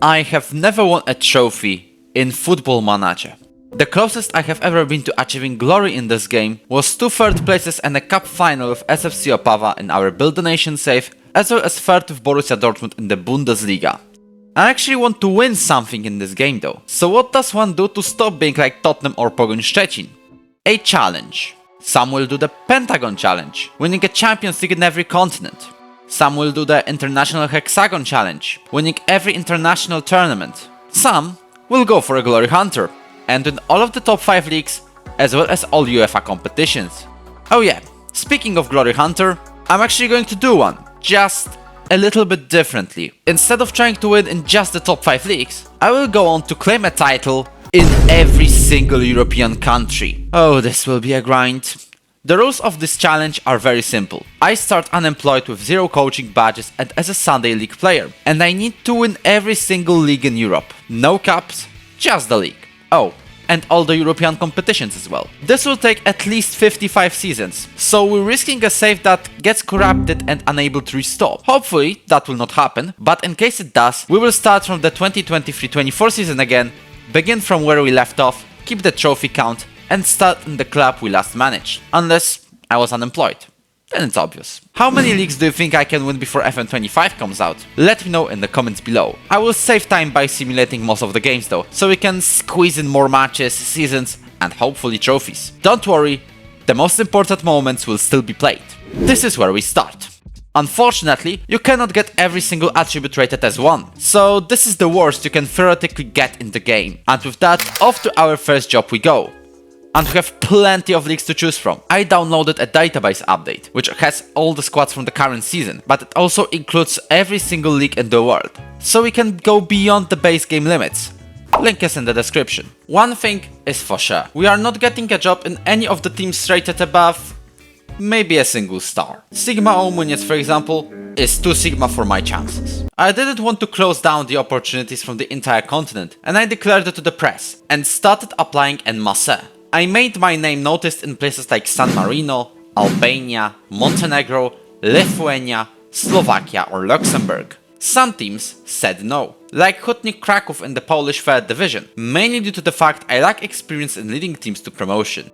I have never won a trophy in Football Manager. The closest I have ever been to achieving glory in this game was 2 third places and a cup final with SFC Opawa in our Build a Nation save, as well as third with Borussia Dortmund in the Bundesliga. I actually want to win something in this game though, so what does one do to stop being like Tottenham or Pogoń Szczecin? A challenge. Some will do the Pentagon Challenge, winning a Champions League in every continent. Some will do the International Hexagon Challenge, winning every international tournament. Some will go for a Glory Hunter, and win all of the top 5 leagues, as well as all UEFA competitions. Oh yeah, speaking of Glory Hunter, I'm actually going to do one, just a little bit differently. Instead of trying to win in just the top 5 leagues, I will go on to claim a title in every single European country. Oh, this will be a grind. The rules of this challenge are very simple. I start unemployed with 0 coaching badges and as a Sunday League player, and I need to win every single league in Europe. No cups, just the league. Oh, and all the European competitions as well. This will take at least 55 seasons, so we're risking a save that gets corrupted and unable to restore. Hopefully that will not happen, but in case it does, we will start from the 2023-24 season again, begin from where we left off, keep the trophy count, and start in the club we last managed. Unless I was unemployed. Then it's obvious. How many leagues do you think I can win before FM25 comes out? Let me know in the comments below. I will save time by simulating most of the games though, so we can squeeze in more matches, seasons, and hopefully trophies. Don't worry, the most important moments will still be played. This is where we start. Unfortunately, you cannot get every single attribute rated as 1, so this is the worst you can theoretically get in the game. And with that, off to our first job we go. And we have plenty of leagues to choose from. I downloaded a database update, which has all the squads from the current season, but it also includes every single league in the world, so we can go beyond the base game limits. Link is in the description. One thing is for sure, we are not getting a job in any of the teams rated above maybe a single star. Sigma Omuniec, for example, is 2 Sigma for my chances. I didn't want to close down the opportunities from the entire continent, and I declared it to the press, and started applying en masse. I made my name noticed in places like San Marino, Albania, Montenegro, Lithuania, Slovakia or Luxembourg. Some teams said no, like Hutnik Kraków in the Polish 3rd division, mainly due to the fact I lack experience in leading teams to promotion.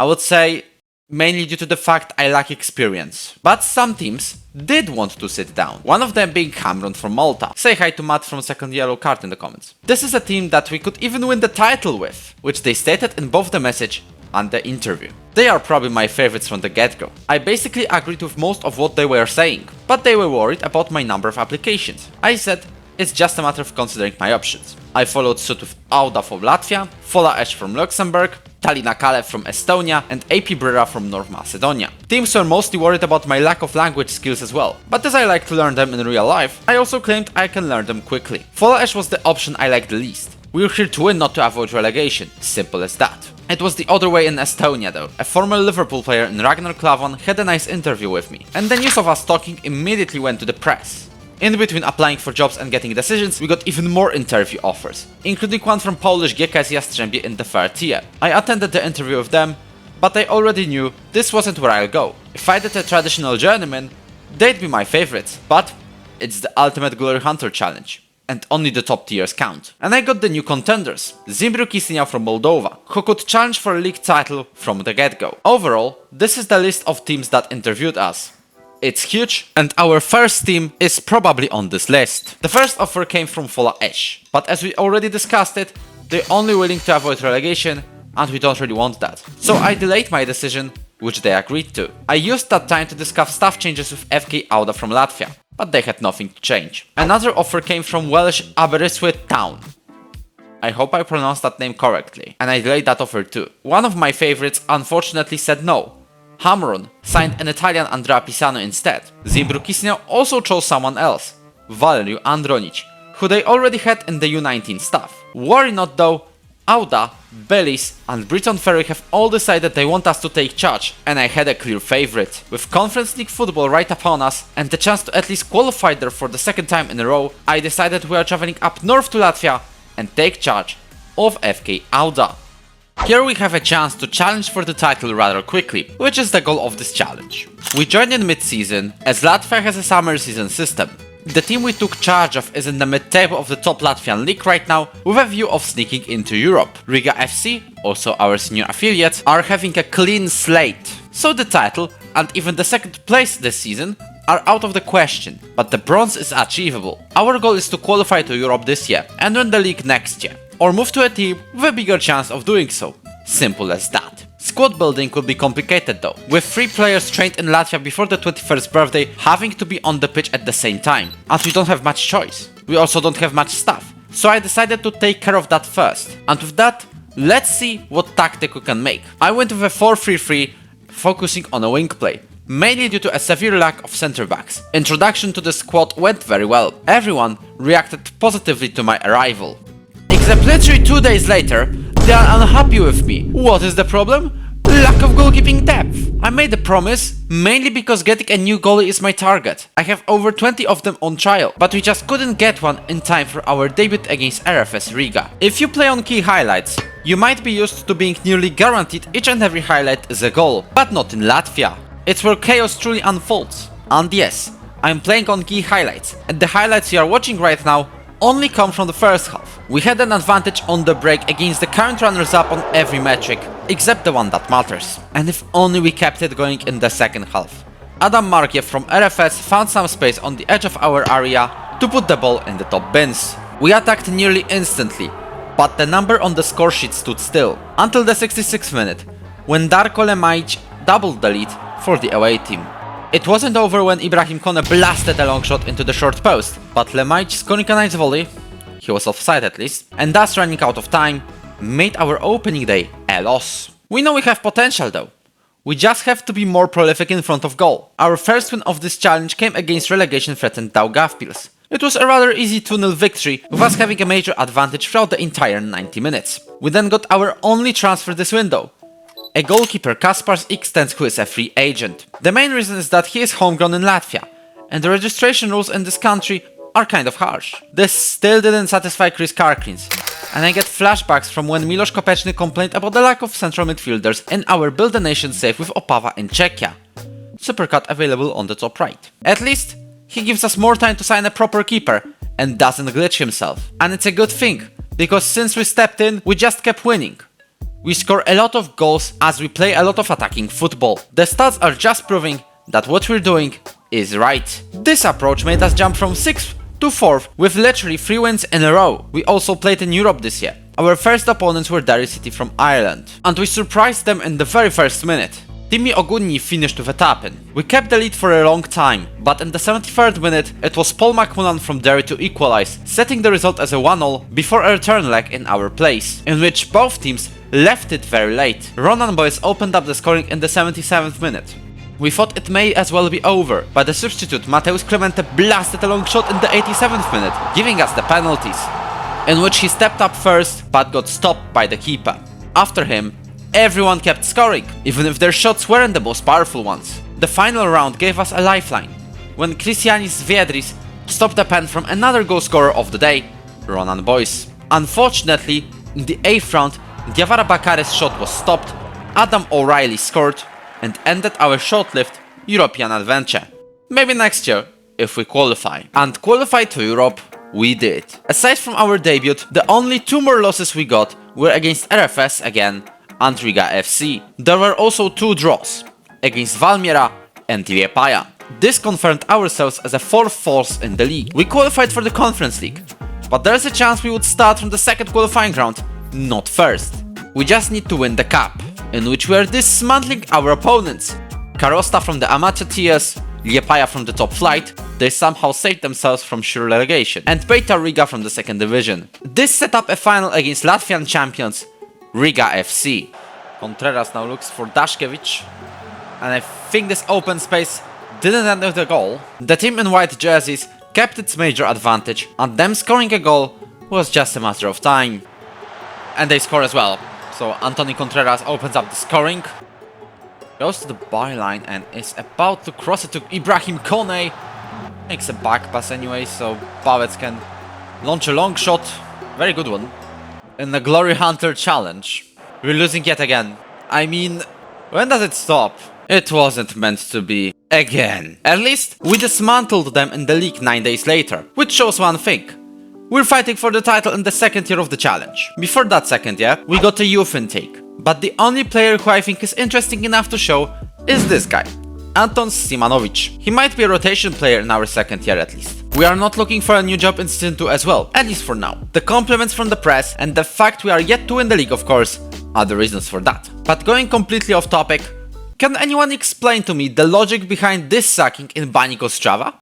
I would say mainly due to the fact I lack experience. But some teams did want to sit down, one of them being Hamron from Malta. Say hi to Matt from Second Yellow Card in the comments. This is a team that we could even win the title with, which they stated in both the message and the interview. They are probably my favorites from the get-go. I basically agreed with most of what they were saying, but they were worried about my number of applications. I said, it's just a matter of considering my options. I followed suit with Auda from Latvia, Fola Esch from Luxembourg, Tallinna Kalev from Estonia, and AP Brera from North Macedonia. Teams were mostly worried about my lack of language skills as well, but as I like to learn them in real life, I also claimed I can learn them quickly. Fola Esch was the option I liked the least. We're here to win, not to avoid relegation. Simple as that. It was the other way in Estonia though. A former Liverpool player in Ragnar Klavan had a nice interview with me, and the news of us talking immediately went to the press. In between applying for jobs and getting decisions, we got even more interview offers, including one from Polish GKS Jastrzębie in the 3rd tier. I attended the interview with them, but I already knew this wasn't where I'll go. If I did a traditional journeyman, they'd be my favorites, but it's the ultimate Glory Hunter challenge, and only the top tiers count. And I got the new contenders, Zimbru Kisenia from Moldova, who could challenge for a league title from the get-go. Overall, this is the list of teams that interviewed us. It's huge, and our first team is probably on this list. The first offer came from Fola Esch, but as we already discussed it, they're only willing to avoid relegation, and we don't really want that. So I delayed my decision, which they agreed to. I used that time to discuss staff changes with FK Auda from Latvia, but they had nothing to change. Another offer came from Welsh Aberystwyth Town. I hope I pronounced that name correctly, and I delayed that offer too. One of my favorites unfortunately said no. Hamron signed an Italian Andrea Pisano instead. Zimbru Kisenia also chose someone else, Valeriu Andronic, who they already had in the U19 staff. Worry not though, Auda, Belis and Briton Ferry have all decided they want us to take charge, and I had a clear favorite. With Conference League football right upon us and the chance to at least qualify there for the 2nd time in a row, I decided we are traveling up north to Latvia and take charge of FK Auda. Here we have a chance to challenge for the title rather quickly, which is the goal of this challenge. We joined in mid-season, as Latvia has a summer season system. The team we took charge of is in the mid-table of the top Latvian league right now, with a view of sneaking into Europe. Riga FC, also our senior affiliate, are having a clean slate. So the title, and even the second place this season, are out of the question, but the bronze is achievable. Our goal is to qualify to Europe this year and win the league next year, or move to a team with a bigger chance of doing so. Simple as that. Squad building will be complicated though, with 3 players trained in Latvia before the 21st birthday having to be on the pitch at the same time, and we don't have much choice. We also don't have much stuff, so I decided to take care of that first. And with that, let's see what tactic we can make. I went with a 4-3-3, focusing on a wing play, mainly due to a severe lack of center backs. Introduction to the squad went very well. Everyone reacted positively to my arrival. Except literally 2 days later, they are unhappy with me. What is the problem? Lack of goalkeeping depth. I made a promise, mainly because getting a new goalie is my target. I have over 20 of them on trial, but we just couldn't get one in time for our debut against RFS Riga. If you play on key highlights, you might be used to being nearly guaranteed each and every highlight is a goal, but not in Latvia. It's where chaos truly unfolds. And yes, I'm playing on key highlights, and the highlights you are watching right now only come from the first half. We had an advantage on the break against the current runners-up on every metric, except the one that matters. And if only we kept it going in the second half. Adam Markiev from RFS found some space on the edge of our area to put the ball in the top bins. We attacked nearly instantly, but the number on the score sheet stood still, until the 66th minute, when Darko Lemaic doubled the lead for the away team. It wasn't over when Ibrahim Kone blasted a long shot into the short post, but Lemaic's Konikanait's volley, he was offside at least, and thus running out of time, made our opening day a loss. We know we have potential though. We just have to be more prolific in front of goal. Our first win of this challenge came against relegation-threatened Daugavpils. It was a rather easy 2-0 victory, with us having a major advantage throughout the entire 90 minutes. We then got our only transfer this window, a goalkeeper Kaspars Ikstens, who is a free agent. The main reason is that he is homegrown in Latvia, and the registration rules in this country are kind of harsh. This still didn't satisfy Chris Karklins, and I get flashbacks from when Miloš Kopečny complained about the lack of central midfielders in our Build a Nation save with Opava in Czechia. Supercut available on the top right. At least, he gives us more time to sign a proper keeper, and doesn't glitch himself. And it's a good thing, because since we stepped in, we just kept winning. We score a lot of goals as we play a lot of attacking football. The stats are just proving that what we're doing is right. This approach made us jump from 6th to 4th with literally 3 wins in a row. We also played in Europe this year. Our first opponents were Derry City from Ireland, and we surprised them in the very first minute. Timi Ogunni finished with a tap-in. We kept the lead for a long time, but in the 73rd minute it was Paul McMullan from Derry to equalize, setting the result as a 1-0 before a return leg in our place, in which both teams left it very late. Ronan Boys opened up the scoring in the 77th minute. We thought it may as well be over, but the substitute Mateusz Clemente blasted a long shot in the 87th minute, giving us the penalties, in which he stepped up first but got stopped by the keeper. After him, everyone kept scoring, even if their shots weren't the most powerful ones. The final round gave us a lifeline, when Christianis Viedris stopped a pen from another goal scorer of the day, Ronan Boys. Unfortunately, in the 8th round, Diawara Bakare's shot was stopped, Adam O'Reilly scored, and ended our short-lived European adventure. Maybe next year, if we qualify. And qualify to Europe, we did. Aside from our debut, the only 2 more losses we got were against RFS again and Riga FC. There were also 2 draws, against Valmiera and Liepaja. This confirmed ourselves as a 4th force in the league. We qualified for the Conference League, but there's a chance we would start from the 2nd qualifying round, not 1st. We just need to win the cup, in which we are dismantling our opponents. Karosta from the amateur tiers, Liepaja from the top flight, they somehow saved themselves from sure relegation, and Beitar Riga from the 2nd division. This set up a final against Latvian champions Riga FC. Contreras now looks for Dashkevich, and I think this open space didn't end with a goal. The team in white jerseys kept its major advantage, and them scoring a goal was just a matter of time. And they score as well. So Antoni Contreras opens up the scoring, goes to the byline and is about to cross it to Ibrahim Kone. Makes a back pass anyway, so Bavec can launch a long shot, very good one, in the Glory Hunter challenge. We're losing yet again. I mean, when does it stop? It wasn't meant to be. Again. At least, we dismantled them in the league 9 days later, which shows one thing. We're fighting for the title in the second year of the challenge. Before that second year, we got a youth intake. But the only player who I think is interesting enough to show is this guy, Anton Simanovic. He might be a rotation player in our second year at least. We are not looking for a new job in Season 2 as well, at least for now. The compliments from the press and the fact we are yet to win the league, of course, are the reasons for that. But going completely off topic, can anyone explain to me the logic behind this sacking in Banik Ostrava?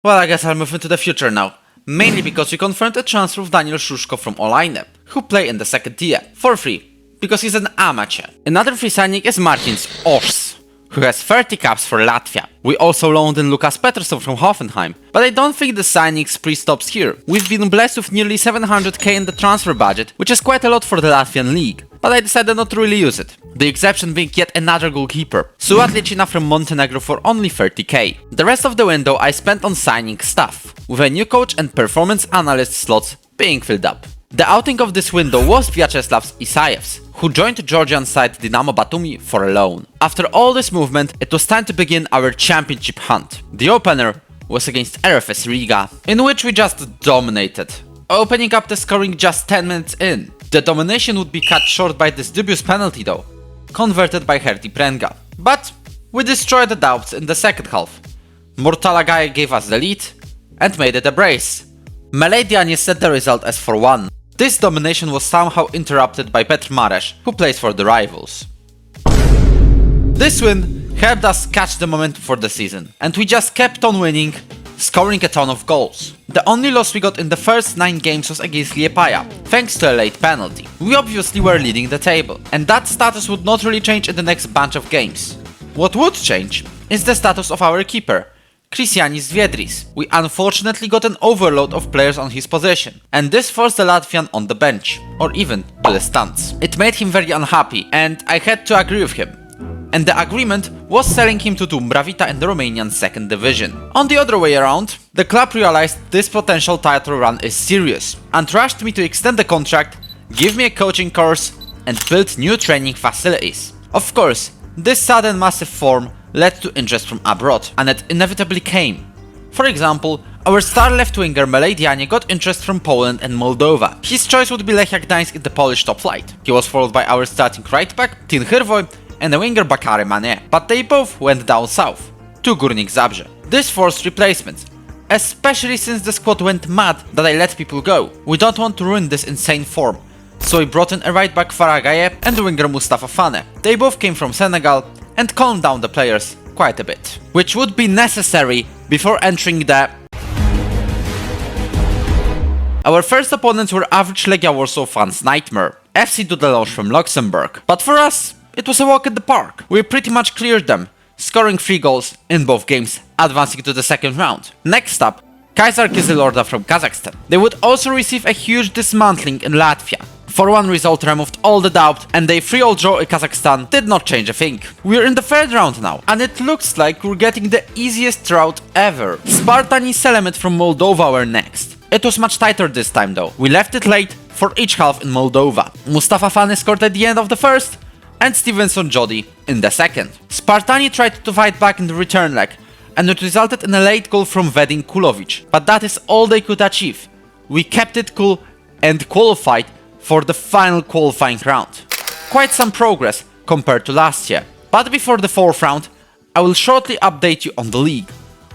Well, I guess I'll move into the future now. Mainly because we confirmed a transfer of Daniel Szuszko from Olaine, who play in the second tier, for free, because he's an amateur. Another free signing is Martins Ors, who has 30 caps for Latvia. We also loaned in Lukas Peterson from Hoffenheim, but I don't think the signing spree stops here. We've been blessed with nearly 700k in the transfer budget, which is quite a lot for the Latvian league, but I decided not to really use it. The exception being yet another goalkeeper, Suat Licina from Montenegro for only 30k. The rest of the window I spent on signing stuff, with a new coach and performance analyst slots being filled up. The outing of this window was Vyacheslav Isayev's, who joined Georgian side Dynamo Batumi for a loan. After all this movement, it was time to begin our championship hunt. The opener was against RFS Riga, in which we just dominated, opening up the scoring just 10 minutes in. The domination would be cut short by this dubious penalty though, converted by Herti Prenga. But we destroyed the doubts in the second half. Murtalagaye gave us the lead and made it a brace. Melediani set the result as 4-1. This domination was somehow interrupted by Petr Mareš, who plays for the rivals. This win helped us catch the momentum for the season, and we just kept on winning, scoring a ton of goals. The only loss we got in the first 9 games was against Liepaja, thanks to a late penalty. We obviously were leading the table, and that status would not really change in the next bunch of games. What would change is the status of our keeper, Kristianis Zviedris. We unfortunately got an overload of players on his position, and this forced the Latvian on the bench, or even to the stands. It made him very unhappy, and I had to agree with him. And the agreement was selling him to Dumbravita in the Romanian second division. On the other way around, the club realized this potential title run is serious, and rushed me to extend the contract, give me a coaching course, and build new training facilities. Of course, this sudden massive form led to interest from abroad, and it inevitably came. For example, our star left-winger Melediani got interest from Poland and Moldova. His choice would be Lechia Gdańsk in the Polish top flight. He was followed by our starting right-back, Tin Hrvoy, and the winger Bakary Mane, but they both went down south, to Górnik Zabrze. This forced replacements, especially since the squad went mad that I let people go. We don't want to ruin this insane form, so we brought in a right-back Faragaye and the winger Mustafa Fane. They both came from Senegal, and calm down the players quite a bit, which would be necessary before entering the... Our first opponents were average Legia Warsaw fans' nightmare, FC Dudelange from Luxembourg, but for us, it was a walk in the park. We pretty much cleared them, scoring 3 goals in both games, advancing to the second round. Next up, Kaisar Kyzyl from Kazakhstan. They would also receive a huge dismantling in Latvia. 4-1 result removed all the doubt, and a 3-0 draw in Kazakhstan did not change a thing. We're in the third round now, and it looks like we're getting the easiest route ever. Spartani Selemet from Moldova were next. It was much tighter this time though. We left it late for each half in Moldova. Mustafa Fane scored at the end of the first, and Stevenson Jody in the second. Spartani tried to fight back in the return leg, and it resulted in a late goal from Vedin Kulovic, but that is all they could achieve. We kept it cool and qualified for the final qualifying round. Quite some progress compared to last year. But before the 4th round, I will shortly update you on the league.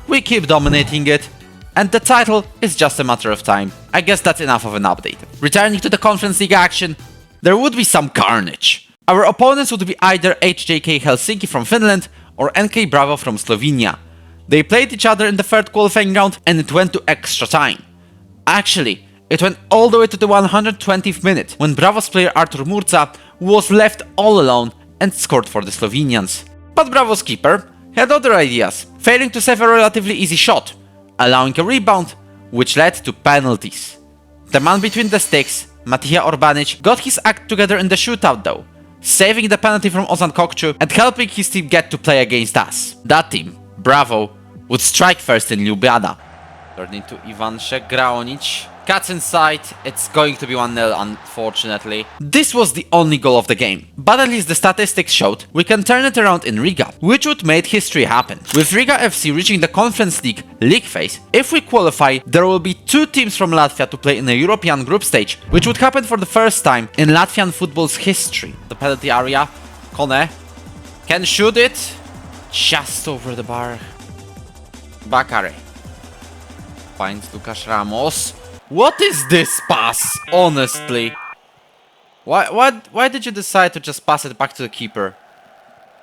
We keep dominating it, and the title is just a matter of time. I guess that's enough of an update. Returning to the Conference League action, there would be some carnage. Our opponents would be either HJK Helsinki from Finland or NK Bravo from Slovenia. They played each other in the 3rd qualifying round, and it went to extra time. Actually, it went all the way to the 120th minute, when Bravo's player Artur Murza was left all alone and scored for the Slovenians. But Bravo's keeper had other ideas, failing to save a relatively easy shot, allowing a rebound, which led to penalties. The man between the sticks, Matija Orbanic, got his act together in the shootout though, saving the penalty from Ozan Kokcu and helping his team get to play against us. That team, Bravo, would strike first in Ljubljana. Turning to Ivan Šegraonic Cats inside, it's going to be 1-0 unfortunately. This was the only goal of the game, but at least the statistics showed we can turn it around in Riga, which would make history happen. With Riga FC reaching the Conference League phase, if we qualify, there will be 2 teams from Latvia to play in a European group stage, which would happen for the first time in Latvian football's history. The penalty area, Kone can shoot it just over the bar. Bakare finds Lucas Ramos. What is this pass, honestly? Why did you decide to just pass it back to the keeper?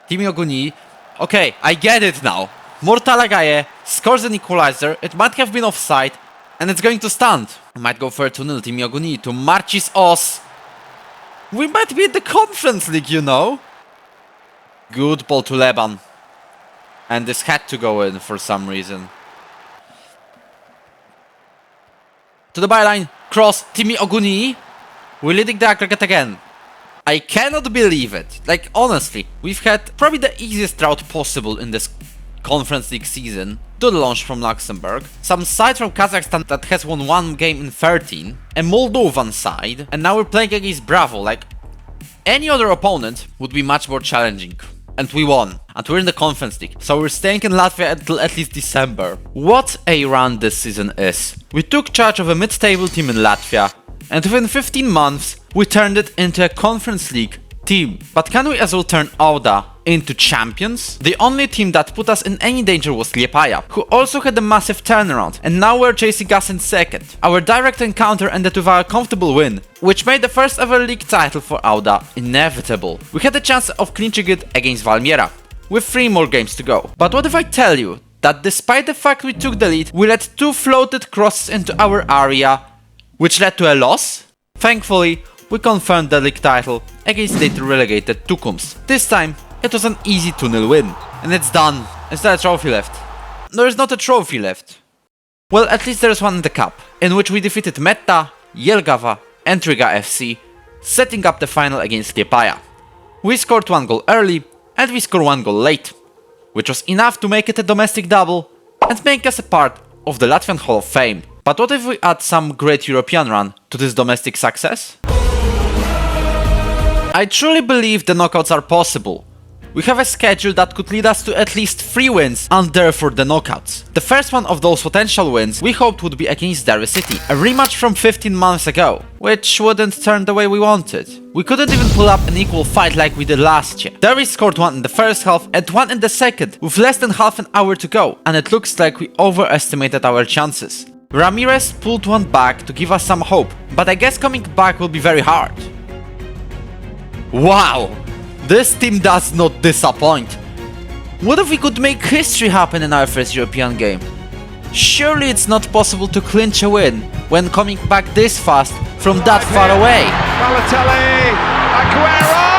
Timi Oguni. Okay, I get it now. Mortalagaye scores an equalizer. It might have been offside, and it's going to stand. It might go for a 2-0. Timi Oguni to Marcis Os. We might be in the Conference League, you know. Good ball to Leban. And this had to go in for some reason. To the byline, cross, Timi Oguni. We're leading the aggregate again. I cannot believe it. Like, honestly, we've had probably the easiest route possible in this Conference League season. To the launch from Luxembourg. Some side from Kazakhstan that has won 1 game in 13. A Moldovan side. And now we're playing against Bravo. Like, any other opponent would be much more challenging. And we won. And we're in the Conference League. So we're staying in Latvia until at least December. What a run this season is. We took charge of a mid-table team in Latvia. And within 15 months, we turned it into a Conference League team. But can we as well turn Auda into champions? The only team that put us in any danger was Liepaja, who also had a massive turnaround, and now we're chasing us in second. Our direct encounter ended with our comfortable win, which made the first ever league title for Auda inevitable. We had a chance of clinching it against Valmiera, with 3 more games to go. But what if I tell you that despite the fact we took the lead, we let 2 floated crosses into our area, which led to a loss? Thankfully, we confirmed the league title against later relegated Tukums. This time, it was an easy 2-0 win. And it's done. Is there a trophy left? There is not a trophy left. Well, at least there is one in the cup, in which we defeated Metta, Jelgava and Riga FC, setting up the final against Liepaja. We scored 1 goal early, and we scored 1 goal late, which was enough to make it a domestic double and make us a part of the Latvian Hall of Fame. But what if we add some great European run to this domestic success? I truly believe the knockouts are possible. We have a schedule that could lead us to at least 3 wins and therefore the knockouts. The first one of those potential wins we hoped would be against Derry City, a rematch from 15 months ago, which wouldn't turn the way we wanted. We couldn't even pull up an equal fight like we did last year. Derry scored 1 in the first half and 1 in the second, with less than half an hour to go, and it looks like we overestimated our chances. Ramirez pulled 1 back to give us some hope, but I guess coming back will be very hard. Wow! This team does not disappoint. What if we could make history happen in our first European game? Surely it's not possible to clinch a win when coming back this fast from that far away. Balotelli, Aguero!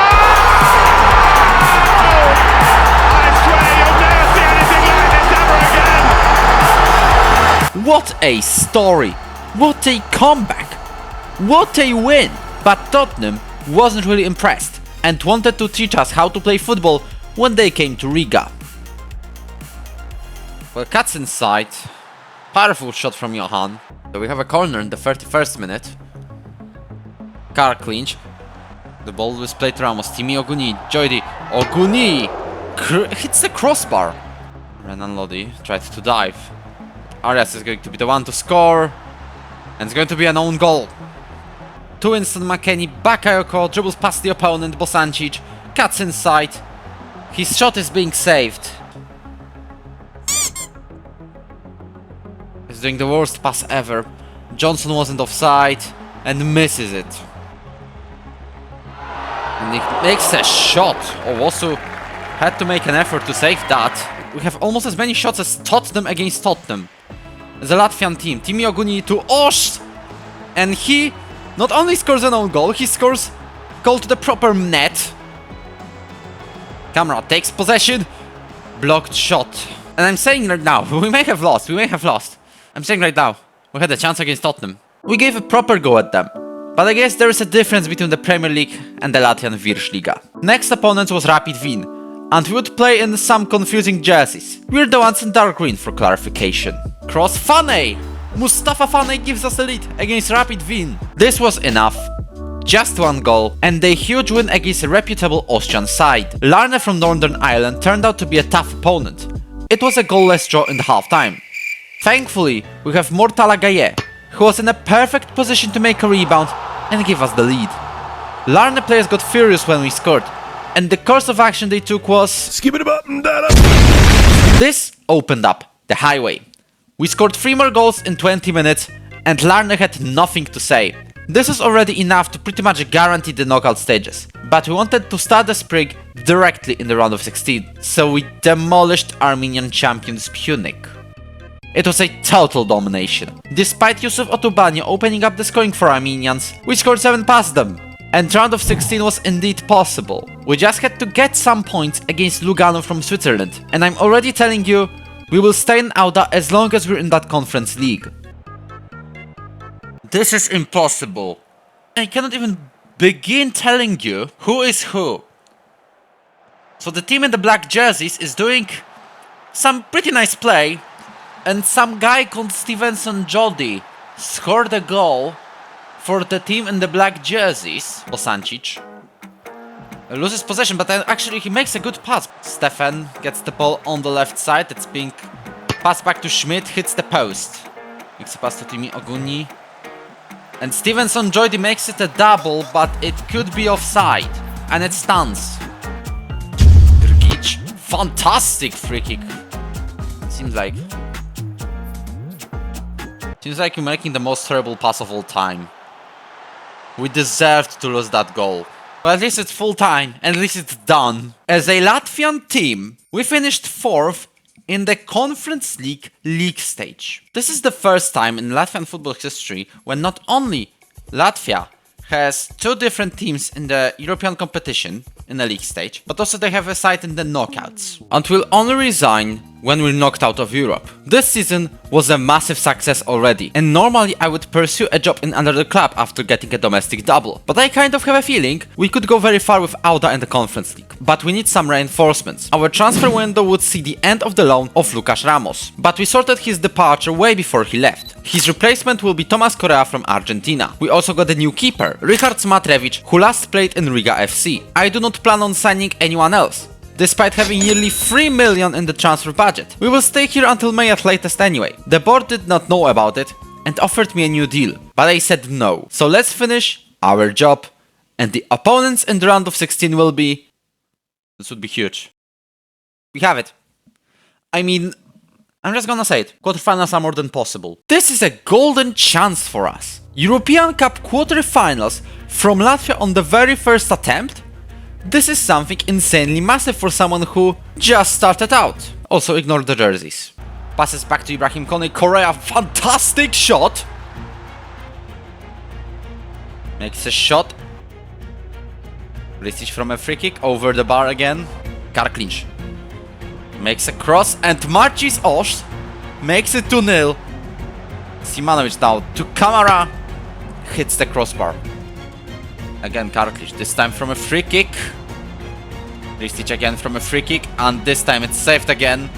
I swear you'll never see anything like this ever again! What a story! What a comeback! What a win! But Tottenham wasn't really impressed and wanted to teach us how to play football when they came to Riga. Well, Cats inside. Powerful shot from Johan. So we have a corner in the 31st minute. Car clinch. The ball was played to Ramos. Timi Oguni. Jody. Oguni! Hits the crossbar. Renan Lodi tried to dive. Arias is going to be the one to score. And it's going to be an own goal. To Winston McKennie, Bakayoko dribbles past the opponent, Bosancic, cuts inside. His shot is being saved. He's doing the worst pass ever. Johnson wasn't offside and misses it. And he makes a shot. Owosu had to make an effort to save that. We have almost as many shots as Tottenham against Tottenham. The Latvian team, Timi Oguni to Osh! And he not only scores an own goal, he scores goal to the proper net. Camera takes possession. Blocked shot. And I'm saying right now, we may have lost. I'm saying right now, we had a chance against Tottenham. We gave a proper go at them. But I guess there is a difference between the Premier League and the Latvian Viršliga. Next opponent was Rapid Wien, and we would play in some confusing jerseys. We're the ones in dark green for clarification. Cross Faney! Mustafa Fane gives us a lead against Rapid Wien. This was enough. Just one goal, and a huge win against a reputable Austrian side. Larne from Northern Ireland turned out to be a tough opponent. It was a goalless draw in the half-time. Thankfully, we have Mortala Gaye, who was in a perfect position to make a rebound and give us the lead. Larne players got furious when we scored, and the course of action they took was... Skip it up and down. This opened up the highway. We scored 3 more goals in 20 minutes, and Larne had nothing to say. This is already enough to pretty much guarantee the knockout stages, but we wanted to start the spring directly in the round of 16, so we demolished Armenian champions Punic. It was a total domination. Despite Yusuf Otubani opening up the scoring for Armenians, we scored 7 past them, and round of 16 was indeed possible. We just had to get some points against Lugano from Switzerland, and I'm already telling you, we will stay in Auda as long as we're in that conference league. This is impossible. I cannot even begin telling you who is who. So the team in the black jerseys is doing some pretty nice play, and some guy called Stevenson Jody scored a goal for the team in the black jerseys. Osancic loses possession, but actually he makes a good pass. Stefan gets the ball on the left side. It's being passed back to Schmidt, hits the post. Makes a pass to Timi Oguni. And Stevenson Jody makes it a double, but it could be offside. And it stands. Grgic, fantastic free kick. Seems like you're making the most terrible pass of all time. We deserved to lose that goal. But at least it's full time, and at least it's done. As a Latvian team, we finished 4th in the Conference League stage. This is the first time in Latvian football history when not only Latvia has 2 different teams in the European competition in the league stage, but also they have a side in the knockouts. And will only resign when we're knocked out of Europe. This season was a massive success already, and normally I would pursue a job in another club after getting a domestic double. But I kind of have a feeling we could go very far with Auda and the Conference League. But we need some reinforcements. Our transfer window would see the end of the loan of Lucas Ramos, but we sorted his departure way before he left. His replacement will be Tomas Correa from Argentina. We also got a new keeper, Richard Smatrevich, who last played in Riga FC. I do not plan on signing anyone else, despite having nearly 3 million in the transfer budget. We will stay here until May at latest anyway. The board did not know about it and offered me a new deal, but I said no. So let's finish our job, and the opponents in the round of 16 will be... This would be huge. We have it. I mean, I'm just gonna say it. Quarterfinals are more than possible. This is a golden chance for us. European Cup quarterfinals from Latvia on the very first attempt? This is something insanely massive for someone who just started out. Also ignore the jerseys. Passes back to Ibrahim Kone. Correa, fantastic shot! Makes a shot. Risic from a free kick, over the bar again. Karklinch makes a cross, and Marcis Osh makes it 2-0. Simanovic now to Kamara. Hits the crossbar. Again Karklinch, this time from a free kick. Risic again from a free kick, and this time it's saved again.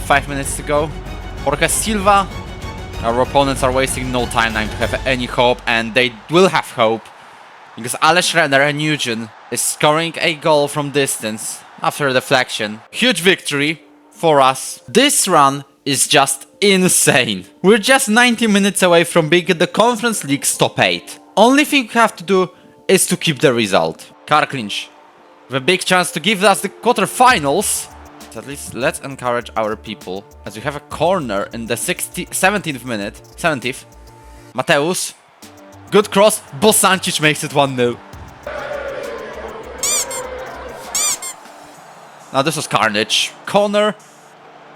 5 minutes to go. Jorge Silva. Our opponents are wasting no time now to have any hope, and they will have hope, because Alex Renner and Nugent is scoring a goal from distance after a deflection. Huge victory for us. This run is just insane. We're just 90 minutes away from being in the Conference League's top 8. Only thing we have to do is to keep the result. Karklinch with a big chance to give us the quarterfinals. So at least let's encourage our people, as we have a corner in the 17th minute. 70th. Mateus. Good cross. Bosancic makes it 1-0. Now this was carnage. Corner.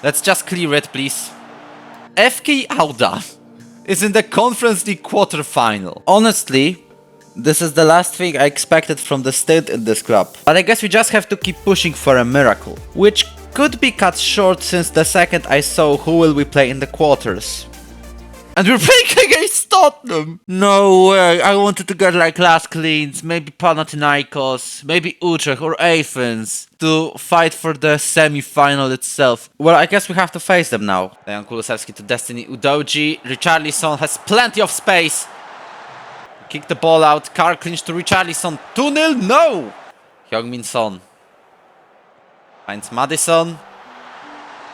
Let's just clear it, please. FK Auda is in the Conference League quarterfinal. Honestly, this is the last thing I expected from the stint in this club. But I guess we just have to keep pushing for a miracle, which could be cut short since the second I saw who will we play in the quarters. And we're playing against Tottenham! No way, I wanted to get like last cleans, maybe Panathinaikos, maybe Utrecht or Athens to fight for the semi-final itself. Well, I guess we have to face them now. Dejan Kulusevski to Destiny Udoji. Richarlison has plenty of space. Kick the ball out. Car clinch to Richarlison. 2-0. No! Heung-min Son. Finds Madison.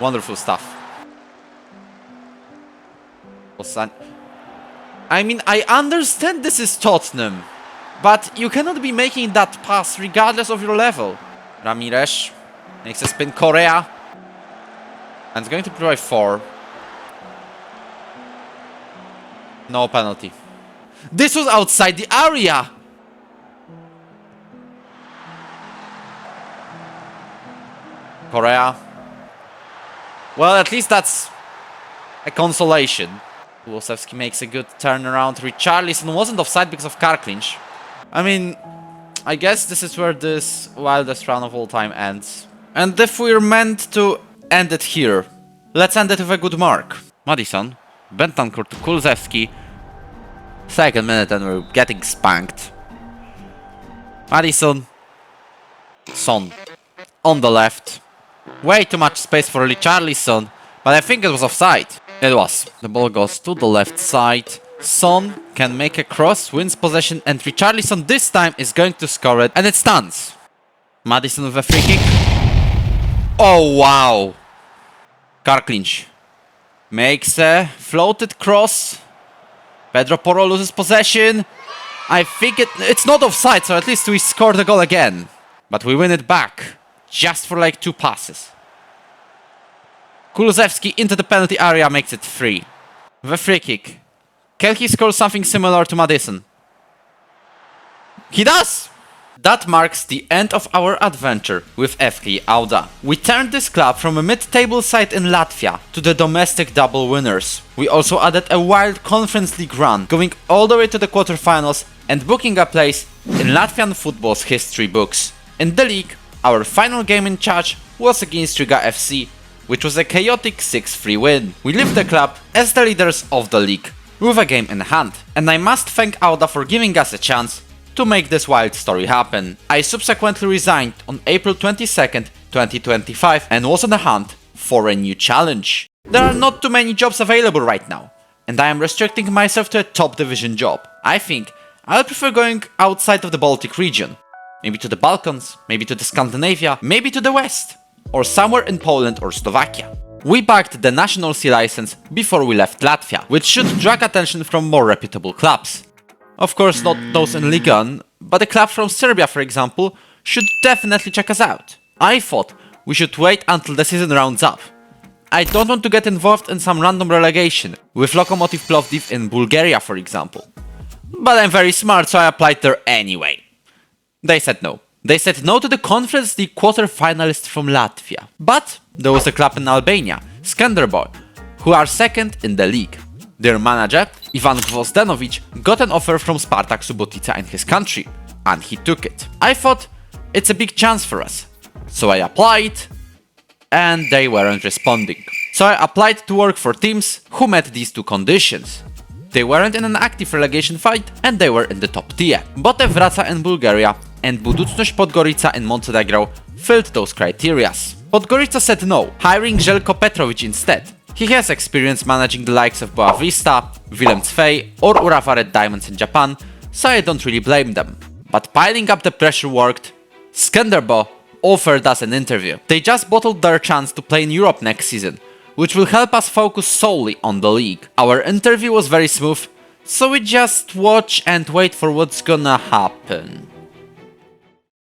Wonderful stuff. I mean, I understand this is Tottenham, but you cannot be making that pass regardless of your level. Ramirez makes a spin. Correa. And it's going to provide 4. No penalty. This was outside the area! Correa. Well, at least that's a consolation. Kulusevski makes a good turnaround. Richarlison wasn't offside because of car clinch. I mean, I guess this is where this wildest run of all time ends. And if we're meant to end it here, let's end it with a good mark. Madison, Bentancur to Kulusevski. 2nd minute and we're getting spanked. Madison. Son. On the left. Way too much space for Richarlison, but I think it was offside. It was. The ball goes to the left side. Son can make a cross, wins possession, and Richarlison this time is going to score it, and it stands. Madison with a free kick. Oh, wow. Car clinch. Makes a floated cross. Pedro Porro loses possession. I think it's not offside, so at least we score the goal again. But we win it back. Just for like 2 passes. Kulusevski into the penalty area makes it 3. With a free kick. Can he score something similar to Madison? He does! That marks the end of our adventure with FK Auda. We turned this club from a mid-table side in Latvia to the domestic double winners. We also added a wild Conference League run, going all the way to the quarterfinals and booking a place in Latvian football's history books. In the league, our final game in charge was against Riga FC, which was a chaotic 6-3 win. We left the club as the leaders of the league, with a game in hand. And I must thank Auda for giving us a chance to make this wild story happen. I subsequently resigned on April 22nd, 2025 and was on the hunt for a new challenge. There are not too many jobs available right now, and I am restricting myself to a top division job. I think I'll prefer going outside of the Baltic region. Maybe to the Balkans, maybe to the Scandinavia, maybe to the West, or somewhere in Poland or Slovakia. We backed the National C license before we left Latvia, which should drag attention from more reputable clubs. Of course not those in Ligue 1, but a club from Serbia, for example, should definitely check us out. I thought we should wait until the season rounds up. I don't want to get involved in some random relegation, with Lokomotiv Plovdiv in Bulgaria, for example. But I'm very smart, so I applied there anyway. They said no. They said no to the Conference League quarter-finalist from Latvia. But there was a club in Albania, Skanderborg, who are 2nd in the league. Their manager, Ivan Gvozdenovic, got an offer from Spartak Subotica in his country, and he took it. I thought it's a big chance for us, so I applied, and they weren't responding. So I applied to work for teams who met these 2 conditions. They weren't in an active relegation fight, and they were in the top tier. Botev Wraca in Bulgaria and Budućnost Podgorica in Montenegro filled those criterias. Podgorica said no, hiring Željko Petrovic instead. He has experience managing the likes of Boa Vista, Willem Tvei or Urawa Red Diamonds in Japan, so I don't really blame them. But piling up the pressure worked. Skanderborg offered us an interview. They just bottled their chance to play in Europe next season, which will help us focus solely on the league. Our interview was very smooth, so we just watch and wait for what's gonna happen.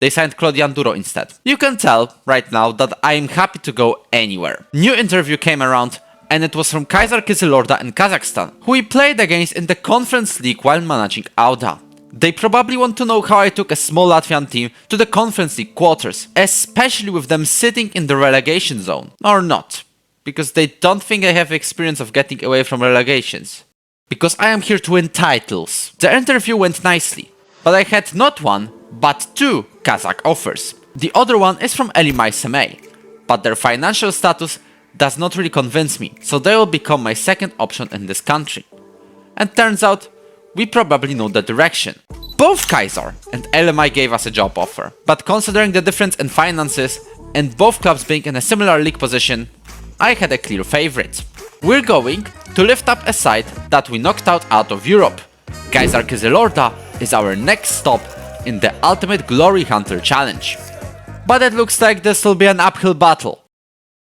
They signed Claudian Duro instead. You can tell right now that I am happy to go anywhere. New interview came around, and it was from Kaysar Kızılorda in Kazakhstan, who we played against in the Conference League while managing Auda. They probably want to know how I took a small Latvian team to the Conference League quarters, especially with them sitting in the relegation zone. Or not, because they don't think I have experience of getting away from relegations. Because I am here to win titles. The interview went nicely, but I had not 1, but 2 Kazakh offers. The other one is from Elimay Semey, but their financial status does not really convince me, so they will become my second option in this country. and turns out we probably know the direction. Both Kaysar and LMI gave us a job offer, but considering the difference in finances and both clubs being in a similar league position, I had a clear favorite. We're going to lift up a side that we knocked out of Europe. Kaysar Kızılorda is our next stop in the Ultimate Glory Hunter Challenge. But it looks like this will be an uphill battle.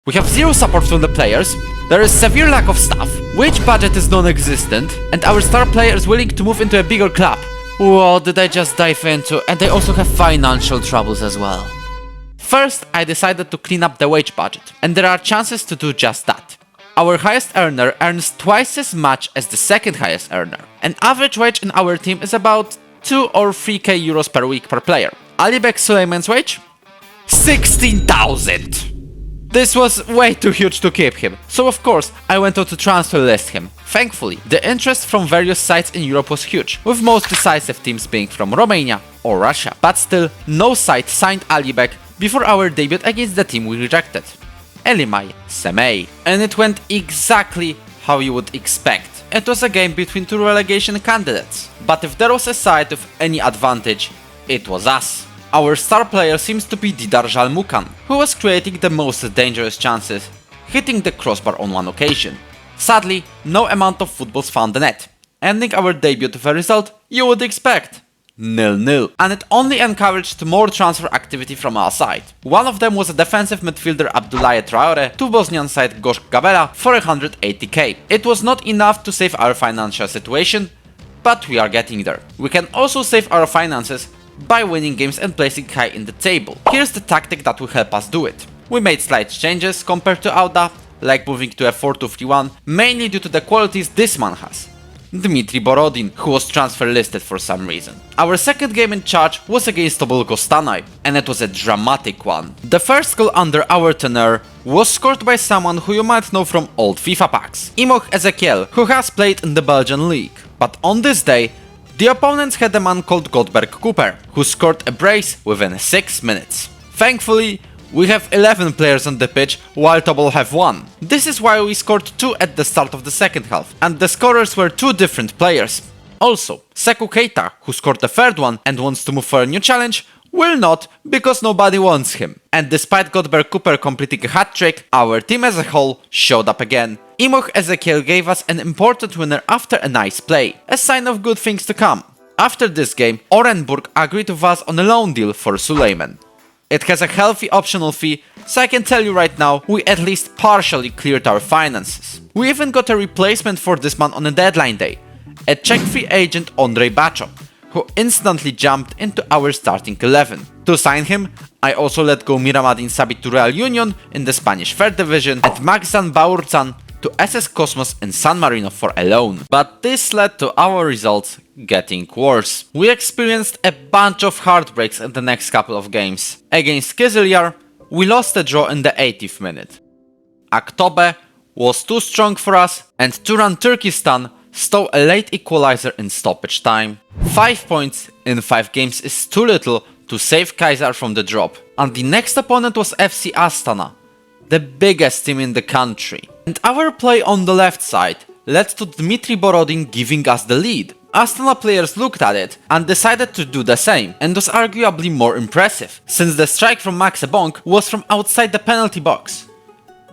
We have zero support from the players, there is severe lack of staff, wage budget is non-existent, and our star player is willing to move into a bigger club. What did I just dive into? And they also have financial troubles as well. First, I decided to clean up the wage budget, and there are chances to do just that. Our highest earner earns twice as much as the second highest earner. An average wage in our team is about 2 or 3k euros per week per player. Alibek Suleyman's wage? 16,000! This was way too huge to keep him, so of course I went out to transfer list him. Thankfully, the interest from various sides in Europe was huge, with most decisive teams being from Romania or Russia. But still, no side signed Alibek before our debut against the team we rejected. Elimay Semey. And it went exactly how you would expect. It was a game between two relegation candidates. But if there was a side with any advantage, it was us. Our star player seems to be Didar Jalmukan, who was creating the most dangerous chances, hitting the crossbar on one occasion. Sadly, no amount of footballs found the net, ending our debut with a result you would expect. 0-0. And it only encouraged more transfer activity from our side. One of them was a defensive midfielder Abdullaye Traore to Bosnian side Goshk Gabela for 180k. It was not enough to save our financial situation, but we are getting there. We can also save our finances by winning games and placing high in the table. Here's the tactic that will help us do it. We made slight changes compared to Auda, like moving to a 4-2-3-1, mainly due to the qualities this man has. Dmitry Borodin, who was transfer listed for some reason. Our second game in charge was against Bulgaria, and it was a dramatic one. The first goal under our tenure was scored by someone who you might know from old FIFA packs, Imoch Ezekiel, who has played in the Belgian league. But on this day, the opponents had a man called Godberg Cooper, who scored a brace within 6 minutes. Thankfully, we have 11 players on the pitch, while Tobol have 1. This is why we scored 2 at the start of the second half, and the scorers were 2 different players. Also, Sekou Keita, who scored the third one and wants to move for a new challenge, will not, because nobody wants him. And despite Godberg Cooper completing a hat-trick, our team as a whole showed up again. Imoch Ezekiel gave us an important winner after a nice play, a sign of good things to come. After this game, Orenburg agreed with us on a loan deal for Suleyman. It has a healthy optional fee, so I can tell you right now, we at least partially cleared our finances. We even got a replacement for this man on a deadline day, a Czech free agent Ondrej Bacho, who instantly jumped into our starting 11. To sign him, I also let go Miramadin Sabit to Real Union in the Spanish 3rd division and Magzan Baurzan to SS Cosmos in San Marino for a loan. But this led to our results getting worse. We experienced a bunch of heartbreaks in the next couple of games. Against Kızılyar, we lost a draw in the 80th minute. Aktobe was too strong for us, and Turan Turkistan stole a late equalizer in stoppage time. 5 points in 5 games is too little to save Kaysar from the drop. And the next opponent was FC Astana, the biggest team in the country. And our play on the left side led to Dmitry Borodin giving us the lead. Astana players looked at it and decided to do the same, and was arguably more impressive, since the strike from Max Ebonk was from outside the penalty box.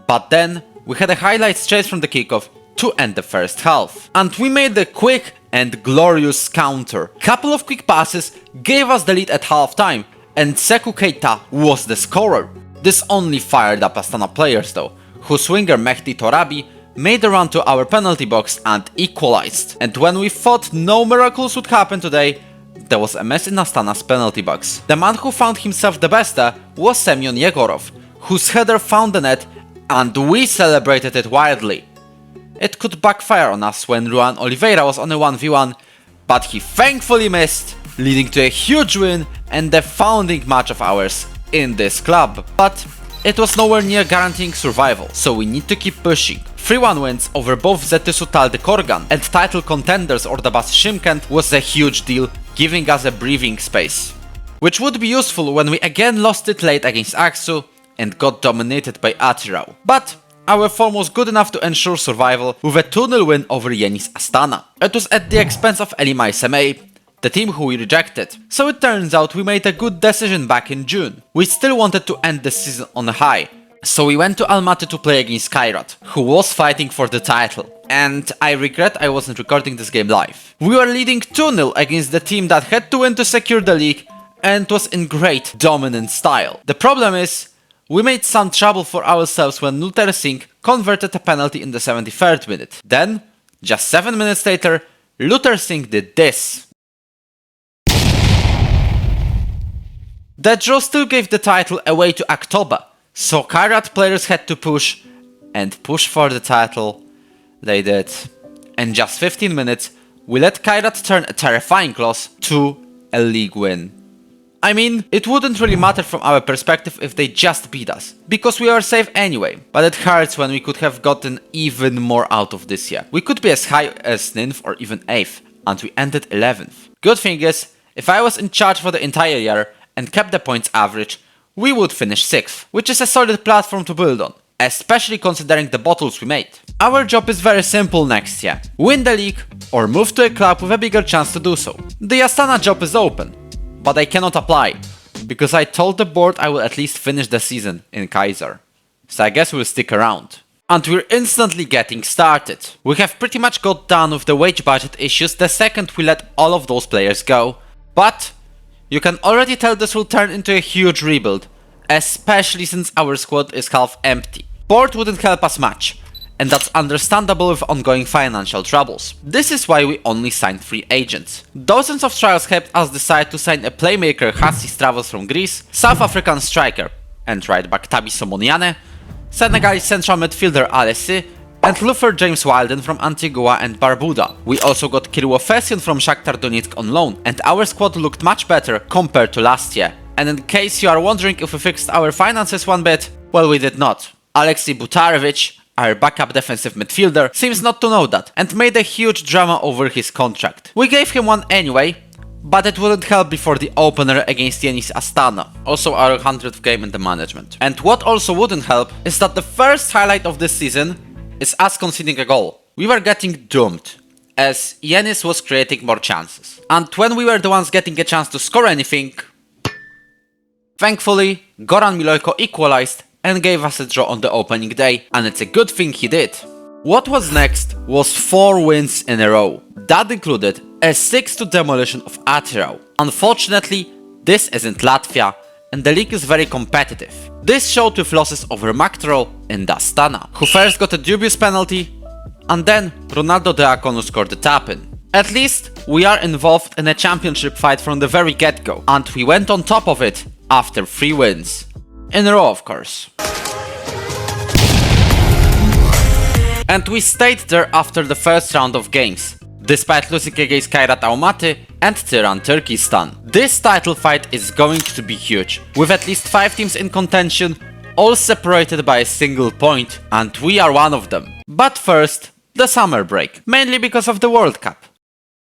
But then, we had a highlights chase from the kickoff to end the first half. And we made a quick and glorious counter. Couple of quick passes gave us the lead at halftime, and Sekou Keita was the scorer. This only fired up Astana players though, whose winger Mehdi Torabi made a run to our penalty box and equalized. And when we thought no miracles would happen today, there was a mess in Astana's penalty box. The man who found himself the best was Semyon Yegorov, whose header found the net and we celebrated it wildly. It could backfire on us when Ruan Oliveira was on a 1v1, but he thankfully missed, leading to a huge win and the founding match of ours in this club. But it was nowhere near guaranteeing survival, so we need to keep pushing. 3-1 wins over both Zetysu Taldy Korgan and title contenders Ordabas Shymkent was a huge deal, giving us a breathing space. Which would be useful when we again lost it late against Aksu and got dominated by Atirau. But our form was good enough to ensure survival with a 2-0 win over Yenis Astana. It was at the expense of Elimay Semey, the team who we rejected. So it turns out we made a good decision back in June. We still wanted to end the season on a high. So we went to Almaty to play against Kairat, who was fighting for the title. And I regret I wasn't recording this game live. We were leading 2-0 against the team that had to win to secure the league and was in great dominant style. The problem is, we made some trouble for ourselves when Luther Singh converted a penalty in the 73rd minute. Then, just 7 minutes later, Luther Singh did this. The draw still gave the title away to Aktoba, so Kairat players had to push, and push for the title. They did. In just 15 minutes, we let Kairat turn a terrifying loss to a league win. I mean, it wouldn't really matter from our perspective if they just beat us, because we were safe anyway, but it hurts when we could have gotten even more out of this year. We could be as high as 9th or even 8th, and we ended 11th. Good thing is, if I was in charge for the entire year and kept the points average, we would finish 6th, which is a solid platform to build on, especially considering the bottles we made. Our job is very simple next year: win the league or move to a club with a bigger chance to do so. The Astana job is open, but I cannot apply, because I told the board I will at least finish the season in Kaiser. So I guess we'll stick around. And we're instantly getting started. We have pretty much got done with the wage budget issues the second we let all of those players go, but you can already tell this will turn into a huge rebuild, especially since our squad is half empty. Board wouldn't help us much, and that's understandable with ongoing financial troubles. This is why we only signed 3 agents. Dozens of trials helped us decide to sign a playmaker Hassis Travels from Greece, South African striker and right back Tabi Somoniane, Senegalese central midfielder Alessi, and Luther James Wilden from Antigua and Barbuda. We also got Kirill Ofesian from Shakhtar Donetsk on loan, and our squad looked much better compared to last year. And in case you are wondering if we fixed our finances one bit, well, we did not. Alexei Butarevich, our backup defensive midfielder, seems not to know that and made a huge drama over his contract. We gave him one anyway, but it wouldn't help before the opener against Yenis Astana, also our 100th game in the management. And what also wouldn't help is that the first highlight of this season is us conceding a goal. We were getting doomed, as Yenis was creating more chances. And when we were the ones getting a chance to score anything, thankfully Goran Milojko equalized and gave us a draw on the opening day, and it's a good thing he did. What was next was 4 wins in a row. That included a 6-2 demolition of Atirau. Unfortunately, this isn't Latvia, and the league is very competitive. This showed with losses over Maktrol and Astana, who first got a dubious penalty, and then Ronaldo Deaconu scored the tap-in. At least, we are involved in a championship fight from the very get-go, and we went on top of it after 3 wins. In a row, of course. And we stayed there after the first round of games, despite losing against Kairat Almaty and Tiran Turkestan. This title fight is going to be huge, with at least 5 teams in contention, all separated by a single point, and we are one of them. But first, the summer break, mainly because of the World Cup,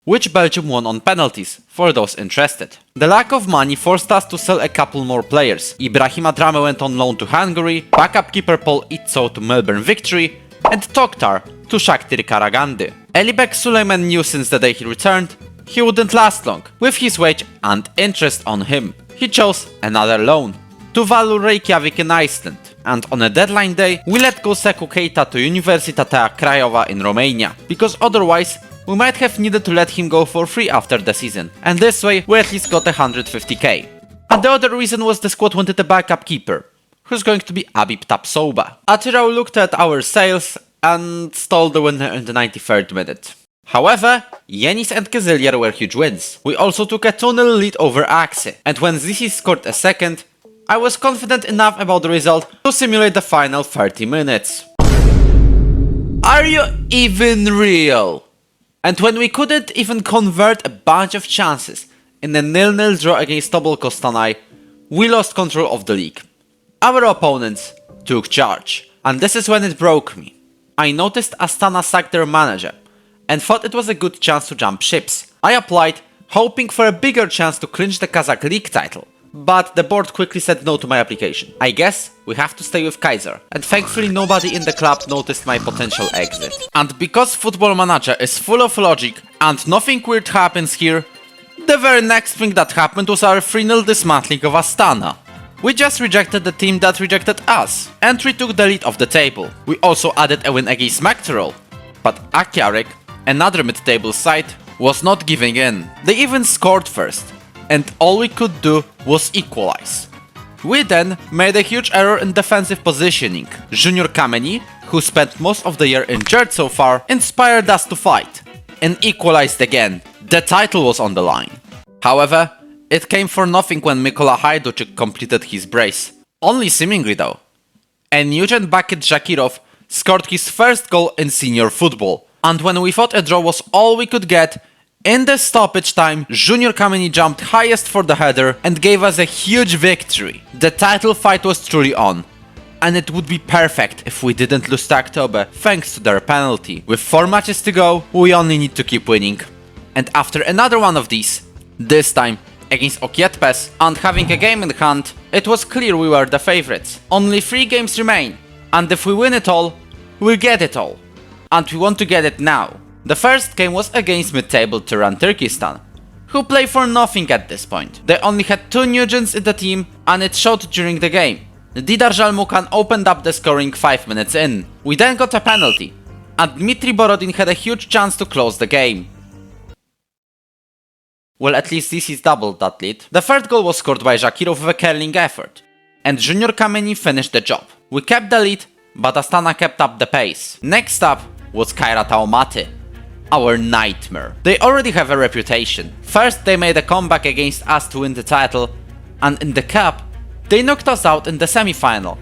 which Belgium won on penalties, for those interested. The lack of money forced us to sell a couple more players. Ibrahim Adrame went on loan to Hungary, backup keeper Paul Itzo to Melbourne Victory, and Tokhtar to Shakhtar Karagandhi. Elibek Suleiman knew since the day he returned, he wouldn't last long, with his wage and interest on him. He chose another loan, to Valur Reykjavik in Iceland. And on a deadline day, we let go Seku Keita to Universitatea Craiova in Romania, because otherwise, we might have needed to let him go for free after the season, and this way we at least got 150k. And the other reason was the squad wanted a backup keeper, who's going to be Abib Tapsoba. Atirau looked at our sales and stole the winner in the 93rd minute. However, Yenis and Kezelier were huge wins. We also took a 2-0 lead over Axe, and when Zizi scored a second, I was confident enough about the result to simulate the final 30 minutes. Are you even real? And when we couldn't even convert a bunch of chances in a 0-0 draw against Tobol Kostanay, we lost control of the league. Our opponents took charge, and this is when it broke me. I noticed Astana sacked their manager, and thought it was a good chance to jump ships. I applied, hoping for a bigger chance to clinch the Kazakh league title, but the board quickly said no to my application. I guess we have to stay with Kaiser, and thankfully nobody in the club noticed my potential exit. And because Football Manager is full of logic and nothing weird happens here, the very next thing that happened was our 3-0 dismantling of Astana. We just rejected the team that rejected us, and we took the lead of the table. We also added a win against Makterol, but Akiarek, another mid-table side, was not giving in. They even scored first, and all we could do was equalize. We then made a huge error in defensive positioning. Junior Kameni, who spent most of the year injured so far, inspired us to fight, and equalized again. The title was on the line. However, it came for nothing when Mikola Hajduczyk completed his brace. Only seemingly though. And Eugen Bakit Zakirov scored his first goal in senior football. And when we thought a draw was all we could get, in the stoppage time, Junior Kameni jumped highest for the header and gave us a huge victory. The title fight was truly on. And it would be perfect if we didn't lose to October thanks to their penalty. With 4 matches to go, we only need to keep winning. And after another one of these, this time against Okietpes, and having a game in hand, it was clear we were the favorites. Only 3 games remain, and if we win it all, we'll get it all. And we want to get it now. The first game was against mid-table Turan Turkestan, who play for nothing at this point. They only had 2 Nugents in the team, and it showed during the game. Didar Jalmukan opened up the scoring 5 minutes in. We then got a penalty, and Dmitry Borodin had a huge chance to close the game. Well, at least this is doubled that lead. The third goal was scored by Zakirov with a curling effort, and Junior Kameni finished the job. We kept the lead, but Astana kept up the pace. Next up was Kairat Almaty, our nightmare. They already have a reputation. First they made a comeback against us to win the title, and in the cup, they knocked us out in the semi-final,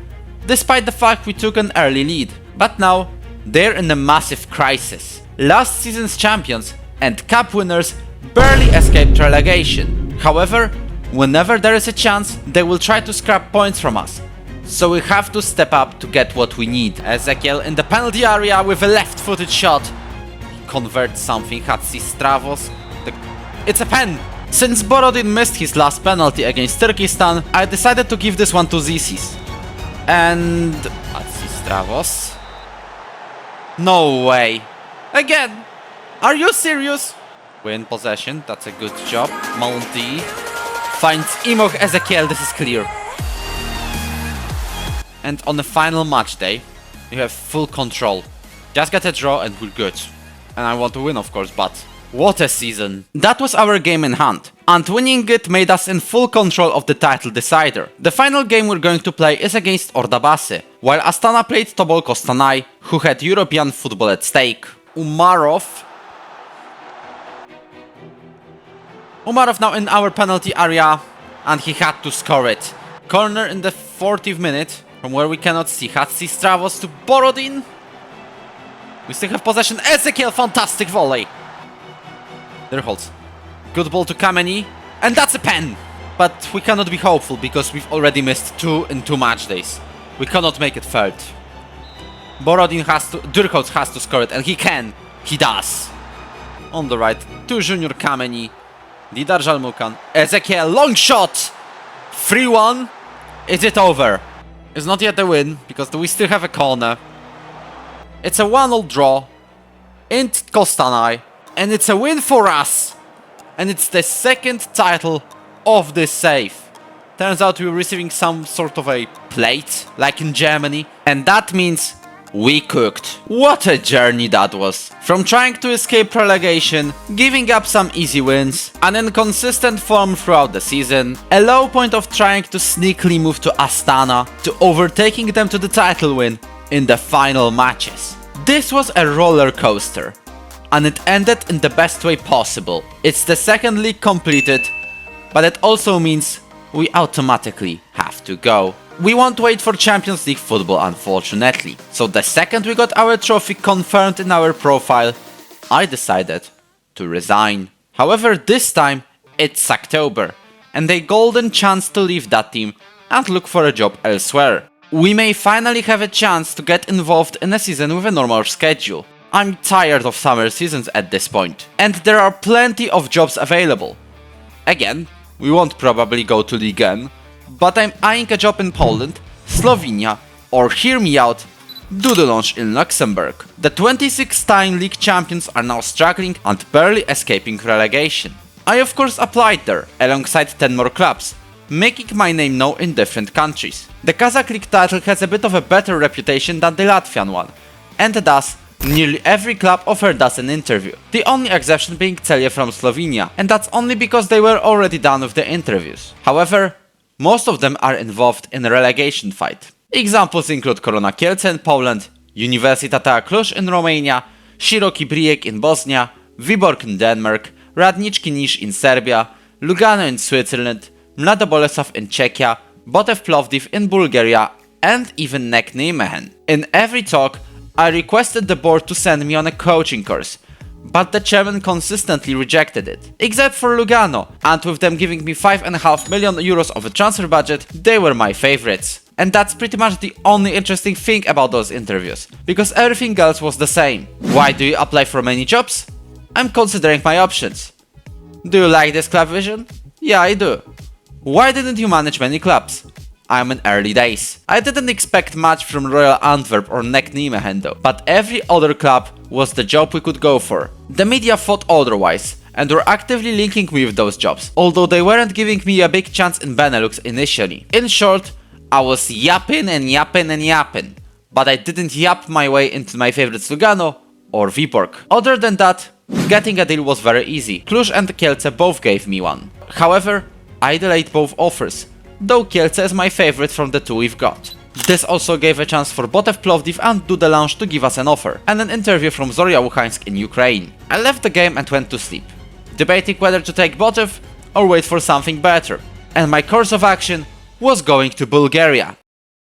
despite the fact we took an early lead. But now, they're in a massive crisis. Last season's champions and cup winners barely escaped relegation. However, whenever there is a chance, they will try to scrap points from us. So we have to step up to get what we need. Ezekiel in the penalty area with a left-footed shot. He converts something, Hatzistravos. It's a pen! Since Borodin missed his last penalty against Turkestan, I decided to give this one to Zisis. And... Hatzistravos. No way. Again! Are you serious? Win possession, that's a good job. Monty finds Imoch Ezekiel, this is clear. And on the final match day, you have full control. Just get a draw and we're good. And I want to win of course, but what a season. That was our game in hand, and winning it made us in full control of the title decider. The final game we're going to play is against Ordabasy, while Astana played Tobol Kostanay, who had European football at stake. Umarov now in our penalty area, and he had to score it. Corner in the 40th minute, from where we cannot see. Hatzistravos to Borodin. We still have possession. Ezekiel, fantastic volley. There holds. Good ball to Kameni, and that's a pen. But we cannot be hopeful because we've already missed 2 in 2 match days. We cannot make it third. Borodin Durkholz has to score it, and he can. He does. On the right, to Junior Kameni. Didar Jalmukan. Ezekiel, long shot! 3-1. Is it over? It's not yet a win, because we still have a corner. It's a 1-0 draw in Kostanay, and it's a win for us. And it's the second title of this save. Turns out we were receiving some sort of a plate, like in Germany, and that means we cooked. What a journey that was. From trying to escape relegation, giving up some easy wins, an inconsistent form throughout the season, a low point of trying to sneakily move to Astana, to overtaking them to the title win in the final matches. This was a roller coaster, and it ended in the best way possible. It's the second league completed, but it also means we automatically have to go. We won't wait for Champions League football, unfortunately. So the second we got our trophy confirmed in our profile, I decided to resign. However, this time it's October, and a golden chance to leave that team and look for a job elsewhere. We may finally have a chance to get involved in a season with a normal schedule. I'm tired of summer seasons at this point, and there are plenty of jobs available. Again, we won't probably go to Ligue 1, but I'm eyeing a job in Poland, Slovenia, or hear me out, Dudelange in Luxembourg. The 26-time league champions are now struggling and barely escaping relegation. I of course applied there, alongside 10 more clubs, making my name known in different countries. The Kazakh league title has a bit of a better reputation than the Latvian one, and thus, nearly every club offered us an interview. The only exception being Celje from Slovenia, and that's only because they were already done with the interviews. However, most of them are involved in a relegation fight. Examples include Korona Kielce in Poland, Universitatea Cluj in Romania, Široki Brijeg in Bosnia, Viborg in Denmark, Radnički Niš in Serbia, Lugano in Switzerland, Mlada Boleslav in Czechia, Botev Plovdiv in Bulgaria, and even Nek Nijmegen. In every talk, I requested the board to send me on a coaching course, but the chairman consistently rejected it. Except for Lugano, and with them giving me 5.5 million euros of a transfer budget, they were my favorites. And that's pretty much the only interesting thing about those interviews, because everything else was the same. Why do you apply for many jobs? I'm considering my options. Do you like this club vision? Yeah, I do. Why didn't you manage many clubs? I'm in early days. I didn't expect much from Royal Antwerp or Nek Nijmegen though, but every other club was the job we could go for. The media thought otherwise, and were actively linking me with those jobs, although they weren't giving me a big chance in Benelux initially. In short, I was yapping and yapping and yapping, but I didn't yap my way into my favorites Lugano or Viborg. Other than that, getting a deal was very easy. Cluj and Kielce both gave me one. However, I delayed both offers, though Kielce is my favorite from the two we've got. This also gave a chance for Botev Plovdiv and Dudelange to give us an offer, and an interview from Zorya Łuhansk in Ukraine. I left the game and went to sleep, debating whether to take Botev or wait for something better, and my course of action was going to Bulgaria.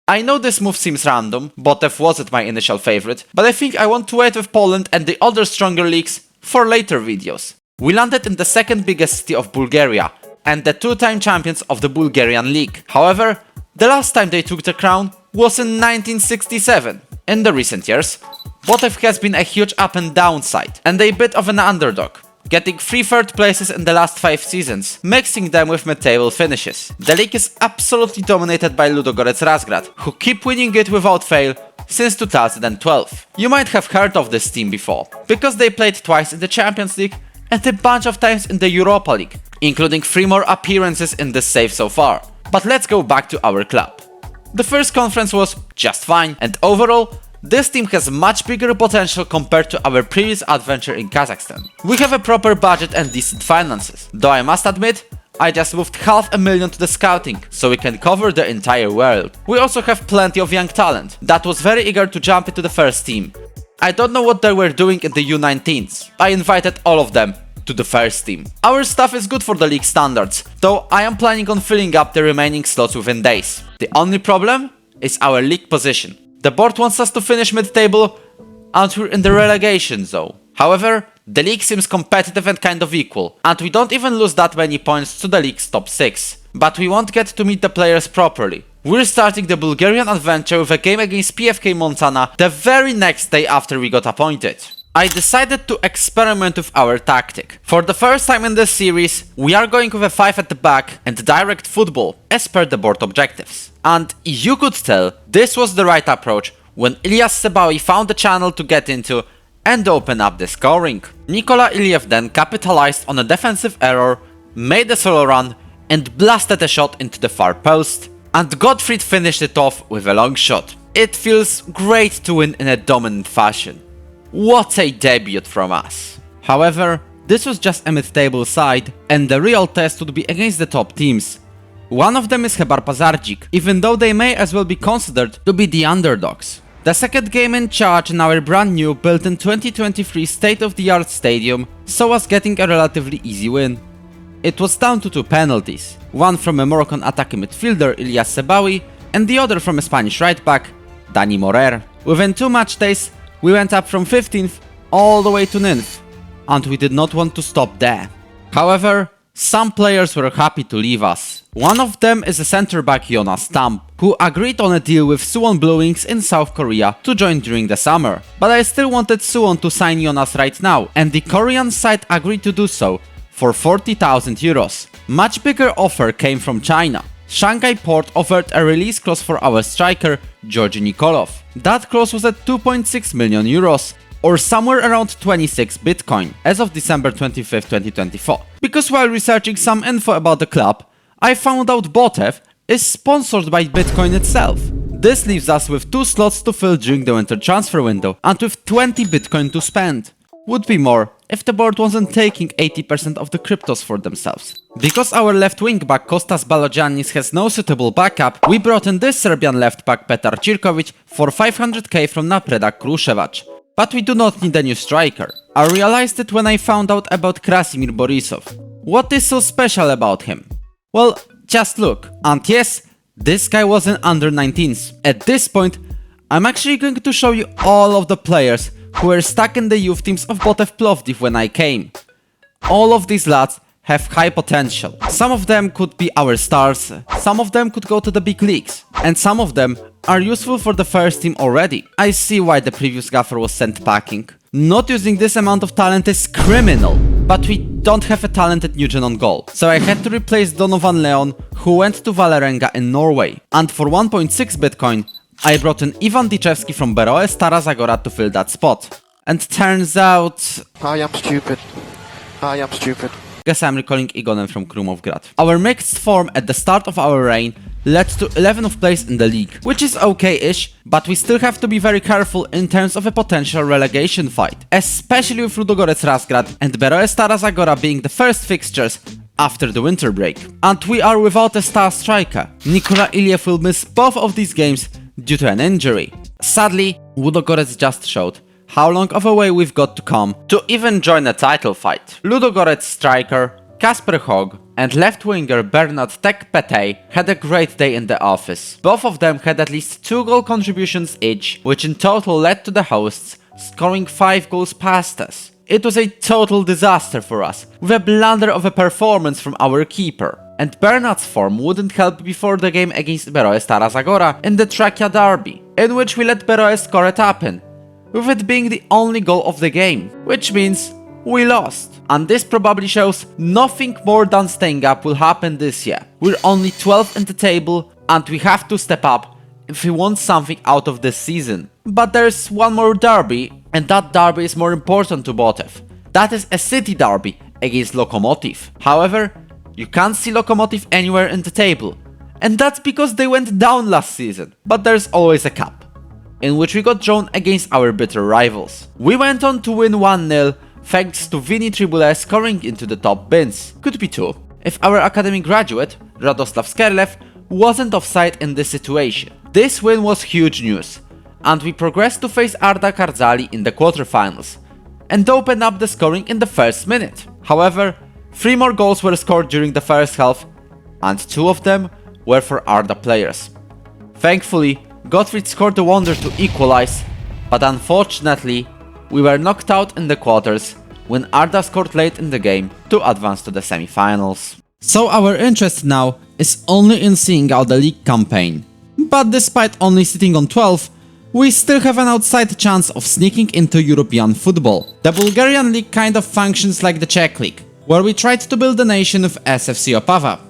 I know this move seems random, Botev wasn't my initial favorite, but I think I want to wait with Poland and the other stronger leagues for later videos. We landed in the second biggest city of Bulgaria, and the two-time champions of the Bulgarian league. However, the last time they took the crown was in 1967. In the recent years, Botev has been a huge up and down side, and a bit of an underdog, getting 3 third places in the last 5 seasons, mixing them with mid-table finishes. The league is absolutely dominated by Ludogorets Razgrad, who keep winning it without fail since 2012. You might have heard of this team before, because they played twice in the Champions League and a bunch of times in the Europa League, including 3 more appearances in this save so far. But let's go back to our club. The first conference was just fine, and overall, this team has much bigger potential compared to our previous adventure in Kazakhstan. We have a proper budget and decent finances, though I must admit, I just moved $500,000 to the scouting, so we can cover the entire world. We also have plenty of young talent that was very eager to jump into the first team. I don't know what they were doing in the U19s. I invited all of them to the first team. Our stuff is good for the league standards, though I am planning on filling up the remaining slots within days. The only problem is our league position. The board wants us to finish mid-table and we're in the relegation zone. However, the league seems competitive and kind of equal, and we don't even lose that many points to the league's top 6. But we won't get to meet the players properly. We're starting the Bulgarian adventure with a game against PFK Montana the very next day after we got appointed. I decided to experiment with our tactic. For the first time in this series, we are going with a 5 at the back and direct football as per the board objectives. And you could tell this was the right approach when Ilyas Sebawi found a channel to get into and open up the scoring. Nikola Iliev then capitalized on a defensive error, made a solo run and blasted a shot into the far post. And Gottfried finished it off with a long shot. It feels great to win in a dominant fashion. What a debut from us. However, this was just a mid-table side, and the real test would be against the top teams. One of them is Hebar Pazardzhik, even though they may as well be considered to be the underdogs. The second game in charge in our brand new built in 2023 state-of-the-art stadium saw us getting a relatively easy win. It was down to 2 penalties, one from a Moroccan attacking midfielder Ilyas Sebawi and the other from a Spanish right back, Dani Morer. Within 2 match days, we went up from 15th all the way to 9th, and we did not want to stop there. However, some players were happy to leave us. One of them is a centre-back Jonas Tam, who agreed on a deal with Suwon Blue Wings in South Korea to join during the summer. But I still wanted Suwon to sign Jonas right now, and the Korean side agreed to do so for 40,000 euros. Much bigger offer came from China. Shanghai Port offered a release clause for our striker, Georgi Nikolov. That clause was at 2.6 million euros, or somewhere around 26 Bitcoin, as of December 25, 2024. Because while researching some info about the club, I found out Botev is sponsored by Bitcoin itself. This leaves us with 2 slots to fill during the winter transfer window, and with 20 Bitcoin to spend. Would be more if the board wasn't taking 80% of the cryptos for themselves. Because our left wing back Kostas Balogiannis has no suitable backup, we brought in this Serbian left back Petar Cirkovic for 500k from Napredak Kruševac. But we do not need a new striker. I realized it when I found out about Krasimir Borisov. What is so special about him? Well, just look. And yes, this guy was in under 19s. At this point, I'm actually going to show you all of the players who were stuck in the youth teams of Botev Plovdiv when I came. All of these lads have high potential. Some of them could be our stars, some of them could go to the big leagues, and some of them are useful for the first team already. I see why the previous gaffer was sent packing. Not using this amount of talent is criminal, but we don't have a talented Nugent on goal, so I had to replace Donovan Leon, who went to Valerenga in Norway, and for 1.6 Bitcoin, I brought in Ivan Dichevski from Beroe Stara Zagora to fill that spot. And turns out... I am stupid. Guess I'm recalling Igonen from Krumovgrad. Our mixed form at the start of our reign led to 11th place in the league, which is okay-ish, but we still have to be very careful in terms of a potential relegation fight, especially with Ludogorets Razgrad and Beroe Stara Zagora being the first fixtures after the winter break. And we are without a star striker. Nikola Iliev will miss both of these games due to an injury. Sadly, Ludogorets just showed how long of a way we've got to come to even join a title fight. Ludogorets striker Kasper Hogg and left winger Bernard Tek Petey had a great day in the office. Both of them had at least 2 goal contributions each, which in total led to the hosts scoring 5 goals past us. It was a total disaster for us, with a blunder of a performance from our keeper. And Bernard's form wouldn't help before the game against Beroe Stara Zagora in the Trachea derby, in which we let Beroe score a tap-in, with it being the only goal of the game, which means we lost. And this probably shows nothing more than staying up will happen this year. We're only 12th in the table and we have to step up if we want something out of this season. But there's one more derby, and that derby is more important to Botev. That is a city derby against Lokomotiv. However, you can't see Lokomotiv anywhere in the table, and that's because they went down last season. But there's always a cup, in which we got drawn against our bitter rivals. We went on to win 1-0 thanks to Vini Tribule scoring into the top bins. Could be 2, if our academy graduate, Radoslav Skerlev, wasn't offside in this situation. This win was huge news, and we progressed to face Arda Karzali in the quarterfinals, and open up the scoring in the first minute. However, 3 more goals were scored during the first half, and 2 of them were for Arda players. Thankfully, Gottfried scored the wonder to equalize, but unfortunately, we were knocked out in the quarters when Arda scored late in the game to advance to the semi-finals. So our interest now is only in seeing out the league campaign. But despite only sitting on 12, we still have an outside chance of sneaking into European football. The Bulgarian league kind of functions like the Czech league, where we tried to build a nation with SFC Opava.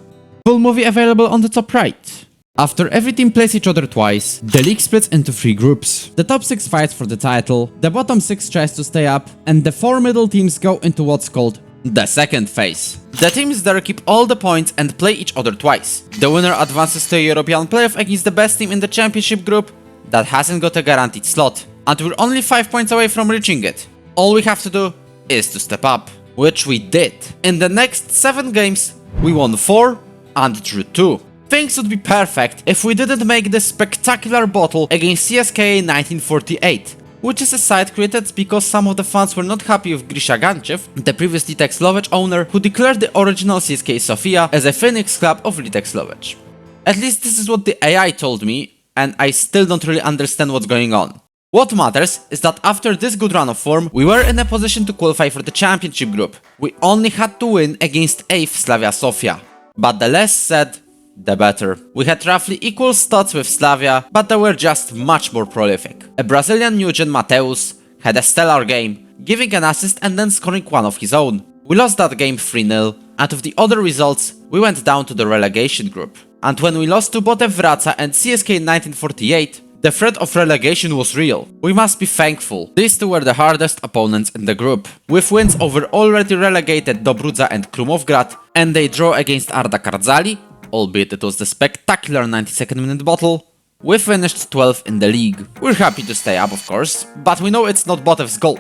Full movie available on the top right. After every team plays each other twice, the league splits into 3 groups. The top 6 fights for the title, the bottom 6 tries to stay up, and the 4 middle teams go into what's called the second phase. The teams there keep all the points and play each other twice. The winner advances to a European playoff against the best team in the championship group that hasn't got a guaranteed slot, and we're only 5 points away from reaching it. All we have to do is to step up, which we did. In the next 7 games, we won 4 and drew 2. Things would be perfect if we didn't make this spectacular bottle against CSKA 1948, which is a site created because some of the fans were not happy with Grisha Ganchev, the previous Litek Slovech owner, who declared the original CSKA Sofia as a Phoenix club of Litek Slovech. At least this is what the AI told me, and I still don't really understand what's going on. What matters is that after this good run of form, we were in a position to qualify for the championship group. We only had to win against 8th Slavia Sofia. But the less said, the better. We had roughly equal stats with Slavia, but they were just much more prolific. A Brazilian Nugent Mateus had a stellar game, giving an assist and then scoring one of his own. We lost that game 3-0, and with the other results, we went down to the relegation group. And when we lost to Botev Wraca and CSK in 1948, the threat of relegation was real. We must be thankful. These two were the hardest opponents in the group, with wins over already relegated Dobrudza and Krumovgrad, and they draw against Arda Kardzali, albeit it was the spectacular 92nd minute bottle. We finished 12th in the league. We're happy to stay up, of course, but we know it's not Botev's goal.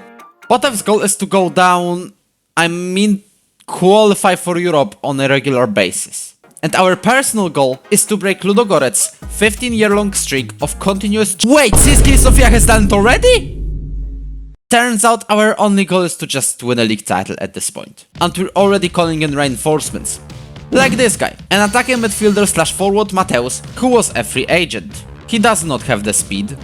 Botev's goal is to go down, qualify for Europe on a regular basis. And our personal goal is to break Ludogorets' 15-year-long streak of continuous— Wait, CSK Sofia has done it already? Turns out our only goal is to just win a league title at this point. And we're already calling in reinforcements. Like this guy, an attacking midfielder slash forward Mateus, who was a free agent. He does not have the speed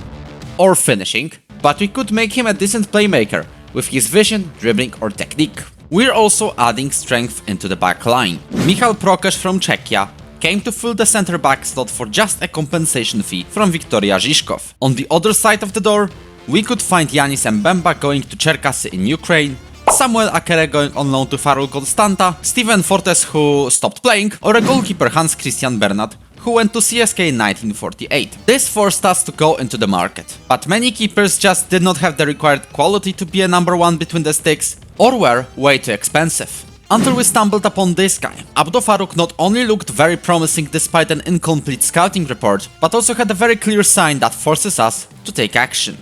or finishing, but we could make him a decent playmaker with his vision, dribbling or technique. We're also adding strength into the back line. Michal Prokesz from Czechia came to fill the center back slot for just a compensation fee from Viktoria Žižkov. On the other side of the door, we could find Yanis Mbemba going to Cherkasy in Ukraine, Samuel Akere going on loan to Farul Constanta, Steven Fortes who stopped playing, or a goalkeeper Hans Christian Bernat who went to CSK in 1948. This forced us to go into the market, but many keepers just did not have the required quality to be a number one between the sticks, or were way too expensive. Until we stumbled upon this guy. Abdo Faruk not only looked very promising despite an incomplete scouting report, but also had a very clear sign that forces us to take action.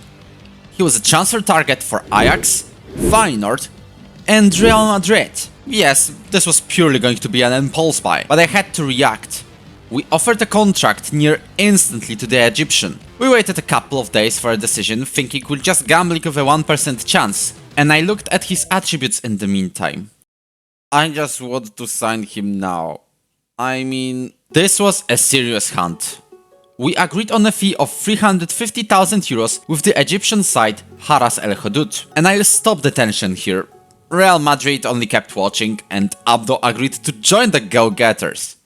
He was a transfer target for Ajax, Feyenoord, and Real Madrid. Yes, this was purely going to be an impulse buy, but I had to react. We offered a contract near instantly to the Egyptian. We waited a couple of days for a decision, thinking we'll just gambling with a 1% chance, and I looked at his attributes in the meantime. I just want to sign him now. This was a serious hunt. We agreed on a fee of 350,000 euros with the Egyptian side Haras El Hudud. And I'll stop the tension here. Real Madrid only kept watching and Abdo agreed to join the go-getters.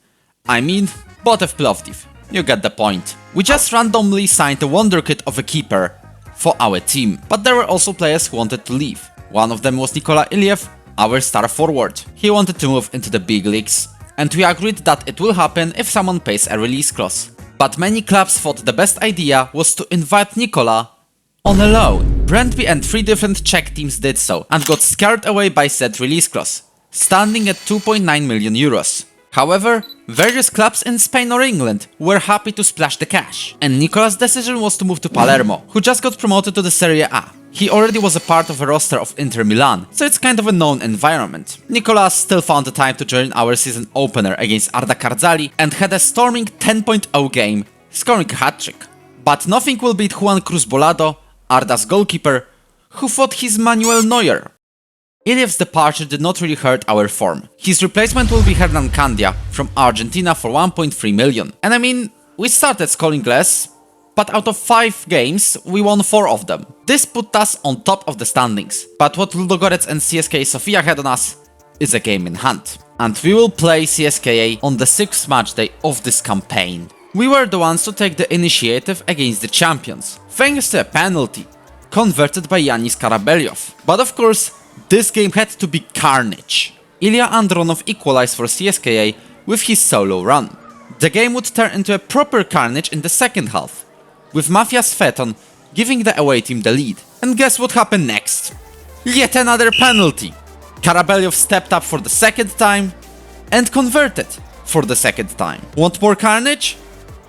Botev Plovdiv. You get the point. We just randomly signed a wonderkid of a keeper for our team, but there were also players who wanted to leave. One of them was Nikola Iliev, our star forward. He wanted to move into the big leagues, and we agreed that it will happen if someone pays a release clause. But many clubs thought the best idea was to invite Nikola on a loan. Brentby and 3 different Czech teams did so, and got scared away by said release clause, standing at 2.9 million euros. However, various clubs in Spain or England were happy to splash the cash, and Nicola's decision was to move to Palermo, who just got promoted to the Serie A. He already was a part of a roster of Inter Milan, so it's kind of a known environment. Nicola still found the time to join our season opener against Arda Kardzali and had a storming 10.0 game, scoring a hat-trick. But nothing will beat Juan Cruz Bolado, Arda's goalkeeper, who fought his Manuel Neuer. Iliev's departure did not really hurt our form. His replacement will be Hernan Candia from Argentina for 1.3 million. And we started scoring less, but out of 5 games, we won 4 of them. This put us on top of the standings. But what Ludogorets and CSK Sofia had on us is a game in hand. And we will play CSKA on the 6th matchday of this campaign. We were the ones to take the initiative against the champions, thanks to a penalty, converted by Yanis Karabelyov. But of course, this game had to be carnage. Ilya Andronov equalized for CSKA with his solo run. The game would turn into a proper carnage in the second half, with Mafia Sveton giving the away team the lead. And guess what happened next? Yet another penalty! Karabelyov stepped up for the second time and converted for the second time. Want more carnage?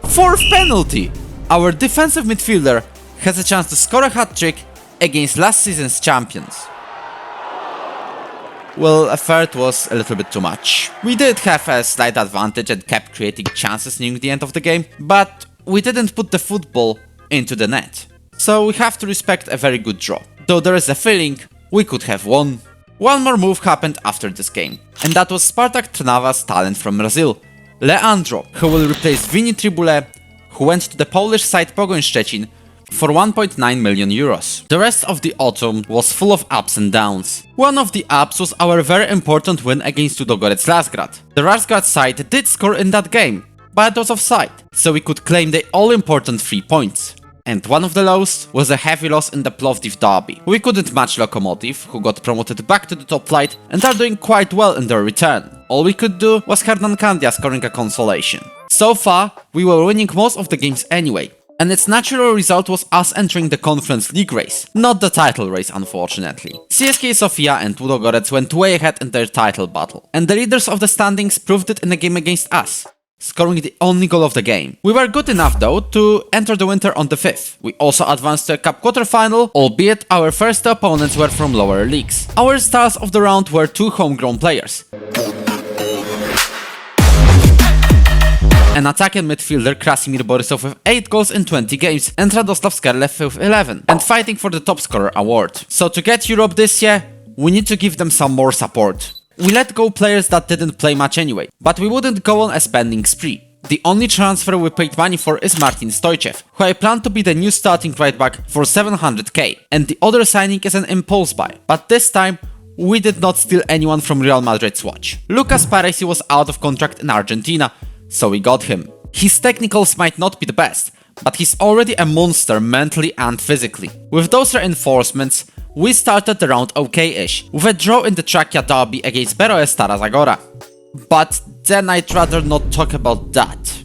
4th penalty! Our defensive midfielder has a chance to score a hat-trick against last season's champions. Well, a third was a little bit too much. We did have a slight advantage and kept creating chances near the end of the game, but we didn't put the football into the net. So we have to respect a very good draw, though there is a feeling we could have won. One more move happened after this game, and that was Spartak Trnava's talent from Brazil, Leandro, who will replace Vini Tribule, who went to the Polish side Pogoń Szczecin for 1.9 million euros. The rest of the autumn was full of ups and downs. One of the ups was our very important win against Ludogorets Razgrad. The Razgrad side did score in that game, but it was offside, so we could claim the all-important 3 points. And one of the lows was a heavy loss in the Plovdiv derby. We couldn't match Lokomotiv, who got promoted back to the top flight and are doing quite well in their return. All we could do was Hernan Kandia scoring a consolation. So far, we were winning most of the games anyway, and its natural result was us entering the Conference League race, not the title race unfortunately. CSKA Sofia and Ludogorets went way ahead in their title battle, and the leaders of the standings proved it in the game against us, scoring the only goal of the game. We were good enough though to enter the winter on the 5th. We also advanced to a cup quarterfinal, albeit our first opponents were from lower leagues. Our stars of the round were two homegrown players. An attacking midfielder Krasimir Borisov with 8 goals in 20 games and Radoslav Skerlev with 11, and fighting for the top scorer award. So to get Europe this year, we need to give them some more support. We let go players that didn't play much anyway, but we wouldn't go on a spending spree. The only transfer we paid money for is Martin Stojcev, who I plan to be the new starting right back for 700k, and the other signing is an impulse buy, but this time we did not steal anyone from Real Madrid's watch. Lucas Paresi was out of contract in Argentina, so we got him. His technicals might not be the best, but he's already a monster mentally and physically. With those reinforcements, we started the round okay-ish, with a draw in the Trachea derby against Beroe Stara Zagora. But then I'd rather not talk about that.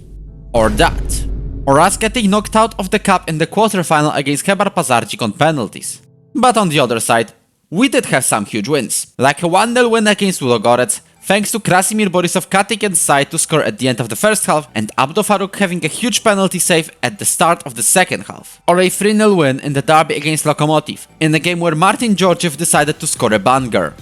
Or that. Or us getting knocked out of the cup in the quarterfinal against Chebar Pazarcik on penalties. But on the other side, we did have some huge wins, like a 1-0 win against Ludogorets, thanks to Krasimir Borisov cutting inside to score at the end of the first half and Abdo Faruk having a huge penalty save at the start of the second half. Or a 3-0 win in the derby against Lokomotiv, in a game where Martin Georgiev decided to score a banger.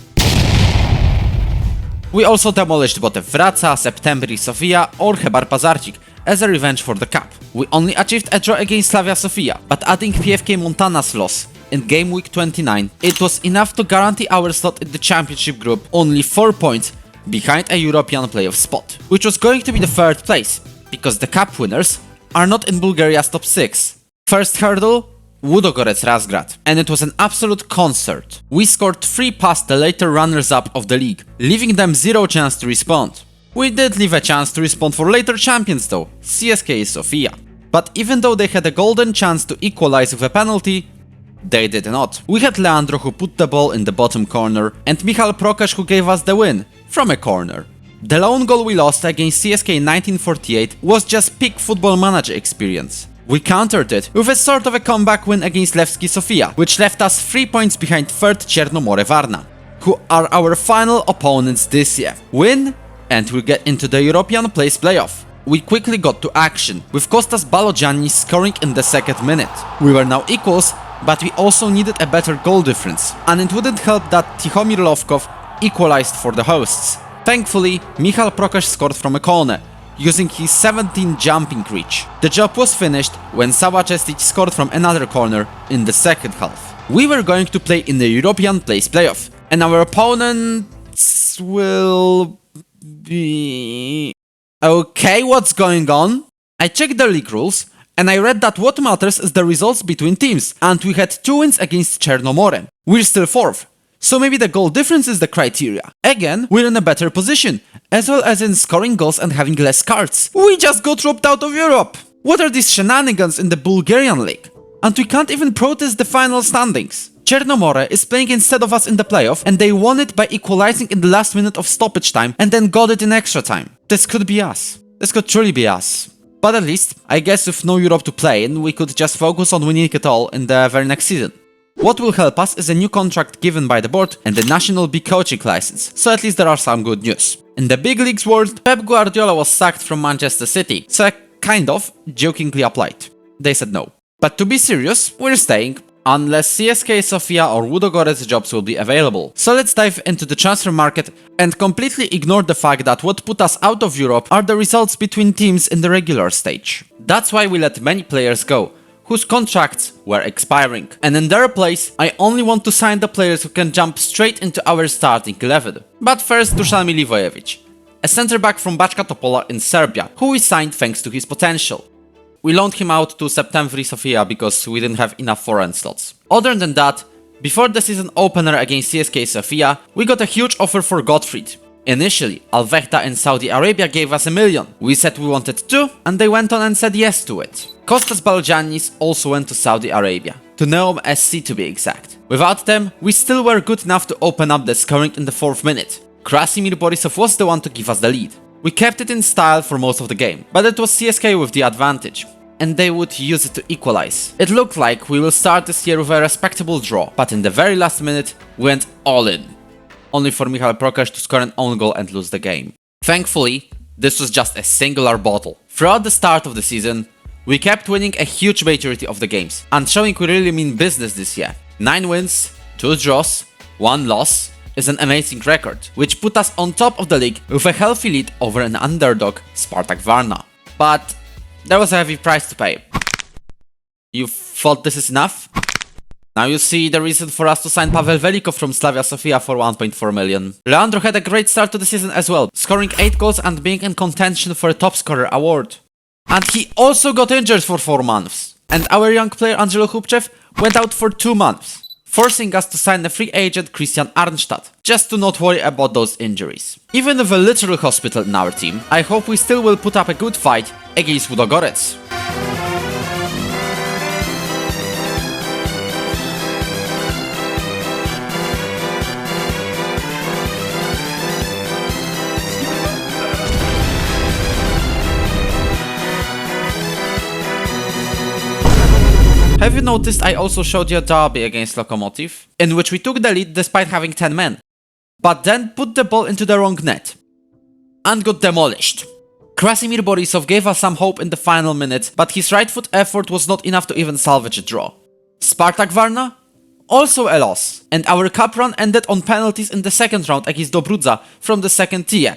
We also demolished Botev Wraca, Septembri Sofia or Chebar Pazarcik as a revenge for the cup. We only achieved a draw against Slavia Sofia, but adding PFK Montana's loss in game week 29, it was enough to guarantee our slot in the championship group, only 4 points behind a European playoff spot, which was going to be the third place, because the cup winners are not in Bulgaria's top 6. First hurdle, Ludogorets Razgrad, and it was an absolute concert. We scored 3 past the later runners-up of the league, leaving them zero chance to respond. We did leave a chance to respond for later champions though, CSKA Sofia. But even though they had a golden chance to equalize with a penalty, they did not. We had Leandro who put the ball in the bottom corner and Michal Prokash who gave us the win from a corner. The lone goal we lost against CSKA in 1948 was just peak Football Manager experience. We countered it with a sort of a comeback win against Levski Sofia, which left us 3 points behind third Chernomore Varna, who are our final opponents this year. Win and we'll get into the European place playoff. We quickly got to action, with Kostas Balogiannis scoring in the second minute. We were now equals, but we also needed a better goal difference, and it wouldn't help that Tihomir Lovkov equalized for the hosts. Thankfully, Michal Prokash scored from a corner, using his 17 jumping reach. The job was finished when Sava Cestic scored from another corner in the second half. We were going to play in the European place playoff, and our opponents will be... Okay, what's going on? I checked the league rules, and I read that what matters is the results between teams, and we had 2 wins against Chernomore. We're still 4th, so maybe the goal difference is the criteria. Again, we're in a better position, as well as in scoring goals and having less cards. We just got dropped out of Europe! What are these shenanigans in the Bulgarian league? And we can't even protest the final standings. Chernomore is playing instead of us in the playoff, and they won it by equalizing in the last minute of stoppage time and then got it in extra time. This could be us. This could truly be us. But at least, I guess with no Europe to play in, we could just focus on winning it all in the very next season. What will help us is a new contract given by the board and the National B coaching license, so at least there are some good news. In the big leagues world, Pep Guardiola was sacked from Manchester City, so I kind of jokingly applied. They said no. But to be serious, we're staying, unless CSKA Sofia or Ludogorets jobs will be available. So let's dive into the transfer market and completely ignore the fact that what put us out of Europe are the results between teams in the regular stage. That's why we let many players go, whose contracts were expiring. And in their place, I only want to sign the players who can jump straight into our starting 11. But first, Dusan Milivojevic, a centre-back from Bachka Topola in Serbia, who we signed thanks to his potential. We loaned him out to Septembri Sofia because we didn't have enough foreign slots. Other than that, before the season opener against CSKA Sofia, we got a huge offer for Gottfried. Initially, Al Vehta in Saudi Arabia gave us $1 million. We said we wanted 2, and they went on and said yes to it. Kostas Baljanis also went to Saudi Arabia, to Neom SC to be exact. Without them, we still were good enough to open up the scoring in the 4th minute. Krasimir Borisov was the one to give us the lead. We kept it in style for most of the game, but it was CSK with the advantage, and they would use it to equalize. It looked like we will start this year with a respectable draw, but in the very last minute, we went all in. Only for Michal Prokesz to score an own goal and lose the game. Thankfully, this was just a singular bottle. Throughout the start of the season, we kept winning a huge majority of the games, and showing we really mean business this year. 9 wins, 2 draws, 1 loss is an amazing record, which put us on top of the league with a healthy lead over an underdog, Spartak Varna. But there was a heavy price to pay. You thought this is enough? Now you see the reason for us to sign Pavel Velikov from Slavia Sofia for 1.4 million. Leandro had a great start to the season as well, scoring 8 goals and being in contention for a top scorer award. And he also got injured for 4 months. And our young player Angelo Hubchev went out for 2 months, forcing us to sign a free agent Christian Arnstadt, just to not worry about those injuries. Even with a literal hospital in our team, I hope we still will put up a good fight against Ludogorets. Have you noticed I also showed you a derby against Lokomotiv, in which we took the lead despite having 10 men, but then put the ball into the wrong net and got demolished. Krasimir Borisov gave us some hope in the final minutes, but his right foot effort was not enough to even salvage a draw. Spartak Varna? Also a loss, and our cup run ended on penalties in the second round against Dobrudza from the second tier.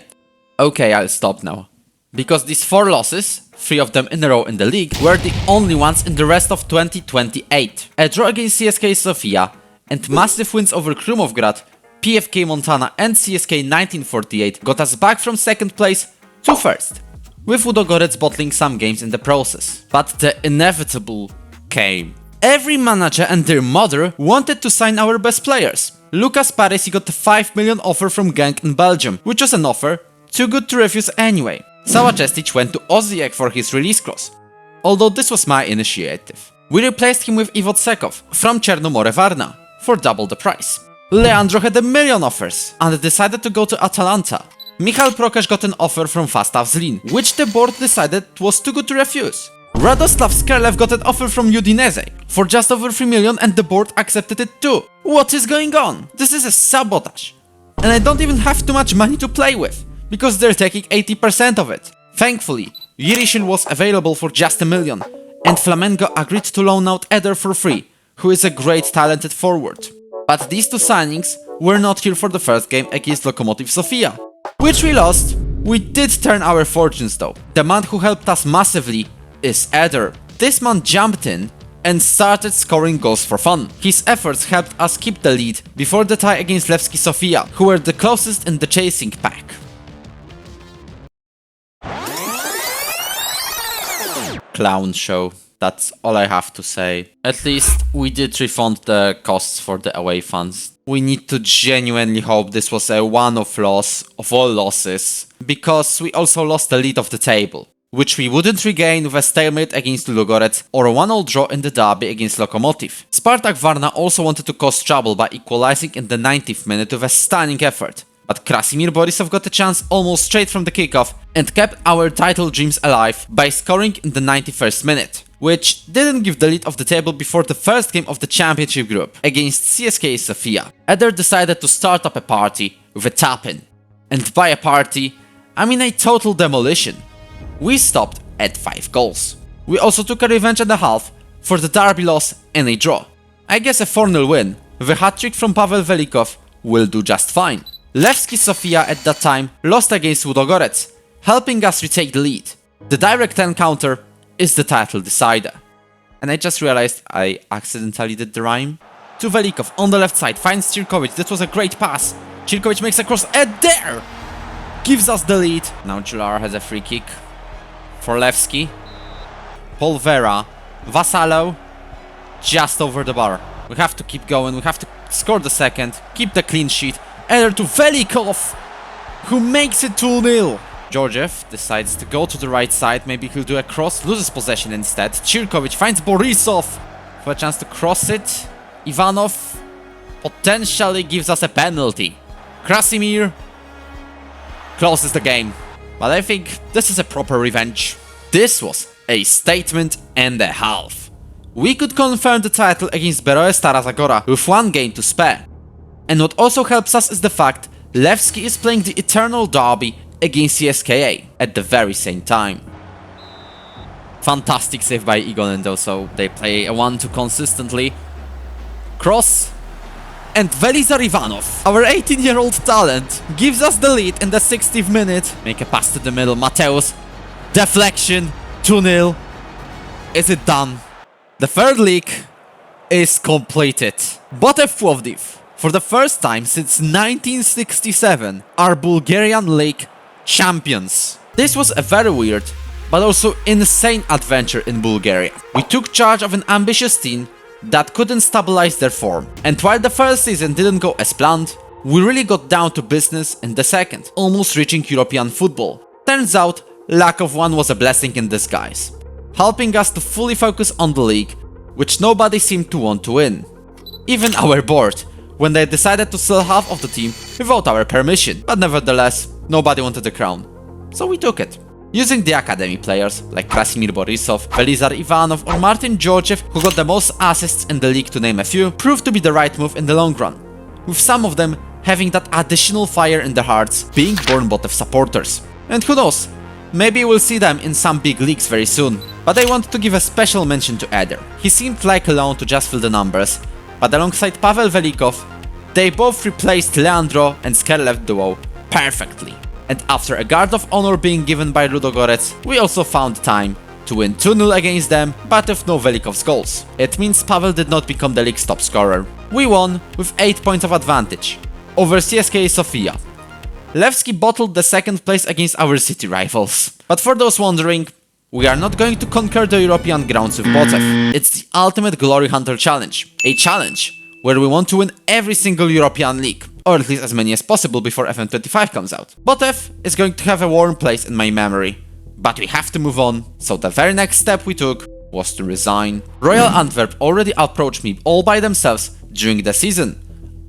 Okay, I'll stop now. Because these 4 losses, 3 of them in a row in the league, were the only ones in the rest of 2028. A draw against CSK Sofia and massive wins over Krumovgrad, PFK Montana and CSK 1948 got us back from 2nd place to 1st, with Ludogorets bottling some games in the process. But the inevitable came. Every manager and their mother wanted to sign our best players. Lucas Parisi got a 5 million offer from Genk in Belgium, which was an offer too good to refuse anyway. Sava Cestic went to Osijek for his release clause, although this was my initiative. We replaced him with Ivo Tsekov from Chernomore Varna for double the price. Leandro had a million offers and decided to go to Atalanta. Michal Prokesz got an offer from Fastav Zlin, which the board decided was too good to refuse. Radoslav Skerlev got an offer from Udinese for just over 3 million and the board accepted it too. What is going on? This is a sabotage. And I don't even have too much money to play with, because they're taking 80% of it. Thankfully, Yirishin was available for just 1 million, and Flamengo agreed to loan out Eder for free, who is a great talented forward. But these 2 signings were not here for the first game against Lokomotiv Sofia, which we lost. We did turn our fortunes though. The man who helped us massively is Eder. This man jumped in and started scoring goals for fun. His efforts helped us keep the lead before the tie against Levski Sofia, who were the closest in the chasing pack. Clown show. That's all I have to say. At least we did refund the costs for the away fans. We need to genuinely hope this was a one-off loss of all losses, because we also lost the lead of the table, which we wouldn't regain with a stalemate against Ludogorets or a 1-0 draw in the derby against Lokomotiv. Spartak Varna also wanted to cause trouble by equalizing in the 90th minute with a stunning effort, but Krasimir Borisov got a chance almost straight from the kickoff and kept our title dreams alive by scoring in the 91st minute, which didn't give the lead of the table before the first game of the championship group against CSK Sofia. Eder decided to start up a party with a tap-in. And by a party, I mean a total demolition. We stopped at 5 goals. We also took a revenge and a half for the derby loss and a draw. I guess a 4-0 win with a hat-trick from Pavel Velikov will do just fine. Levski Sofia at that time lost against Ludogorets, helping us retake the lead. The direct encounter is the title decider. And I just realized I accidentally did the rhyme. To Velikov on the left side, finds Cirkovic, that was a great pass. Cirkovic makes a cross and there! Gives us the lead. Now Jular has a free kick for Levski. Polvera, Vassallo, just over the bar. We have to keep going, we have to score the second, keep the clean sheet. Eder to Velikov, who makes it 2-0. Georgiev decides to go to the right side, maybe he'll do a cross, loses possession instead. Chirkovic finds Borisov for a chance to cross it. Ivanov potentially gives us a penalty. Krasimir closes the game. But I think this is a proper revenge. This was a statement and a half. We could confirm the title against Beroe Stara Zagora with one game to spare. And what also helps us is the fact Levski is playing the eternal derby against CSKA at the very same time. Fantastic save by Egon, and also they play a 1-2 consistently. Cross. And Velizar Ivanov, our 18-year-old talent, gives us the lead in the 60th minute. Make a pass to the middle, Mateus. Deflection, 2-0. Is it done? The third league is completed. Botev Plovdiv, for the first time since 1967, are Bulgarian league champions. This was a very weird, but also insane adventure in Bulgaria. We took charge of an ambitious team that couldn't stabilize their form. And while the first season didn't go as planned, we really got down to business in the second, almost reaching European football. Turns out, lack of one was a blessing in disguise, helping us to fully focus on the league, which nobody seemed to want to win. Even our board, when they decided to sell half of the team without our permission. But nevertheless, nobody wanted the crown, so we took it. Using the academy players like Krasimir Borisov, Velizar Ivanov or Martin Georgiev, who got the most assists in the league to name a few, proved to be the right move in the long run, with some of them having that additional fire in their hearts, being born Botev supporters. And who knows, maybe we'll see them in some big leagues very soon. But I want to give a special mention to Eder. He seemed like a loan to just fill the numbers, but alongside Pavel Velikov, they both replaced Leandro and Skerlev duo perfectly. And after a guard of honor being given by Ludogorets, we also found time to win 2-0 against them, but with no Velikov's goals. It means Pavel did not become the league's top scorer. We won with 8 points of advantage over CSKA Sofia. Levski bottled the second place against our city rivals. But for those wondering, we are not going to conquer the European grounds with Botev. It's the ultimate Glory Hunter challenge. A challenge where we want to win every single European league, or at least as many as possible before FM25 comes out. Botev is going to have a warm place in my memory, but we have to move on, so the very next step we took was to resign. Royal Antwerp already approached me all by themselves during the season.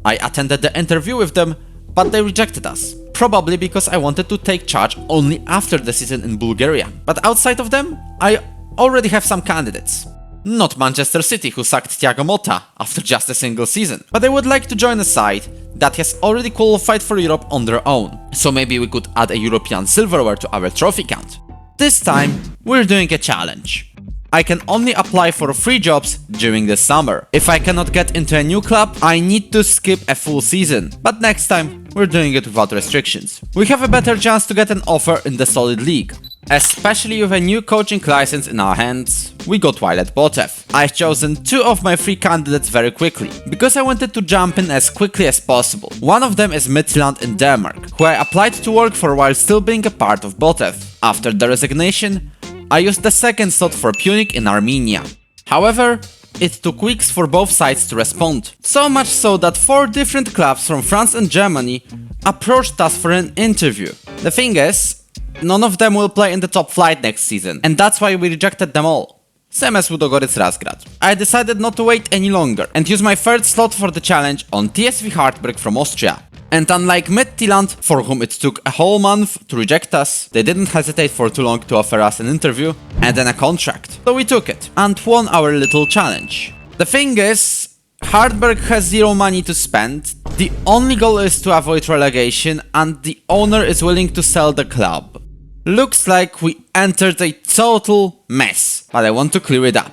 I attended the interview with them, but they rejected us. Probably because I wanted to take charge only after the season in Bulgaria. But outside of them, I already have some candidates. Not Manchester City, who sacked Thiago Motta after just a single season. But I would like to join a side that has already qualified for Europe on their own. So maybe we could add a European silverware to our trophy count. This time, we're doing a challenge. I can only apply for 3 jobs during the summer. If I cannot get into a new club, I need to skip a full season. But next time, we're doing it without restrictions. We have a better chance to get an offer in the solid league. Especially with a new coaching license in our hands, we got wild at Botev. I've chosen 2 of my 3 candidates very quickly, because I wanted to jump in as quickly as possible. One of them is Midtjylland in Denmark, who I applied to work for while still being a part of Botev. After the resignation, I used the second slot for Punic in Armenia. However, it took weeks for both sides to respond. So much so that 4 different clubs from France and Germany approached us for an interview. The thing is, none of them will play in the top flight next season, and that's why we rejected them all. Same as Ludogorets Razgrad. I decided not to wait any longer and use my third slot for the challenge on TSV Hartberg from Austria. And unlike Midtjylland, for whom it took a whole month to reject us, they didn't hesitate for too long to offer us an interview and then a contract. So we took it and won our little challenge. The thing is, Hartberg has 0 money to spend, the only goal is to avoid relegation, and the owner is willing to sell the club. Looks like we entered a total mess, but I want to clear it up.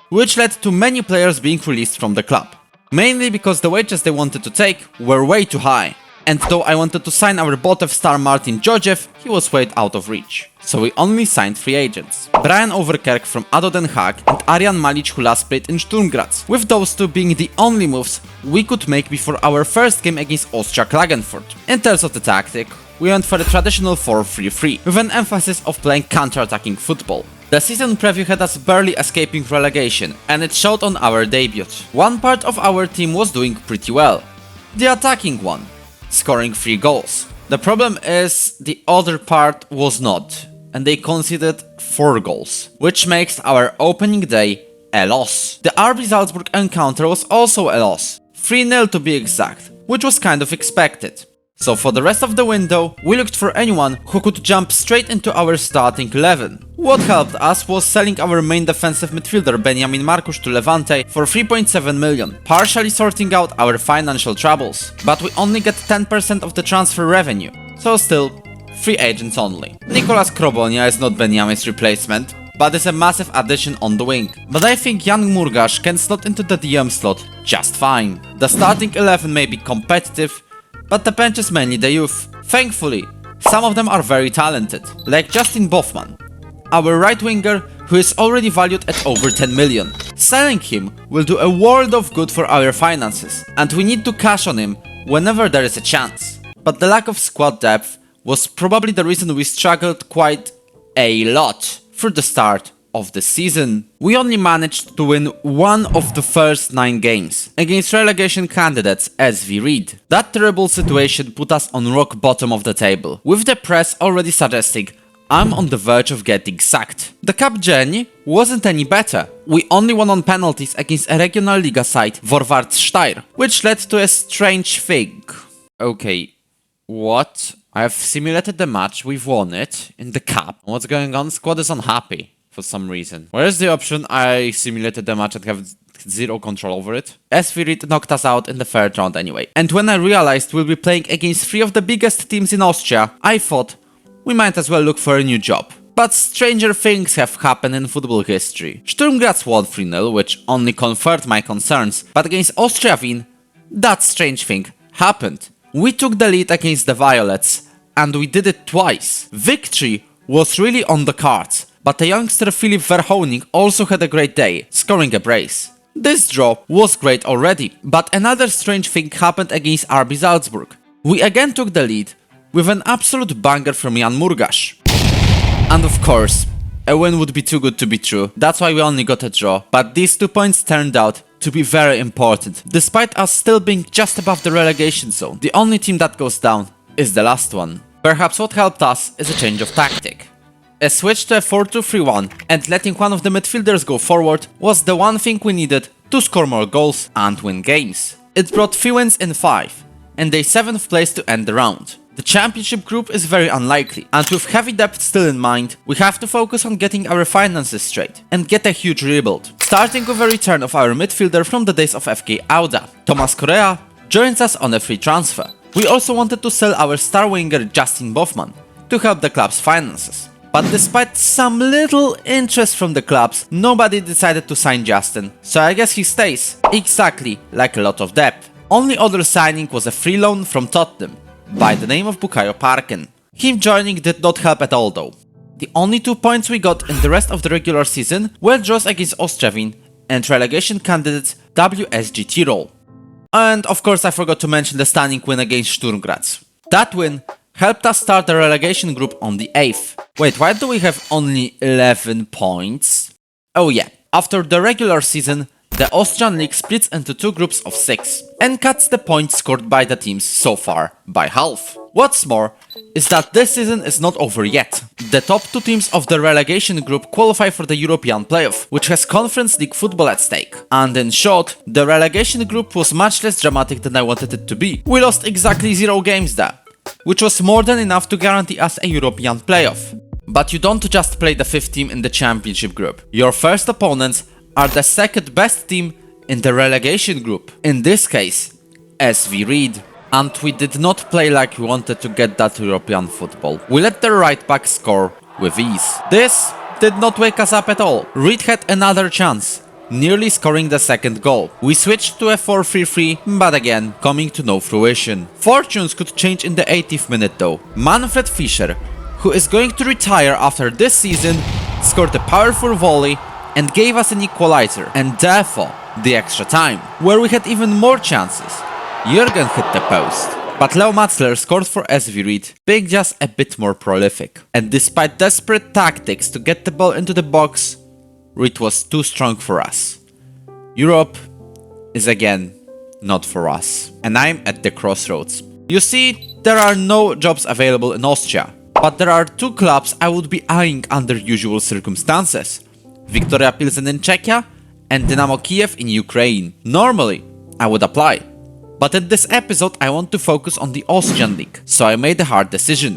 Which led to many players being released from the club. Mainly because the wages they wanted to take were way too high. And though I wanted to sign our Botev star Martin Georgiev, he was way out of reach. So we only signed 3 agents. Brian Overkerk from ADO Den Haag and Arjan Malic, who last played in Sturm Graz, with those 2 being the only moves we could make before our first game against Austria Klagenfurt. In terms of the tactic, we went for a traditional 4-3-3, with an emphasis of playing counter-attacking football. The season preview had us barely escaping relegation, and it showed on our debut. One part of our team was doing pretty well, the attacking one, scoring 3 goals. The problem is the other part was not, and they conceded 4 goals, which makes our opening day a loss. The RB Salzburg encounter was also a loss, 3-0 to be exact, which was kind of expected. So for the rest of the window, we looked for anyone who could jump straight into our starting 11. What helped us was selling our main defensive midfielder Benjamin Markusz to Levante for 3.7 million, partially sorting out our financial troubles. But we only get 10% of the transfer revenue, so still, free agents only. Nicolas Krobonia is not Benjamin's replacement, but is a massive addition on the wing. But I think Jan Murgash can slot into the DM slot just fine. The starting 11 may be competitive, but the bench is mainly the youth. Thankfully, some of them are very talented, like Justin Bofman, our right winger who is already valued at over 10 million. Selling him will do a world of good for our finances, and we need to cash on him whenever there is a chance. But the lack of squad depth was probably the reason we struggled quite a lot through the start of the season. We only managed to win one of the first 9 games against relegation candidates SV Ried. That terrible situation put us on rock bottom of the table, with the press already suggesting I'm on the verge of getting sacked. The cup journey wasn't any better. We only won on penalties against a regional Liga side, Vorwärts Steyr, which led to a strange thing. Okay, what? I have simulated the match, we've won it, in the cup. What's going on? Squad is unhappy for some reason. Where is the option I simulated the match and have zero control over it? SV Ried knocked us out in the 3rd round anyway. And when I realized we'll be playing against 3 of the biggest teams in Austria, I thought we might as well look for a new job. But stranger things have happened in football history. Sturm Graz won 3-0, which only confirmed my concerns, but against Austria Wien, that strange thing happened. We took the lead against the Violets, and we did it twice. Victory was really on the cards, but the youngster Filip Verhoening also had a great day, scoring a brace. This draw was great already, but another strange thing happened against RB Salzburg. We again took the lead, with an absolute banger from Jan Murgash. And of course, a win would be too good to be true, that's why we only got a draw, but these 2 points turned out to be very important. Despite us still being just above the relegation zone, the only team that goes down is the last one. Perhaps what helped us is a change of tactic. A switch to a 4-2-3-1 and letting one of the midfielders go forward was the one thing we needed to score more goals and win games. It brought 3 wins in 5, and a 7th place to end the round. The championship group is very unlikely, and with heavy depth still in mind, we have to focus on getting our finances straight and get a huge rebuild. Starting with a return of our midfielder from the days of FK Auda. Tomas Correa joins us on a free transfer. We also wanted to sell our star winger Justin Bofman to help the club's finances. But despite some little interest from the clubs, nobody decided to sign Justin, so I guess he stays, exactly like a lot of depth. Only other signing was a free loan from Tottenham, by the name of Bukayo Parkin. Him joining did not help at all though. The only 2 points we got in the rest of the regular season were draws against Austria Wien and relegation candidates WSG Tirol. And of course I forgot to mention the stunning win against Sturm Graz. That win helped us start the relegation group on the 8th. Wait, why do we have only 11 points? Oh yeah, after the regular season, the Austrian league splits into 2 groups of 6 and cuts the points scored by the teams so far by half. What's more is that this season is not over yet. The top 2 teams of the relegation group qualify for the European playoff, which has Conference League football at stake. And in short, the relegation group was much less dramatic than I wanted it to be. We lost exactly 0 games there, which was more than enough to guarantee us a European playoff. But you don't just play the 5th team in the championship group. Your first opponents are the 2nd best team in the relegation group, in this case, SV Ried. And we did not play like we wanted to get that European football. We let the right back score with ease. This did not wake us up at all. Ried had another chance, nearly scoring the 2nd goal. We switched to a 4-3-3, but again, coming to no fruition. Fortunes could change in the 80th minute though. Manfred Fischer, who is going to retire after this season, scored a powerful volley and gave us an equalizer, and therefore the extra time, where we had even more chances. Jürgen hit the post, but Leo Matzler scored for SV Ried, being just a bit more prolific. And despite desperate tactics to get the ball into the box, Ried was too strong for us. Europe is again not for us, and I'm at the crossroads. You see, there are no jobs available in Austria. But there are two clubs I would be eyeing under usual circumstances: Viktoria Pilsen in Czechia and Dynamo Kiev in Ukraine. Normally, I would apply. But in this episode I want to focus on the Austrian league, so I made a hard decision.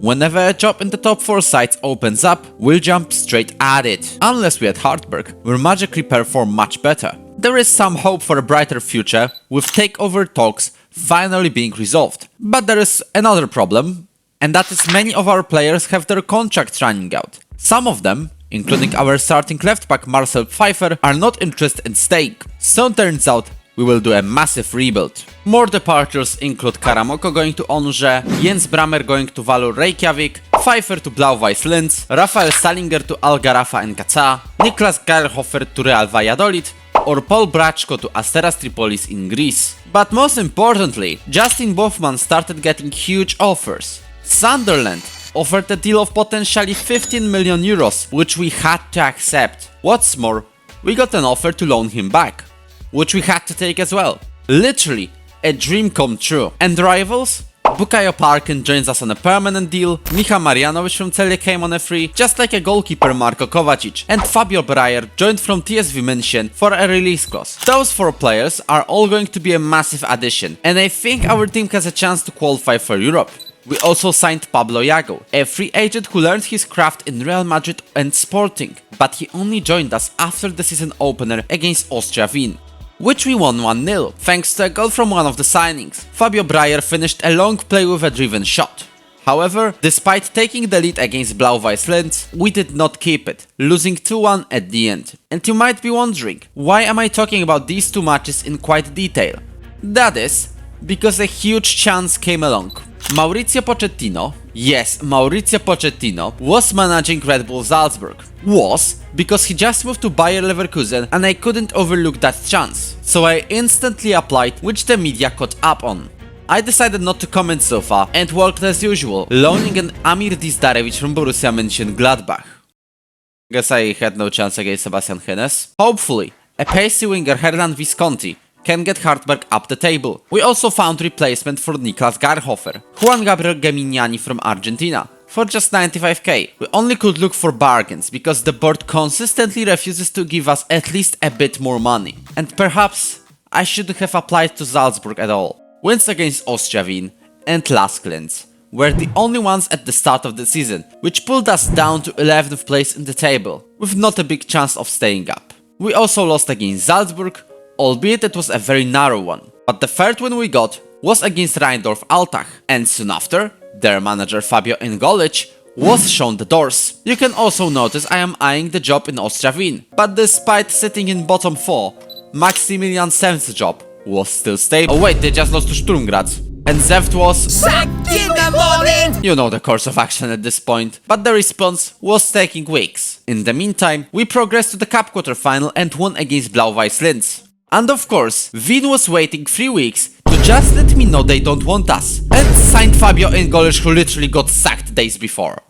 Whenever a job in the top 4 sites opens up, we'll jump straight at it. Unless we at Hartberg will magically perform much better. There is some hope for a brighter future, with takeover talks finally being resolved. But there is another problem, and that is many of our players have their contracts running out. Some of them, including our starting left back Marcel Pfeiffer, are not interested in staying. So turns out we will do a massive rebuild. More departures include Karamoko going to Onże, Jens Brammer going to Valur Reykjavik, Pfeiffer to Blau-Weiß Linz, Rafael Salinger to Al-Gharafa NKC, Niklas Gerhofer to Real Valladolid, or Paul Brachko to Asteras Tripolis in Greece. But most importantly, Justin Bofman started getting huge offers. Sunderland offered a deal of potentially 15 million euros, which we had to accept. What's more, we got an offer to loan him back, which we had to take as well. Literally, a dream come true. And rivals? Bukayo Parkin joins us on a permanent deal, Micha Marjanovic from Celje came on a free, just like a goalkeeper Marko Kovacic, and Fabio Breyer joined from TSV München for a release clause. Those 4 players are all going to be a massive addition, and I think our team has a chance to qualify for Europe. We also signed Pablo Yago, a free agent who learned his craft in Real Madrid and Sporting, but he only joined us after the season opener against Austria Wien, which we won 1-0, thanks to a goal from one of the signings. Fabio Breyer finished a long play with a driven shot. However, despite taking the lead against Blau-Weiß Linz, we did not keep it, losing 2-1 at the end. And you might be wondering, why am I talking about these 2 matches in quite detail? That is, because a huge chance came along. Mauricio Pochettino, yes, Mauricio Pochettino, was managing Red Bull Salzburg. Was, because he just moved to Bayer Leverkusen and I couldn't overlook that chance. So I instantly applied, which the media caught up on. I decided not to comment so far and worked as usual, loaning an Amir Dizdarevich from Borussia Mönchengladbach. Guess I had no chance against Sebastian Hoeneß. Hopefully, a pacey winger Hernan Visconti can get Hartberg up the table. We also found replacement for Niklas Gerhofer, Juan Gabriel Geminiani from Argentina, for just 95k. We only could look for bargains because the board consistently refuses to give us at least a bit more money. And perhaps I shouldn't have applied to Salzburg at all. Wins against Austria Wien and Lask Linz were the only ones at the start of the season, which pulled us down to 11th place in the table, with not a big chance of staying up. We also lost against Salzburg, albeit it was a very narrow one. But the third win we got was against Rheindorf Altach, and soon after, their manager Fabio Ingolic was shown the doors. You can also notice I am eyeing the job in Austria Wien, but despite sitting in bottom 4, Maximilian Senf's job was still stable. Oh wait, they just lost to Sturm Graz. And Zeft was sacked in the morning! You know the course of action at this point, but the response was taking weeks. In the meantime, we progressed to the cup quarterfinal and won against Blau-Weiß Linz. And of course, Wien was waiting 3 weeks to just let me know they don't want us, and signed Fabio Ingolic, who literally got sacked days before.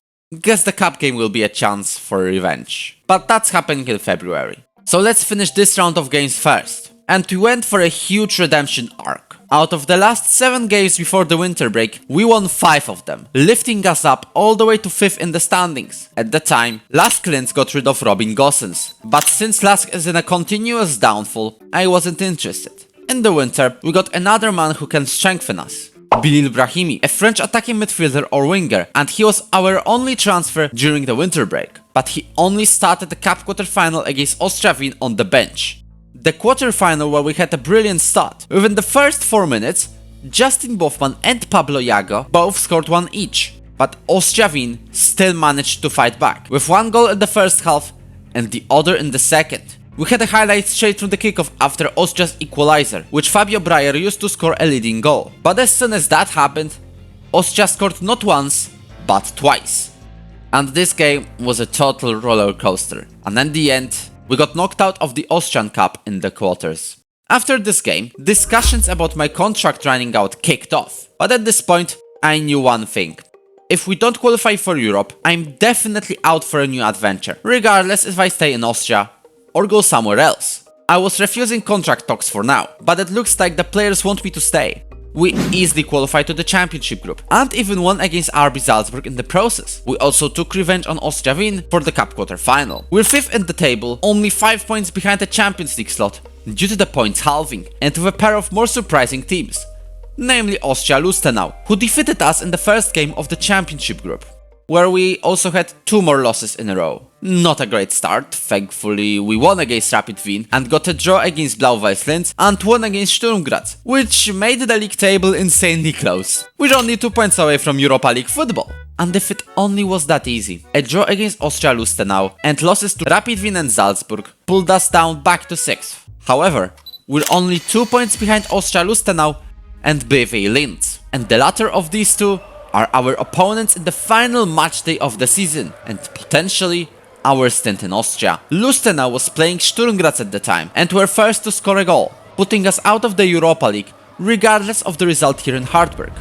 Guess the cup game will be a chance for revenge. But that's happening in February. So let's finish this round of games first. And we went for a huge redemption arc. Out of the last 7 games before the winter break, we won 5 of them, lifting us up all the way to 5th in the standings. At the time, Lask Linz got rid of Robin Gosens, but since Lask is in a continuous downfall, I wasn't interested. In the winter, we got another man who can strengthen us. Bilal Brahimi, a French attacking midfielder or winger, and he was our only transfer during the winter break. But he only started the cup quarterfinal against Austria Wien on the bench. The quarterfinal where we had a brilliant start. Within the first 4 minutes, Justin Bofman and Pablo Yago both scored 1 each. But Austria Wien still managed to fight back, with 1 goal in the first half and the other in the second. We had a highlight straight from the kickoff after Austria's equalizer, which Fabio Breyer used to score a leading goal. But as soon as that happened, Austria scored not once, but twice. And this game was a total roller coaster. And in the end, we got knocked out of the Austrian Cup in the quarters. After this game, discussions about my contract running out kicked off. But at this point, I knew one thing. If we don't qualify for Europe, I'm definitely out for a new adventure, regardless if I stay in Austria or go somewhere else. I was refusing contract talks for now, but it looks like the players want me to stay. we easily qualified to the championship group and even won against RB Salzburg in the process. We also took revenge on Austria Wien for the cup quarter-final. We're 5th in the table, only 5 points behind the Champions League slot due to the points halving, and with a pair of more surprising teams, namely Austria Lustenau, who defeated us in the first game of the championship group, where we also had 2 more losses in a row. Not a great start. Thankfully, we won against Rapid Wien and got a draw against Blau-Weiß Linz and won against Sturm Graz, which made the league table insanely close. We're only 2 points away from Europa League football. And if it only was that easy, a draw against Austria Lustenau and losses to Rapid Wien and Salzburg pulled us down back to 6th. However, we're only 2 points behind Austria Lustenau and BW Linz, and the latter of these two are our opponents in the final matchday of the season, and potentially our stint in Austria. Lustenau was playing Sturm Graz at the time, and were first to score a goal, putting us out of the Europa League, regardless of the result here in Hartberg.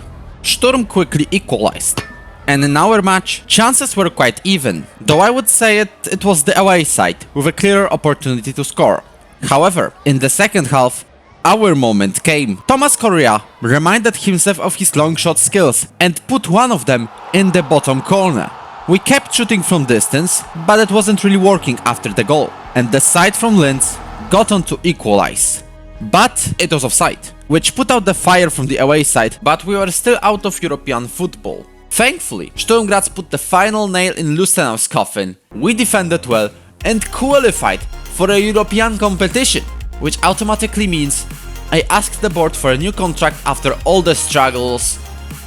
Sturm quickly equalized, and in our match, chances were quite even, though I would say it was the away side, with a clearer opportunity to score. However, in the second half, our moment came. Thomas Correa reminded himself of his long shot skills and put one of them in the bottom corner. We kept shooting from distance, but it wasn't really working after the goal, and the side from Linz got on to equalize. But it was offside, which put out the fire from the away side, but we were still out of European football. Thankfully, Sturm Graz put the final nail in Lustenau's coffin, we defended well and qualified for a European competition, which automatically means I asked the board for a new contract after all the struggles,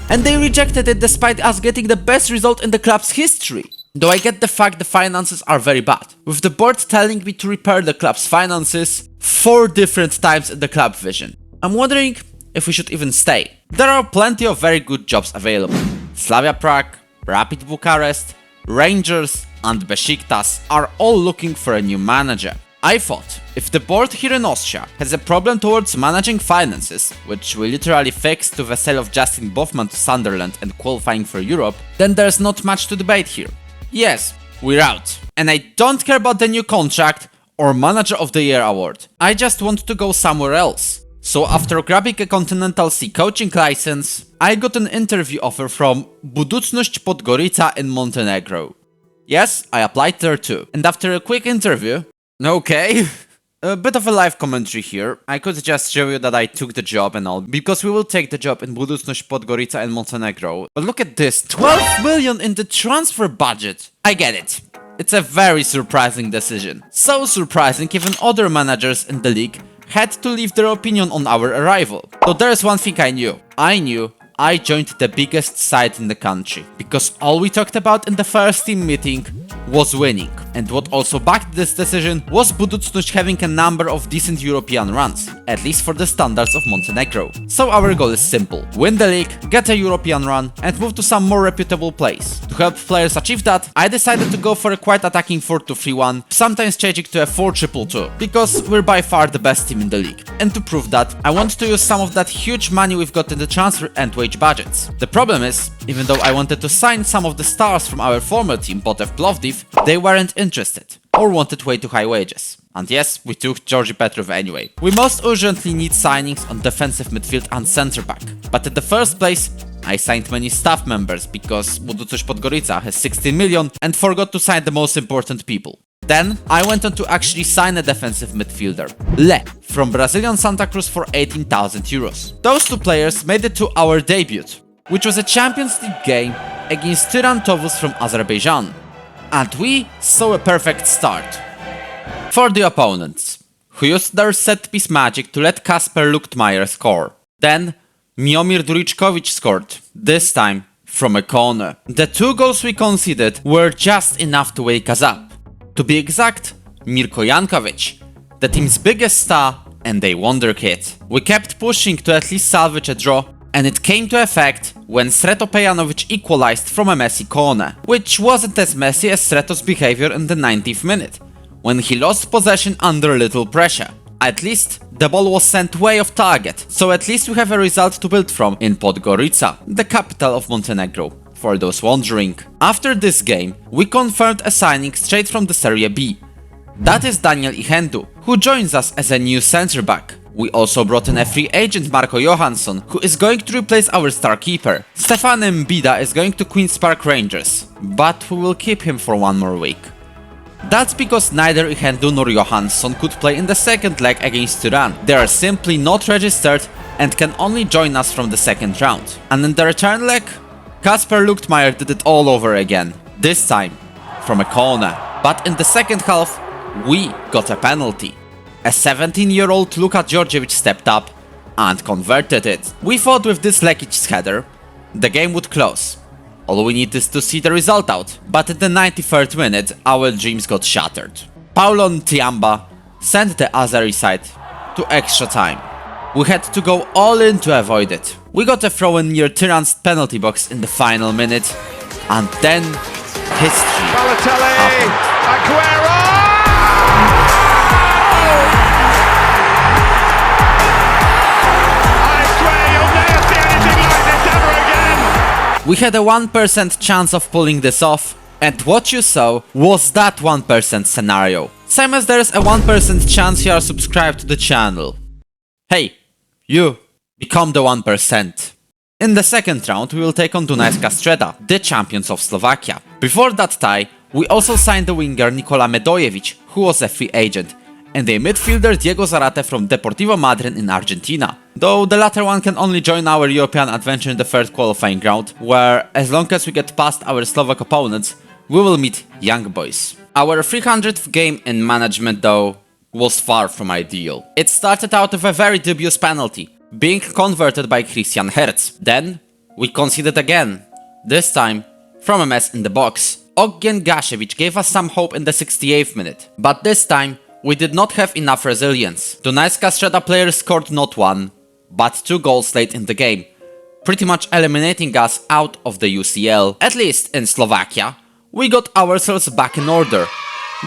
and they rejected it despite us getting the best result in the club's history. Though I get the fact the finances are very bad, with the board telling me to repair the club's finances 4 different times in the club vision. I'm wondering if we should even stay. There are plenty of very good jobs available. Slavia Prague, Rapid Bucharest, Rangers and Besiktas are all looking for a new manager. I thought, if the board here in Austria has a problem towards managing finances, which we literally fixed to the sale of Justin Bofman to Sunderland and qualifying for Europe, then there's not much to debate here. Yes, we're out. And I don't care about the new contract or Manager of the Year award. I just want to go somewhere else. So after grabbing a Continental C coaching license, I got an interview offer from Budućnost Podgorica in Montenegro. Yes, I applied there too. And after a quick interview, okay, a bit of a live commentary here. I could just show you that I took the job and all, because we will take the job in Budućnost Podgorica in Montenegro. But look at this, 12 million in the transfer budget. I get it. It's a very surprising decision. So surprising even other managers in the league had to leave their opinion on our arrival. So there's one thing I knew I joined the biggest side in the country, because all we talked about in the first team meeting was winning. And what also backed this decision was Budućnost having a number of decent European runs, at least for the standards of Montenegro. So our goal is simple: win the league, get a European run, and move to some more reputable place. To help players achieve that, I decided to go for a quite attacking 4-2-3-1, sometimes changing to a 4-2-2-2, because we're by far the best team in the league. And to prove that, I want to use some of that huge money we've got in the transfer and wage budgets. The problem is, even though I wanted to sign some of the stars from our former team, Botev Plovdiv, they weren't interested, or wanted way too high wages. And yes, we took Georgi Petrov anyway. We most urgently need signings on defensive midfield and center back. But in the first place, I signed many staff members because Budućnost Podgorica has 16 million and forgot to sign the most important people. Then I went on to actually sign a defensive midfielder, Le, from Brazilian Santa Cruz for 18,000 euros. Those two players made it to our debut, which was a Champions League game against Tyran Tovuz from Azerbaijan. And we saw a perfect start. For the opponents, who used their set-piece magic to let Kasper Luchtmeier score. Then Miomir Durichkovic scored, this time from a corner. The 2 goals we conceded were just enough to wake us up. To be exact, Mirko Jankovic, the team's biggest star and a wonder kid. We kept pushing to at least salvage a draw, and it came to effect when Sreto Pejanovic equalized from a messy corner, which wasn't as messy as Sreto's behavior in the 90th minute, when he lost possession under little pressure. At least, the ball was sent way off target, so at least we have a result to build from in Podgorica, the capital of Montenegro, for those wondering. After this game, we confirmed a signing straight from the Serie B. That is Daniel Ichendu, who joins us as a new centre back. We also brought in a free agent Marco Johansson, who is going to replace our star keeper. Stefan Mbida is going to Queen's Park Rangers, but we will keep him for one more week. That's because neither Ichendu nor Johansson could play in the second leg against Turan. They are simply not registered and can only join us from the second round. And in the return leg, Kasper Luchtmeier did it all over again, this time from a corner. But in the second half, we got a penalty. A 17-year-old Luka Djordjevic stepped up and converted it. We thought with this Lekic's header, the game would close. All we need is to see the result out. But in the 93rd minute, our dreams got shattered. Paulo Ntiamba sent the Azeri side to extra time. We had to go all in to avoid it. We got a throw-in near Tiran's penalty box in the final minute, and then history happened. Aguero! We had a 1% chance of pulling this off, and what you saw was that 1% scenario. Same as there's a 1% chance you are subscribed to the channel. Hey, you, become the 1%. In the second round, we will take on Dunajska Streda, the champions of Slovakia. Before that tie, we also signed the winger Nikola Medojevic, who was a free agent, and a midfielder Diego Zarate from Deportivo Madryn in Argentina. Though the latter one can only join our European adventure in the third qualifying round, where as long as we get past our Slovak opponents, we will meet young boys. Our 300th game in management though was far from ideal. It started out with a very dubious penalty, being converted by Christian Herz. Then we conceded again, this time from a mess in the box. Ognjen Gaszewicz gave us some hope in the 68th minute, but this time we did not have enough resilience. Dunajska Streda players scored not one, but 2 goals late in the game, pretty much eliminating us out of the UCL. At least in Slovakia, we got ourselves back in order,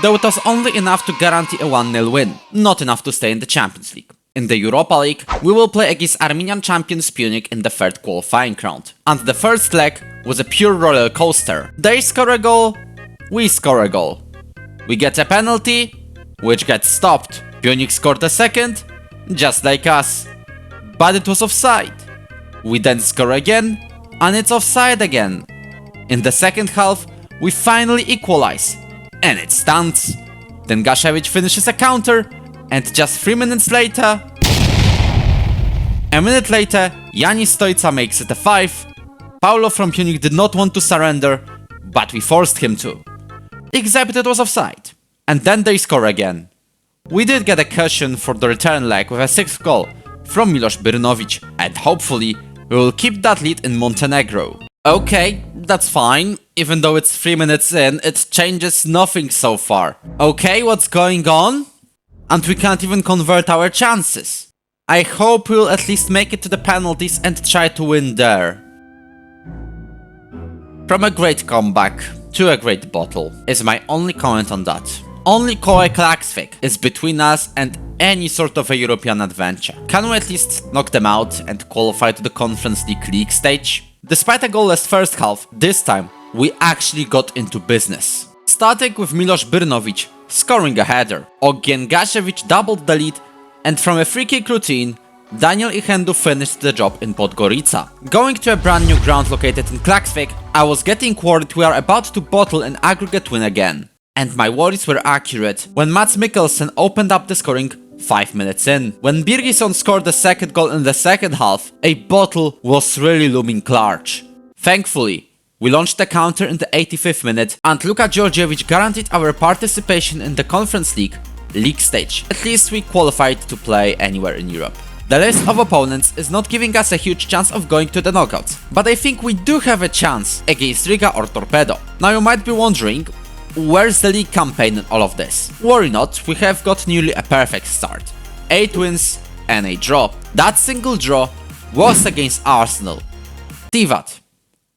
though it was only enough to guarantee a 1-0 win, not enough to stay in the Champions League. In the Europa League, we will play against Armenian champions Punic in the third qualifying round, and the first leg was a pure roller coaster. They score a goal, we score a goal. We get a penalty, which gets stopped. Punic scored a second, just like us, but it was offside. We then score again, and it's offside again. In the second half, we finally equalize, and it stands. Then Gaszewicz finishes a counter, and just 3 minutes later... A minute later, Yanis Stoica makes it a 5. Paulo from Punic did not want to surrender, but we forced him to. Except it was offside. And then they score again. We did get a cushion for the return leg with a 6th goal from Miloš Brnovic, and hopefully we will keep that lead in Montenegro. Okay, that's fine, even though it's 3 minutes in, it changes nothing so far. Okay, what's going on? And we can't even convert our chances. I hope we'll at least make it to the penalties and try to win there. From a great comeback to a great bottle is my only comment on that. Only Koe Klaksvik is between us and any sort of a European adventure. Can we at least knock them out and qualify to the Conference League stage? Despite a goalless first half, this time we actually got into business. Starting with Miloš Brnovic scoring a header, Ognjen Gaszewicz doubled the lead, and from a free kick routine, Daniel Ichendu finished the job in Podgorica. Going to a brand new ground located in Klaksvik, I was getting worried we are about to bottle an aggregate win again. And my worries were accurate when Mats Mikkelsen opened up the scoring 5 minutes in. When Birgisson scored the second goal in the second half, a bottle was really looming large. Thankfully, we launched the counter in the 85th minute, and Luka Djordjevic guaranteed our participation in the Conference League stage. At least we qualified to play anywhere in Europe. The list of opponents is not giving us a huge chance of going to the knockouts, but I think we do have a chance against Riga or Torpedo. Now you might be wondering, where's the league campaign in all of this? Worry not, we have got nearly a perfect start. 8 wins and a draw. That single draw was against Arsenal. Tivat,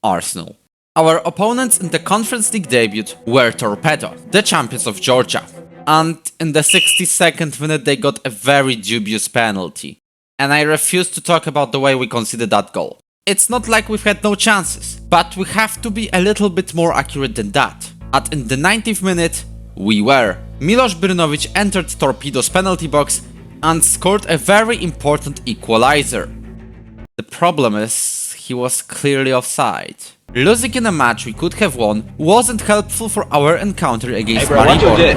Arsenal. Our opponents in the Conference League debut were Torpedo, the champions of Georgia. And in the 62nd minute they got a very dubious penalty. And I refuse to talk about the way we conceded that goal. It's not like we've had no chances, but we have to be a little bit more accurate than that. And in the 90th minute, We were. Miloš Brnović entered Torpedo's penalty box and scored a very important equalizer. The problem is, he was clearly offside. Losing in a match we could have won wasn't helpful for our encounter against Maribor.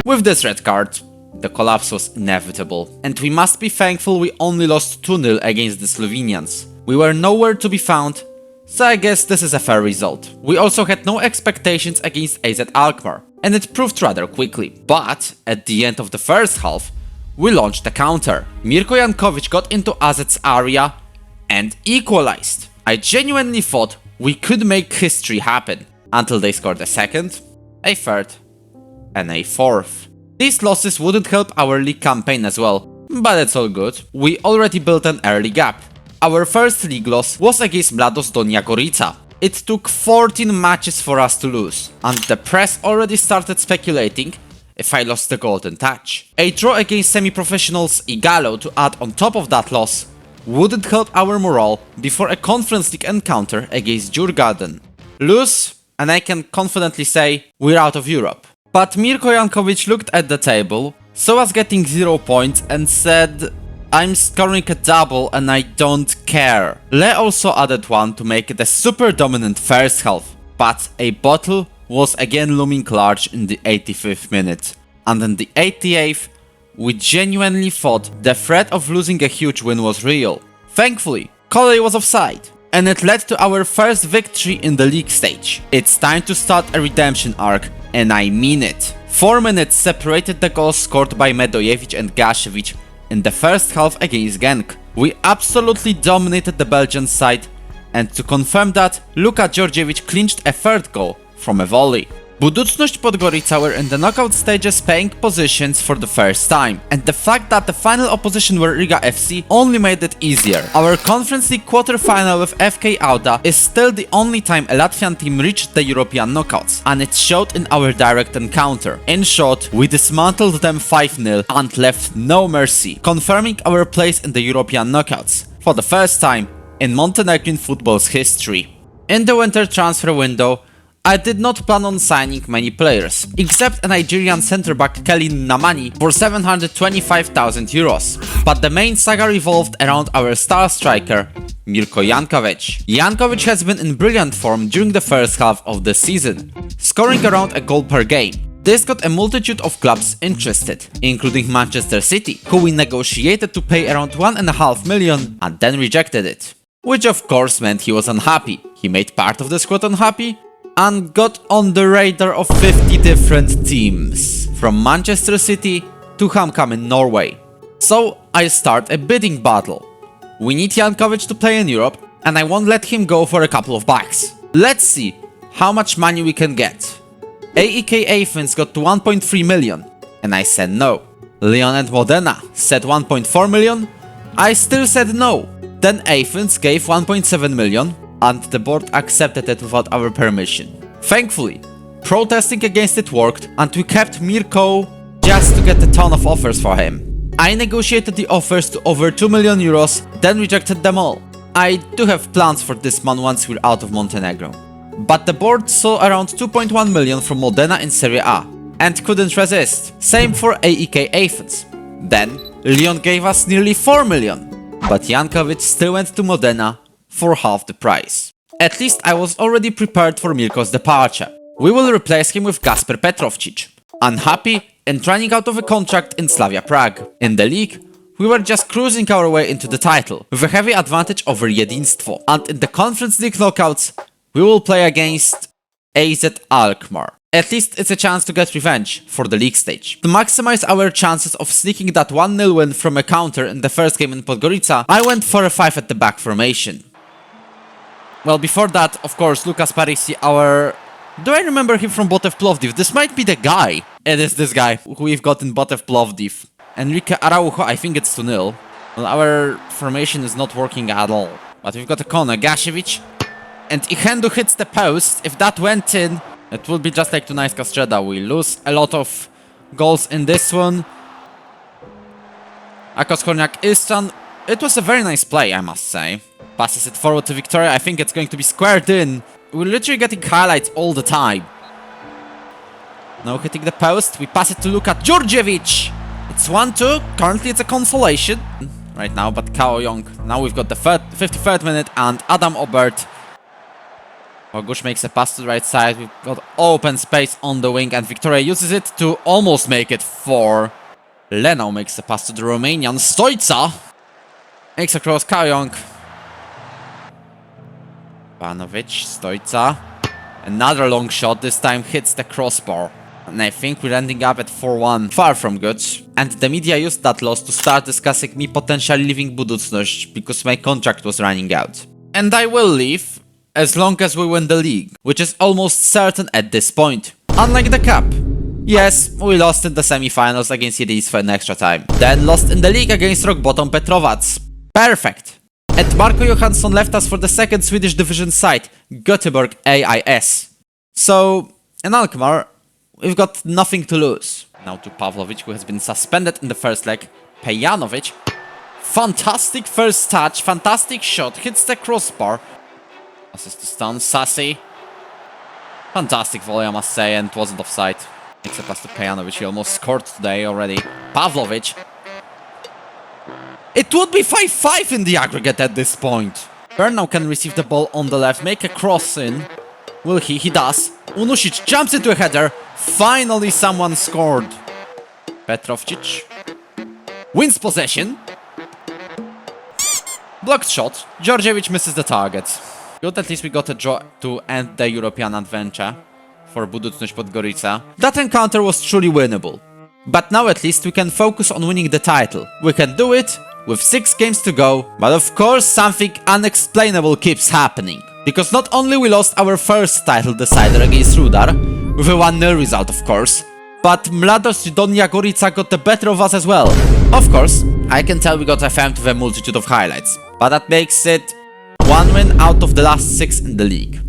With this red card, the collapse was inevitable, and we must be thankful we only lost 2-0 against the Slovenians. We were nowhere to be found, so I guess this is a fair result. We also had no expectations against AZ Alkmaar, and it proved rather quickly. But at the end of the first half, we launched a counter. Mirko Jankovic got into AZ's area and equalized. I genuinely thought we could make history happen, until they scored a second, a third, and a fourth. These losses wouldn't help our league campaign as well, but it's all good. We already built an early gap. Our first league loss was against Mladost Donja Gorica. It took 14 matches for us to lose, and the press already started speculating if I lost the golden touch. A draw against semi-professionals Igalo to add on top of that loss wouldn't help our morale before a Conference League encounter against Djurgården. Lose, and I can confidently say we're out of Europe. But Mirko Jankovic looked at the table, saw us getting 0 points and said, "I'm scoring a double and I don't care." Le also added one to make it a super dominant first half, but a bottle was again looming large in the 85th minute. And in the 88th, we genuinely thought the threat of losing a huge win was real. Thankfully, Kolej was offside, and it led to our first victory in the league stage. It's time to start a redemption arc, and I mean it. 4 minutes separated the goals scored by Medojevic and Gashevich in the first half against Genk. We absolutely dominated the Belgian side, and to confirm that, Luka Djordjevic clinched a third goal from a volley. Budućnost Podgorica were in the knockout stages paying positions for the first time, and the fact that the final opposition were Riga FC only made it easier. Our Conference League quarter-final with FK Auda is still the only time a Latvian team reached the European knockouts, and it showed in our direct encounter. In short, we dismantled them 5-0 and left no mercy, confirming our place in the European knockouts for the first time in Montenegrin football's history. In the winter transfer window, I did not plan on signing many players, except a Nigerian centre-back Kelly Namani for 725,000 euros. But the main saga revolved around our star striker, Mirko Jankovic. Jankovic has been in brilliant form during the first half of the season, scoring around a goal per game. This got a multitude of clubs interested, including Manchester City, who we negotiated to pay around 1.5 million and then rejected it. Which of course meant he was unhappy. He made part of the squad unhappy, and got on the radar of 50 different teams, from Manchester City to HamKam in Norway. So I start a bidding battle. We need Jankovic to play in Europe, and I won't let him go for a couple of bucks. Let's see how much money we can get. AEK Athens got to 1.3 million, and I said no. Lyon and Modena said 1.4 million, I still said no. Then Athens gave 1.7 million, and the board accepted it without our permission. Thankfully, protesting against it worked, and we kept Mirko just to get a ton of offers for him. I negotiated the offers to over 2 million euros, then rejected them all. I do have plans for this man once we're out of Montenegro. But the board saw around 2.1 million from Modena in Serie A, and couldn't resist. Same for AEK Athens. Then, Lyon gave us nearly 4 million. But Jankovic still went to Modena for half the price. At least I was already prepared for Mirko's departure. We will replace him with Kasper Petrovcic, unhappy and running out of a contract in Slavia Prague. In the league, we were just cruising our way into the title, with a heavy advantage over Jedinstvo. And in the Conference League knockouts, we will play against AZ Alkmaar. At least it's a chance to get revenge for the league stage. To maximize our chances of sneaking that 1-0 win from a counter in the first game in Podgorica, I went for a 5 at the back formation. Well, before that, of course, Lukas Parisi, our... Do I remember him from Botev Plovdiv? This might be the guy. It is this guy who we've got in Botev Plovdiv. Enrique Araujo, I think it's 2-0. Well, our formation is not working at all. But we've got a corner, Gashevich. And Ihendu hits the post. If that went in, it would be just like Dunajska Streda. We lose a lot of goals in this one. Akos Korniak Istvan. It was a very nice play, I must say. Passes it forward to Victoria. I think it's going to be squared in. We're literally getting highlights all the time. Now hitting the post, we pass it to Luka Djurdjevic. It's 1-2, currently it's a consolation right now, but Kao Young. Now we've got the 53rd minute and Adam Obert. Bogusz makes a pass to the right side, we've got open space on the wing and Victoria uses it to almost make it 4. Lenau makes a pass to the Romanian Stoica. Makes across Kao Young. Banovic, Stoica. Another long shot, this time hits the crossbar. And I think we're ending up at 4-1. Far from good. And the media used that loss to start discussing me potentially leaving Budućnost because my contract was running out. And I will leave as long as we win the league, which is almost certain at this point. Unlike the cup. Yes, we lost in the semi-finals against Yediz for an extra time. Then lost in the league against rock bottom Petrovac. Perfect. And Marco Johansson left us for the second Swedish division side, Göteborg AIS. So, in Alkmaar, we've got nothing to lose. Now to Pavlovic, who has been suspended in the first leg. Pejanovic. Fantastic first touch, fantastic shot, hits the crossbar. Assist to Stan, Sassi. Fantastic volley, I must say, and wasn't offside. Makes a pass to Pejanovic, he almost scored today already. Pavlovic. It would be 5-5 in the aggregate at this point. Bernau can receive the ball on the left, make a cross in. Will he? He does. Unusic jumps into a header. Finally someone scored. Petrovcic wins possession. Blocked shot. Djurdjevic misses the target. Good, at least we got a draw to end the European adventure for Budućnost Podgorica. That encounter was truly winnable. But now at least we can focus on winning the title. We can do it with 6 games to go, but of course something unexplainable keeps happening. Because not only we lost our first title decider against Rudar, with a 1-0 result of course, but Mladost Sidonia Gorica got the better of us as well. Of course, I can tell we got affirmed with a multitude of highlights, but that makes it 1 win out of the last 6 in the league.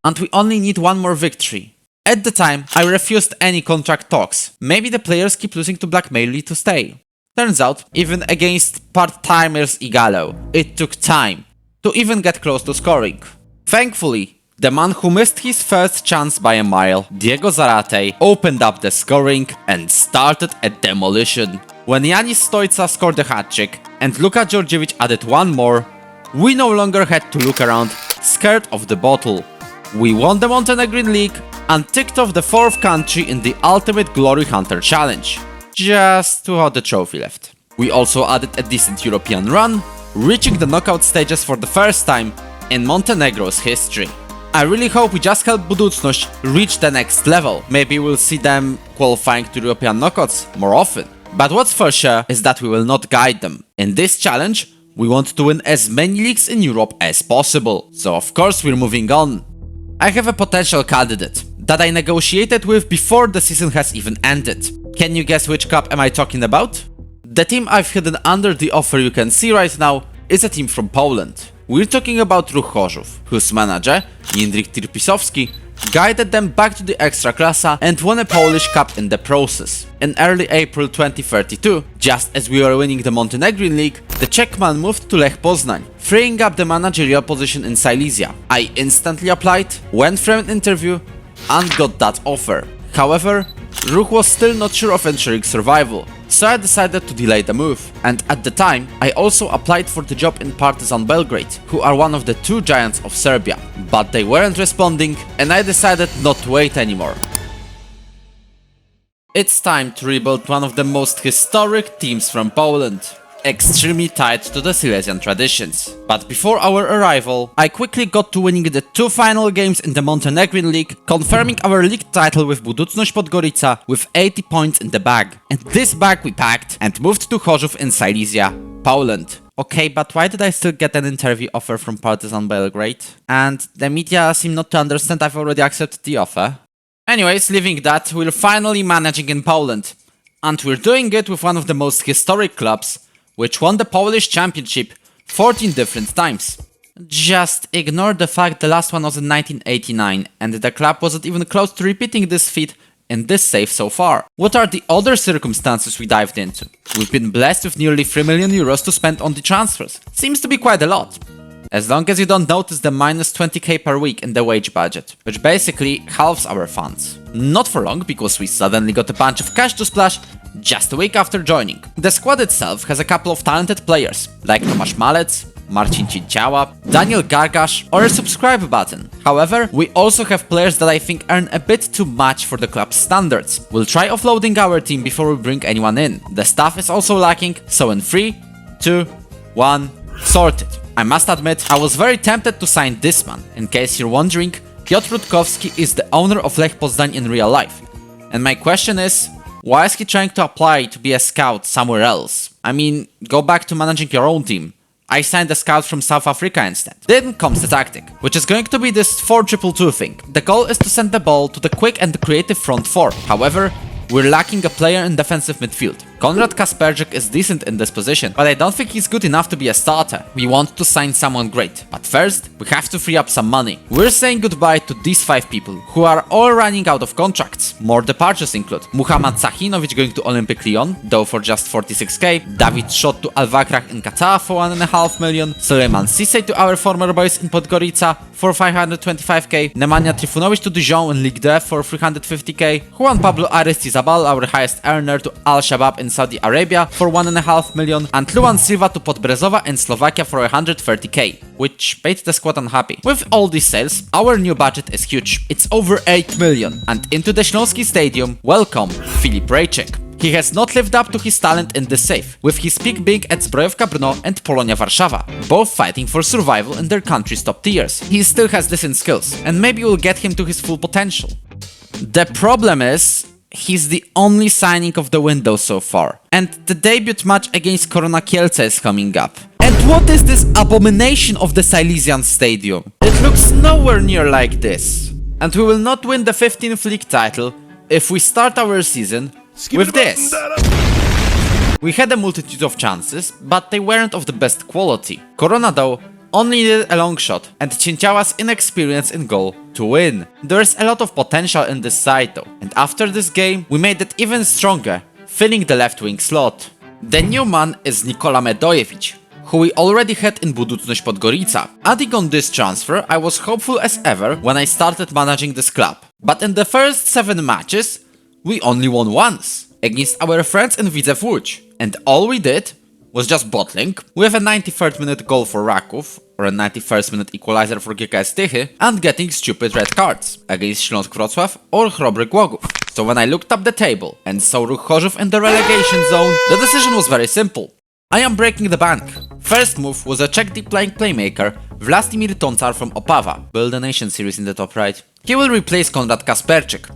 And we only need 1 more victory. At the time, I refused any contract talks. Maybe the players keep losing to blackmail me to stay. Turns out, even against part-timers Igalo, it took time to even get close to scoring. Thankfully, the man who missed his first chance by a mile, Diego Zarate, opened up the scoring and started a demolition. When Yanis Stoica scored a hat-trick and Luka Djurdjevic added 1 more, we no longer had to look around, scared of the bottle. We won the Montenegrin League and ticked off the 4th country in the Ultimate Glory Hunter Challenge. Just to have the trophy left. We also added a decent European run, reaching the knockout stages for the first time in Montenegro's history. I really hope we just help Budućnost reach the next level. Maybe we'll see them qualifying to European knockouts more often. But what's for sure is that we will not guide them. In this challenge, we want to win as many leagues in Europe as possible. So of course we're moving on. I have a potential candidate that I negotiated with before the season has even ended. Can you guess which club am I talking about? The team I've hidden under the offer you can see right now is a team from Poland. We're talking about Ruch Chorzów, whose manager, Jindřich Tirpisovski, guided them back to the Ekstraklasa and won a Polish cup in the process. In early April 2032, just as we were winning the Montenegrin League, the Czech man moved to Lech Poznań, freeing up the managerial position in Silesia. I instantly applied, went for an interview, and got that offer. However, Ruch was still not sure of ensuring survival, so I decided to delay the move. And at the time, I also applied for the job in Partizan Belgrade, who are one of the 2 giants of Serbia. But they weren't responding, and I decided not to wait anymore. It's time to rebuild one of the most historic teams from Poland, extremely tied to the Silesian traditions. But before our arrival, I quickly got to winning the 2 final games in the Montenegrin League, confirming our league title with Budućnost Podgorica with 80 points in the bag. And this bag we packed and moved to Chorzów in Silesia, Poland. Okay, but why did I still get an interview offer from Partizan Belgrade? And the media seem not to understand I've already accepted the offer. Anyways, leaving that, we're finally managing in Poland. And we're doing it with one of the most historic clubs, which won the Polish Championship 14 different times. Just ignore the fact the last one was in 1989 and the club wasn't even close to repeating this feat in this save so far. What are the other circumstances we dived into? We've been blessed with nearly 3 million euros to spend on the transfers. Seems to be quite a lot. As long as you don't notice the minus 20k per week in the wage budget, which basically halves our funds. Not for long, because we suddenly got a bunch of cash to splash just a week after joining. The squad itself has a couple of talented players, like Tomasz Malec, Marcin Cinciała, Daniel Gargasz, or a subscribe button. However, we also have players that I think earn a bit too much for the club's standards. We'll try offloading our team before we bring anyone in. The staff is also lacking, so in 3, 2, 1, sorted. I must admit, I was very tempted to sign this man. In case you're wondering, Piotr Rutkowski is the owner of Lech Poznań in real life. And my question is, why is he trying to apply to be a scout somewhere else? I mean, go back to managing your own team. I signed a scout from South Africa instead. Then comes the tactic, which is going to be this 4-2-2 thing. The goal is to send the ball to the quick and creative front four. However, we're lacking a player in defensive midfield. Konrad Kasperczyk is decent in this position, but I don't think he's good enough to be a starter. We want to sign someone great, but first, we have to free up some money. We're saying goodbye to these 5 people, who are all running out of contracts. More departures include Muhammad Sahinovic going to Olympic Lyon, though for just 46k, David Schott to Al Wakrach in Qatar for 1.5 million, Suleiman Sisej to our former boys in Podgorica for 525k, Nemanja Trifunovic to Dijon in Ligue 2 for 350k, Juan Pablo Aristizabal, our highest earner, to Al Shabab in Saudi Arabia for 1.5 million, and Luan Silva to Podbrezova in Slovakia for 130k, which made the squad unhappy. With all these sales, our new budget is huge. It's over 8 million, and into the Śląski Stadium, welcome Filip Rejczyk. He has not lived up to his talent in this save, with his peak being at Zbrojovka Brno and Polonia Warszawa, both fighting for survival in their country's top tiers. He still has decent skills, and maybe we'll get him to his full potential. The problem is, he's the only signing of the window so far, and the debut match against Korona Kielce is coming up. And what is this abomination of the Silesian Stadium? It looks nowhere near like this. And we will not win the 15th league title if we start our season with this. We had a multitude of chances, but they weren't of the best quality. Korona though only needed a long shot and Cinciała's inexperience in goal to win. There's a lot of potential in this side though, and after this game we made it even stronger, filling the left wing slot. The new man is Nikola Medojevic, who we already had in Budućność Podgorica. Adding on this transfer, I was hopeful as ever when I started managing this club. But in the first 7 matches, we only won once, against our friends in Widzew Łódź. And all we did was just bottling, with a 93rd minute goal for Raków, or a 91st minute equalizer for GKS Tychy, and getting stupid red cards against Śląsk Wrocław or Chrobry Głogów. So when I looked up the table and saw Ruch Chorzów in the relegation zone, the decision was very simple. I am breaking the bank. First move was a Czech deep playing playmaker, Vlastimir Toncar from Opava, Build a Nation series in the top right. He will replace Konrad Kasperczyk,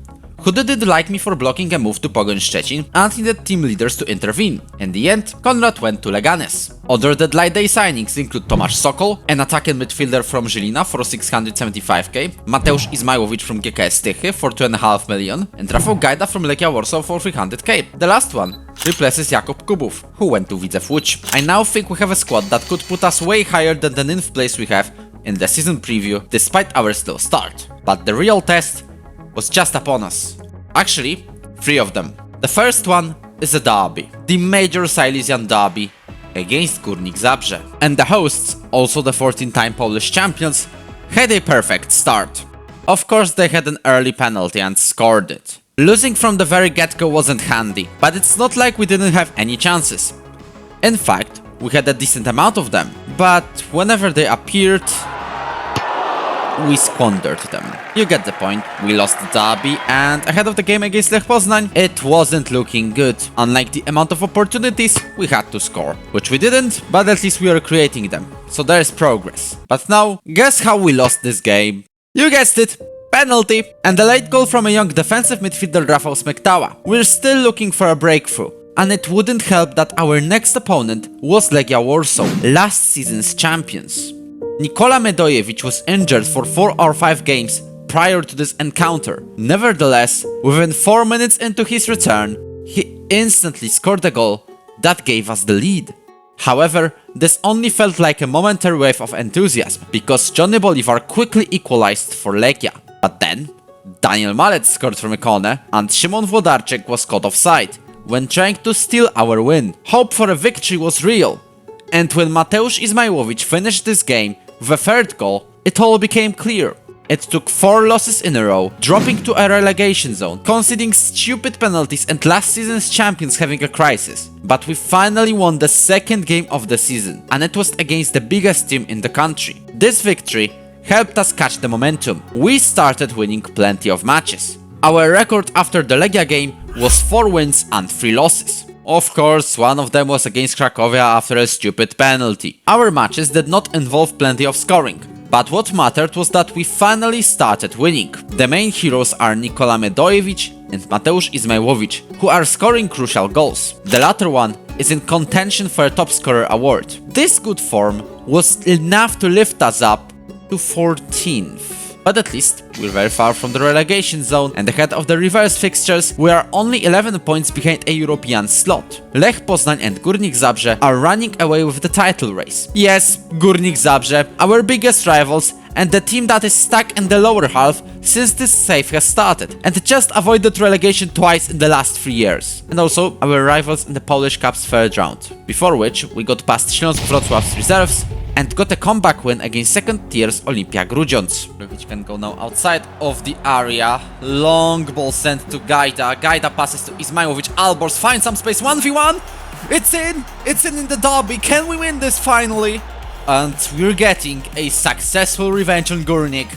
who didn't like me for blocking a move to Pogoń Szczecin and needed team leaders to intervene. In the end, Konrad went to Leganes. Other deadline day signings include Tomasz Sokol, an attacking midfielder from Żylina for 675k, Mateusz Izmajłowicz from GKS Tychy for 2.5 million, and Rafał Gajda from Lechia Warsaw for 300k. The last one replaces Jakub Kubów, who went to Widzew Łódź. I now think we have a squad that could put us way higher than the 9th place we have in the season preview, despite our slow start. But the real test was just upon us. Actually, 3 of them. The first one is a derby, the major Silesian derby against Górnik Zabrze. And the hosts, also the 14-time Polish champions, had a perfect start. Of course they had an early penalty and scored it. Losing from the very get-go wasn't handy, but it's not like we didn't have any chances. In fact, we had a decent amount of them, but whenever they appeared, we squandered them. You get the point. We lost the derby, and ahead of the game against Lech Poznań, it wasn't looking good. Unlike the amount of opportunities, we had to score, which we didn't, but at least we are creating them, so there's progress. But now, guess how we lost this game? You guessed it! Penalty! And a late goal from a young defensive midfielder Rafał Smektała. We're still looking for a breakthrough. And it wouldn't help that our next opponent was Legia Warsaw, last season's champions. Nikola Medojevic was injured for 4 or 5 games prior to this encounter. Nevertheless, within 4 minutes into his return, he instantly scored a goal that gave us the lead. However, this only felt like a momentary wave of enthusiasm, because Johnny Bolivar quickly equalized for Legia. But then, Daniel Malec scored from a corner, and Szymon Włodarczyk was caught offside when trying to steal our win. Hope for a victory was real, and when Mateusz Izmajłowicz finished this game With the third goal, it all became clear. It took 4 losses in a row, dropping to a relegation zone, conceding stupid penalties and last season's champions having a crisis. But we finally won the second game of the season, and it was against the biggest team in the country. This victory helped us catch the momentum. We started winning plenty of matches. Our record after the Legia game was 4 wins and 3 losses. Of course, one of them was against Cracovia after a stupid penalty. Our matches did not involve plenty of scoring, but what mattered was that we finally started winning. The main heroes are Nikola Medojevic and Mateusz Izmailovic, who are scoring crucial goals. The latter one is in contention for a top scorer award. This good form was enough to lift us up to 14th. But at least we're very far from the relegation zone, and ahead of the reverse fixtures, we are only 11 points behind a European slot. Lech Poznań and Górnik Zabrze are running away with the title race. Yes, Górnik Zabrze, our biggest rivals, and the team that is stuck in the lower half since this save has started, and just avoided relegation twice in the last 3 years. And also our rivals in the Polish Cup's third round, before which we got past Śląsk Wrocław's reserves and got a comeback win against second-tier's Olimpia Grudziądz. Which can go now outside of the area. Long ball sent to Gaida. Gaida passes to Izmailovic. Albors finds some space. 1v1. It's in! It's in the derby. Can we win this finally? And we're getting a successful revenge on Górnik.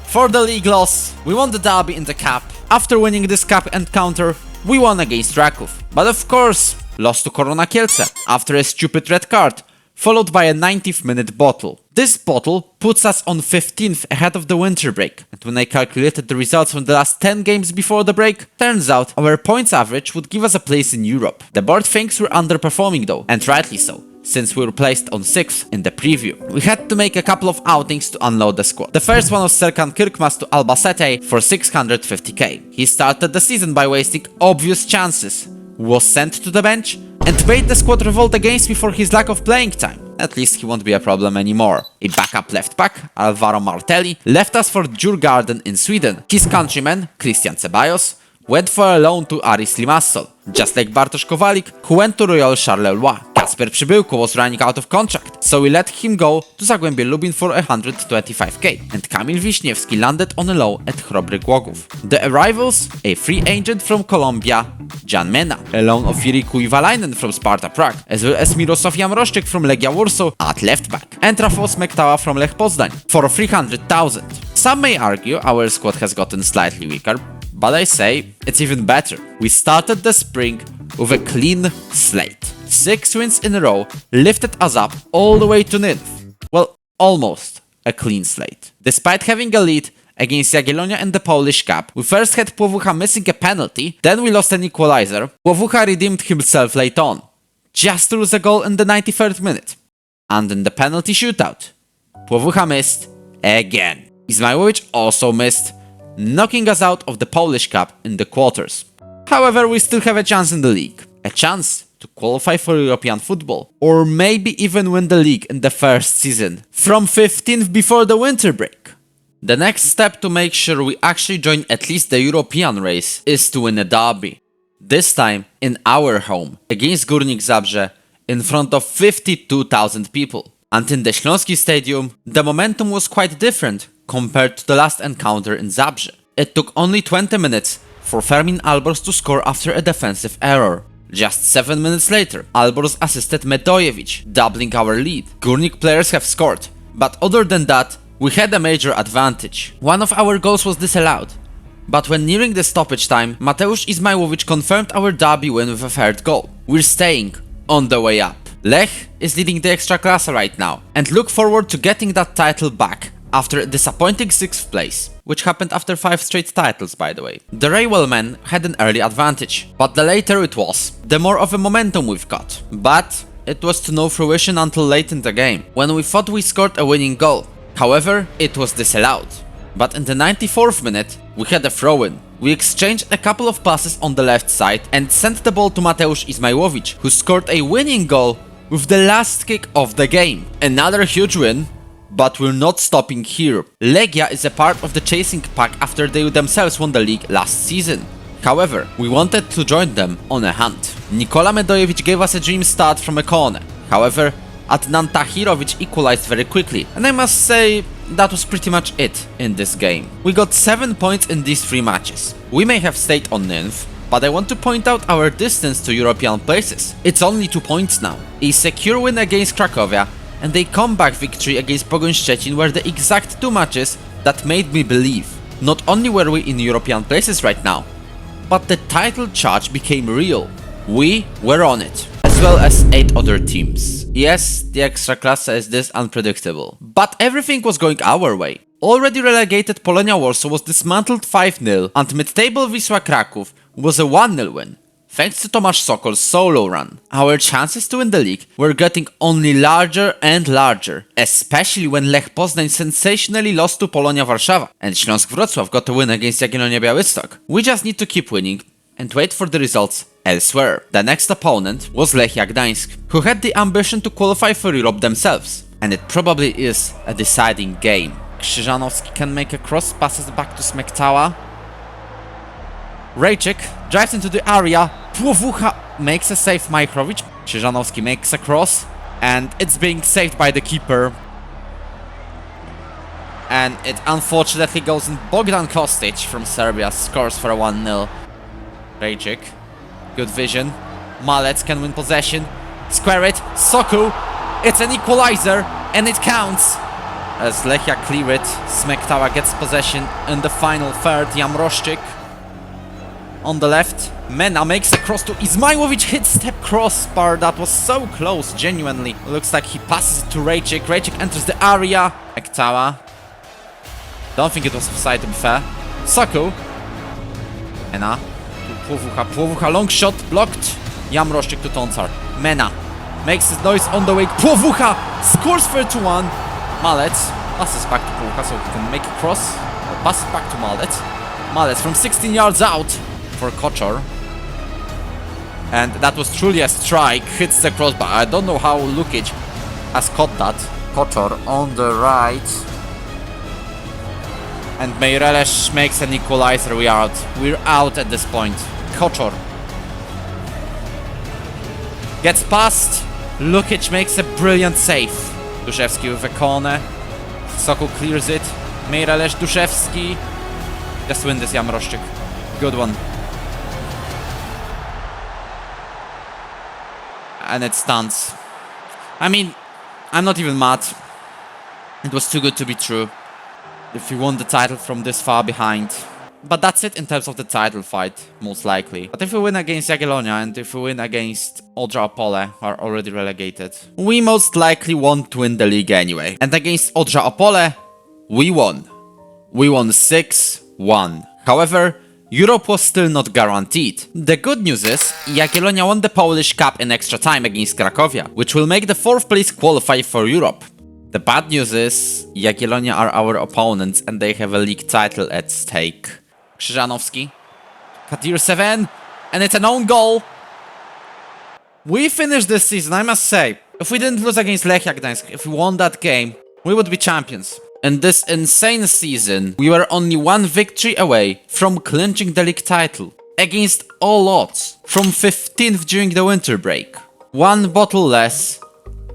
For the league loss, we won the derby in the cup. After winning this cup encounter, we won against Raków. But of course, lost to Korona Kielce after a stupid red card, followed by a 90th minute bottle. This bottle puts us on 15th ahead of the winter break, and when I calculated the results from the last 10 games before the break, turns out our points average would give us a place in Europe. The board thinks we're underperforming though, and rightly so, since we were placed on 6th in the preview. We had to make a couple of outings to unload the squad. The first one was Serkan Kirkmaz to Albacete for 650k. He started the season by wasting obvious chances, was sent to the bench, and made the squad revolt against me for his lack of playing time. At least he won't be a problem anymore. A backup left back, Alvaro Martelli, left us for Djurgården in Sweden. His countryman, Christian Ceballos, went for a loan to Aris Limassol, just like Bartosz Kowalik, who went to Royal Charleroi. Kasper Przybyłko was running out of contract, so we let him go to Zagłębie Lubin for 125k, and Kamil Wiśniewski landed on a loan at Chrobry Głogów. The arrivals, a free agent from Colombia, Jan Mena, a loan of Jiriku Iwalainen from Sparta Prague, as well as Mirosław Jamroszczyk from Legia Warsaw at left back, and Rafał Smektała from Lech Poznań for 300,000. Some may argue our squad has gotten slightly weaker, but I say it's even better. We started the spring with a clean slate. 6 wins in a row lifted us up all the way to 9th. Well, almost a clean slate. Despite having a lead against Jagiellonia in the Polish Cup, we first had Płowucha missing a penalty, then we lost an equalizer. Płowucha redeemed himself late on, just to lose a goal in the 93rd minute. And in the penalty shootout, Płowucha missed again. Izmailovic also missed, knocking us out of the Polish Cup in the quarters. However, we still have a chance in the league. A chance to qualify for European football, or maybe even win the league in the first season, from 15th before the winter break. The next step to make sure we actually join at least the European race is to win a derby. This time in our home, against Górnik Zabrze, in front of 52,000 people. And in the Śląski Stadium, the momentum was quite different compared to the last encounter in Zabrze. It took only 20 minutes for Fermin Albors to score after a defensive error. Just 7 minutes later, Albors assisted Medojevic, doubling our lead. Górnik players have scored, but other than that, we had a major advantage. One of our goals was disallowed, but when nearing the stoppage time, Mateusz Izmailovic confirmed our derby win with a third goal. We're staying on the way up. Lech is leading the Ekstraklasa right now, and look forward to getting that title back after a disappointing 6th place, which happened after 5 straight titles, by the way. The Railway men had an early advantage, but the later it was, the more of a momentum we've got. But it was to no fruition until late in the game, when we thought we scored a winning goal. However, it was disallowed. But in the 94th minute, we had a throw-in. We exchanged a couple of passes on the left side and sent the ball to Mateusz Izmailovic, who scored a winning goal with the last kick of the game. Another huge win. But we're not stopping here. Legia is a part of the chasing pack after they themselves won the league last season. However, we wanted to join them on a hunt. Nikola Medojevic gave us a dream start from a corner. However, Adnan Tahirovic equalized very quickly, and I must say that was pretty much it in this game. We got 7 points in these 3 matches. We may have stayed on ninth, but I want to point out our distance to European places. It's only 2 points now. A secure win against Cracovia and a comeback victory against Pogoń Szczecin were the exact 2 matches that made me believe. Not only were we in European places right now, but the title charge became real. We were on it, as well as 8 other teams. Yes, the Ekstraklasa is this unpredictable, but everything was going our way. Already relegated Polonia Warsaw was dismantled 5-0, and mid-table Wisła Kraków was a 1-0 win, thanks to Tomasz Sokol's solo run. Our chances to win the league were getting only larger and larger, especially when Lech Poznań sensationally lost to Polonia Warszawa, and Śląsk Wrocław got a win against Jagiellonia Białystok. We just need to keep winning and wait for the results elsewhere. The next opponent was Lechia Gdańsk, who had the ambition to qualify for Europe themselves, and it probably is a deciding game. Krzyżanowski can make a cross, passes back to Smektała. Rejczyk drives into the area, Płowucha makes a save, Majchrowicz. Krzyżanowski makes a cross, and it's being saved by the keeper. And it unfortunately goes in. Bogdan Kostic from Serbia scores for a 1-0. Rejczyk, good vision. Malec can win possession. Square it, Soku. It's an equalizer, and it counts. As Lechia clear it, Smektała gets possession in the final third. Jamroszczyk on the left. Mena makes a cross to Izmailovic, hit step crossbar. That was so close, genuinely. Looks like he passes it to Rejczyk. Rejczyk enters the area. Smektała. Don't think it was offside, to be fair. Soku. Mena. Płowucha, long shot, blocked. Jamroszczyk to Toncar. Mena makes his noise on the wing. Płowucha scores for 2-1. Malec passes back to Płowucha so he can make a cross. Passes back to Malec. Malec from 16 yards out for Koczor. And that was truly a strike. Hits the crossbar. I don't know how Lukic has caught that. Koczor on the right. And Meireles makes an equalizer. We're out at this point. Koczor gets past. Lukic makes a brilliant save. Duszewski with a corner. Sokol clears it. Meireles, Duszewski. Just win this, Jamroszczyk. Good one. And it stands. I mean, I'm not even mad. It was too good to be true. If we won the title from this far behind. But that's it in terms of the title fight, most likely. But if we win against Jagiellonia and if we win against Odra Opole, who are already relegated, we most likely won't win the league anyway. And against Odra Opole, we won. We won 6-1. However, Europe was still not guaranteed. The good news is, Jagiellonia won the Polish Cup in extra time against Cracovia, which will make the 4th place qualify for Europe. The bad news is, Jagiellonia are our opponents and they have a league title at stake. Krzyżanowski. Kadir 7. And it's an own goal. We finished this season, I must say. If we didn't lose against Lechia Gdańsk, if we won that game, we would be champions. In this insane season, we were only 1 victory away from clinching the league title. Against all odds. From 15th during the winter break. 1 bottle less,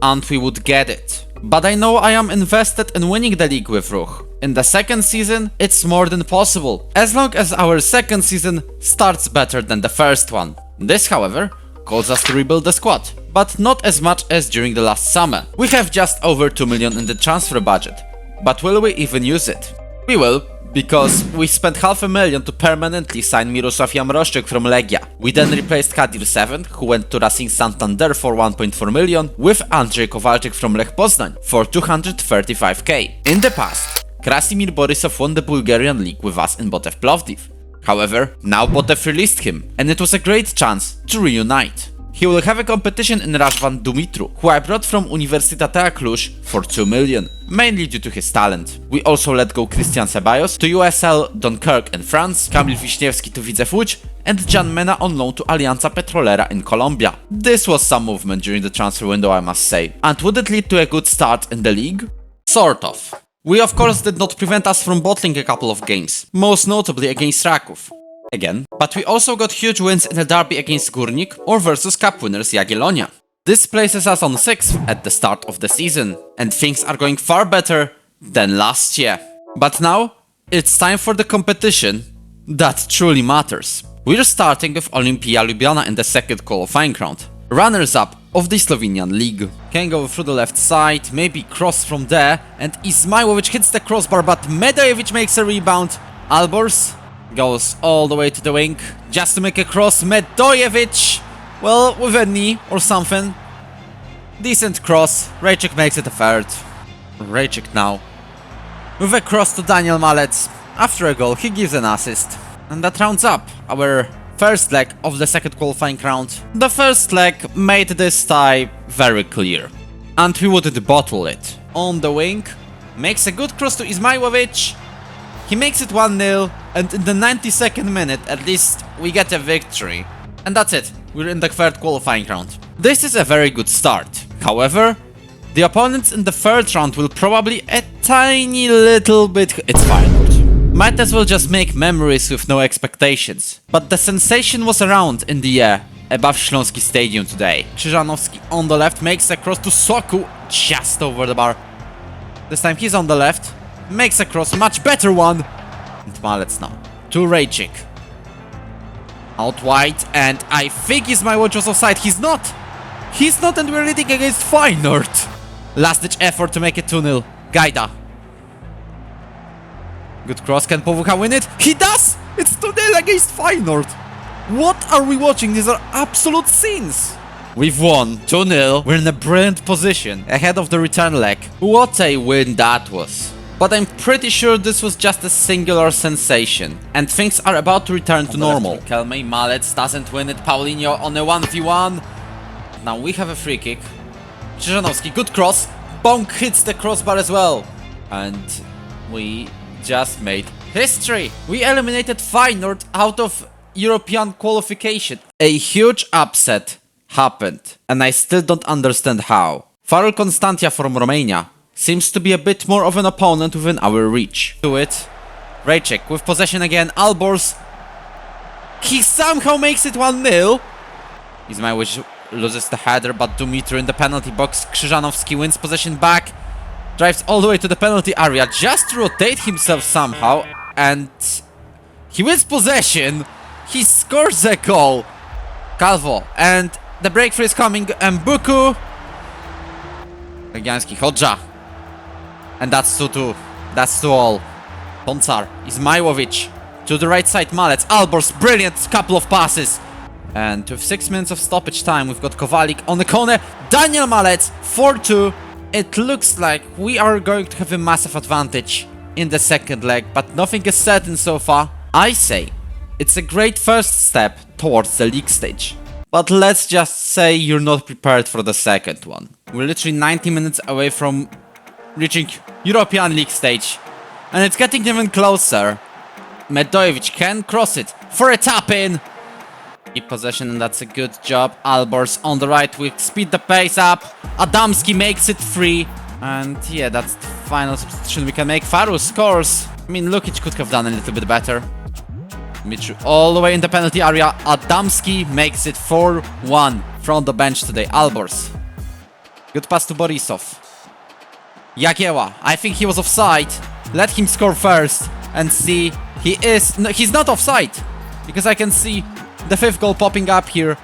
and we would get it. But I know I am invested in winning the league with Ruch. In the 2nd season, it's more than possible, as long as our 2nd season starts better than the 1st one. This, however, calls us to rebuild the squad, but not as much as during the last summer. We have just over 2 million in the transfer budget, but will we even use it? We will, because we spent $500,000 to permanently sign Mirosław Jamroszczyk from Legia. We then replaced Kadir 7, who went to Racing Santander for 1.4 million, with Andrzej Kowalczyk from Lech Poznań for 235k. In the past, Krasimir Borisov won the Bulgarian league with us in Botev Plovdiv. However, now Botev released him, and it was a great chance to reunite. He will have a competition in Razvan Dumitru, who I brought from Universitatea Cluj for 2 million, mainly due to his talent. We also let go Christian Ceballos to USL Dunkirk in France, Kamil Wiśniewski to Widzew Łódź, and Jan Mena on loan to Alianza Petrolera in Colombia. This was some movement during the transfer window, I must say. And would it lead to a good start in the league? Sort of. We of course did not prevent us from bottling a couple of games, most notably against Raków. Again, but we also got huge wins in the derby against Górnik or versus cup winners Jagiellonia. This places us on 6th at the start of the season, and things are going far better than last year. But now, it's time for the competition that truly matters. We're starting with Olimpia Ljubljana in the second qualifying round, runners-up of the Slovenian league. Can go through the left side, maybe cross from there, and Izmailovic hits the crossbar, but Medojevic makes a rebound. Albors goes all the way to the wing, just to make a cross. Medojevic, well, with a knee or something. Decent cross. Rejcik makes it a third. Rejcik now with a cross to Daniel Malec. After a goal, he gives an assist. And that rounds up our first leg of the second qualifying round. The first leg made this tie very clear, and we wouldn't bottle it. On the wing, makes a good cross to Izmailovic. He makes it 1-0, and in the 92nd minute, at least, we get a victory. And that's it, we're in the third qualifying round. This is a very good start. However, the opponents in the third round will probably a tiny little bit... It's Finland. Might as well just make memories with no expectations. But the sensation was around in the air above Śląski Stadium today. Krzyżanowski on the left makes a cross to Soku, just over the bar. This time he's on the left, makes a cross, much better one. And Malec now to Rejcik. Out wide, and I think Izmailovic was offside. He's not! He's not, and we're leading against Feyenoord. Last-ditch effort to make it 2-0. Gajda. Good cross, can Powucha win it? He does! It's 2-0 against Feyenoord. What are we watching? These are absolute scenes. We've won 2-0. We're in a brilliant position ahead of the return leg. What a win that was. But I'm pretty sure this was just a singular sensation, and things are about to return to normal. Kelme, Malec doesn't win it. Paulinho on a 1v1. Now we have a free kick. Krzyżanowski, good cross. Bonk hits the crossbar as well. And we just made history. We eliminated Feyenoord out of European qualification. A huge upset happened, and I still don't understand how. Farul Constantia from Romania seems to be a bit more of an opponent within our reach. Do it. Rejcik with possession again. Albors. He somehow makes it 1-0. Izmailovic loses the header, but Dumitru in the penalty box. Krzyżanowski wins possession back. Drives all the way to the penalty area just to rotate himself somehow. And he wins possession. He scores a goal. Calvo. And the breakthrough is coming. Mbuku. Legianski, Hodja. And that's 2-2. That's 2-all. Poncar. Izmailovic. To the right side, Malec. Albors. Brilliant couple of passes. And with 6 minutes of stoppage time, we've got Kowalik on the corner. Daniel Malec. 4-2. It looks like we are going to have a massive advantage in the second leg, but nothing is certain so far. I say it's a great first step towards the league stage. But let's just say you're not prepared for the second one. We're literally 90 minutes away from reaching European League stage, and it's getting even closer. Medojevic can cross it for a tap-in. Keep possession, and that's a good job. Albors on the right, we speed the pace up. Adamski makes it 3. And yeah, that's the final substitution we can make. Faru scores. I mean, Lukic could have done a little bit better. Mitru all the way in the penalty area. Adamski makes it 4-1 from the bench today. Albors. Good pass to Borisov. Jagieła. I think he was offside. Let him score first and see. He is. No, he's not offside, because I can see the 5th goal popping up here.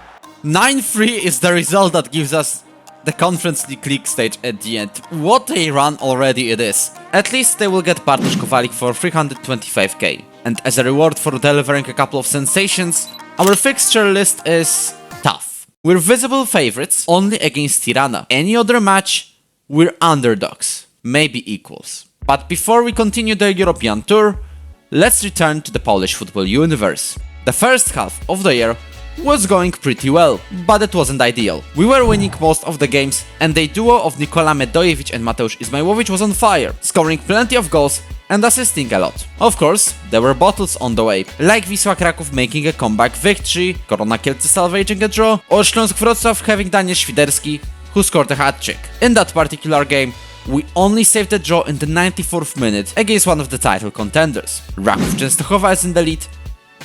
9-3 is the result that gives us the Conference League stage at the end. What a run already it is. At least they will get Bartosz Kowalik for 325k. And as a reward for delivering a couple of sensations, our fixture list is tough. We're visible favorites only against Tirana. Any other match, we're underdogs, maybe equals. But before we continue the European tour, let's return to the Polish football universe. The first half of the year was going pretty well, but it wasn't ideal. We were winning most of the games, and the duo of Nikola Medojevic and Mateusz Izmailovic was on fire, scoring plenty of goals and assisting a lot. Of course, there were battles on the way, like Wisła Kraków making a comeback victory, Korona Kielce salvaging a draw, or Śląsk Wrocław having Daniel Świderski, who scored a hat-trick. In that particular game, we only saved a draw in the 94th minute against one of the title contenders. Raków Częstochowa is in the lead,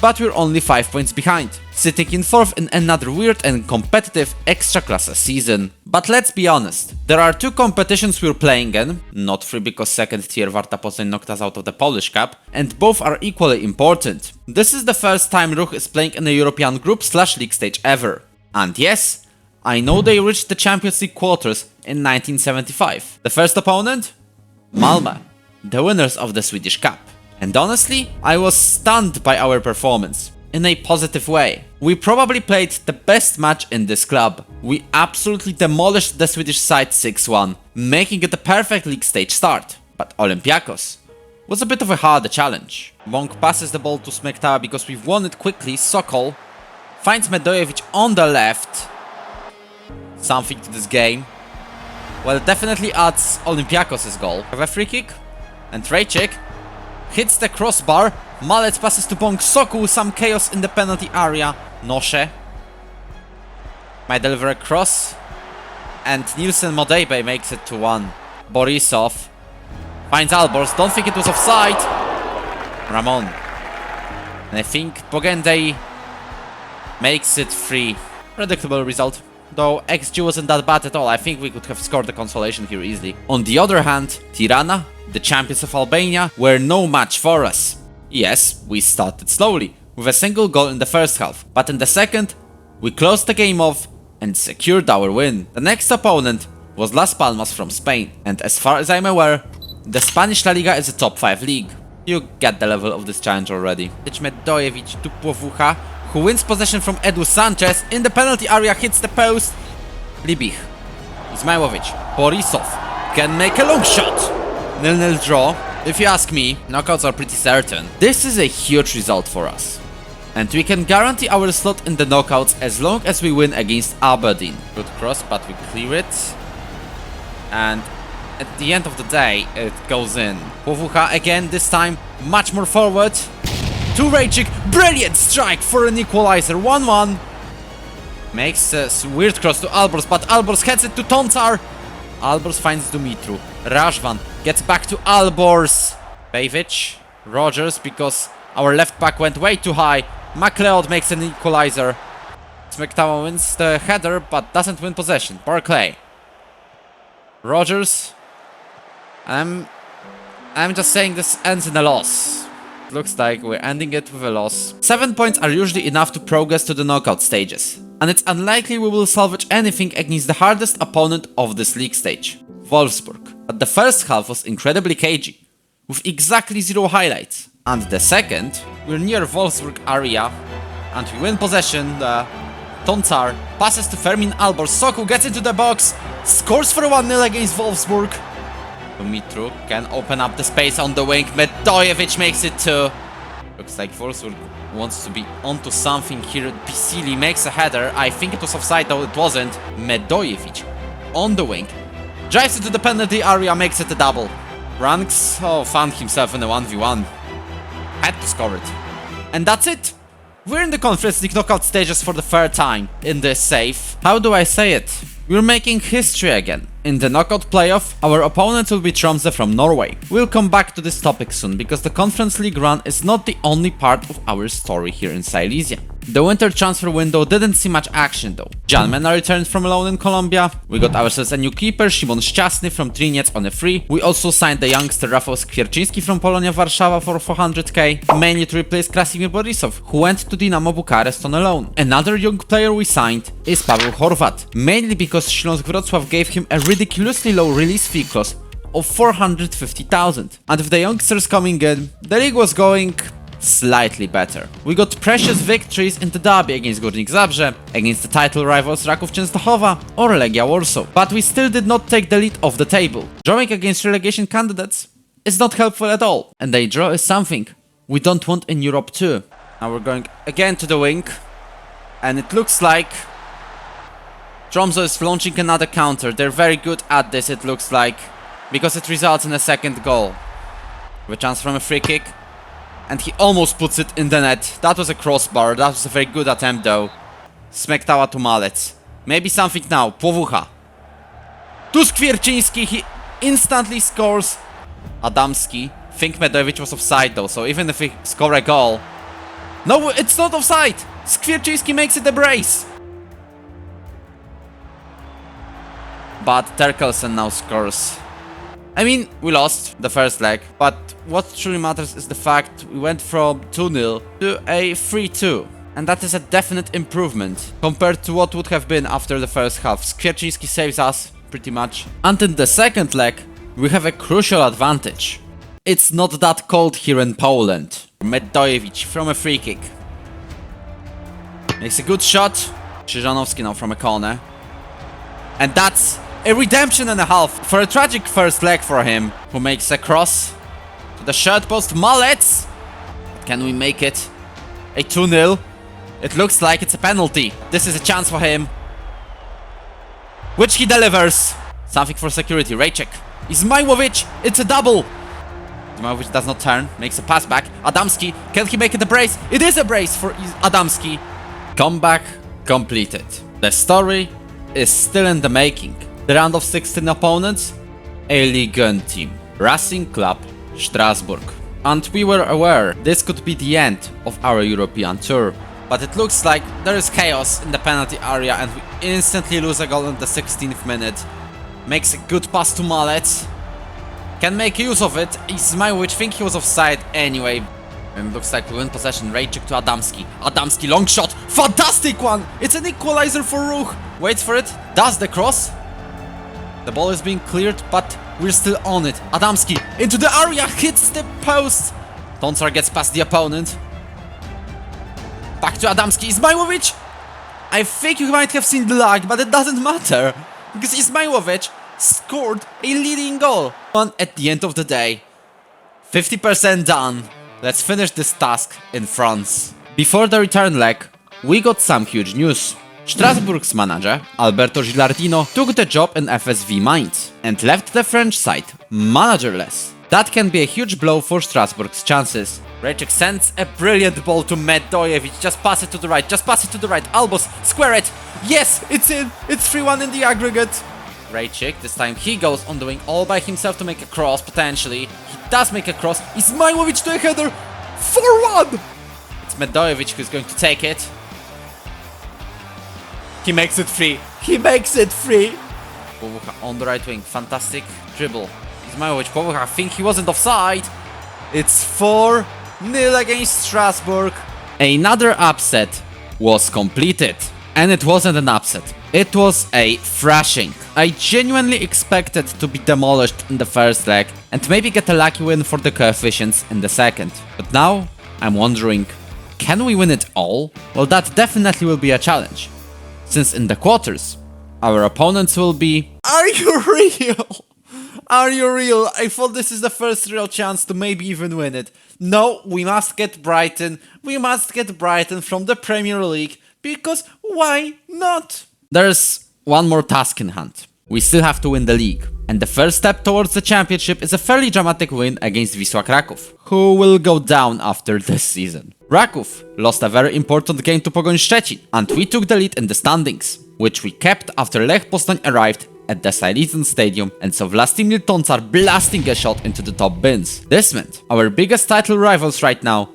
but we're only 5 points behind, sitting in 4th in another weird and competitive Ekstraklasa season. But let's be honest, there are 2 competitions we're playing in, not 3 because 2nd tier Warta Poznań knocked us out of the Polish Cup, and both are equally important. This is the first time Ruch is playing in a European group/league stage ever. And yes, I know they reached the Champions League quarters in 1975. The first opponent? Malmö, the winners of the Swedish Cup. And honestly, I was stunned by our performance, in a positive way. We probably played the best match in this club. We absolutely demolished the Swedish side 6-1, making it a perfect league stage start. But Olympiacos was a bit of a harder challenge. Bąk passes the ball to Smekta because we've won it quickly. Sokol finds Medojevic on the left. Something to this game. Well, it definitely adds Olympiacos' goal. Have a free kick, and Trejček hits the crossbar. Malec passes to Bąk. Sokol, some chaos in the penalty area. Noshe might deliver a cross, and Nielsen Modebe makes it to 1. Borisov finds Albors. Don't think it was offside. Ramon. And I think Bogendei makes it 3. Predictable result. Though XG wasn't that bad at all, I think we could have scored the consolation here easily. On the other hand, Tirana, the champions of Albania, were no match for us. Yes, we started slowly, with a single goal in the first half, but in the second, we closed the game off and secured our win. The next opponent was Las Palmas from Spain, and as far as I'm aware, the Spanish La Liga is a top 5 league. You get the level of this challenge already. Medojevic to Płowucha, who wins possession from Edu Sanchez. In the penalty area, hits the post. Libich, Izmailovic, Borisov can make a long shot. 0-0 draw. If you ask me, knockouts are pretty certain. This is a huge result for us, and we can guarantee our slot in the knockouts as long as we win against Aberdeen. Good cross, but we clear it, and at the end of the day, it goes in. Płowucha again, this time much more forward. To Rejček, brilliant strike for an equalizer, 1-1. Makes a weird cross to Albors, but Albors heads it to Toncar. Albors finds Dumitru. Rashvan gets back to Albors. Pavic, Rogers, because our left back went way too high. MacLeod makes an equalizer. Smektawa wins the header, but doesn't win possession. Barclay. Rogers. I'm just saying this ends in a loss. Looks like we're ending it with a loss. 7 points are usually enough to progress to the knockout stages, and it's unlikely we will salvage anything against the hardest opponent of this league stage, Wolfsburg. But the first half was incredibly cagey, with exactly 0 highlights. And the second, we're near Wolfsburg area, and we win possession. Toncar passes to Fermin Albor. Sokol gets into the box, scores for 1-0 against Wolfsburg. Dumitru can open up the space on the wing. Medojevic makes it 2. Looks like Wolfsburg wants to be onto something here. Pisili makes a header. I think it was offside, though it wasn't. Medojevic on the wing drives it to the penalty area, makes it a double. Ranks, found himself in a 1v1. Had to score it. And that's it. We're in the Conference League knockout stages for the 3rd time in this save. How do I say it? We're making history again. In the knockout playoff, our opponent will be Tromsø from Norway. We'll come back to this topic soon, because the Conference League run is not the only part of our story here in Silesia. The winter transfer window didn't see much action though. Jan Mena returned from loan in Colombia. We got ourselves a new keeper, Szymon Szczasny from Trinec on a free. We also signed the youngster Rafał Skwierczyński from Polonia Warszawa for 400k, mainly to replace Krasimir Borisov, who went to Dinamo Bucharest on a loan. Another young player we signed is Paweł Horvat, mainly because Śląsk Wrocław gave him a ridiculously low release fee clause of 450,000. And with the youngsters coming in, the league was going slightly better. We got precious victories in the derby against Górnik Zabrze, against the title rivals Raków Częstochowa or Legia Warsaw, but we still did not take the lead off the table. Drawing against relegation candidates is not helpful at all, and a draw is something we don't want in Europe too. Now we're going again to the wing, and it looks like Tromsø is launching another counter. They're very good at this, it looks like, because it results in a second goal. With a chance from a free kick, and he almost puts it in the net. That was a crossbar, that was a very good attempt though. Smektawa to Malec. Maybe something now, Płowucha. To Skwierczyński, he instantly scores. Adamski. Think Medojevic was offside though, so even if we score a goal, No, it's not offside! Skwierczyński makes it a brace! But Terkelsen now scores. I mean, we lost the first leg, but what truly matters is the fact we went from 2-0 to a 3-2. And that is a definite improvement compared to what would have been after the first half. Skwierczyński saves us, pretty much. And in the second leg, we have a crucial advantage. It's not that cold here in Poland. Medojewicz from a free kick. Makes a good shot. Krzyżanowski now from a corner. And that's a redemption and a half for a tragic first leg for him, who makes a cross to the shirt post. Malec! Can we make it a 2-0? It looks like it's a penalty. This is a chance for him, which he delivers. Something for security. Rejcek. Izmailovic. It's a double. Izmailovic does not turn. Makes a pass back. Adamski. Can he make it a brace? It is a brace for Adamski. Comeback completed. The story is still in the making. The round of 16 opponents, a Ligue 1 team, Racing Club Strasbourg. And we were aware this could be the end of our European tour. But it looks like there is chaos in the penalty area and we instantly lose a goal in the 16th minute. Makes a good pass to Malec. Can make use of it. Izmailovic think he was offside anyway. And looks like we win possession. Rejcek to Adamski. Adamski, long shot. Fantastic one! It's an equalizer for Ruch. Waits for it. Does the cross. The ball is being cleared, but we're still on it. Adamski into the area. Hits the post. Tonsar gets past the opponent. Back to Adamski. Izmailovic. I think you might have seen the lag, but it doesn't matter. Because Izmailovic scored a leading goal. And at the end of the day, 50% done. Let's finish this task in France. Before the return leg, we got some huge news. Strasbourg's manager, Alberto Gilardino, took the job in FSV Mainz and left the French side managerless. That can be a huge blow for Strasbourg's chances. Rejcek sends a brilliant ball to Medojewicz. Just pass it to the right, just pass it to the right. Albos, square it. Yes, it's in. It's 3-1 in the aggregate. Rejcek, this time he goes on the wing all by himself to make a cross, potentially. He does make a cross. Izmailovic to a header. 4-1. It's Medojewicz who's going to take it. He makes it free. He makes it free. Powucha on the right wing. Fantastic dribble. Izmailovic, Powucha, I think he wasn't offside. It's 4-0 against Strasbourg. Another upset was completed. And it wasn't an upset. It was a thrashing. I genuinely expected to be demolished in the first leg and maybe get a lucky win for the coefficients in the second. But now, I'm wondering, can we win it all? Well, that definitely will be a challenge. Since in the quarters, our opponents will be... Are you real? Are you real? I thought this is the first real chance to maybe even win it. No, we must get Brighton. We must get Brighton from the Premier League. Because why not? There's one more task in hand. We still have to win the league. And the first step towards the championship is a fairly dramatic win against Wisła Kraków, who will go down after this season. Raków lost a very important game to Pogoń Szczecin, and we took the lead in the standings, which we kept after Lech Poznań arrived at the Silesian Stadium and saw Vlastimir Tonsar blasting a shot into the top bins. This meant our biggest title rivals right now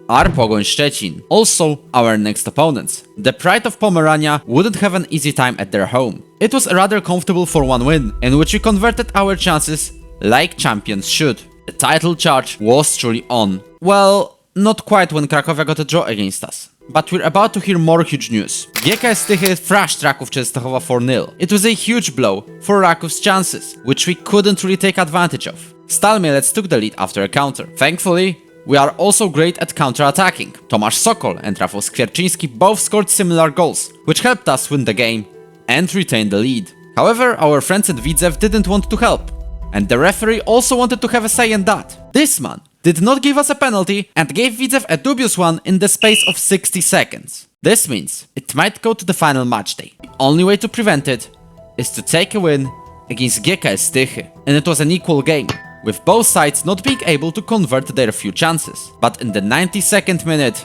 are Pogoń Szczecin, also our next opponents. The Pride of Pomerania wouldn't have an easy time at their home. It was rather comfortable for one win, in which we converted our chances like champions should. The title charge was truly on. Well, not quite when Cracovia got a draw against us. But we're about to hear more huge news. GKS Tychy thrashed Raków Częstochowa 4-0. It was a huge blow for Rakow's chances, which we couldn't really take advantage of. Stal Mielec took the lead after a counter. Thankfully, we are also great at counter-attacking. Tomasz Sokol and Rafał Skwierczyński both scored similar goals, which helped us win the game and retain the lead. However, our friends at Widzew didn't want to help, and the referee also wanted to have a say in that. This man did not give us a penalty and gave Widzew a dubious one in the space of 60 seconds. This means it might go to the final match day. The only way to prevent it is to take a win against GKS Tychy, and it was an equal game, with both sides not being able to convert their few chances. But in the 92nd minute,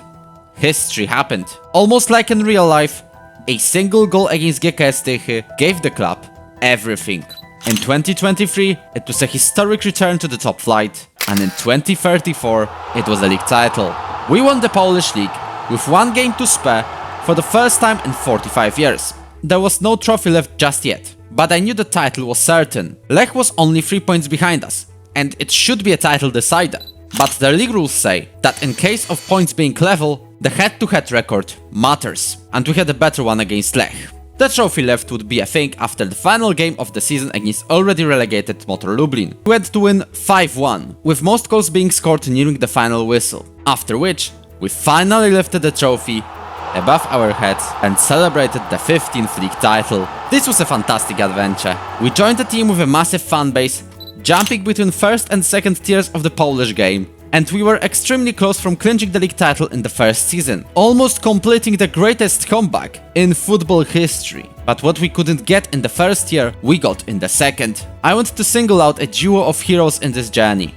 history happened. Almost like in real life, a single goal against GKS Tychy gave the club everything. In 2023, it was a historic return to the top flight, and in 2034, it was a league title. We won the Polish league with one game to spare for the first time in 45 years. There was no trophy left just yet, but I knew the title was certain. Lech was only 3 points behind us, and it should be a title decider. But the league rules say that in case of points being level, the head-to-head record matters, and we had a better one against Lech. The trophy left would be a thing after the final game of the season against already relegated Motor Lublin, who had to win 5-1, with most goals being scored nearing the final whistle. After which, we finally lifted the trophy above our heads and celebrated the 15th league title. This was a fantastic adventure. We joined the team with a massive fan base, jumping between first and second tiers of the Polish game. And we were extremely close from clinching the league title in the first season, almost completing the greatest comeback in football history. But what we couldn't get in the first year, we got in the second. I want to single out a duo of heroes in this journey: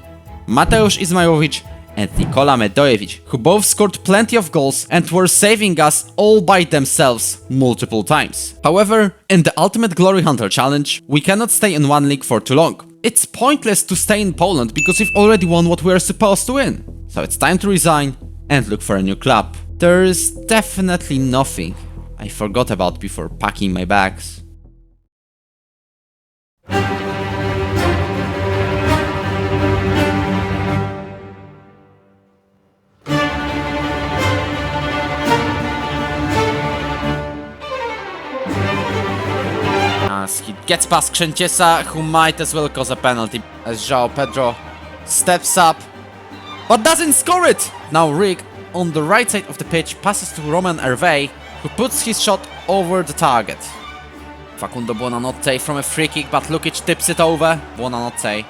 Mateusz Izmajlovic and Nikola Medojevic, who both scored plenty of goals and were saving us all by themselves multiple times. However, in the Ultimate Glory Hunter challenge, we cannot stay in one league for too long. It's pointless to stay in Poland because we've already won what we are supposed to win. So it's time to resign and look for a new club. There is definitely nothing I forgot about before packing my bags. As he gets past Krzęciesa, who might as well cause a penalty, as João Pedro steps up, but doesn't score it! Now Rig, on the right side of the pitch, passes to Roman Hervé, who puts his shot over the target. Facundo Buonanotte from a free kick, but Lukic tips it over. Buonanotte.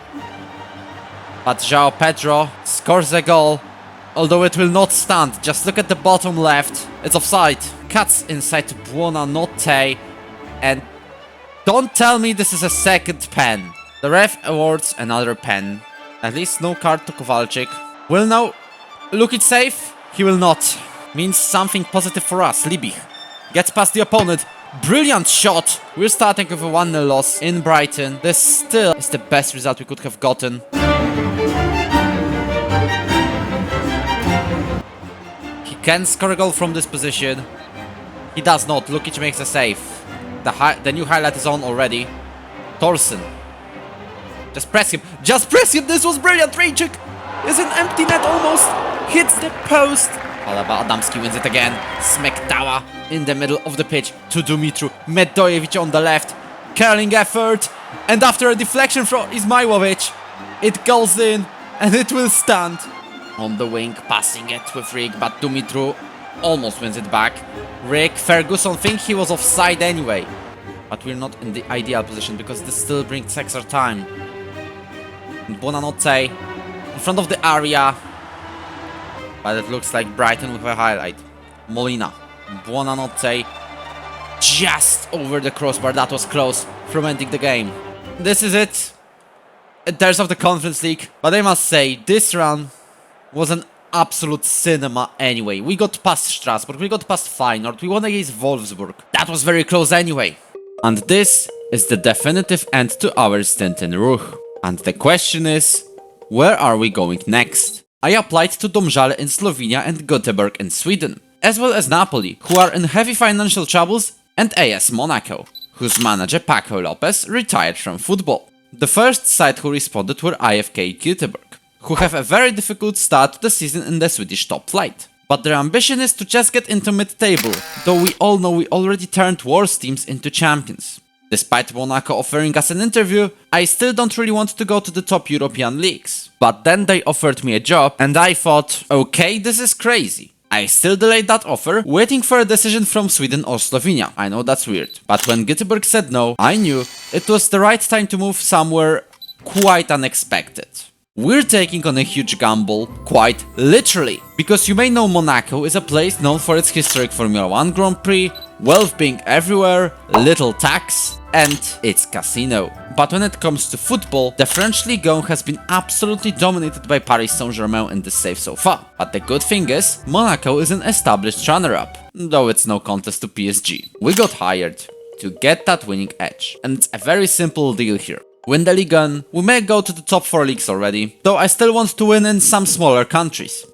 But João Pedro scores a goal, although it will not stand. Just look at the bottom left, it's offside. Cuts inside to Buonanotte, and don't tell me this is a second pen. The ref awards another pen. At least no card to Kowalczyk. Will now Lukic save? He will not. Means something positive for us. Libich gets past the opponent. Brilliant shot. We're starting with a 1-0 loss in Brighton. This still is the best result we could have gotten. He can score a goal from this position. He does not. Lukic makes a save. The new highlight is on already. Thorsen. Just press him. Just press him. This was brilliant. Rejczyk is an empty net almost. Hits the post. Alaba Adamski wins it again. Smektała in the middle of the pitch to Dumitru. Medojevic on the left. Curling effort. And after a deflection from Izmajlovic, it goes in and it will stand. On the wing, passing it with Rig, but Dumitru almost wins it back. Rick Ferguson think he was offside anyway. But we're not in the ideal position because this still brings extra time. And Buonanotte in front of the area. But it looks like Brighton with a highlight. Molina. Buonanotte just over the crossbar. That was close from ending the game. This is it. In terms of the Conference League. But I must say, this run was an absolute cinema anyway. We got past Strasbourg, we got past Feyenoord, we won against Wolfsburg. That was very close anyway. And this is the definitive end to our stint in Ruch. And the question is, where are we going next? I applied to Domžale in Slovenia and Göteborg in Sweden, as well as Napoli, who are in heavy financial troubles, and AS Monaco, whose manager Paco Lopez retired from football. The first side who responded were IFK Göteborg, who have a very difficult start to the season in the Swedish top flight. But their ambition is to just get into mid-table, though we all know we already turned worse teams into champions. Despite Monaco offering us an interview, I still don't really want to go to the top European leagues. But then they offered me a job and I thought, okay, this is crazy. I still delayed that offer, waiting for a decision from Sweden or Slovenia. I know that's weird. But when Göteborg said no, I knew it was the right time to move somewhere quite unexpected. We're taking on a huge gamble, quite literally, because you may know Monaco is a place known for its historic Formula 1 Grand Prix, wealth being everywhere, little tax, and its casino. But when it comes to football, the French Ligue 1 has been absolutely dominated by Paris Saint-Germain in this save so far. But the good thing is, Monaco is an established runner-up, though it's no contest to PSG. We got hired to get that winning edge, and it's a very simple deal here. Win the Ligue 1, we may go to the top 4 leagues already, though I still want to win in some smaller countries.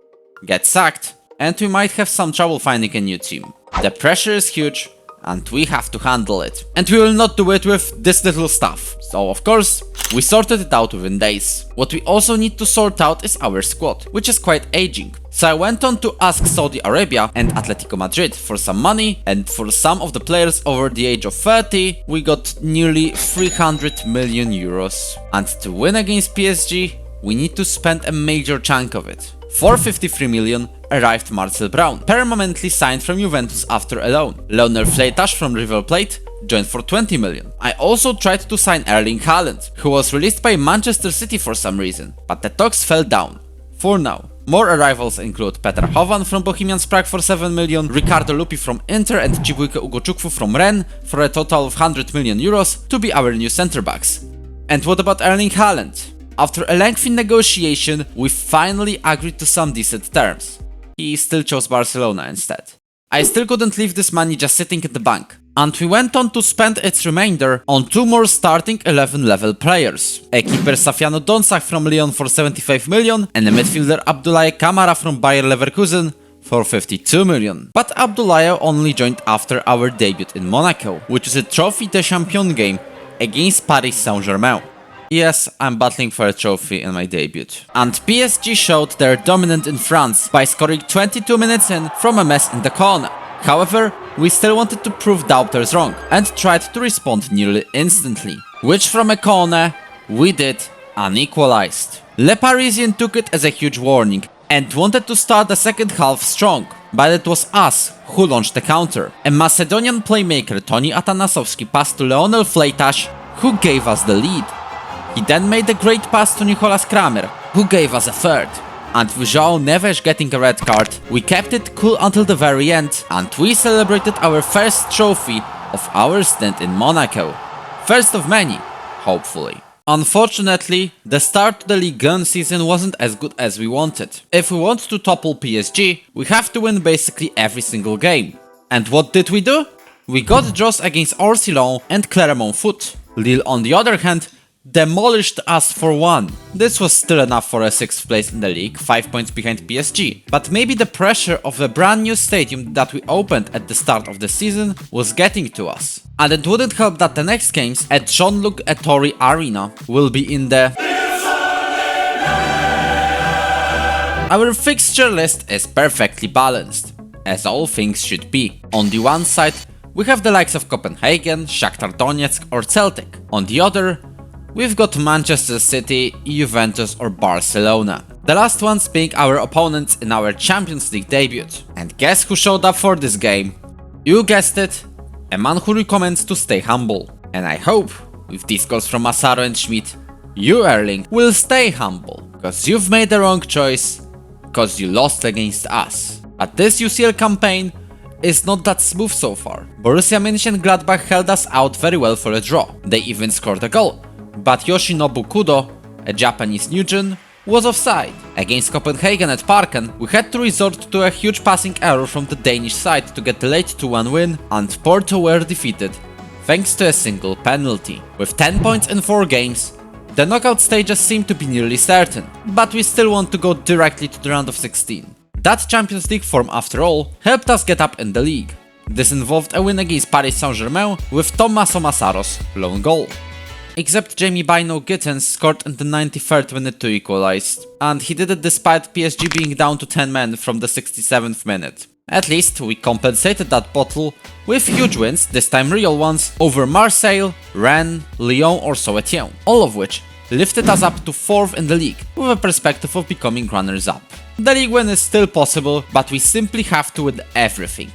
Get sacked, and we might have some trouble finding a new team. The pressure is huge, and we have to handle it. And we will not do it with this little stuff. So of course, we sorted it out within days. What we also need to sort out is our squad, which is quite aging. So I went on to ask Saudi Arabia and Atletico Madrid for some money, and for some of the players over the age of 30, we got nearly 300 million euros. And to win against PSG, we need to spend a major chunk of it. For 53 million arrived Marcel Brown, permanently signed from Juventus after a loan. Loner Fletash from River Plate joined for 20 million. I also tried to sign Erling Haaland, who was released by Manchester City for some reason, but the talks fell down. For now. More arrivals include Petr Hovan from Bohemian Prague for 7 million, Ricardo Lupi from Inter and Chibuike Ugochukwu from Rennes for a total of 100 million euros to be our new centre backs. And what about Erling Haaland? After a lengthy negotiation, we finally agreed to some decent terms. He still chose Barcelona instead. I still couldn't leave this money just sitting in the bank. And we went on to spend its remainder on 2 more starting 11 level players. A keeper Safiano Donsak from Lyon for 75 million and a midfielder Abdoulaye Kamara from Bayer Leverkusen for 52 million. But Abdoulaye only joined after our debut in Monaco, which is a Trophy des Champions game against Paris Saint-Germain. Yes, I'm battling for a trophy in my debut. And PSG showed their dominance in France by scoring 22 minutes in from a mess in the corner. However, we still wanted to prove doubters wrong and tried to respond nearly instantly, which from a corner we did and equalized. Le Parisien took it as a huge warning and wanted to start the second half strong, but it was us who launched the counter. A Macedonian playmaker Toni Atanasovski passed to Lionel Fletash, who gave us the lead. He then made a great pass to Nicolas Kramer, who gave us a third. And with João Neves getting a red card, we kept it cool until the very end, and we celebrated our first trophy of our stint in Monaco. First of many, hopefully. Unfortunately, the start to the Ligue 1 season wasn't as good as we wanted. If we want to topple PSG, we have to win basically every single game. And what did we do? We got draws against Orsilon and Clermont Foot. Lille, on the other hand, demolished us for 1. This was still enough for a 6th place in the league, 5 points behind PSG. But maybe the pressure of the brand new stadium that we opened at the start of the season was getting to us. And it wouldn't help that the next games at Jean-Luc Ettori Arena will be in the... Our fixture list is perfectly balanced, as all things should be. On the one side, we have the likes of Copenhagen, Shakhtar Donetsk or Celtic. On the other, we've got Manchester City, Juventus or Barcelona. The last ones being our opponents in our Champions League debut. And guess who showed up for this game? You guessed it, a man who recommends to stay humble. And I hope, with these goals from Massaro and Schmidt, you Erling will stay humble. Cause you've made the wrong choice, cause you lost against us. But this UCL campaign is not that smooth so far. Borussia Mönchengladbach held us out very well for a draw. They even scored a goal. But Yoshinobu Kudo, a Japanese newgen, was offside. Against Copenhagen at Parken, we had to resort to a huge passing error from the Danish side to get the late 2-1 win, and Porto were defeated, thanks to a single penalty. With 10 points in 4 games, the knockout stages seem to be nearly certain, but we still want to go directly to the round of 16. That Champions League form, after all, helped us get up in the league. This involved a win against Paris Saint-Germain with Tommaso Massaro's lone goal. Except Jamie Bino Gittens scored in the 93rd minute to equalize, and he did it despite PSG being down to 10 men from the 67th minute. At least we compensated that bottle with huge wins, this time real ones, over Marseille, Rennes, Lyon or Soweto, all of which lifted us up to 4th in the league, with a perspective of becoming runners-up. The league win is still possible, but we simply have to win everything,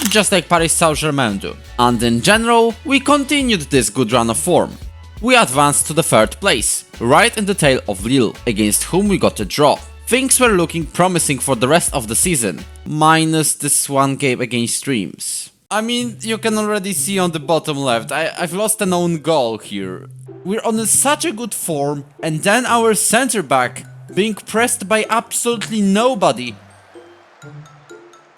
just like Paris Saint-Germain do. And in general, we continued this good run of form. We advanced to the 3rd place, right in the tail of Lille, against whom we got a draw. Things were looking promising for the rest of the season, minus this one game against Reims. I mean, you can already see on the bottom left, I've lost an own goal here. We're on such a good form, and then our center back being pressed by absolutely nobody.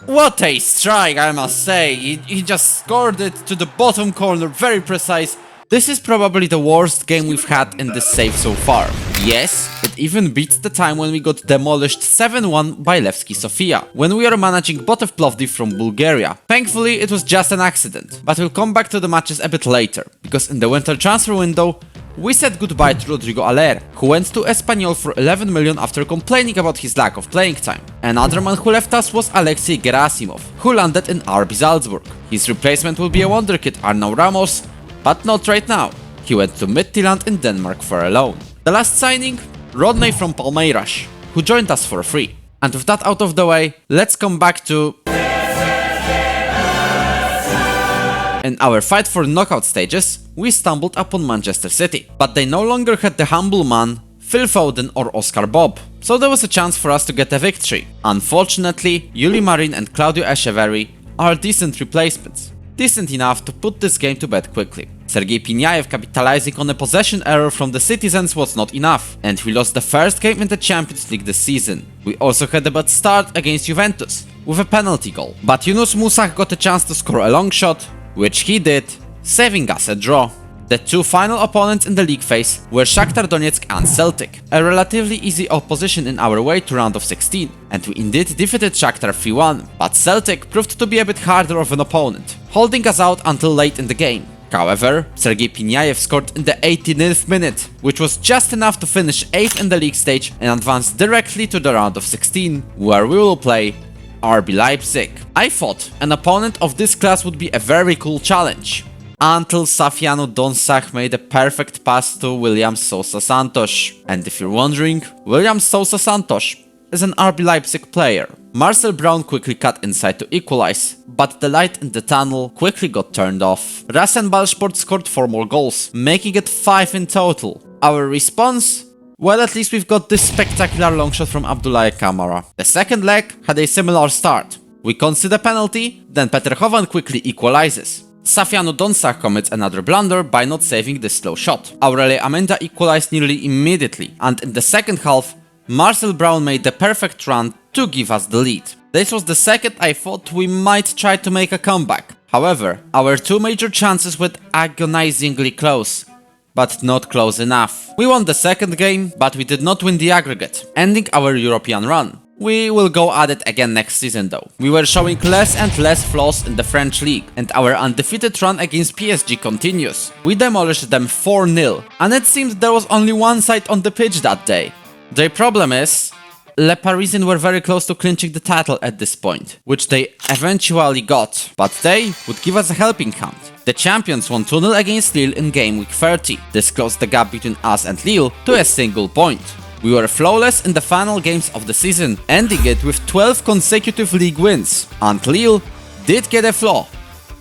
What a strike, I must say. He just scored it to the bottom corner, very precise. This is probably the worst game we've had in this save so far. Yes, it even beats the time when we got demolished 7-1 by Levski Sofia, when we were managing Botev Plovdiv from Bulgaria. Thankfully, it was just an accident, but we'll come back to the matches a bit later, because in the winter transfer window, we said goodbye to Rodrigo Aller, who went to Espanyol for 11 million after complaining about his lack of playing time. Another man who left us was Alexei Gerasimov, who landed in RB Salzburg. His replacement will be a wonderkid Arnaud Ramos, but not right now. He went to Midtjylland in Denmark for a loan. The last signing? Rodney from Palmeiras, who joined us for free. And with that out of the way, let's come back to... In our fight for knockout stages, we stumbled upon Manchester City, but they no longer had the humble man, Phil Foden or Oscar Bob, so there was a chance for us to get a victory. Unfortunately, Yuli Marin and Claudio Echeverry are decent replacements. Decent enough to put this game to bed quickly. Sergei Pinyaev capitalizing on a possession error from the citizens was not enough, and we lost the first game in the Champions League this season. We also had a bad start against Juventus, with a penalty goal, but Yunus Musak got a chance to score a long shot, which he did, saving us a draw. The two final opponents in the league phase were Shakhtar Donetsk and Celtic, a relatively easy opposition in our way to round of 16, and we indeed defeated Shakhtar 3-1, but Celtic proved to be a bit harder of an opponent, holding us out until late in the game. However, Sergei Pinyaev scored in the 89th minute, which was just enough to finish 8th in the league stage and advance directly to the round of 16, where we will play RB Leipzig. I thought an opponent of this class would be a very cool challenge, until Safiano Donsach made a perfect pass to William Sousa Santos. And if you're wondering, William Sousa Santos is an RB Leipzig player. Marcel Brown quickly cut inside to equalize, but the light in the tunnel quickly got turned off. Rasenballsport scored 4 more goals, making it 5 in total. Our response? Well, at least we've got this spectacular long shot from Abdoulaye Kamara. The second leg had a similar start. We concede a penalty, then Petr Hovan quickly equalizes. Safiano Donsach commits another blunder by not saving this slow shot. Aurelien Amenda equalized nearly immediately, and in the second half, Marcel Brown made the perfect run to give us the lead. This was the second I thought we might try to make a comeback. However, our two major chances were agonizingly close, but not close enough. We won the second game, but we did not win the aggregate, ending our European run. We will go at it again next season though. We were showing less and less flaws in the French league, and our undefeated run against PSG continues. We demolished them 4-0, and it seems there was only one side on the pitch that day. The problem is, Le Parisien were very close to clinching the title at this point, which they eventually got, but they would give us a helping hand. The champions won 2-0 against Lille in game week 30. This closed the gap between us and Lille to a single point. We were flawless in the final games of the season, ending it with 12 consecutive league wins, and Lille did get a flaw,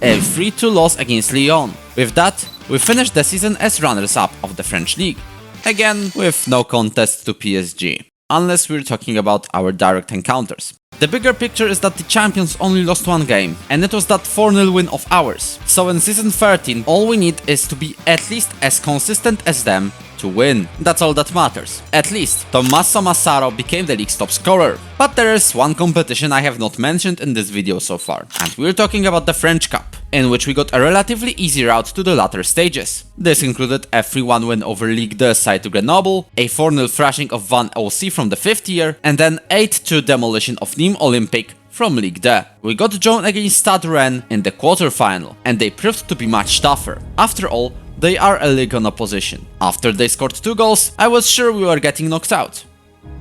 a 3-2 loss against Lyon. With that, we finished the season as runners-up of the French league, again with no contest to PSG, unless we're talking about our direct encounters. The bigger picture is that the champions only lost one game, and it was that 4-0 win of ours. So in season 13, all we need is to be at least as consistent as them to win. That's all that matters. At least, Tommaso Massaro became the league's top scorer. But there is one competition I have not mentioned in this video so far, and we're talking about the French Cup, in which we got a relatively easy route to the latter stages. This included a 3-1 win over Ligue 2 side to Grenoble, a 4-0 thrashing of Van OC from the 5th year, and an 8-2 demolition of Nîmes Olympique from Ligue 2. We got drawn against Stade Rennes in the quarterfinal, and they proved to be much tougher. After all, they are a Ligue 1 opposition. After they scored 2 goals, I was sure we were getting knocked out.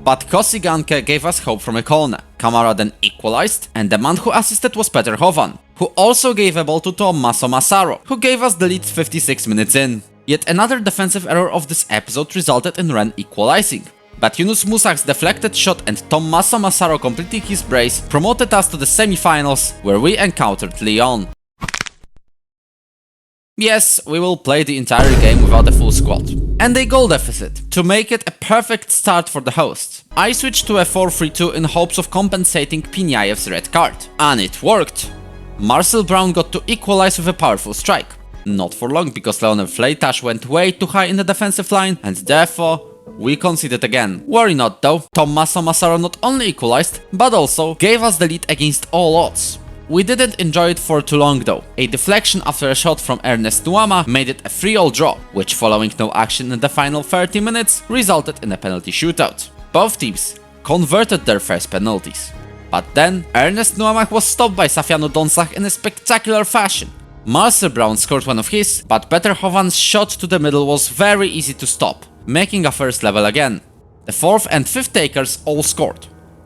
But Kosi Ganke gave us hope from a corner. Kamara then equalized, and the man who assisted was Petr Hovan, who also gave a ball to Tommaso Massaro, who gave us the lead 56 minutes in. Yet another defensive error of this episode resulted in Rennes equalizing. But Yunus Musak's deflected shot and Tommaso Massaro completing his brace promoted us to the semi-finals, where we encountered Lyon. Yes, we will play the entire game without a full squad, and a goal deficit, to make it a perfect start for the hosts. I switched to a 4-3-2 in hopes of compensating Pinyaev's red card, and it worked. Marcel Brown got to equalize with a powerful strike. Not for long, because Leonel Fleitas went way too high in the defensive line, and therefore we conceded again. Worry not though, Tommaso Massaro not only equalized, but also gave us the lead against all odds. We didn't enjoy it for too long though. A deflection after a shot from Ernest Nuama made it a 3-all draw, which following no action in the final 30 minutes resulted in a penalty shootout. Both teams converted their first penalties. But then, Ernest Nuama was stopped by Safiano Donsach in a spectacular fashion. Marcel Brown scored one of his, but Peter Hovan's shot to the middle was very easy to stop, making a first level again. The fourth and fifth takers all scored,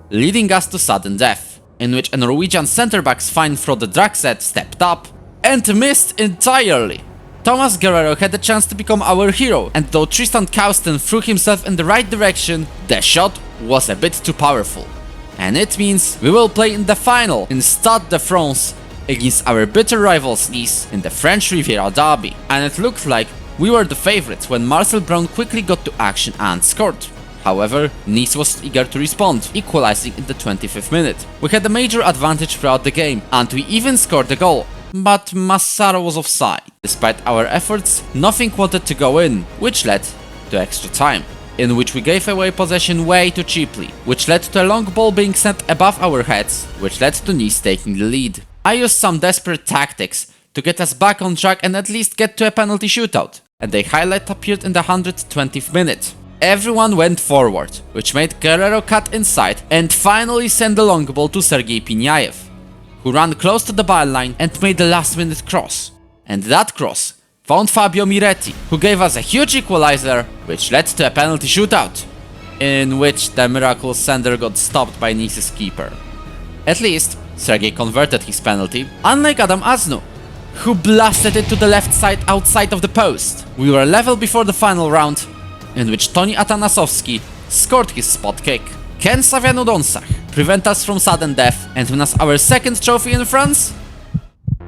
leading us to sudden death, in which a Norwegian centre-back Svein Frode Draxet stepped up and missed entirely. Thomas Guerrero had the chance to become our hero, and though Tristan Kausten threw himself in the right direction, the shot was a bit too powerful. And it means we will play in the final in Stade de France against our bitter rivals Nice in the French Riviera derby. And it looked like we were the favourites when Marcel Brown quickly got to action and scored. However, Nice was eager to respond, equalizing in the 25th minute. We had a major advantage throughout the game, and we even scored a goal. But Massaro was offside. Despite our efforts, nothing wanted to go in, which led to extra time, in which we gave away possession way too cheaply, which led to a long ball being sent above our heads, which led to Nice taking the lead. I used some desperate tactics to get us back on track and at least get to a penalty shootout, and a highlight appeared in the 120th minute. Everyone went forward, which made Guerrero cut inside and finally send the long ball to Sergei Pinyaev, who ran close to the byline and made the last minute cross. And that cross found Fabio Miretti, who gave us a huge equalizer, which led to a penalty shootout, in which the miracle sender got stopped by Nice's keeper. At least, Sergei converted his penalty, unlike Adam Asnu, who blasted it to the left side outside of the post. We were level before the final round, in which Toni Atanasowski scored his spot kick. Can Safiano Donsach prevent us from sudden death and win us our second trophy in France?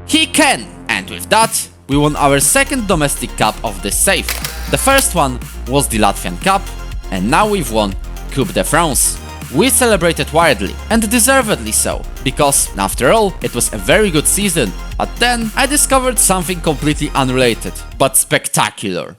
He can! And with that, we won our second domestic cup of this save. The first one was the Latvian Cup, and now we've won Coupe de France. We celebrated widely, and deservedly so, because, after all, it was a very good season. But then, I discovered something completely unrelated, but spectacular.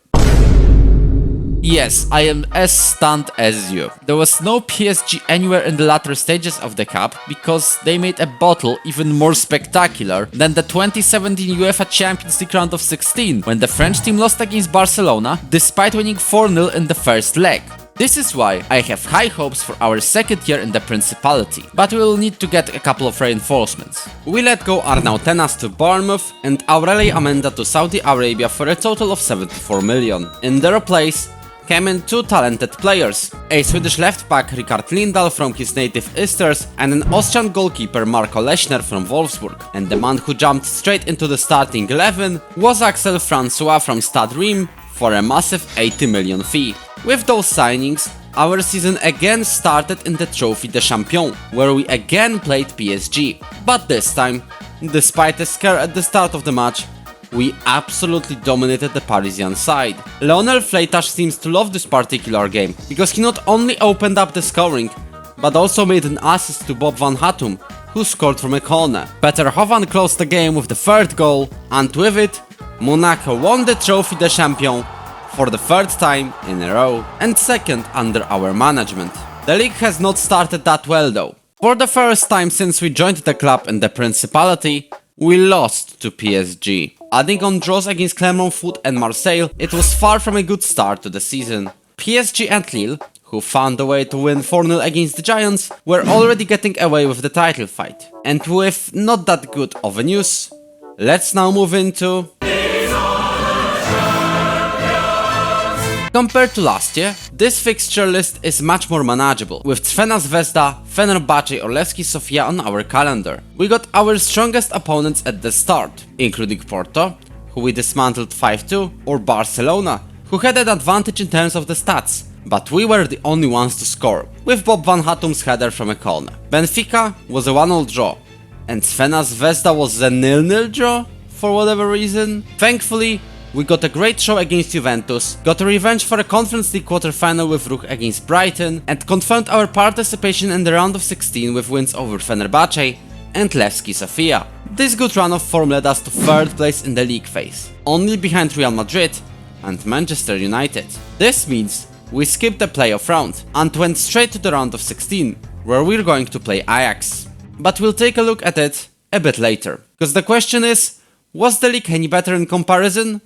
Yes, I am as stunned as you. There was no PSG anywhere in the latter stages of the cup, because they made a bottle even more spectacular than the 2017 UEFA Champions League round of 16, when the French team lost against Barcelona, despite winning 4-0 in the first leg. This is why I have high hopes for our second year in the Principality, but we will need to get a couple of reinforcements. We let go Arnau Tenas to Bournemouth and Aurelii Amenda to Saudi Arabia for a total of 74 million. In their place came in two talented players, a Swedish left-back Rikard Lindahl from his native Isters and an Austrian goalkeeper Marco Lechner from Wolfsburg. And the man who jumped straight into the starting 11 was Axel Francois from Stade Reims for a massive 80 million fee. With those signings, our season again started in the Trophy des Champions, where we again played PSG. But this time, despite a scare at the start of the match, we absolutely dominated the Parisian side. Lionel Fleitas seems to love this particular game, because he not only opened up the scoring, but also made an assist to Bob van Hattum, who scored from a corner. Peter Hovan closed the game with the third goal, and with it, Monaco won the Trophy des Champions for the third time in a row, and second under our management. The league has not started that well though. For the first time since we joined the club in the Principality, we lost to PSG. Adding on draws against Clermont Foot and Marseille, it was far from a good start to the season. PSG and Lille, who found a way to win 4-0 against the Giants, were already getting away with the title fight. And with not that good of a news, let's now move into... Compared to last year, this fixture list is much more manageable, with Crvena Zvezda, Fenerbahce or Levski Sofia on our calendar. We got our strongest opponents at the start, including Porto, who we dismantled 5-2, or Barcelona, who had an advantage in terms of the stats, but we were the only ones to score, with Bob van Hattum's header from a corner. Benfica was a 1-all draw, and Crvena Zvezda was a 0-0 draw, for whatever reason. Thankfully, we got a great show against Juventus, got a revenge for a Conference League quarter-final with Ruch against Brighton, and confirmed our participation in the round of 16 with wins over Fenerbahce and Levski Sofia. This good run of form led us to third place in the league phase, only behind Real Madrid and Manchester United. This means we skipped the playoff round and went straight to the round of 16, where we're going to play Ajax. But we'll take a look at it a bit later. Because the question is, was the league any better in comparison?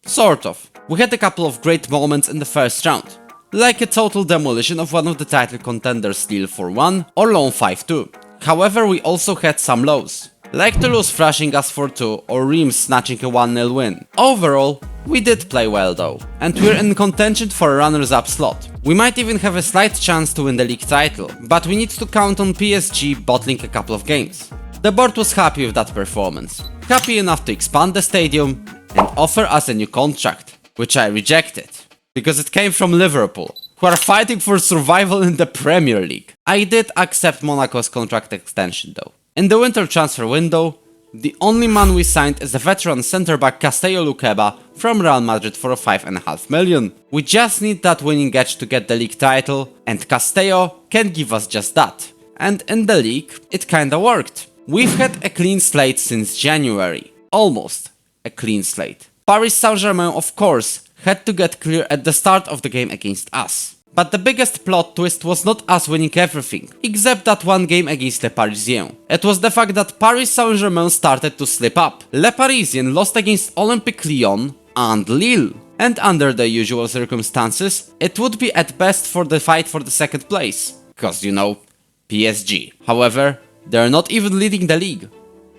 Sort of. We had a couple of great moments in the first round, like a total demolition of one of the title contenders Lille 4-1 or Lyon 5-2. However, we also had some lows, like Toulouse thrashing us 4-2 or Reims snatching a 1-0 win. Overall, we did play well though, and we're in contention for a runners-up slot. We might even have a slight chance to win the league title, but we need to count on PSG bottling a couple of games. The board was happy with that performance, happy enough to expand the stadium and offer us a new contract, which I rejected, because it came from Liverpool, who are fighting for survival in the Premier League. I did accept Monaco's contract extension though. In the winter transfer window, the only man we signed is the veteran centre-back Castello Luqueba from Real Madrid for 5.5 million. We just need that winning edge to get the league title, and Castello can give us just that. And in the league, it kinda worked. We've had a clean slate since January. Almost a clean slate. Paris Saint-Germain, of course, had to get clear at the start of the game against us. But the biggest plot twist was not us winning everything, except that one game against Le Parisien. It was the fact that Paris Saint-Germain started to slip up. Le Parisien lost against Olympique Lyon and Lille. And under the usual circumstances, it would be at best for the fight for the second place. Cause you know, PSG. However, they're not even leading the league.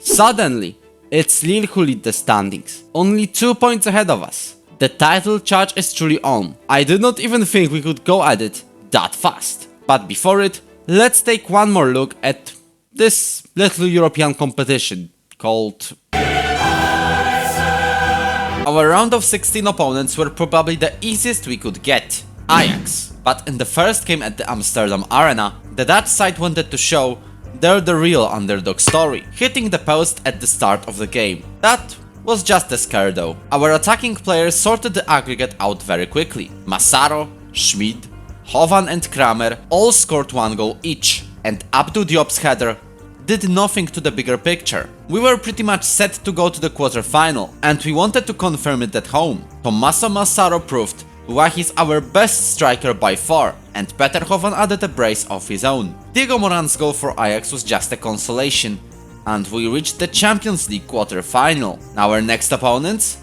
Suddenly, it's Lille who lead the standings, only 2 points ahead of us. The title charge is truly on. I did not even think we could go at it that fast. But before it, let's take one more look at this little European competition called... Our round of 16 opponents were probably the easiest we could get, Ajax. But in the first game at the Amsterdam Arena, the Dutch side wanted to show they're the real underdog story, hitting the post at the start of the game. That was just a scare though. Our attacking players sorted the aggregate out very quickly. Massaro, Schmid, Hovan and Kramer all scored 1 goal each, and Abdou Diop's header did nothing to the bigger picture. We were pretty much set to go to the quarter-final, and we wanted to confirm it at home. Tommaso Massaro proved why he's our best striker by far, and Peter Hovan added a brace of his own. Diego Moran's goal for Ajax was just a consolation, and we reached the Champions League quarter-final. Our next opponents?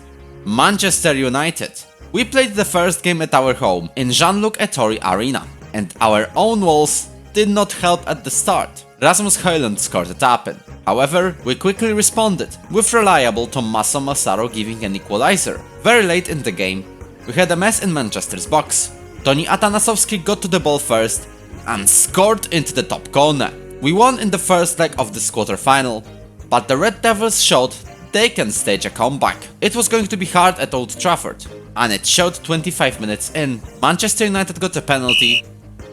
Manchester United. We played the first game at our home in Jean-Luc Ettori Arena, and our own walls did not help at the start. Rasmus Højlund scored a tap-in. However, we quickly responded, with reliable Tommaso Massaro giving an equalizer. Very late in the game, we had a mess in Manchester's box. Toni Atanasovski got to the ball first and scored into the top corner. We won in the first leg of this quarter-final, but the Red Devils showed they can stage a comeback. It was going to be hard at Old Trafford, and it showed 25 minutes in. Manchester United got a penalty,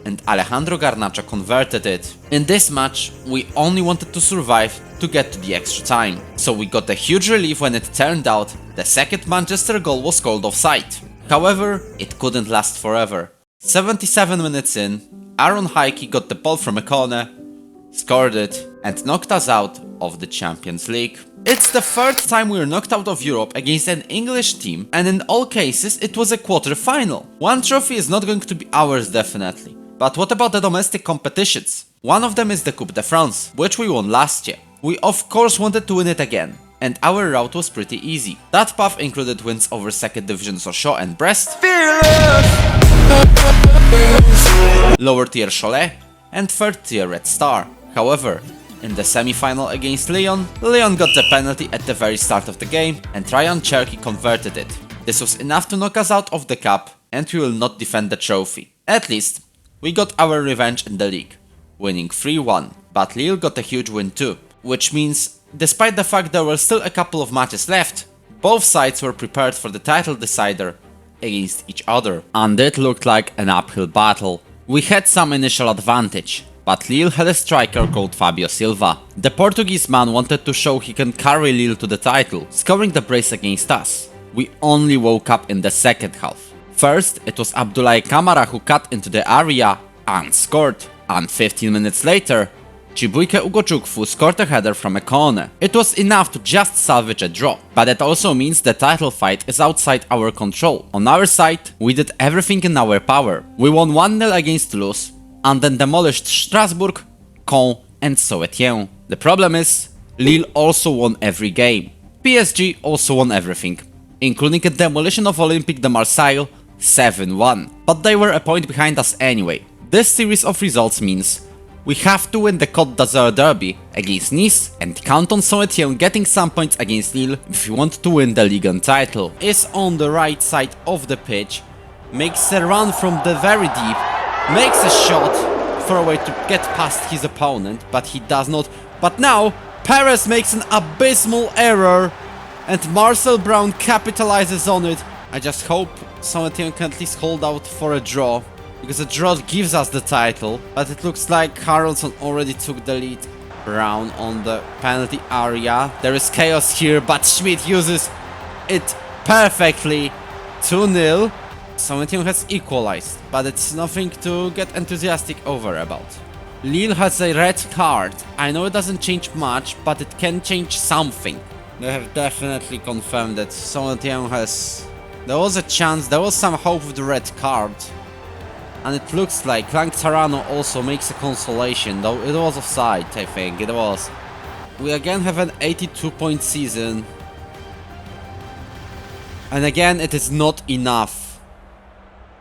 and Alejandro Garnacho converted it. In this match, we only wanted to survive to get to the extra time, so we got a huge relief when it turned out the second Manchester goal was called offside. However, it couldn't last forever. 77 minutes in, Aaron Hickey got the ball from a corner, scored it, and knocked us out of the Champions League. It's the third time we were knocked out of Europe against an English team, and in all cases it was a quarter-final. One trophy is not going to be ours definitely. But what about the domestic competitions? One of them is the Coupe de France, which we won last year. We of course wanted to win it again, and our route was pretty easy. That path included wins over 2nd Division Sochaux and Brest, lower tier Cholet, and 3rd tier Red Star. However, in the semi-final against Lyon got the penalty at the very start of the game, and Ryan Cherky converted it. This was enough to knock us out of the cup, and we will not defend the trophy. At least, we got our revenge in the league, winning 3-1, but Lille got a huge win too, which means, despite the fact there were still a couple of matches left, both sides were prepared for the title decider against each other. And it looked like an uphill battle. We had some initial advantage, but Lille had a striker called Fabio Silva. The Portuguese man wanted to show he can carry Lille to the title, scoring the brace against us. We only woke up in the second half. First, it was Abdoulaye Kamara who cut into the area and scored, and 15 minutes later, Chibuike Ugochukwu scored a header from a corner. It was enough to just salvage a draw, but it also means the title fight is outside our control. On our side, we did everything in our power. We won 1-0 against Toulouse, and then demolished Strasbourg, Caen and Saint-Étienne. The problem is, Lille also won every game. PSG also won everything, including a demolition of Olympique de Marseille 7-1. But they were a point behind us anyway. This series of results means we have to win the Côte d'Azur derby against Nice and count on Saint-Étienne getting some points against Lille if we want to win the Ligue 1 title. Is on the right side of the pitch, makes a run from the very deep, makes a shot for a way to get past his opponent, but he does not. But now Perez makes an abysmal error and Marcel Brown capitalizes on it. I just hope Saint-Étienne can at least hold out for a draw, because a draw gives us the title, but it looks like Haraldsson already took the lead. Brown on the penalty area. There is chaos here, but Schmidt uses it perfectly. 2-0. Saint-Étienne has equalized, but it's nothing to get enthusiastic over about. Lille has a red card. I know it doesn't change much, but it can change something. They have definitely confirmed that Saint-Étienne has... There was a chance, there was some hope with the red card. And it looks like Clank Tarano also makes a consolation, though it was offside, I think, it was. We again have an 82-point season. And again, it is not enough.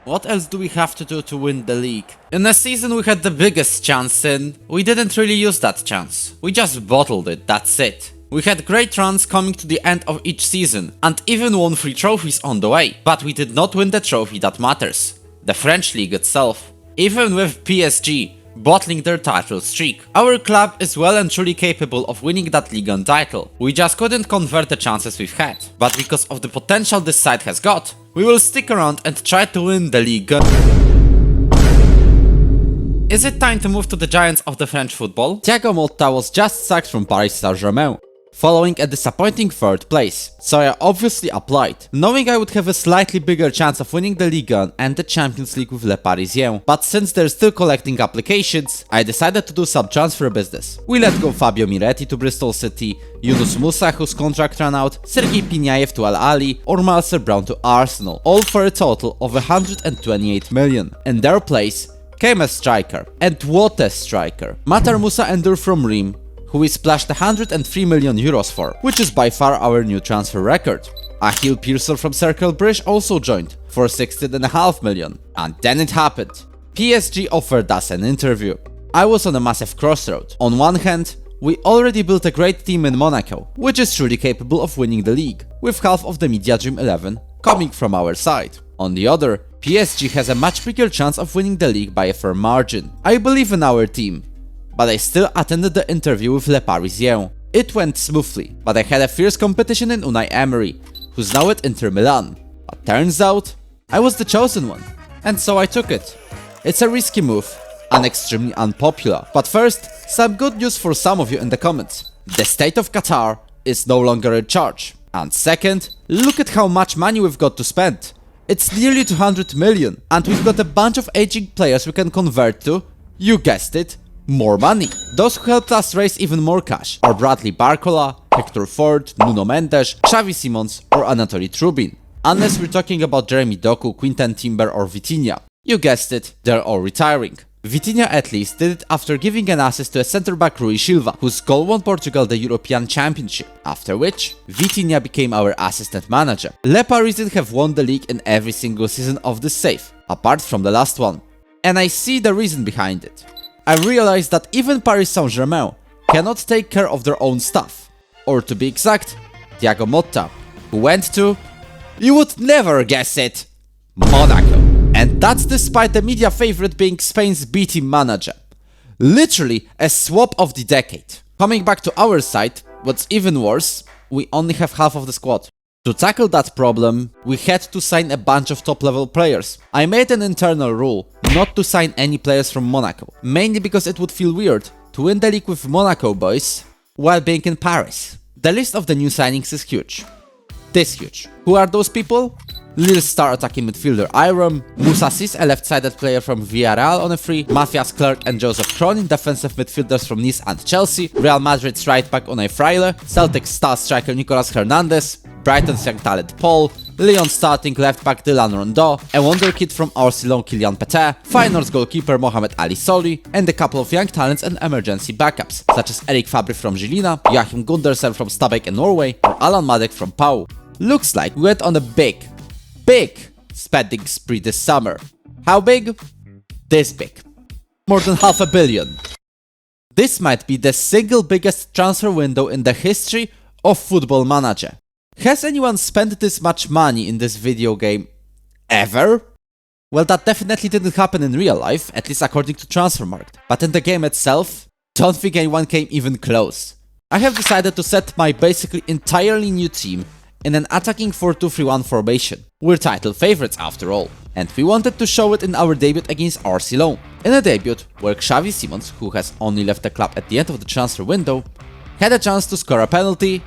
What else do we have to do to win the league? In a season we had the biggest chance in, we didn't really use that chance. We just bottled it, that's it. We had great runs coming to the end of each season, and even won 3 trophies on the way. But we did not win the trophy that matters. The French league itself. Even with PSG bottling their title streak, our club is well and truly capable of winning that Ligue 1 title. We just couldn't convert the chances we've had. But because of the potential this side has got, we will stick around and try to win the league. Is it time to move to the giants of the French football? Thiago Motta was just sacked from Paris Saint-Germain, following a disappointing 3rd place, so I obviously applied, knowing I would have a slightly bigger chance of winning the Ligue 1 and the Champions League with Le Parisien. But since they're still collecting applications, I decided to do some transfer business. We let go Fabio Miretti to Bristol City, Yunus Musa whose contract ran out, Sergei Pinayev to Al Ahly, or Marcel Brown to Arsenal, all for a total of 128 million. In their place came a striker, and what a striker! Matar Musa Endur from Reims, who we splashed 103 million euros for, which is by far our new transfer record. Achille Pearson from Cercle Brugge also joined for 16.5 million. And then it happened. PSG offered us an interview. I was on a massive crossroad. On one hand, we already built a great team in Monaco, which is truly capable of winning the league, with half of the Media Dream 11 coming from our side. On the other, PSG has a much bigger chance of winning the league by a firm margin. I believe in our team, but I still attended the interview with Le Parisien. It went smoothly, but I had a fierce competition in Unai Emery, who's now at Inter Milan. But turns out, I was the chosen one, and so I took it. It's a risky move, and extremely unpopular. But first, some good news for some of you in the comments. The state of Qatar is no longer in charge. And second, look at how much money we've got to spend. It's nearly 200 million, and we've got a bunch of aging players we can convert to, you guessed it, more money. Those who helped us raise even more cash are Bradley Barcola, Hector Ford, Nuno Mendes, Xavi Simons or Anatoly Trubin. Unless we're talking about Jeremy Doku, Quinten Timber or Vitinha. You guessed it, they're all retiring. Vitinha at least did it after giving an assist to a centre-back Rui Silva, whose goal won Portugal the European Championship, after which Vitinha became our assistant manager. Le Parisien have won the league in every single season of this save, apart from the last one. And I see the reason behind it. I realized that even Paris Saint-Germain cannot take care of their own stuff. Or to be exact, Thiago Motta, who went to, you would never guess it, Monaco. And that's despite the media favorite being Spain's B-team manager. Literally a swap of the decade. Coming back to our side, what's even worse, we only have half of the squad. To tackle that problem, we had to sign a bunch of top-level players. I made an internal rule not to sign any players from Monaco, mainly because it would feel weird to win the league with Monaco boys while being in Paris. The list of the new signings is huge. This huge. Who are those people? Lille star attacking midfielder Iram, Moussa Sis, a left-sided player from Villarreal on a free, Matthias Clerc and Joseph Kronin, defensive midfielders from Nice and Chelsea, Real Madrid's right back Unai Fraile, Celtic's star striker Nicolas Hernandez, Brighton's young talent Paul, Lyon starting left back Dylan Rondeau, a wonderkid from Arsenal Kylian Peté, Feyenoord's goalkeeper Mohamed Ali Soli, and a couple of young talents and emergency backups, such as Erik Fabry from Žilina, Joachim Gundersen from Stabæk in Norway, or Alan Madek from Pau. Looks like we went on a big spending spree this summer. How big? This big. More than $500 million. This might be the single biggest transfer window in the history of Football Manager. Has anyone spent this much money in this video game ever? Well, that definitely didn't happen in real life, at least according to Transfermarkt. But in the game itself, don't think anyone came even close. I have decided to set my basically entirely new team in an attacking 4-2-3-1 formation. We're title favorites after all, and we wanted to show it in our debut against Arsenal. In a debut where Xavi Simons, who has only left the club at the end of the transfer window, had a chance to score a penalty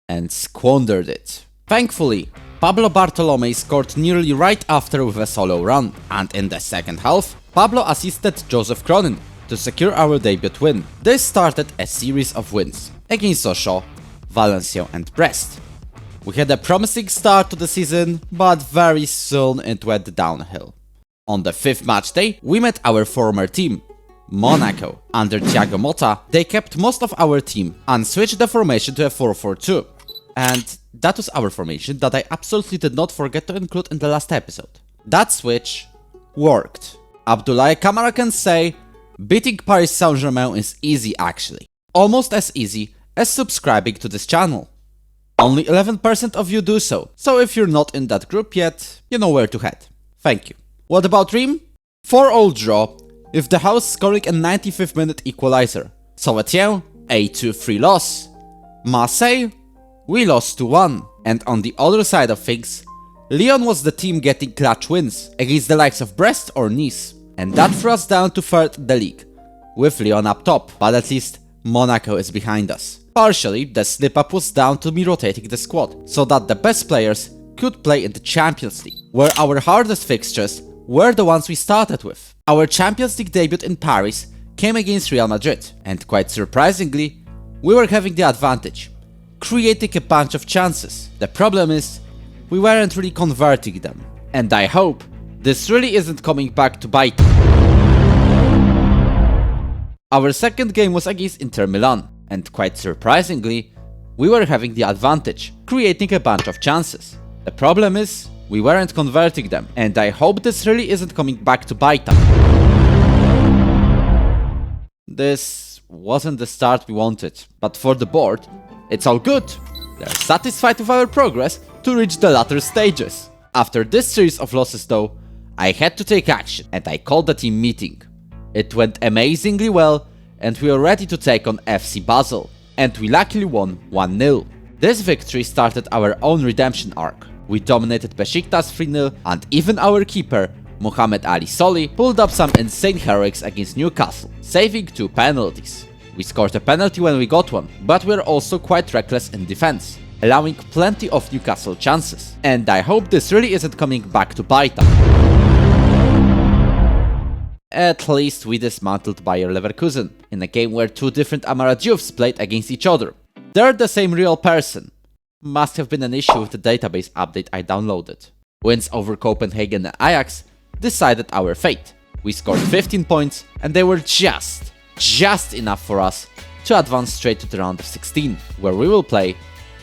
and squandered it. Thankfully, Pablo Bartolome scored nearly right after with a solo run, and in the second half, Pablo assisted Joseph Kronin to secure our debut win. This started a series of wins against Sochaux, Valencia and Brest. We had a promising start to the season, but very soon it went downhill. On the 5th match day, we met our former team, Monaco. Under Thiago Motta, they kept most of our team and switched the formation to a 4-4-2. And that was our formation that I absolutely did not forget to include in the last episode. That switch worked. Abdoulaye Kamara can say, beating Paris Saint-Germain is easy actually. Almost as easy as subscribing to this channel. Only 11% of you do so, so if you're not in that group yet, you know where to head. Thank you. What about Reims? 4-4 draw, with the house scoring a 95th minute equalizer. Saint-Étienne, a 2-3 loss. Marseille, we lost 2-1. And on the other side of things, Lyon was the team getting clutch wins against the likes of Brest or Nice. And that threw us down to 3rd in the league, with Lyon up top, but at least Monaco is behind us. Partially, the slip-up was down to me rotating the squad, so that the best players could play in the Champions League, where our hardest fixtures were the ones we started with. Our Champions League debut in Paris came against Real Madrid, and quite surprisingly, we were having the advantage, creating a bunch of chances. The problem is, we weren't really converting them, and I hope this really isn't coming back to bite. Our second game was against Inter Milan, and quite surprisingly, we were having the advantage, creating a bunch of chances. The problem is, we weren't converting them, and I hope this really isn't coming back to bite us. This wasn't the start we wanted, but for the board, it's all good. They're satisfied with our progress to reach the latter stages. After this series of losses though, I had to take action, and I called the team meeting. It went amazingly well, and we were ready to take on FC Basel, and we luckily won 1-0. This victory started our own redemption arc. We dominated Besiktas 3-0, and even our keeper, Mohamed Ali Soli, pulled up some insane heroics against Newcastle, saving 2 penalties. We scored a penalty when we got one, but we're also quite reckless in defense, allowing plenty of Newcastle chances. And I hope this really isn't coming back to bite us. At least we dismantled Bayer Leverkusen, in a game where 2 different Amaradziovs played against each other. They're the same real person. Must have been an issue with the database update I downloaded. Wins over Copenhagen and Ajax decided our fate. We scored 15 points, and they were just enough for us to advance straight to the round of 16, where we will play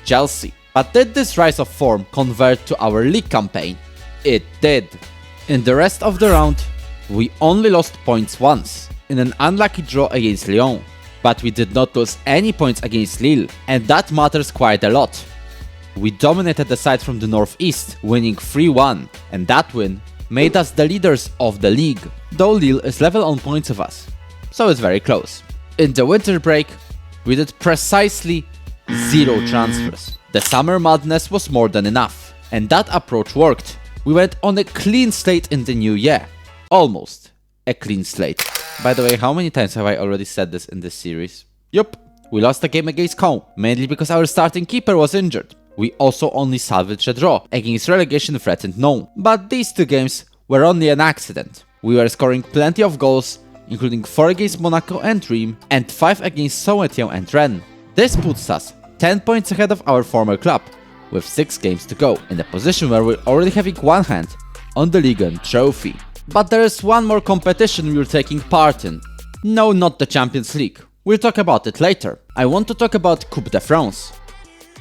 Chelsea. But did this rise of form convert to our league campaign? It did. In the rest of the round, we only lost points once, in an unlucky draw against Lyon. But we did not lose any points against Lille, and that matters quite a lot. We dominated the side from the northeast, winning 3-1, and that win made us the leaders of the league, though Lille is level on points with us, so it's very close. In the winter break, we did precisely 0 transfers. The summer madness was more than enough, and that approach worked. We went on a clean slate in the new year. Almost a clean slate. By the way, how many times have I already said this in this series? Yup, we lost the game against Caen, mainly because our starting keeper was injured. We also only salvaged a draw against relegation-threatened Nyon, but these 2 games were only an accident. We were scoring plenty of goals, including 4 against Monaco and Reims, and 5 against Saint-Étienne and Rennes. This puts us 10 points ahead of our former club, with 6 games to go, in a position where we're already having one hand on the Ligue 1 trophy. But there is one more competition we're taking part in. No, not the Champions League. We'll talk about it later. I want to talk about Coupe de France,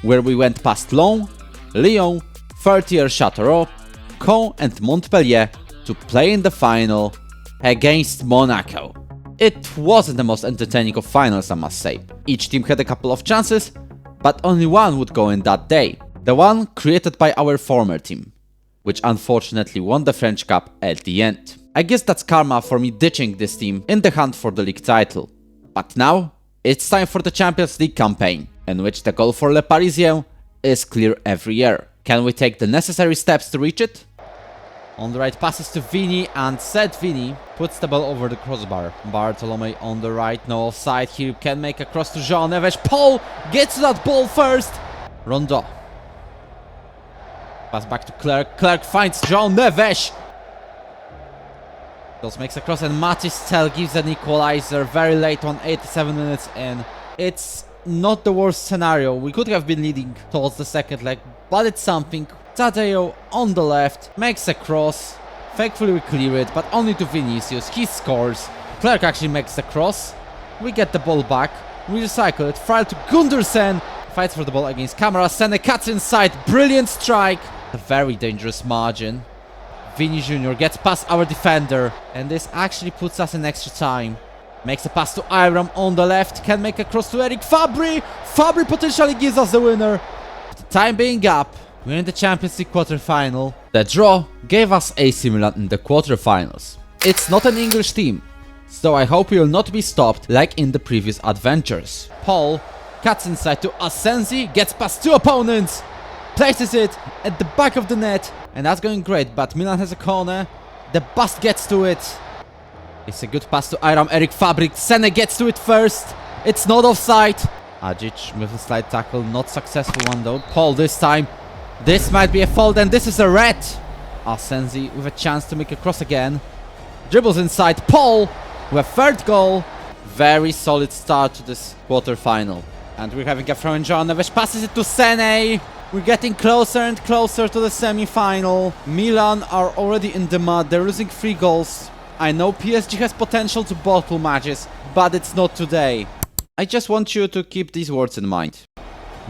where we went past Lyon, Lyon, Châteauroux, Caen and Montpellier to play in the final against Monaco. It wasn't the most entertaining of finals, I must say. Each team had a couple of chances, but only one would go in that day. The one created by our former team, which unfortunately won the French Cup at the end. I guess that's karma for me ditching this team in the hunt for the league title. But now, it's time for the Champions League campaign, in which the goal for Le Parisien is clear every year. Can we take the necessary steps to reach it? On the right passes to Vini, and said Vini puts the ball over the crossbar. Bartolome on the right, no offside here, can make a cross to João Neves. Paul gets to that ball first. Rondeau. Pass back to Clerc. Clerc finds João Neves. Those makes a cross and Matis Tel gives an equalizer very late on, 87 minutes in. It's not the worst scenario. We could have been leading towards the second leg, but it's something. Tadeo on the left makes a cross. Thankfully we clear it, but only to Vinicius. He scores. Clerc actually makes the cross. We get the ball back. We recycle it. File to Gundersen. Fights for the ball against Camara. Sene cuts inside. Brilliant strike. A very dangerous margin. Vini Jr. gets past our defender, and this actually puts us in extra time. Makes a pass to Iram on the left. Can make a cross to Eric Fabry. Fabry potentially gives us the winner. The time being up. We're in the Champions League quarterfinal. The draw gave us AC Milan in the quarterfinals. It's not an English team, so I hope we will not be stopped like in the previous adventures. Paul cuts inside to Asensi, gets past 2 opponents, places it at the back of the net, and that's going great, but Milan has a corner. The bust gets to it. It's a good pass to Iram, Eric Fabry. Sene gets to it first. It's not offside. Ajic with a slide tackle, not successful one though. Paul this time. This might be a fault, and this is a red. Asensi with a chance to make a cross again. Dribbles inside. Paul with a third goal. Very solid start to this quarterfinal. And we're having a throw in. João Neves passes it to Sene. We're getting closer and closer to the semi-final. Milan are already in the mud. They're losing 3 goals. I know PSG has potential to bottle matches, but it's not today. I just want you to keep these words in mind.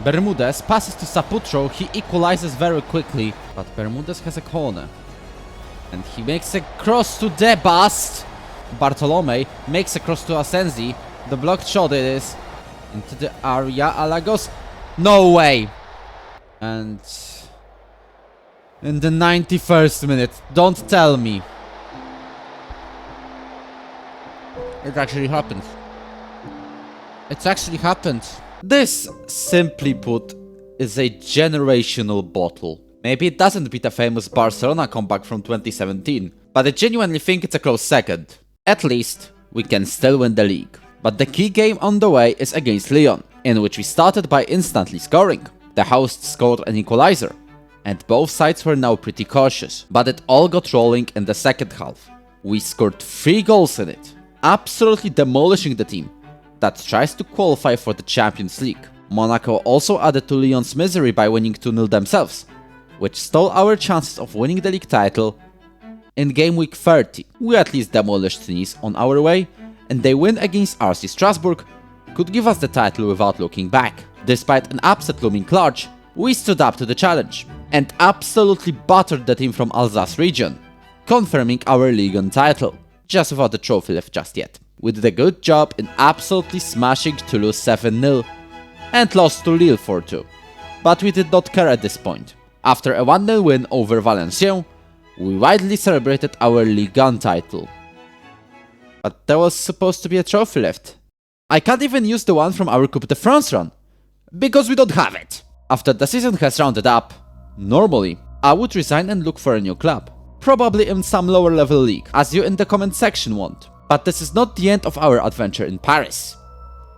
Bermudez passes to Saputro. He equalizes very quickly, but Bermudez has a corner. And he makes a cross to Debast. Bartolome makes a cross to Asensi. The blocked shot it is. Into the area. Alagos. No way. And in the 91st minute. Don't tell me. It actually happened. It's actually happened. This, simply put, is a generational bottle. Maybe it doesn't beat a famous Barcelona comeback from 2017, but I genuinely think it's a close second. At least, we can still win the league. But the key game on the way is against Lyon, in which we started by instantly scoring. The hosts scored an equalizer, and both sides were now pretty cautious, but it all got rolling in the second half. We scored 3 goals in it, absolutely demolishing the team that tries to qualify for the Champions League. Monaco also added to Lyon's misery by winning 2-0 themselves, which stole our chances of winning the league title. In game week 30, we at least demolished Nice on our way, and they win against RC Strasbourg could give us the title without looking back. Despite an upset looming large, we stood up to the challenge and absolutely battered the team from Alsace region, confirming our Ligue 1 title, just without the trophy left just yet. We did a good job in absolutely smashing Toulouse 7-0 and lost to Lille 4-2, but we did not care at this point. After a 1-0 win over Valenciennes, we widely celebrated our Ligue 1 title. But there was supposed to be a trophy left. I can't even use the one from our Coupe de France run, because we don't have it. After the season has rounded up, normally I would resign and look for a new club, probably in some lower level league, as you in the comment section want. But this is not the end of our adventure in Paris.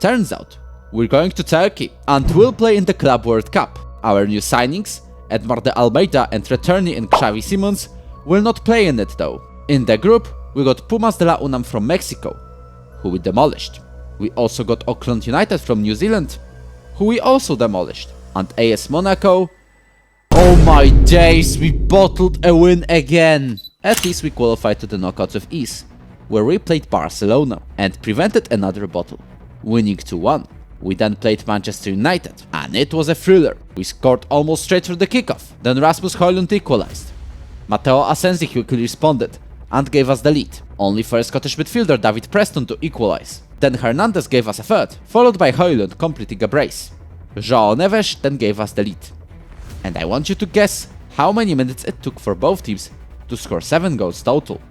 Turns out, we're going to Turkey and we'll play in the Club World Cup. Our new signings, Edmar de Almeida and returnee in Xavi Simons, will not play in it though. In the group, we got Pumas de la UNAM from Mexico, who we demolished. We also got Auckland United from New Zealand, who we also demolished. And AS Monaco, Oh my days, we bottled a win again! At least we qualified to the knockouts with ease, where we played Barcelona and prevented another bottle, winning 2-1. We then played Manchester United, and it was a thriller. We scored almost straight through the kickoff. Then Rasmus Højlund equalized. Matteo Asensi quickly responded and gave us the lead, only for a Scottish midfielder David Preston to equalize. Then Hernandez gave us a third, followed by Højlund completing a brace. João Neves then gave us the lead. And I want you to guess how many minutes it took for both teams to score 7 goals total.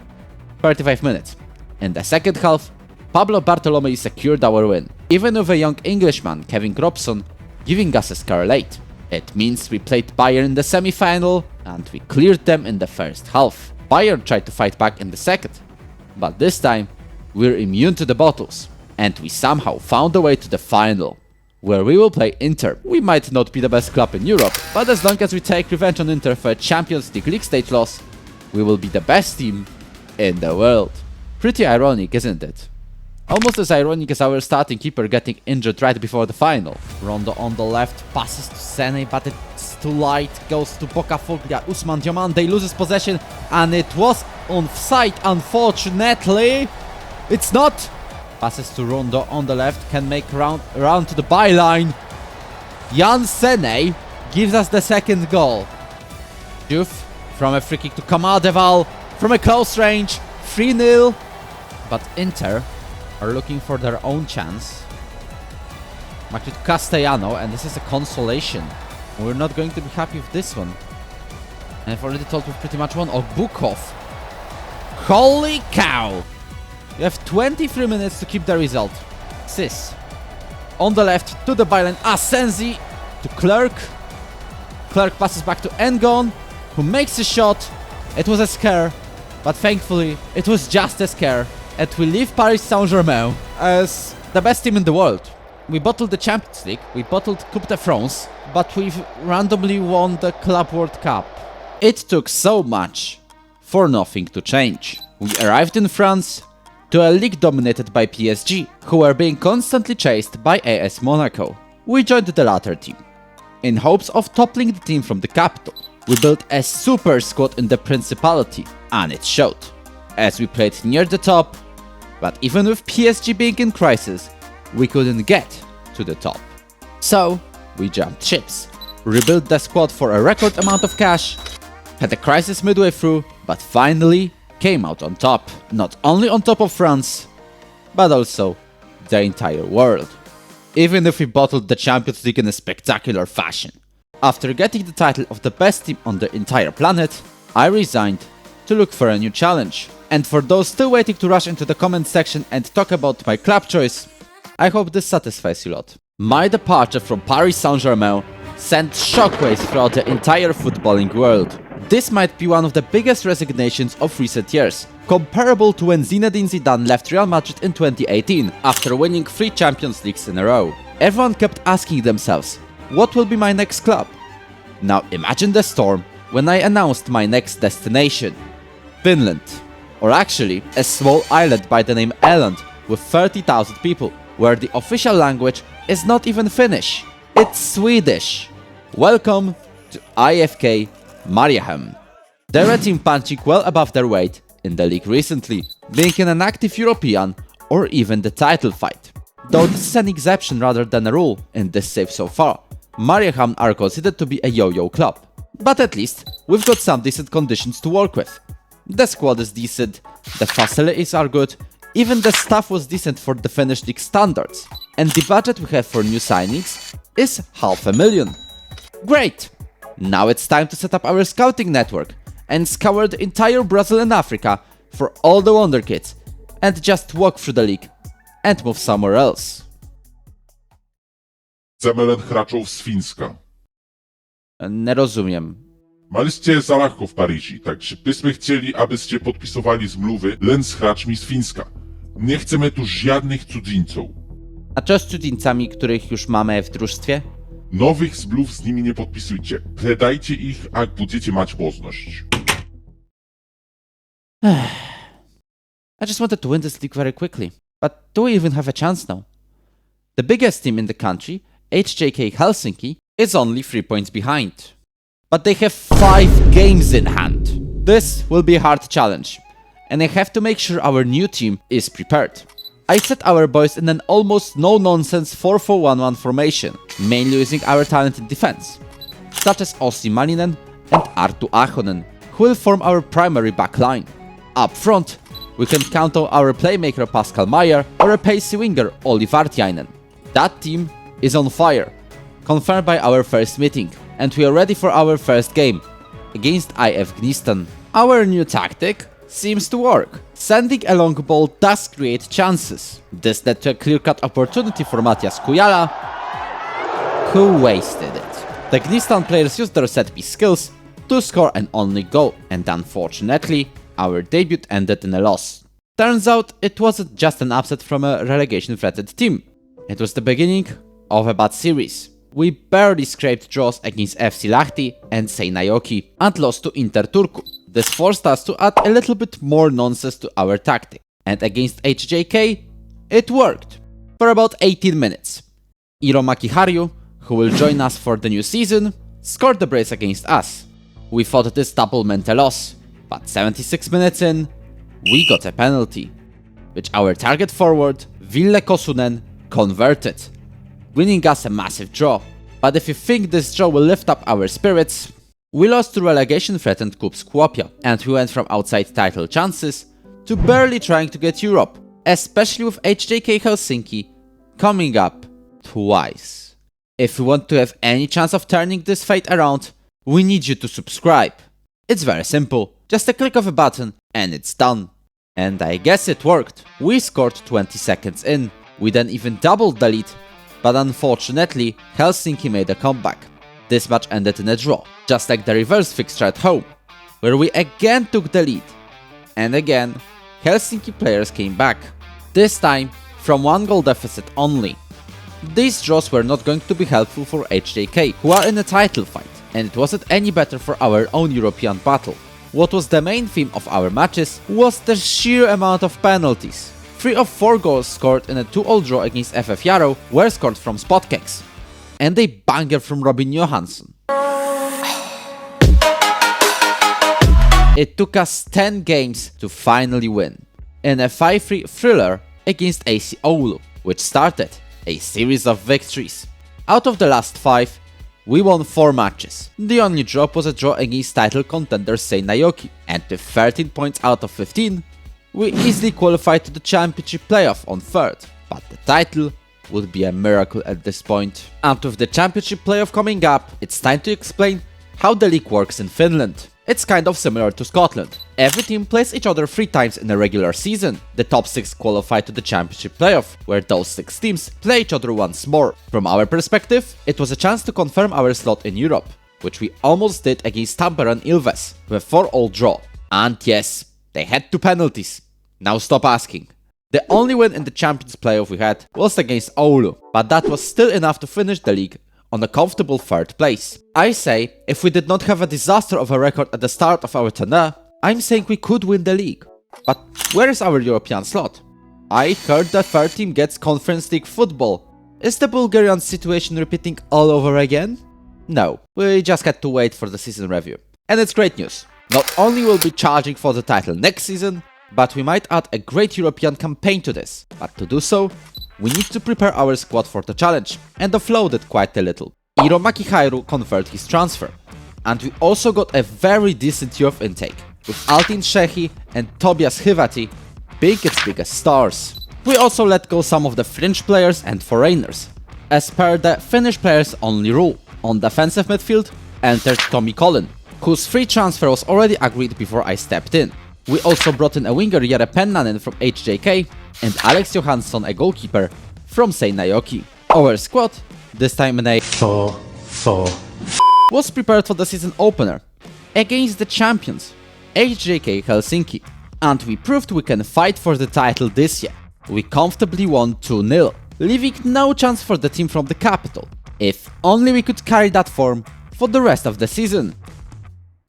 35 minutes. In the second half, Pablo Bartolomei secured our win, even with a young Englishman, Kevin Robson, giving us a scare late. It means we played Bayern in the semi-final and we cleared them in the first half. Bayern tried to fight back in the second, but this time we're immune to the bottles and we somehow found a way to the final, where we will play Inter. We might not be the best club in Europe, but as long as we take revenge on Inter for a Champions League stage loss, we will be the best team in the world. Pretty ironic, isn't it? Almost as ironic as our starting keeper getting injured right before the final. Rondo on the left, passes to Sene, but it's too light, goes to Bocafoglia. Usman Diomande loses possession, and it was offside, unfortunately. It's not! Passes to Rondo on the left, can make round to the byline. Jan Sene gives us the second goal. Juve from a free kick to Kamadeval from a close range, 3-0. But Inter are looking for their own chance. Back to Castellano, and this is a consolation. We're not going to be happy with this one. And I've already told we've pretty much won. Oh, Bukov. Holy cow! You have 23 minutes to keep the result. Sis. On the left, to the byline, Asensi to Clerk. Clerk passes back to Engon, who makes a shot. It was a scare, but thankfully, it was just a scare. And we leave Paris Saint-Germain as the best team in the world. We bottled the Champions League, we bottled Coupe de France, but we've randomly won the Club World Cup. It took so much for nothing to change. We arrived in France to a league dominated by PSG, who were being constantly chased by AS Monaco. We joined the latter team, in hopes of toppling the team from the capital. We built a super squad in the Principality, and it showed, as we played near the top, but even with PSG being in crisis, we couldn't get to the top. So, we jumped ships, rebuilt the squad for a record amount of cash, had a crisis midway through, but finally came out on top. Not only on top of France, but also the entire world. Even if we bottled the Champions League in a spectacular fashion. After getting the title of the best team on the entire planet, I resigned to look for a new challenge. And for those still waiting to rush into the comment section and talk about my club choice, I hope this satisfies you lot. My departure from Paris Saint-Germain sent shockwaves throughout the entire footballing world. This might be one of the biggest resignations of recent years, comparable to when Zinedine Zidane left Real Madrid in 2018 after winning 3 Champions Leagues in a row. Everyone kept asking themselves, what will be my next club? Now imagine the storm when I announced my next destination, Finland. Or actually, a small island by the name Åland with 30,000 people, where the official language is not even Finnish, it's Swedish. Welcome to IFK Mariehamn. They're a team punching well above their weight in the league recently, being in an active European or even the title fight. Though this is an exception rather than a rule in this save so far, Mariehamn are considered to be a yo-yo club. But at least, we've got some decent conditions to work with. The squad is decent, the facilities are good, even the staff was decent for the Finnish league standards, and the budget we have for new signings is $500,000. Great! Now it's time to set up our scouting network and scour the entire Brazil and Africa for all the wonder kids and just walk through the league and move somewhere else. Chcemy len hráčov z Fínska. Nerozumiem. Maliście za ľahko w Paryži, takže byśmy chcieli, abyście podpisowali zmluvy len z hráčmi z Fínska. Nie chcemy tu żadnych cudzińców. A co z cudzińcami, których już mamy w drużstwie? Nowych zmluv z nimi nie podpisujcie. Predajcie ich, jak będziecie mać możliwość. I just wanted to win this league very quickly. But do we even have a chance now? The biggest team in the country, HJK Helsinki, is only 3 points behind. but they have 5 games in hand. This will be a hard challenge, and I have to make sure our new team is prepared. I set our boys in an almost no-nonsense 4-4-1-1 formation, mainly using our talented defense, such as Ossi Malinen and Arttu Ahonen, who will form our primary backline. Up front, we can count on our playmaker Pascal Maier or a pacey winger Olli Vartiainen. That team is on fire, confirmed by our first meeting, and we are ready for our first game against IF Gnistan. Our new tactic seems to work. Sending a long ball does create chances. This led to a clear-cut opportunity for Matias Kujala, who wasted it. The Gnistan players used their set-piece skills to score an only goal, and unfortunately, our debut ended in a loss. Turns out it wasn't just an upset from a relegation-threatened team. It was the beginning of a bad series. We barely scraped draws against FC Lahti and Seinäjoki and lost to Inter Turku. This forced us to add a little bit more nonsense to our tactic. And against HJK, it worked. For about 18 minutes. Iro Makiharyu, who will join us for the new season, scored the brace against us. We thought this double meant a loss, but 76 minutes in, we got a penalty, which our target forward, Ville Kosunen, converted, winning us a massive draw. But if you think this draw will lift up our spirits, we lost to relegation-threatened KUP Skopje, and we went from outside title chances to barely trying to get Europe, especially with HJK Helsinki coming up twice. If we want to have any chance of turning this fate around, we need you to subscribe. It's very simple, just a click of a button and it's done. And I guess it worked. We scored 20 seconds in, we then even doubled the lead, but unfortunately Helsinki made a comeback. This match ended in a draw, just like the reverse fixture at home, where we again took the lead. And again, Helsinki players came back, this time from 1 goal deficit only. These draws were not going to be helpful for HJK, who are in a title fight, and it wasn't any better for our own European battle. What was the main theme of our matches was the sheer amount of penalties. 3 of 4 goals scored in a 2-2 draw against FF Jaro were scored from spot kicks, and a banger from Robin Johansson. It took us 10 games to finally win, in a 5-3 thriller against AC Oulu, which started a series of victories. Out of the last 5, we won 4 matches. The only drop was a draw against title contender Seinäjoki, and with 13 points out of 15, we easily qualified to the championship playoff on 3rd, but the title would be a miracle at this point. And with the championship playoff coming up, it's time to explain how the league works in Finland. It's kind of similar to Scotland. Every team plays each other 3 times in a regular season. The top 6 qualify to the championship playoff, where those 6 teams play each other once more. From our perspective, it was a chance to confirm our slot in Europe, which we almost did against Tampere and Ilves, with 4-4 draw. And yes, they had 2 penalties. Now stop asking. The only win in the Champions playoff we had was against Oulu, but that was still enough to finish the league on a comfortable 3rd place. I say, if we did not have a disaster of a record at the start of our tenure, I'm saying we could win the league. But where is our European slot? I heard the 3rd team gets Conference League football. Is the Bulgarian situation repeating all over again? No, we just had to wait for the season review. And it's great news. Not only will we be charging for the title next season, but we might add a great European campaign to this. But to do so, we need to prepare our squad for the challenge, and offload it quite a little. Iro Makiharyu confirmed his transfer, and we also got a very decent youth intake, with Altin Shehi and Tobias Hyvati being its biggest stars. We also let go some of the fringe players and foreigners, as per the Finnish players only rule. On defensive midfield entered Tommy Collin, whose free transfer was already agreed before I stepped in. We also brought in a winger Jere Pennanen from HJK and Alex Johansson, a goalkeeper from Seinäjoki. Our squad, this time in a 4-4, was prepared for the season opener against the champions, HJK Helsinki, and we proved we can fight for the title this year. We comfortably won 2-0, leaving no chance for the team from the capital. If only we could carry that form for the rest of the season.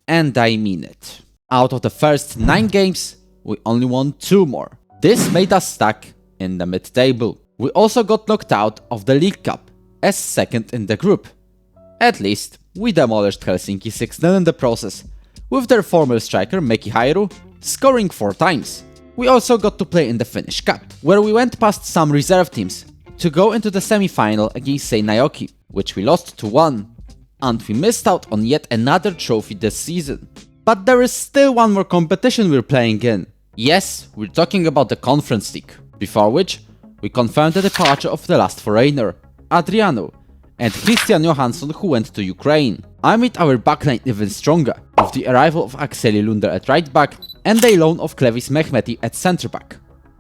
And I mean it. Out of the first 9 games, we only won 2 more. This made us stuck in the mid-table. We also got knocked out of the League Cup as 2nd in the group. At least, we demolished Helsinki 6-0 in the process, with their former striker Meki Hairu scoring 4 times. We also got to play in the Finnish Cup, where we went past some reserve teams to go into the semi-final against Seinäjoki, which we lost 2-1, and we missed out on yet another trophy this season. But there is still one more competition we're playing in. Yes, we're talking about the Conference League, before which we confirmed the departure of the last foreigner, Adriano, and Christian Johansson, who went to Ukraine. I made our backline even stronger, with the arrival of Akseli Lunder at right back and the loan of Klevis Mehmeti at centre back,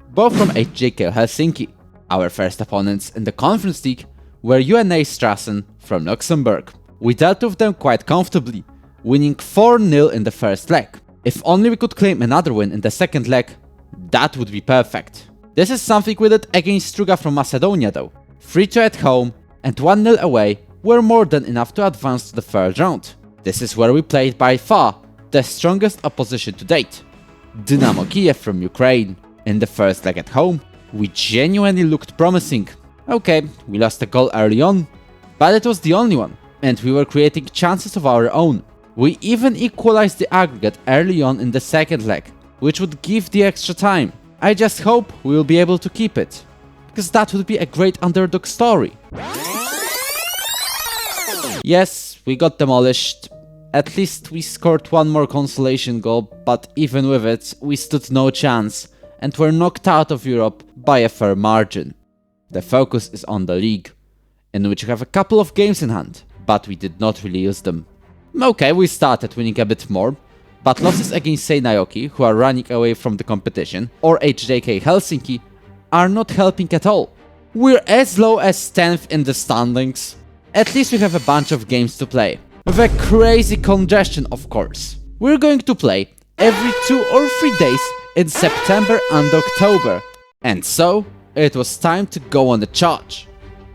both from HJK Helsinki. Our first opponents in the Conference League were UNA Strassen from Luxembourg. We dealt with them quite comfortably, winning 4-0 in the first leg. If only we could claim another win in the second leg, that would be perfect. This is something we did against Struga from Macedonia though. 3-2 at home and 1-0 away were more than enough to advance to the third round. This is where we played by far the strongest opposition to date, Dynamo Kiev from Ukraine. In the first leg at home, we genuinely looked promising. Okay, we lost a goal early on, but it was the only one, and we were creating chances of our own. We even equalized the aggregate early on in the second leg, which would give the extra time. I just hope we will be able to keep it, because that would be a great underdog story. Yes, we got demolished. At least we scored one more consolation goal, but even with it, we stood no chance and were knocked out of Europe by a fair margin. The focus is on the league, in which we have a couple of games in hand, but we did not really use them. Okay, we started winning a bit more, but losses against Seinäjoki, who are running away from the competition, or HJK Helsinki, are not helping at all. We're as low as 10th in the standings. At least we have a bunch of games to play, with a crazy congestion of course. We're going to play every 2 or 3 days in September and October, and so it was time to go on the charge.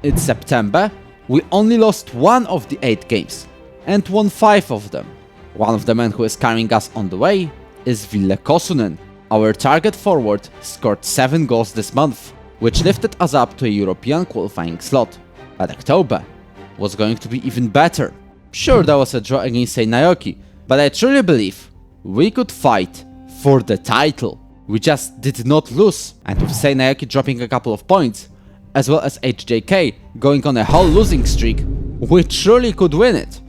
In September, we only lost 1 of the 8 games, and won 5 of them. One of the men who is carrying us on the way is Ville Kosunen. Our target forward scored 7 goals this month, which lifted us up to a European qualifying slot. But October was going to be even better. Sure, there was a draw against Seinäjoki, but I truly believe we could fight for the title. We just did not lose, and with Seinäjoki dropping a couple of points, as well as HJK going on a whole losing streak, we truly could win it.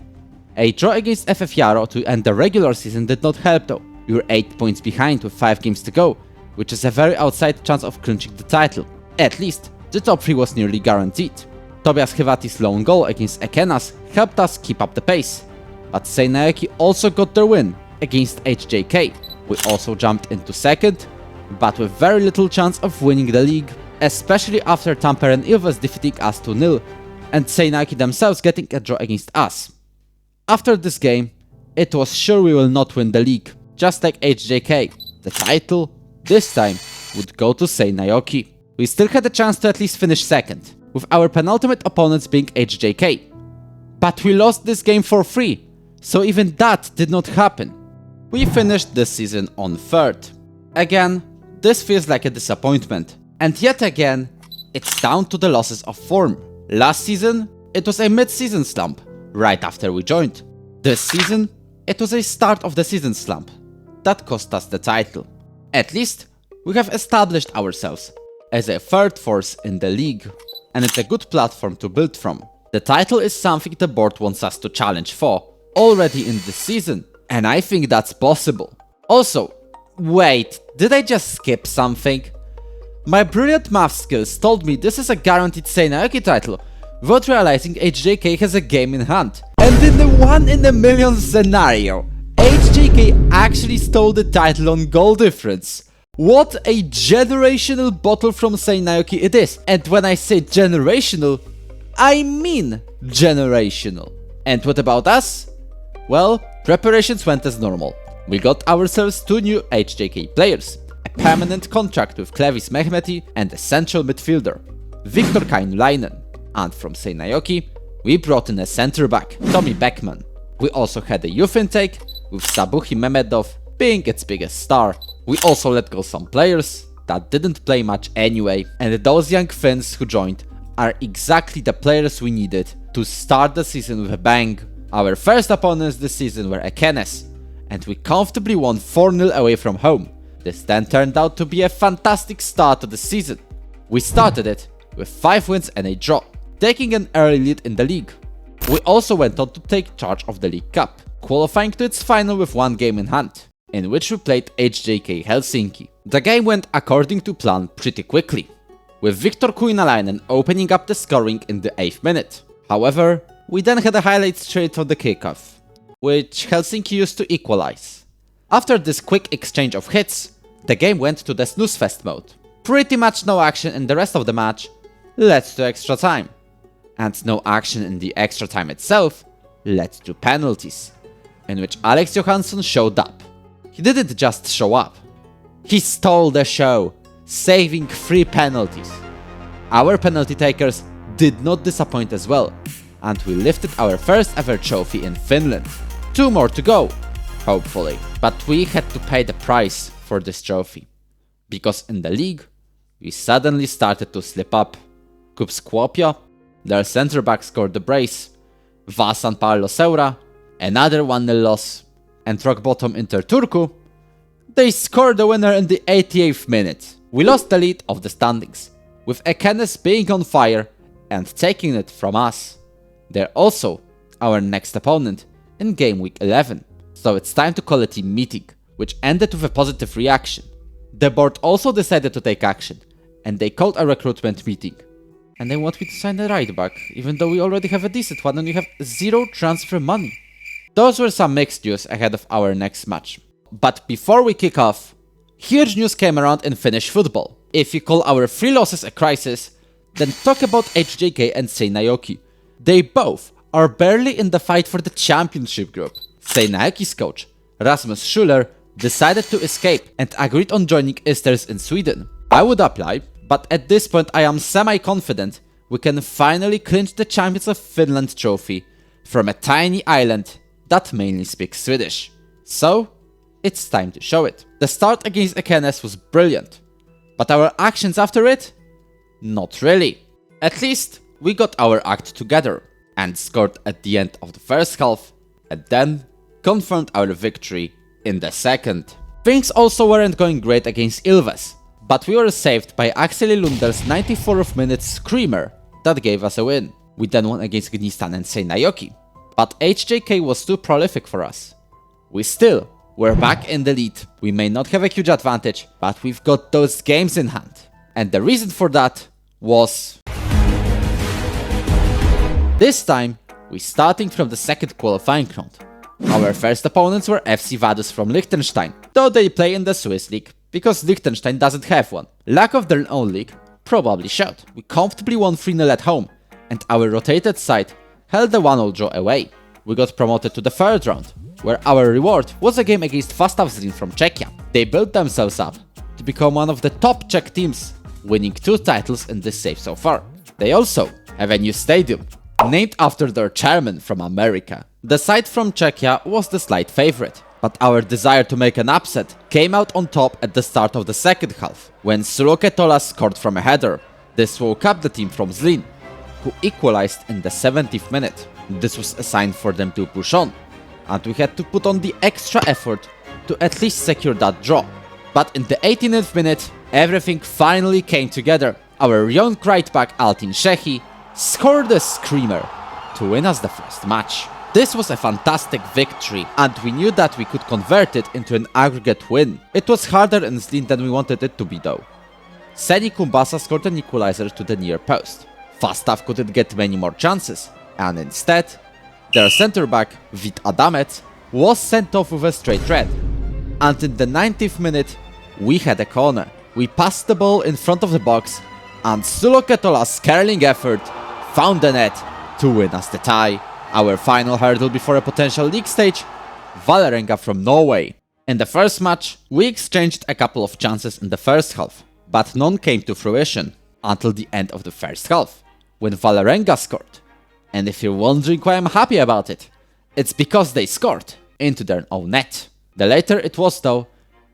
A draw against FF Jaro to end the regular season did not help though. We were 8 points behind with 5 games to go, which is a very outside chance of clinching the title. At least, the top 3 was nearly guaranteed. Tobias Hivati's lone goal against Ekenas helped us keep up the pace, but Seinäjoki also got their win against HJK. We also jumped into second, but with very little chance of winning the league, especially after Tampere and Ilves defeating us 2-0 and Seinäjoki themselves getting a draw against us. After this game, it was sure we will not win the league, just like HJK. The title, this time, would go to Seinäjoki. We still had a chance to at least finish second, with our penultimate opponents being HJK. But we lost this game for free, so even that did not happen. We finished this season on third. Again, this feels like a disappointment. And yet again, it's down to the losses of form. Last season, it was a mid-season slump, right after we joined. This season, it was a start of the season slump that cost us the title. At least, we have established ourselves as a third force in the league, and it's a good platform to build from. The title is something the board wants us to challenge for already in this season, and I think that's possible. Also, wait, did I just skip something? My brilliant math skills told me this is a guaranteed Seinäjoki title, without realizing HJK has a game in hand. And in the 1 in a million scenario, HJK actually stole the title on goal difference. What a generational bottle from Seinäjoki it is. And when I say generational, I mean generational. And what about us? Well, preparations went as normal. We got ourselves 2 new HJK players, a permanent contract with Klevis Mehmeti and a central midfielder, Viktor Kainulainen. And from Seinäjoki, we brought in a centre-back, Tommy Beckman. We also had a youth intake, with Sabuhi Mehmedov being its biggest star. We also let go some players that didn't play much anyway, and those young Finns who joined are exactly the players we needed to start the season with a bang. Our first opponents this season were Ekenes, and we comfortably won 4-0 away from home. This then turned out to be a fantastic start to the season. We started it with 5 wins and a draw, taking an early lead in the league. We also went on to take charge of the League Cup, qualifying to its final with 1 game in hand, in which we played HJK Helsinki. The game went according to plan pretty quickly, with Victor Kuinalainen opening up the scoring in the 8th minute. However, we then had a highlight straight from the kickoff, which Helsinki used to equalize. After this quick exchange of hits, the game went to the snooze fest mode. Pretty much no action in the rest of the match led to extra time, and no action in the extra time itself led to penalties, in which Alex Johansson showed up. He didn't just show up, he stole the show, saving 3 penalties. Our penalty takers did not disappoint as well, and we lifted our first ever trophy in Finland. 2 more to go, hopefully, but we had to pay the price for this trophy, because in the league, we suddenly started to slip up. KuB Skopje, their centre back scored the brace, Vasan Paolo Seura, another 1-0 loss, and rock bottom Inter Turku, they scored the winner in the 88th minute. We lost the lead of the standings, with Ekenes being on fire and taking it from us. They're also our next opponent in game week 11, so it's time to call a team meeting, which ended with a positive reaction. The board also decided to take action, and they called a recruitment meeting. And they want me to sign a right back, even though we already have a decent one and we have 0 transfer money. Those were some mixed news ahead of our next match. But before we kick off, huge news came around in Finnish football. If you call our 3 losses a crisis, then talk about HJK and Seinäjoki. They both are barely in the fight for the championship group. Seinäjoki's coach, Rasmus Schuller, decided to escape and agreed on joining Isters in Sweden. I would apply, but at this point I am semi-confident we can finally clinch the Champions of Finland trophy from a tiny island that mainly speaks Swedish. So, it's time to show it. The start against Ekenes was brilliant, but our actions after it? Not really. At least, we got our act together and scored at the end of the first half, and then confirmed our victory in the second. Things also weren't going great against Ilves, but we were saved by Axel Lunder's 94th minute screamer that gave us a win. We then won against Gnistan and Seinäjoki, but HJK was too prolific for us. We still were back in the lead. We may not have a huge advantage, but we've got those games in hand. And the reason for that was... This time, we're starting from the second qualifying round. Our first opponents were FC Vaduz from Liechtenstein, though they play in the Swiss league, because Liechtenstein doesn't have one. Lack of their own league probably showed. We comfortably won 3-0 at home, and our rotated side held the 1-0 draw away. We got promoted to the third round, where our reward was a game against Fastav Zlin from Czechia. They built themselves up to become one of the top Czech teams, winning 2 titles in this save so far. They also have a new stadium, named after their chairman from America. The side from Czechia was the slight favorite, but our desire to make an upset came out on top at the start of the second half, when Suloke Tola scored from a header. This woke up the team from Zlin, who equalized in the 70th minute. This was a sign for them to push on, and we had to put on the extra effort to at least secure that draw. But in the 18th minute, everything finally came together. Our young right back Altin Shehi scored a screamer to win us the first match. This was a fantastic victory, and we knew that we could convert it into an aggregate win. It was harder in Zlin than we wanted it to be though. Seni Kumbasa scored an equalizer to the near post. Fastav couldn't get many more chances, and instead, their centre-back, Vit Adamec, was sent off with a straight red. And in the 90th minute, we had a corner. We passed the ball in front of the box, and Suloke Tola's curling effort found the net to win us the tie. Our final hurdle before a potential league stage, Vålerenga from Norway. In the first match, we exchanged a couple of chances in the first half, but none came to fruition until the end of the first half, when Vålerenga scored. And if you're wondering why I'm happy about it, it's because they scored into their own net. The later it was though,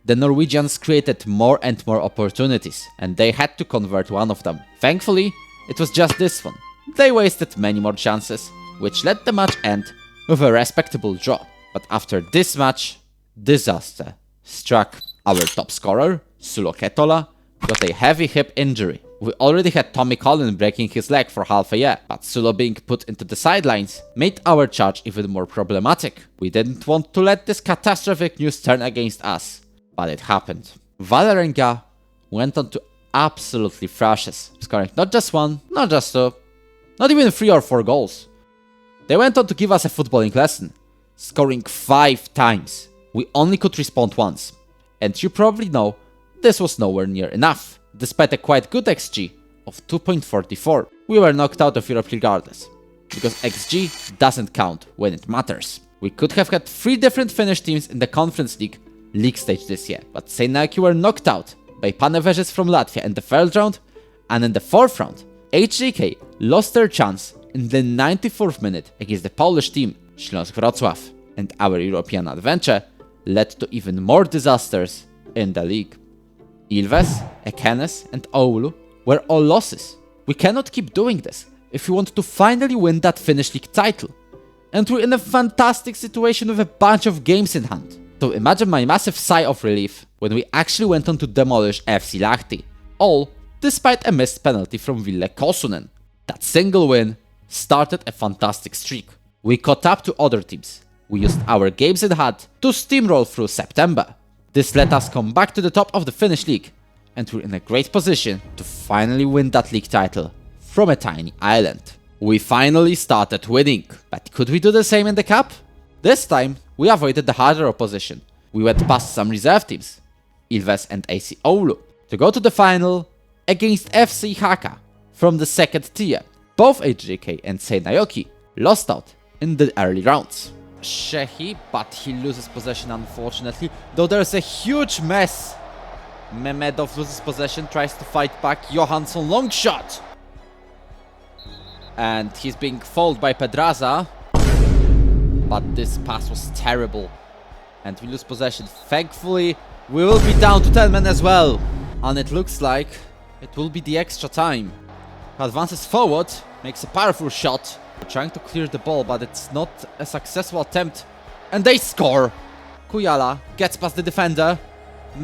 the Norwegians created more and more opportunities, and they had to convert one of them. Thankfully, it was just this one. They wasted many more chances, which let the match end with a respectable draw. But after this match, disaster struck. Our top scorer, Sulo Ketola, got a heavy hip injury. We already had Tommy Collin breaking his leg for half a year, but Sulo being put into the sidelines made our charge even more problematic. We didn't want to let this catastrophic news turn against us, but it happened. Valerenga went on to absolutely thrash us, scoring not just one, not just two, not even 3 or 4 goals. They went on to give us a footballing lesson, scoring 5 times. We only could respond once, and you probably know this was nowhere near enough. Despite a quite good XG of 2.44, we were knocked out of Europe regardless, because XG doesn't count when it matters. We could have had 3 different Finnish teams in the Conference League stage this year, but Seinäjoki were knocked out by Panevežės from Latvia in the 3rd round, and in the 4th round, HJK lost their chance in the 94th minute against the Polish team Śląsk Wrocław, and our European adventure led to even more disasters in the league. Ilves, Ekenes and Oulu were all losses. We cannot keep doing this if we want to finally win that Finnish league title. And we're in a fantastic situation with a bunch of games in hand. So imagine my massive sigh of relief when we actually went on to demolish FC Lahti. All despite a missed penalty from Ville Kosunen. That single win started a fantastic streak. We caught up to other teams. We used our games in hand to steamroll through September. This let us come back to the top of the Finnish league, and we're in a great position to finally win that league title from a tiny island. We finally started winning, but could we do the same in the cup? This time, we avoided the harder opposition. We went past some reserve teams, Ilves and AC Oulu, to go to the final against FC Haka from the 2nd tier. Both HJK and Seinäjoki lost out in the early rounds. Shehi, but he loses possession unfortunately, though there's a huge mess. Memedov loses possession, tries to fight back, Johansson long shot! And he's being fouled by Pedraza. But this pass was terrible. And we lose possession. Thankfully, we will be down to 10 men as well. And it looks like it will be the extra time. Advances forward, makes a powerful shot. Trying to clear the ball, but it's not a successful attempt. And they score! Kujala gets past the defender.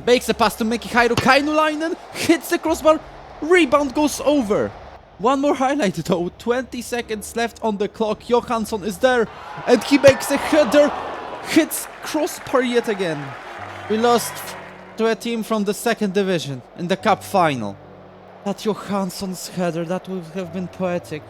Makes a pass to Mekihairu. Kainulainen hits the crossbar. Rebound goes over. One more highlight though. 20 seconds left on the clock. Johansson is there. And he makes a header. Hits crossbar yet again. We lost to a team from the 2nd division in the cup final. That Johansson's header, that would have been poetic.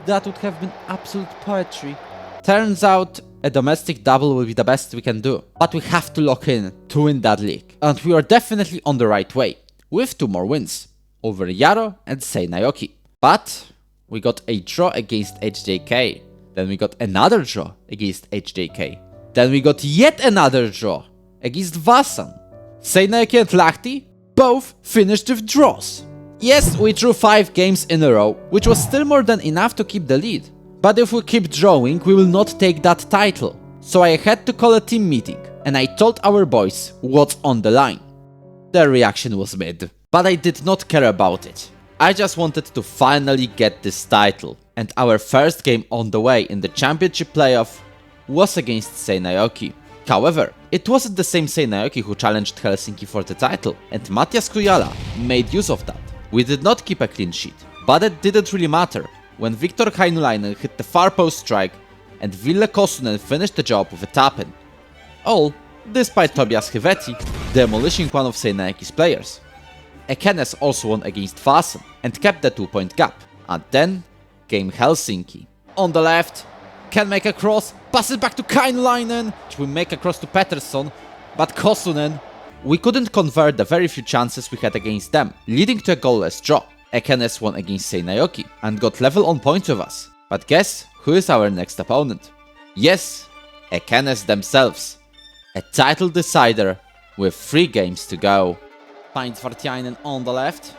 That would have been absolute poetry. Turns out a domestic double will be the best we can do. But we have to lock in to win that league. And we are definitely on the right way. With 2 more wins. Over Jaro and Seinäjoki. But we got a draw against HJK. Then we got another draw against HJK. Then we got yet another draw against Vasan. Seinäjoki and Lahti both finished with draws. Yes, we drew 5 games in a row, which was still more than enough to keep the lead. But if we keep drawing, we will not take that title. So I had to call a team meeting, and I told our boys what's on the line. Their reaction was mid, but I did not care about it. I just wanted to finally get this title, and our first game on the way in the championship playoff was against Seinäjoki. However, it wasn't the same Seinäjoki who challenged Helsinki for the title, and Matias Kujala made use of that. We did not keep a clean sheet, but it didn't really matter when Viktor Kainulainen hit the far post strike and Ville Kosunen finished the job with a tap-in. All despite Tobias Hyveti demolishing one of Seinäjoki's players. Ekenes also won against Vasan and kept the 2-point gap. And then came Helsinki. On the left, can make a cross, passes back to Kainulainen, which will make a cross to Pettersson, but Kosunen, we couldn't convert the very few chances we had against them, leading to a goalless draw. Ekenes won against Seinäjoki and got level on points with us. But guess who is our next opponent? Yes, Ekenes themselves. A title decider with 3 games to go. Finds Vartiainen on the left.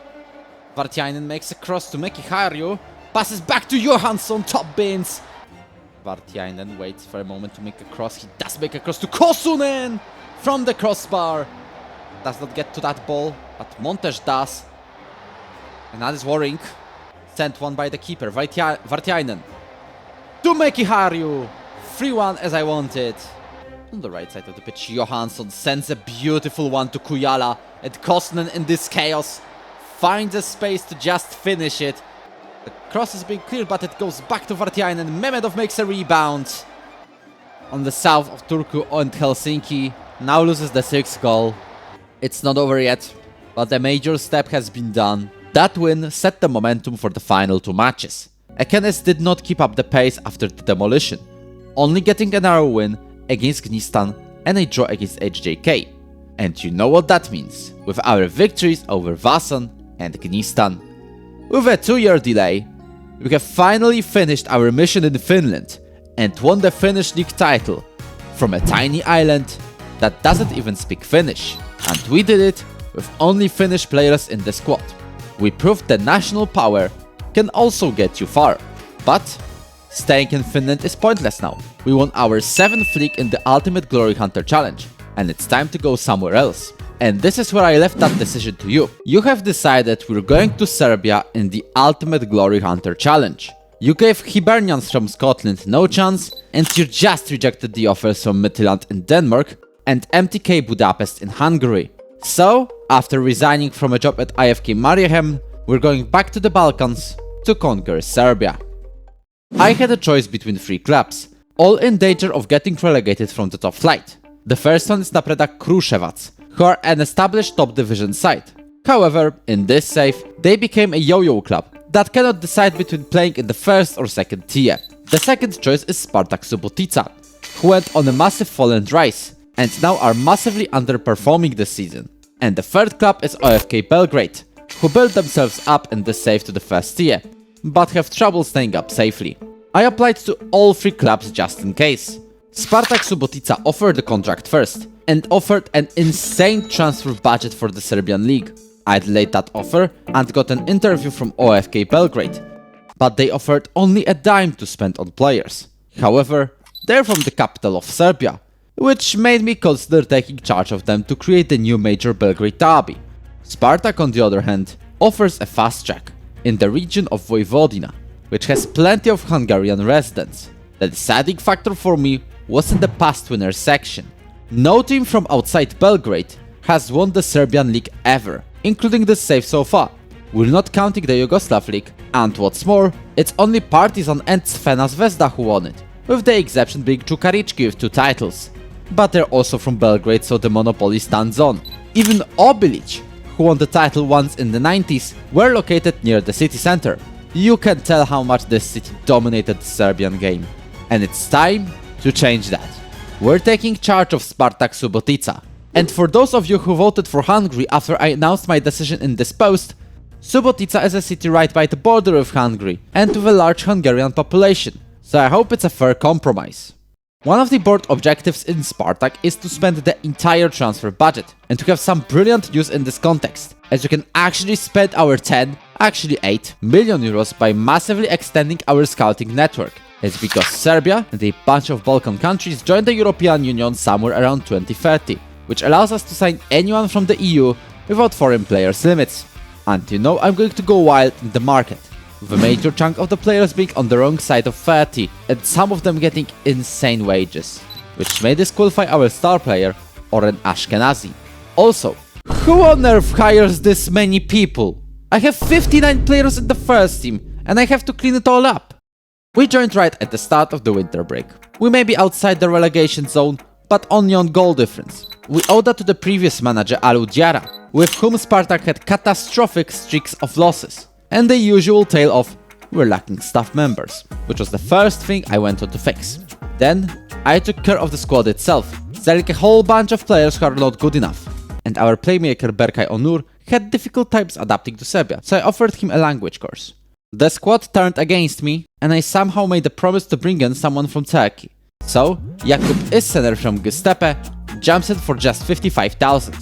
Vartiainen makes a cross to Mekihairu, passes back to Johansson, top bins. Vartiainen waits for a moment to make a cross. He does make a cross to Kosunen from the crossbar. Does not get to that ball, but Montes does. And that is worrying. Sent one by the keeper, Vartiainen. To Mekihairu. 3-1 as I wanted. On the right side of the pitch, Johansson sends a beautiful one to Kujala, and Kosnen in this chaos finds a space to just finish it. The cross is being cleared, but it goes back to Vartiainen. Mehmedov makes a rebound. On the south of Turku and Helsinki, now loses the 6th goal. It's not over yet, but a major step has been done. That win set the momentum for the final 2 matches. Ekenes did not keep up the pace after the demolition, only getting a narrow win against Gnistan and a draw against HJK. And you know what that means, with our victories over Vasan and Gnistan. With a 2-year delay, we have finally finished our mission in Finland and won the Finnish league title from a tiny island that doesn't even speak Finnish. And we did it with only Finnish players in the squad. We proved that national power can also get you far. But staying in Finland is pointless now. We won our 7th league in the Ultimate Glory Hunter Challenge, and it's time to go somewhere else. And this is where I left that decision to you. You have decided we're going to Serbia in the Ultimate Glory Hunter Challenge. You gave Hibernians from Scotland no chance, and you just rejected the offers from Midtjylland in Denmark and MTK Budapest in Hungary. So, after resigning from a job at IFK Mariehamn, we're going back to the Balkans to conquer Serbia. I had a choice between 3 clubs, all in danger of getting relegated from the top flight. The first one is Napreda Kruševac, who are an established top division side. However, in this save, they became a yo-yo club that cannot decide between playing in the first or second tier. The second choice is Spartak Subotica, who went on a massive fall and rise, and now are massively underperforming this season. And the third club is OFK Belgrade, who built themselves up in the save to the first tier, but have trouble staying up safely. I applied to all 3 clubs just in case. Spartak Subotica offered the contract first, and offered an insane transfer budget for the Serbian league. I delayed that offer and got an interview from OFK Belgrade, but they offered only a dime to spend on players. However, they're from the capital of Serbia, which made me consider taking charge of them to create the new major Belgrade derby. Spartak, on the other hand, offers a fast track in the region of Vojvodina, which has plenty of Hungarian residents. The deciding factor for me was in the past winners section. No team from outside Belgrade has won the Serbian league ever, including the save so far. We're not counting the Yugoslav league, and what's more, it's only Partizan and Crvena Zvezda who won it, with the exception being Čukarički with 2 titles. But they're also from Belgrade, so the monopoly stands on. Even Obilic, who won the title once in the 90s, were located near the city center. You can tell how much this city dominated the Serbian game. And it's time to change that. We're taking charge of Spartak Subotica. And for those of you who voted for Hungary after I announced my decision in this post, Subotica is a city right by the border of Hungary and with a large Hungarian population, so I hope it's a fair compromise. One of the board objectives in Spartak is to spend the entire transfer budget, and to have some brilliant news in this context, as you can actually spend our 8 million euros by massively extending our scouting network. It's because Serbia and a bunch of Balkan countries joined the European Union somewhere around 2030, which allows us to sign anyone from the EU without foreign players limits. And you know I'm going to go wild in the market, with a major chunk of the players being on the wrong side of 30, and some of them getting insane wages, which may disqualify our star player, or an Ashkenazi. Also, who on earth hires this many people? I have 59 players in the first team, and I have to clean it all up. We joined right at the start of the winter break. We may be outside the relegation zone, but only on goal difference. We owe that to the previous manager Alu Diara, with whom Spartak had catastrophic streaks of losses, and the usual tale of we're lacking staff members, which was the first thing I went on to fix. Then I took care of the squad itself, selling a whole bunch of players who are not good enough, and our playmaker Berkay Onur had difficult times adapting to Serbia, so I offered him a language course. The squad turned against me, and I somehow made a promise to bring in someone from Turkey. So, Jakub Issener from Giuseppe jumps in for just 55,000.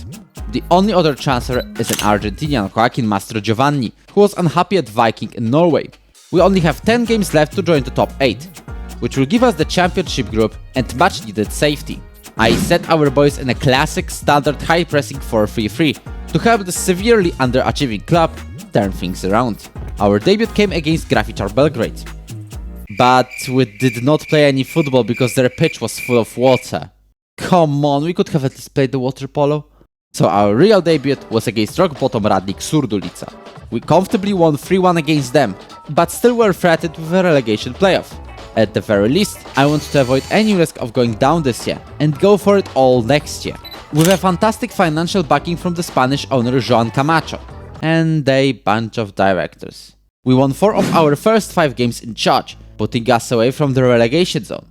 The only other transfer is an Argentinian Joaquin Mastrogiovanni, who was unhappy at Viking in Norway. We only have 10 games left to join the top 8, which will give us the championship group and much needed safety. I set our boys in a classic standard high pressing 4-3-3 to help the severely underachieving club turn things around. Our debut came against Grafičar Belgrade. but we did not play any football because their pitch was full of water. Come on, we could have at least played the water polo. So our real debut was against rock bottom Radnik Surdulica. We comfortably won 3-1 against them, but still were threatened with a relegation playoff. At the very least, I want to avoid any risk of going down this year and go for it all next year. With a fantastic financial backing from the Spanish owner Joan Camacho and a bunch of directors. We won 4 of our first 5 games in charge, putting us away from the relegation zone.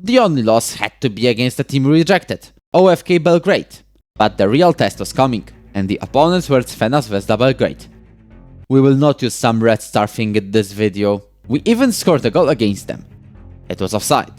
The only loss had to be against the team we rejected, OFK Belgrade. But the real test was coming, and the opponents were Crvena Zvezda Belgrade. We will not use some red star thing in this video. We even scored a goal against them. It was offside.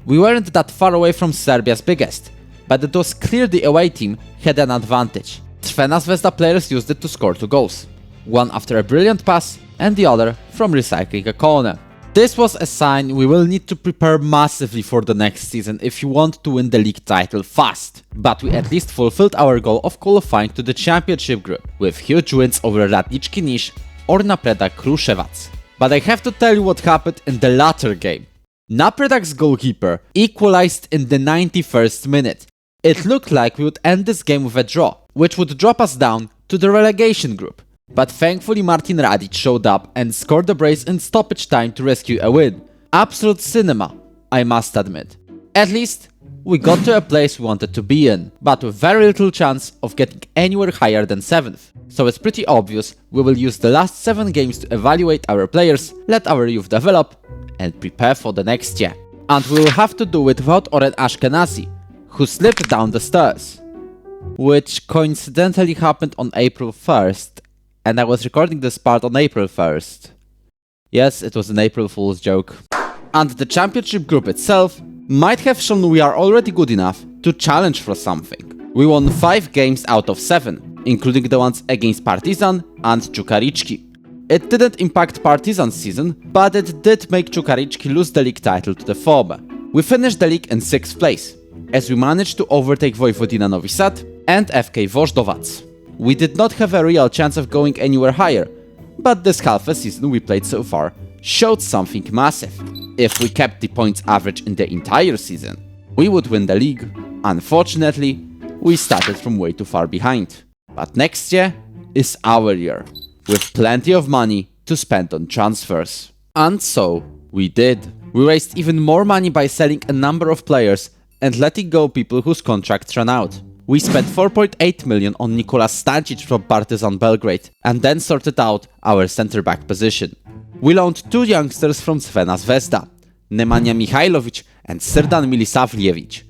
We weren't that far away from Serbia's biggest, but it was clear the away team had an advantage. Crvena Zvezda players used it to score 2 goals, one after a brilliant pass and the other from recycling a corner. This was a sign we will need to prepare massively for the next season if you want to win the league title fast. But we at least fulfilled our goal of qualifying to the championship group, with huge wins over Radnički Niš or Napredak Kruševac. But I have to tell you what happened in the latter game. Napredak's goalkeeper equalized in the 91st minute. It looked like we would end this game with a draw, which would drop us down to the relegation group. But thankfully Martin Radic showed up and scored the brace in stoppage time to rescue a win. Absolute cinema, I must admit. At least, we got to a place we wanted to be in, but with very little chance of getting anywhere higher than 7th. So it's pretty obvious we will use the last 7 games to evaluate our players, let our youth develop, and prepare for the next year. And we will have to do it without Oren Ashkenazi, who slipped down the stairs. Which coincidentally happened on April 1st. And I was recording this part on April 1st. Yes, it was an April Fool's joke. And the championship group itself might have shown we are already good enough to challenge for something. We won 5 games out of 7, including the ones against Partizan and Čukarički. It didn't impact Partizan's season, but it did make Čukarički lose the league title to the former. We finished the league in 6th place, as we managed to overtake Vojvodina Novi Sad and FK Voždovac. We did not have a real chance of going anywhere higher, but this half a season we played so far showed something massive. If we kept the points average in the entire season, we would win the league. Unfortunately, we started from way too far behind. But next year is our year, with plenty of money to spend on transfers. And so, we did. We raised even more money by selling a number of players and letting go people whose contracts ran out. We spent 4.8 million on Nikola Stancic from Partizan Belgrade and then sorted out our centre-back position. We loaned 2 youngsters from Crvena Zvezda, Nemanja Mihajlovic and Srdan Milisavljevic.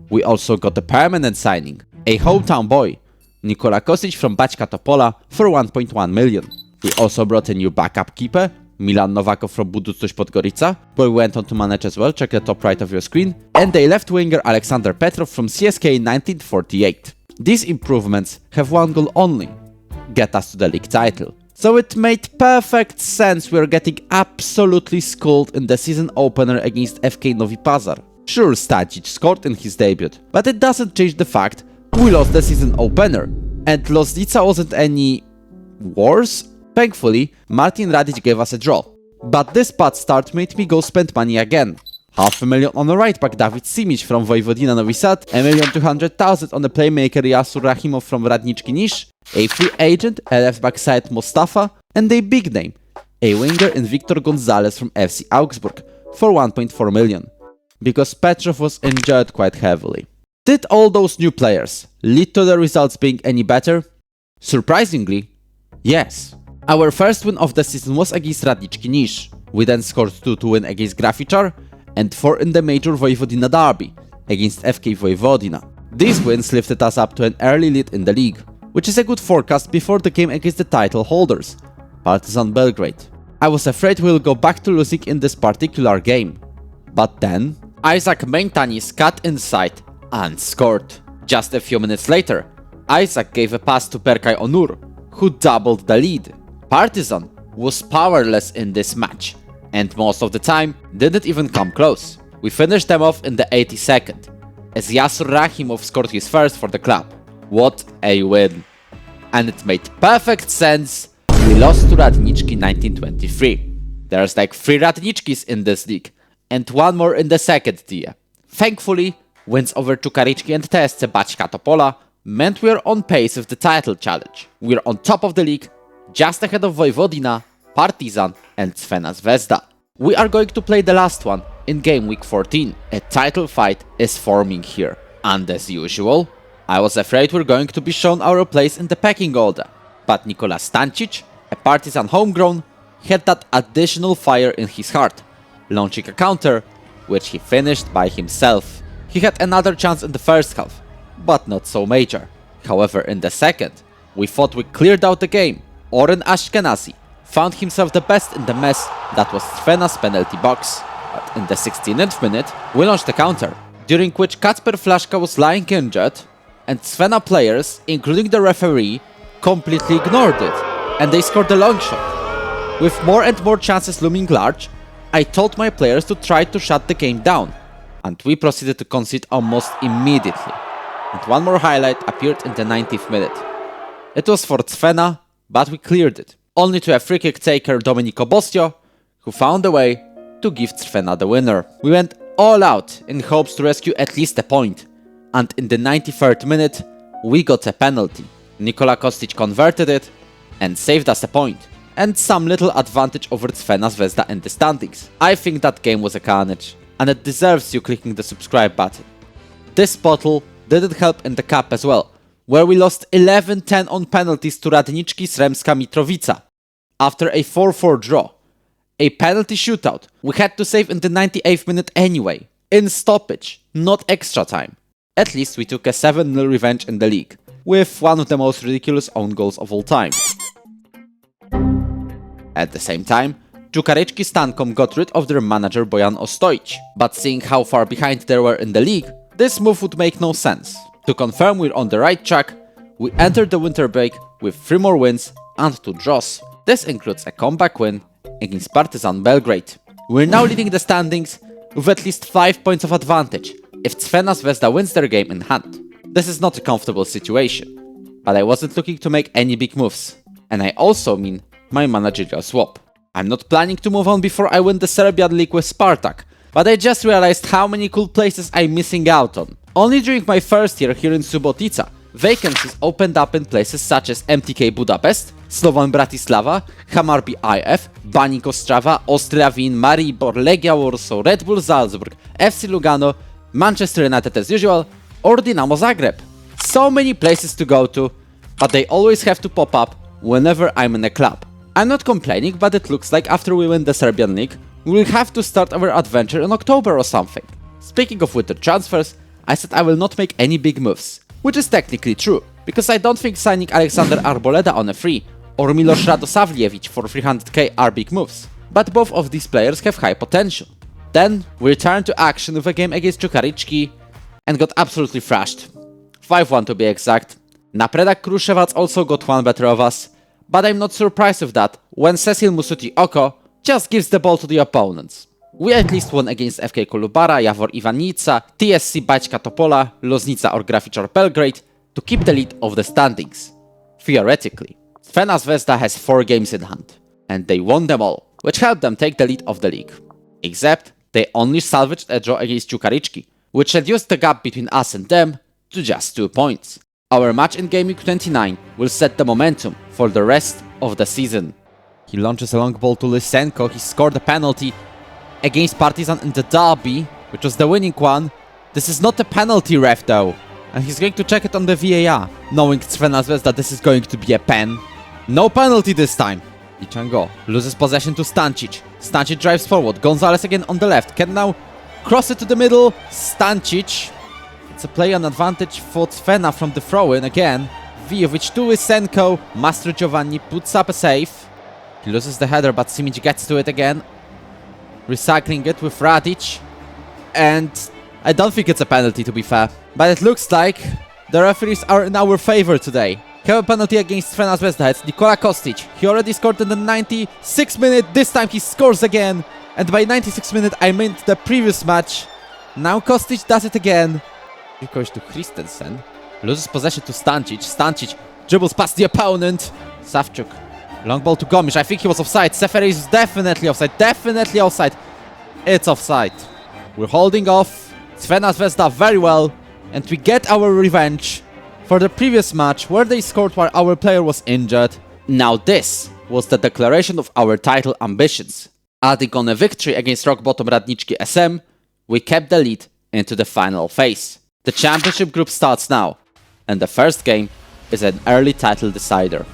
We also got a permanent signing, a hometown boy, Nikola Kosic from Bačka Topola for 1.1 million. We also brought a new backup keeper, Milan Novakov from Budućnost Podgorica, where we went on to manage as well, check the top right of your screen, and a left winger Alexander Petrov from CSK 1948. These improvements have one goal only: get us to the league title. So it made perfect sense we are getting absolutely schooled in the season opener against FK Novi Pazar. Sure, Stancic scored in his debut, but it doesn't change the fact we lost the season opener, and Loznica wasn't any worse. Thankfully, Martin Radic gave us a draw. But this bad start made me go spend money again. $500,000 on the right back David Simic from Vojvodina Novi Sad, $1,200,000 on the playmaker Jasur Rahimov from Radnički Niš, a free agent, a left back Said Mostafa, and a big name, a winger in Victor Gonzalez from FC Augsburg for 1.4 million, because Petrov was injured quite heavily. Did all those new players lead to the results being any better? Surprisingly, yes. Our first win of the season was against Radnički Niš. We then scored 2 to win against Grafičar and 4 in the major Vojvodina derby against FK Vojvodina. These wins lifted us up to an early lead in the league, which is a good forecast before the game against the title holders, Partizan Belgrade. I was afraid we'll go back to losing in this particular game. But then, Isaac Meintanis cut inside and scored. Just a few minutes later, Isaac gave a pass to Berkay Onur, who doubled the lead. Partizan was powerless in this match, and most of the time didn't even come close. We finished them off in the 82nd, as Jasur Rahimov scored his first for the club. What a win! And it made perfect sense we lost to Radnički 1923. There's like 3 Radničkis in this league, and 1 more in the second tier. Thankfully, wins over Čukarički and TSC Bačka Topola meant we're on pace with the title challenge. We're on top of the league, just ahead of Vojvodina, Partizan and Crvena Zvezda. We are going to play the last one in game week 14. A title fight is forming here. And as usual, I was afraid we're going to be shown our place in the pecking order. But Nikola Stancic, a Partizan homegrown, had that additional fire in his heart, launching a counter, which he finished by himself. He had another chance in the first half, but not so major. However, in the second, we thought we cleared out the game. Oren Ashkenazi found himself the best in the mess that was Crvena's penalty box. But in the 16th minute, we launched a counter, during which Kacper Flaszka was lying injured, and Crvena players, including the referee, completely ignored it, and they scored a long shot. With more and more chances looming large, I told my players to try to shut the game down, and we proceeded to concede almost immediately. And one more highlight appeared in the 90th minute. It was for Crvena, but we cleared it, only to a free kick taker Domenico Bosio, who found a way to give Crvena the winner. We went all out in hopes to rescue at least a point, and in the 93rd minute, we got a penalty. Nikola Kostic converted it and saved us a point, and some little advantage over Crvena Zvezda in the standings. I think that game was a carnage, and it deserves you clicking the subscribe button. This bottle didn't help in the cup as well, where we lost 11-10 on penalties to Radnički Sremska Mitrovica. After a 4-4 draw, a penalty shootout we had to save in the 98th minute anyway, in stoppage, not extra time. At least we took a 7-0 revenge in the league, with one of the most ridiculous own goals of all time. At the same time, Čukarički Stankom got rid of their manager Bojan Ostojić, but seeing how far behind they were in the league, this move would make no sense. To confirm we're on the right track, we entered the winter break with 3 more wins and 2 draws. This includes a comeback win against Partizan Belgrade. We're now leading the standings with at least 5 points of advantage if Crvena Zvezda wins their game in hand. This is not a comfortable situation, but I wasn't looking to make any big moves, and I also mean my managerial swap. I'm not planning to move on before I win the Serbian league with Spartak, but I just realized how many cool places I'm missing out on. Only during my first year here in Subotica, vacancies opened up in places such as MTK Budapest, Slovan Bratislava, Hammarby IF, Baník Ostrava, Austria Wien, Maribor, Legia Warsaw, Red Bull Salzburg, FC Lugano, Manchester United as usual, or Dinamo Zagreb. So many places to go to, but they always have to pop up whenever I'm in a club. I'm not complaining, but it looks like after we win the Serbian league, we'll have to start our adventure in October or something. Speaking of winter transfers, I said I will not make any big moves, which is technically true, because I don't think signing Alexander Arboleda on a free or Miloš Radosavljević for 300k are big moves, but both of these players have high potential. Then we returned to action with a game against Čukarički and got absolutely thrashed. 5-1 to be exact. Napredak Kruševac also got one better of us, but I'm not surprised with that when Cecil Musuti Oko just gives the ball to the opponents. We at least won against FK Kolubara, Javor Ivanica, TSC Bačka Topola, Loznica or Grafičar Belgrade to keep the lead of the standings. Theoretically, Crvena Zvezda has 4 games in hand, and they won them all, which helped them take the lead of the league. Except, they only salvaged a draw against Čukarički, which reduced the gap between us and them to just 2 points. Our match in Game Week 29 will set the momentum for the rest of the season. He launches a long ball to Lysenko, he scored a penalty against Partizan in the derby, which was the winning one. This is not a penalty, ref, though, and he's going to check it on the VAR, knowing Crvena Zvezda this is going to be a pen. No penalty this time. Ichango loses possession to Stancic. Stancic drives forward, Gonzalez again on the left, can now cross it to the middle. Stancic. It's a play on advantage for Crvena from the throw-in again. Vijovic to Lysenko. Mastro Giovanni puts up a save. He loses the header, but Simic gets to it again, recycling it with Radic. And I don't think it's a penalty, to be fair, but it looks like the referees are in our favor today. We have a penalty against Crvena Zvezda. It's Nikola Kostic. He already scored in the 96th minute. This time he scores again. And by 96th minute I meant the previous match. Now Kostic does it again. He goes to Christensen. Loses possession to Stancic. Stancic dribbles past the opponent. Savchuk Long ball to Gomish. I think he was offside. Seferis is definitely offside. Definitely offside. It's offside. We're holding off Crvena Zvezda very well. And we get our revenge for the previous match where they scored while our player was injured. Now this was the declaration of our title ambitions. Adding on a victory against rock bottom Radnički SM, we kept the lead into the final phase. The championship group starts now, and the first game is an early title decider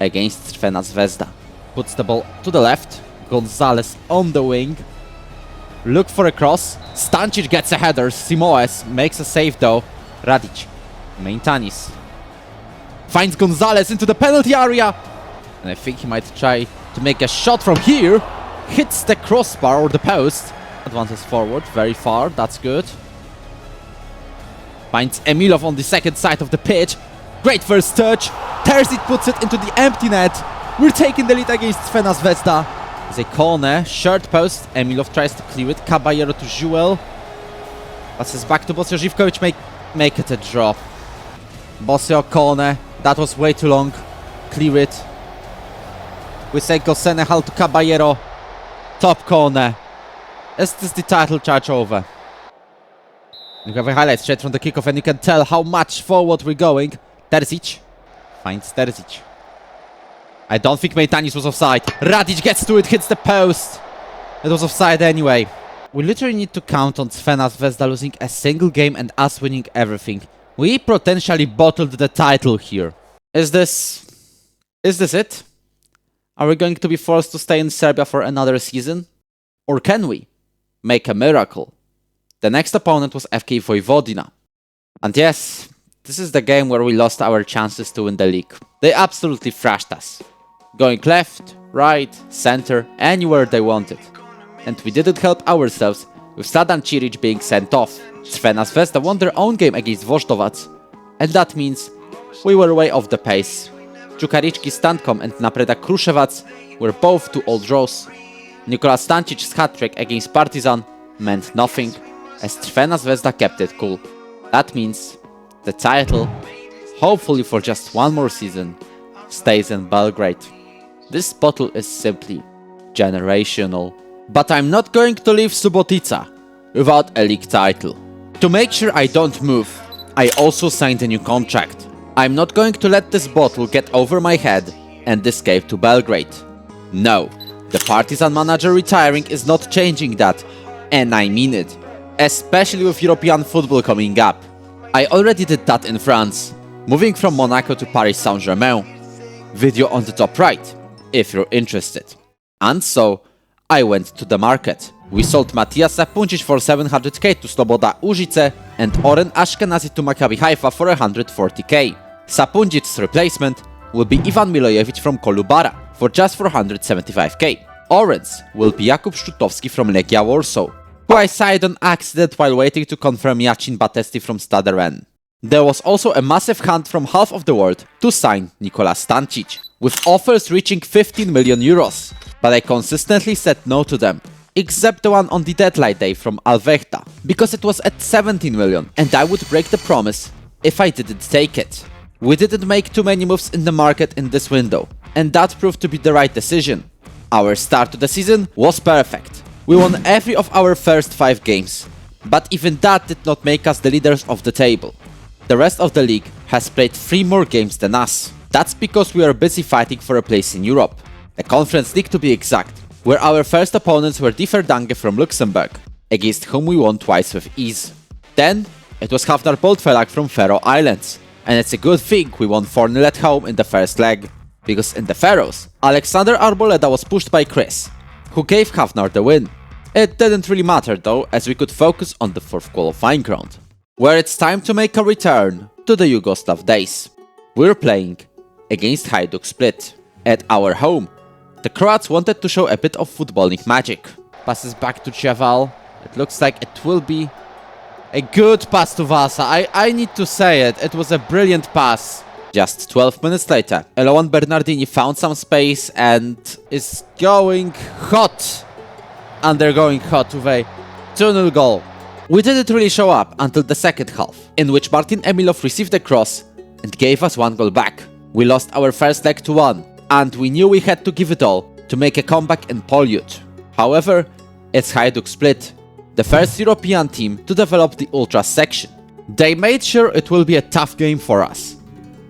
against Crvena Zvezda. Puts the ball to the left, Gonzalez on the wing. Look for a cross, Stancic gets a header, Simoes makes a save though. Radic, Maintanis. Finds Gonzalez into the penalty area, and I think he might try to make a shot from here. Hits the crossbar or the post. Advances forward, very far, that's good. Finds Emilov on the second side of the pitch. Great first touch. Terzic puts it into the empty net. We're taking the lead against Crvena Zvezda. It's a corner, short post. Emilov tries to clear it. Caballero to Joel. Passes back to Bosio Živkovic, make it a drop. Bosio corner, that was way too long. Clear it. We say Senehal to Caballero. Top corner. Is this the title charge over? You have a highlight straight from the kickoff and you can tell how much forward we're going. Terzic finds Terzic. I don't think Maintanis was offside. Radic gets to it, hits the post. It was offside anyway. We literally need to count on Crvena Zvezda losing a single game and us winning everything. We potentially bottled the title here. Is this it? Are we going to be forced to stay in Serbia for another season? Or can we make a miracle? The next opponent was FK Vojvodina. And yes, this is the game where we lost our chances to win the league. They absolutely thrashed us. Going left, right, center, anywhere they wanted. And we didn't help ourselves with Sladan Ciric being sent off. Crvena Zvezda won their own game against Voždovac. And that means we were way off the pace. Čukarički Stankom and Napreda Kruševac were both 2-0 draws. Nikola Stancic's hat-trick against Partizan meant nothing, as Crvena Zvezda kept it cool. That means the title, hopefully for just one more season, stays in Belgrade. This bottle is simply generational. But I'm not going to leave Subotica without a league title. To make sure I don't move, I also signed a new contract. I'm not going to let this bottle get over my head and escape to Belgrade. No, the Partizan manager retiring is not changing that, and I mean it, especially with European football coming up. I already did that in France, moving from Monaco to Paris Saint-Germain. Video on the top right, if you're interested. And so, I went to the market. We sold Matias Sapuncic for 700k to Sloboda Užice and Oren Ashkenazi to Maccabi Haifa for 140k. Sapuncic's replacement will be Ivan Milojevic from Kolubara for just 475k. Oren's will be Jakub Szczutowski from Legia Warsaw, who I signed on accident while waiting to confirm Jacin Batesti from Stade Rennes. There was also a massive hunt from half of the world to sign Nikola Stancic, with offers reaching 15 million euros, but I consistently said no to them, except the one on the deadline day from Alvechta, because it was at 17 million and I would break the promise if I didn't take it. We didn't make too many moves in the market in this window, and that proved to be the right decision. Our start to the season was perfect. We won every of our first 5 games, but even that did not make us the leaders of the table. The rest of the league has played 3 more games than us. That's because we are busy fighting for a place in Europe, the Conference League to be exact, where our first opponents were Differdange from Luxembourg, against whom we won twice with ease. Then it was Hafnar Boldfelak from Faroe Islands, and it's a good thing we won 4-0 at home in the first leg, because in the Faroes, Alexander Arboleda was pushed by Chris, who gave Hafnar the win. It didn't really matter though, as we could focus on the 4th qualifying round, where it's time to make a return to the Yugoslav days. We're playing against Hajduk Split. At our home, the Croats wanted to show a bit of footballing magic. Passes back to Cheval. It looks like it will be a good pass to Vasa. I need to say it, it was a brilliant pass. Just 12 minutes later, Eloan Bernardini found some space and is going hot. Undergoing hot with a 2-0 goal. We didn't really show up until the second half, in which Martin Emilov received a cross and gave us 1 goal back. We lost our first leg to 1, and we knew we had to give it all to make a comeback in Polyut. However, it's Hajduk Split, the first European team to develop the Ultra section. They made sure it will be a tough game for us,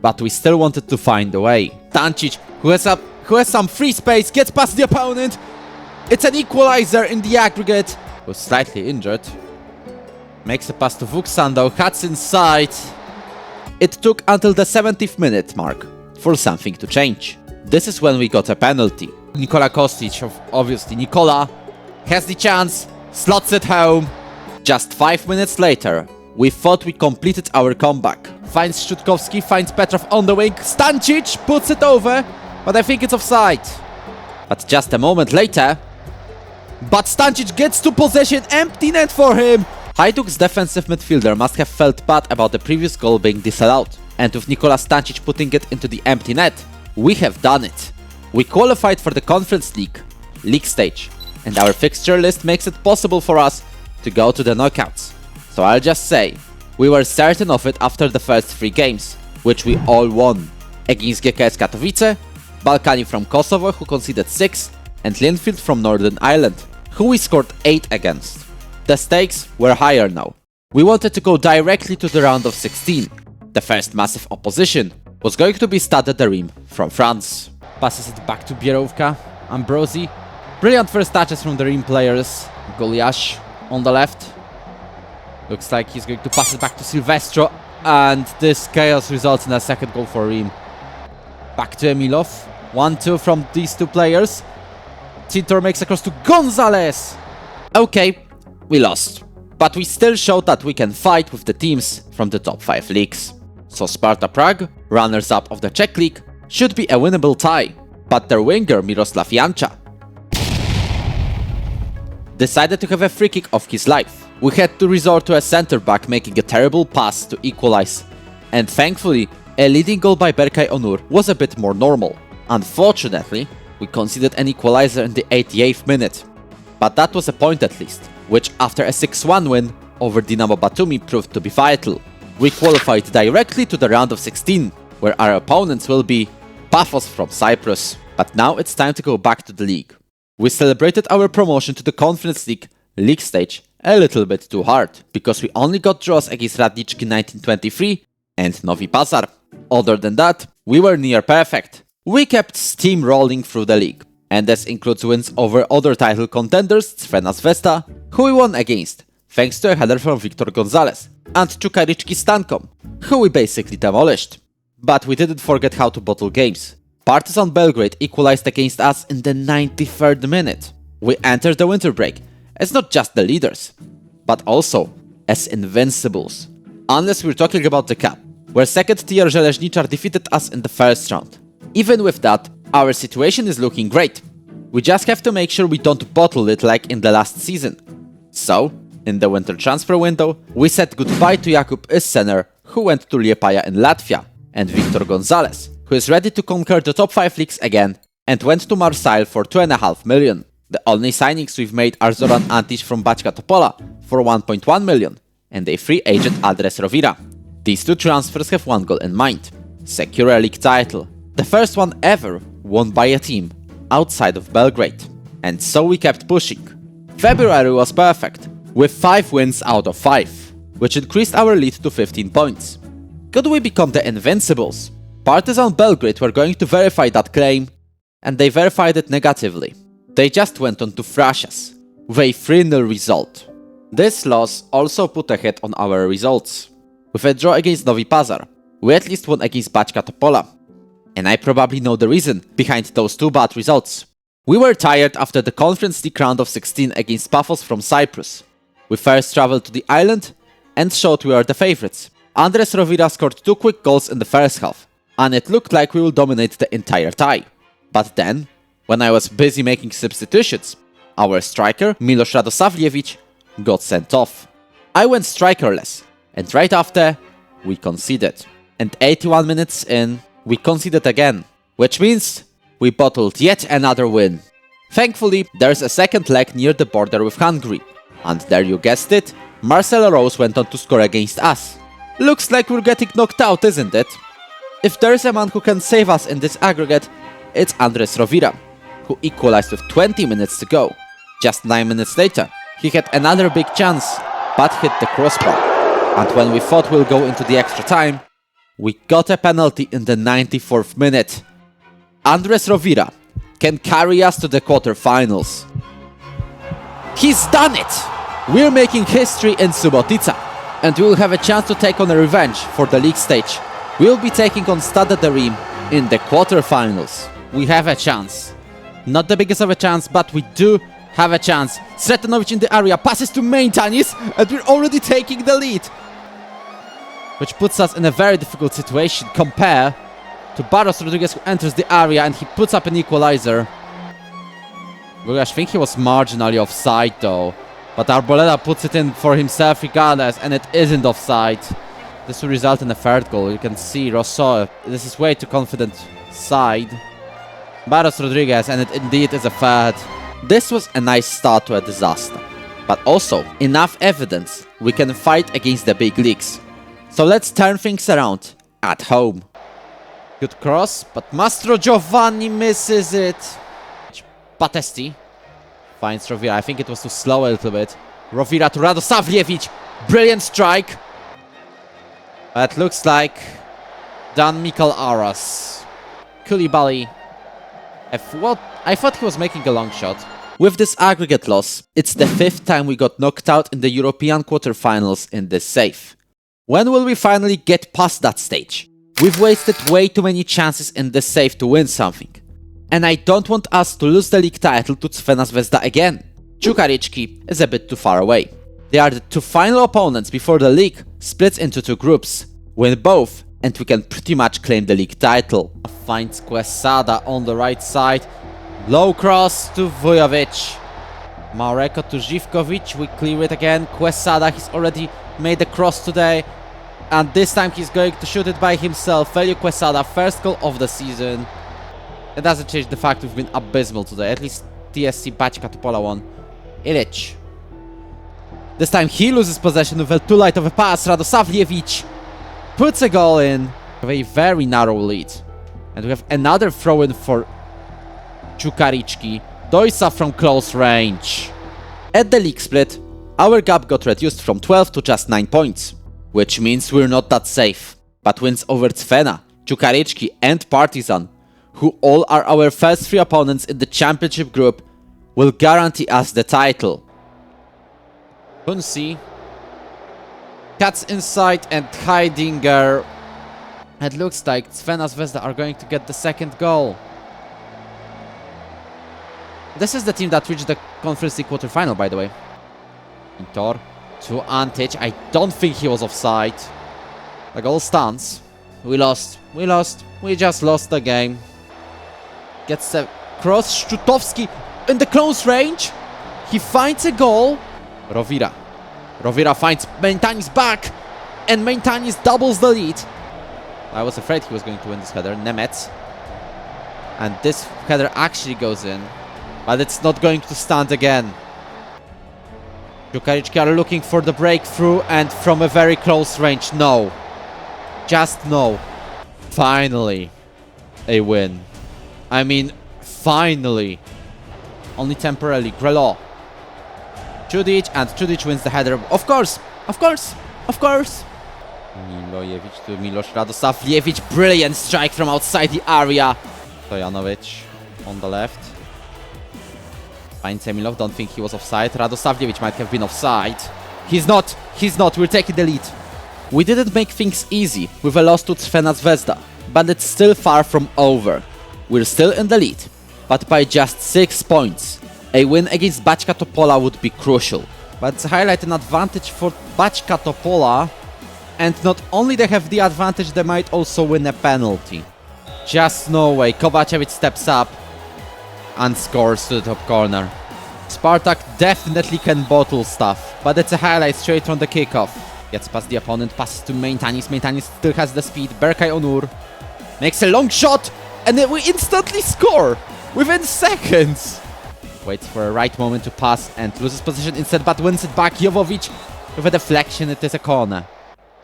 but we still wanted to find a way. Stancic, who has some free space, gets past the opponent. It's an equalizer in the aggregate. Was slightly injured. Makes a pass to Vuksando, cuts inside. It took until the 70th minute mark for something to change. This is when we got a penalty. Nikola Kostic, obviously Nikola, has the chance, slots it home. Just 5 minutes later, we thought we completed our comeback. Finds Szczutkowski, finds Petrov on the wing. Stancic puts it over, but I think it's offside. But just a moment later... But Stancic gets to possession, empty net for him! Hajduk's defensive midfielder must have felt bad about the previous goal being disallowed. And with Nikola Stancic putting it into the empty net, we have done it. We qualified for the Conference League stage, and our fixture list makes it possible for us to go to the knockouts. So I'll just say, we were certain of it after the first 3 games, which we all won. Against GKS Katowice, Balkani from Kosovo, who conceded 6, and Linfield from Northern Ireland, who we scored 8 against. The stakes were higher now. We wanted to go directly to the round of 16. The first massive opposition was going to be Stade de Reims from France. Passes it back to Bierovka, Ambrosi. Brilliant first touches from the Reims players. Goliash on the left. Looks like he's going to pass it back to Silvestro, and this chaos results in a second goal for Reims. Back to Emilov. 1-2 from these 2 players. Tintor makes across to Gonzalez. Okay, we lost, but we still showed that we can fight with the teams from the top 5 leagues. So Sparta Prague, runners-up of the Czech League, should be a winnable tie, but their winger Miroslav Janča decided to have a free kick of his life. We had to resort to a centre-back making a terrible pass to equalize, and thankfully, a leading goal by Berkay Onur was a bit more normal. Unfortunately, we conceded an equalizer in the 88th minute, but that was a point at least, which after a 6-1 win over Dinamo Batumi proved to be vital. We qualified directly to the round of 16, where our opponents will be Paphos from Cyprus. But now it's time to go back to the league. We celebrated our promotion to the Conference League stage a little bit too hard, because we only got draws against Radnički 1923 and Novi Pazar. Other than that, we were near perfect. We kept steamrolling through the league, and this includes wins over other title contenders Crvena Zvezda, who we won against, thanks to a header from Victor Gonzalez, and Čukarički Stankom, who we basically demolished. But we didn't forget how to bottle games. Partizan Belgrade equalized against us in the 93rd minute. We entered the winter break as not just the leaders, but also as invincibles. Unless we're talking about the cup, where second-tier Železničar defeated us in the first round. Even with that, our situation is looking great. We just have to make sure we don't bottle it like in the last season. So, in the winter transfer window, we said goodbye to Jakub Issener, who went to Liepaja in Latvia, and Victor Gonzalez, who is ready to conquer the top 5 leagues again, and went to Marseille for 2.5 million. The only signings we've made are Zoran Antic from Bačka Topola for 1.1 million, and a free agent Andres Rovira. These 2 transfers have one goal in mind: secure a league title, the first one ever won by a team outside of Belgrade. And so we kept pushing. February was perfect, with 5 wins out of 5, which increased our lead to 15 points. Could we become the Invincibles? Partizan Belgrade were going to verify that claim, and they verified it negatively. They just went on to thrash us, with a 3-0 result. This loss also put a hit on our results. With a draw against Novi Pazar, we at least won against Bačka Topola. And I probably know the reason behind those 2 bad results. We were tired after the Conference League round of 16 against Paphos from Cyprus. We first traveled to the island and showed we are the favorites. Andres Rovira scored 2 quick goals in the first half, and it looked like we will dominate the entire tie. But then, when I was busy making substitutions, our striker, Miloš Radosavljević, got sent off. I went strikerless, and right after, we conceded. And 81 minutes in, we conceded again, which means we bottled yet another win. Thankfully, there's a second leg near the border with Hungary, and there you guessed it, Marcelo Rose went on to score against us. Looks like we're getting knocked out, isn't it? If there's a man who can save us in this aggregate, it's Andres Rovira, who equalized with 20 minutes to go. Just 9 minutes later, he had another big chance, but hit the crossbar. And when we thought we'll go into the extra time, we got a penalty in the 94th minute. Andres Rovira can carry us to the quarterfinals. He's done it! We're making history in Subotica, and we'll have a chance to take on a revenge for the league stage. We'll be taking on Stade de Reims in the quarterfinals. We have a chance. Not the biggest of a chance, but we do have a chance. Sretenovic in the area, passes to Maintanis, and we're already taking the lead. Which puts us in a very difficult situation compared to Barros Rodriguez, who enters the area and he puts up an equalizer. Well, I think he was marginally offside though. But Arboleda puts it in for himself regardless, and it isn't offside. This will result in a third goal. You can see Rousseau. This is way too confident side. Barros Rodriguez, and it indeed is a third. This was a nice start to a disaster. But also, enough evidence we can fight against the big leagues. So let's turn things around at home. Good cross, but Mastro Giovanni misses it. Batesti finds Rovira. I think it was too slow a little bit. Rovira to Radosavljevic. Brilliant strike. That looks like Dan Mikal Aras. Koulibaly. I thought he was making a long shot. With this aggregate loss, it's the 5th time we got knocked out in the European quarterfinals in this save. When will we finally get past that stage? We've wasted way too many chances in this save to win something. And I don't want us to lose the league title to Crvena Zvezda again. Čukarički is a bit too far away. They are the two final opponents before the league splits into two groups. Win both and we can pretty much claim the league title. Finds Quesada on the right side. Low cross to Vujovic. Mareko to Živkovic. We clear it again. Quesada, he's already made a cross today. And this time he's going to shoot it by himself. Velio Quesada, first goal of the season. It doesn't change the fact we've been abysmal today. At least TSC Bačka Topola won. Ilic. This time he loses possession with a too light of a pass. Radosavljevic puts a goal in. We have a very narrow lead. And we have another throw-in for Čukarički. Dojsa from close range. At the league split, our gap got reduced from 12 to just 9 points. Which means we're not that safe. But wins over Crvena, Čukarički and Partizan, who all are our first 3 opponents in the championship group, will guarantee us the title. Hunsi cuts inside and Heidinger. It looks like Crvena Zvezda are going to get the second goal. This is the team that reached the Conference League quarterfinal, by the way. Pintor to Antic. I don't think he was offside. The goal stands. We lost. We just lost the game. Gets a cross. Szczutowski in the close range. He finds a goal. Rovira finds Maintanis back. And Maintanis doubles the lead. I was afraid he was going to win this header. Nemec. And this header actually goes in. But it's not going to stand again. Čukarički are looking for the breakthrough, and from a very close range, no. Just no. Finally, a win. I mean, finally. Only temporarily. Grelo. Čudic, and Čudic wins the header. Of course. Milojevic to Miloš Radosavljevic. Brilliant strike from outside the area. Stojanovic on the left. Finds Emilov, don't think he was offside. Radosavljevic might have been offside. He's not, we're taking the lead. We didn't make things easy with a loss to Crvena Zvezda, but it's still far from over. We're still in the lead, but by just 6 points. A win against Bačka Topola would be crucial. But it's highlight an advantage for Bačka Topola, and not only they have the advantage, they might also win a penalty. Just no way. Kovacevic steps up and scores to the top corner. Spartak definitely can bottle stuff, but it's a highlight straight from the kickoff. Gets past the opponent, passes to Maintanis. Maintanis still has the speed. Berkay Onur makes a long shot, and then we instantly score within seconds. Waits for a right moment to pass and loses position instead, but wins it back. Jovovic with a deflection. It is a corner.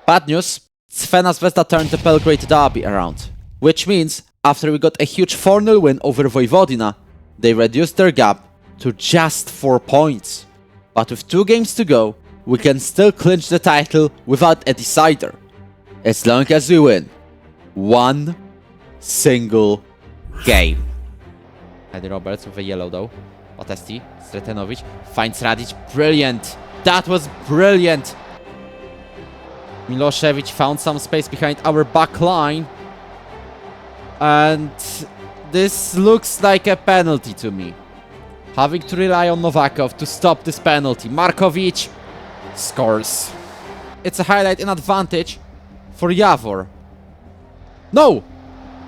Bad news. Crvena Zvezda turned the Belgrade derby around, which means After we got a huge 4-0 win over Vojvodina, they reduced their gap to just 4 points. But with 2 games to go, we can still clinch the title without a decider, as long as we win 1 single game. Eddie Roberts with a yellow though. Potesti, Sretenovic finds Radic. Brilliant! That was brilliant! Milosevic found some space behind our back line. And this looks like a penalty to me. Having to rely on Novakov to stop this penalty. Markovic scores. It's a highlight in advantage for Javor. No!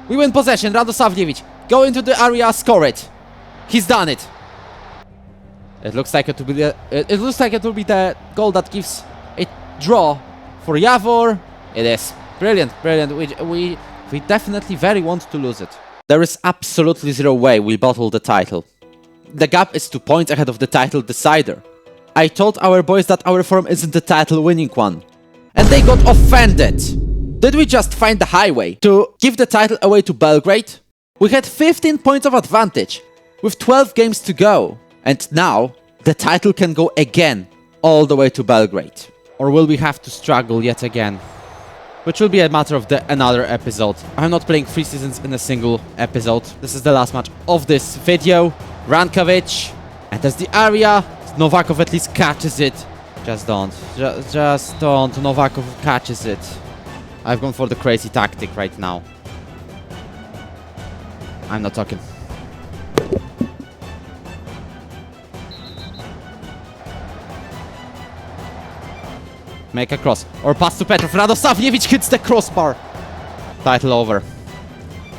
We win possession. Radosavljevic. Go into the area, score it. He's done it. It looks like it will be the goal that gives a draw for Javor. It is. Brilliant, brilliant. We definitely very want to lose it. There is absolutely zero way we bottle the title. The gap is 2 points ahead of the title decider. I told our boys that our form isn't the title winning one. And they got offended. Did we just find the highway to give the title away to Belgrade? We had 15 points of advantage with 12 games to go. And now the title can go again all the way to Belgrade. Or will we have to struggle yet again? Which will be a matter of another episode. I'm not playing 3 seasons in a single episode. This is the last match of this video. Rankovic enters the area. Novakov at least catches it. Just don't. Just don't. Novakov catches it. I've gone for the crazy tactic right now. I'm not talking. Make a cross. Or pass to Petrov. Radosavljevic hits the crossbar. Title over.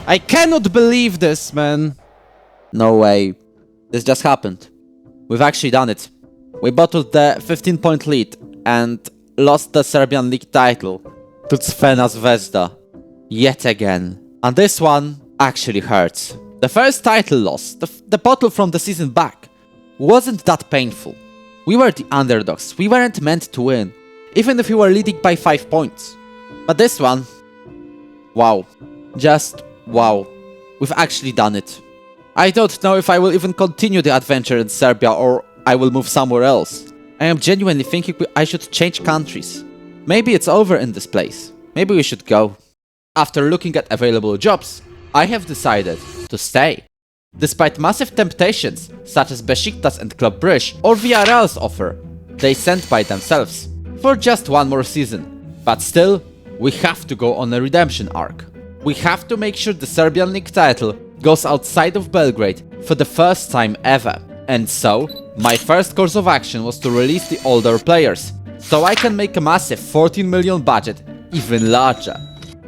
I cannot believe this, man. No way. This just happened. We've actually done it. We bottled the 15-point lead and lost the Serbian league title to Crvena Zvezda. Yet again. And this one actually hurts. The first title loss, the bottle from the season back, wasn't that painful. We were the underdogs. We weren't meant to win, even if we were leading by 5 points. But this one, wow. Just wow. We've actually done it. I don't know if I will even continue the adventure in Serbia or I will move somewhere else. I am genuinely thinking I should change countries. Maybe it's over in this place. Maybe we should go. After looking at available jobs, I have decided to stay. Despite massive temptations, such as Besiktas and Club Brugge or Villarreal's offer, they sent by themselves for just 1 more season. But still, we have to go on a redemption arc. We have to make sure the Serbian league title goes outside of Belgrade for the first time ever. And so, my first course of action was to release the older players, so I can make a massive 14 million budget even larger.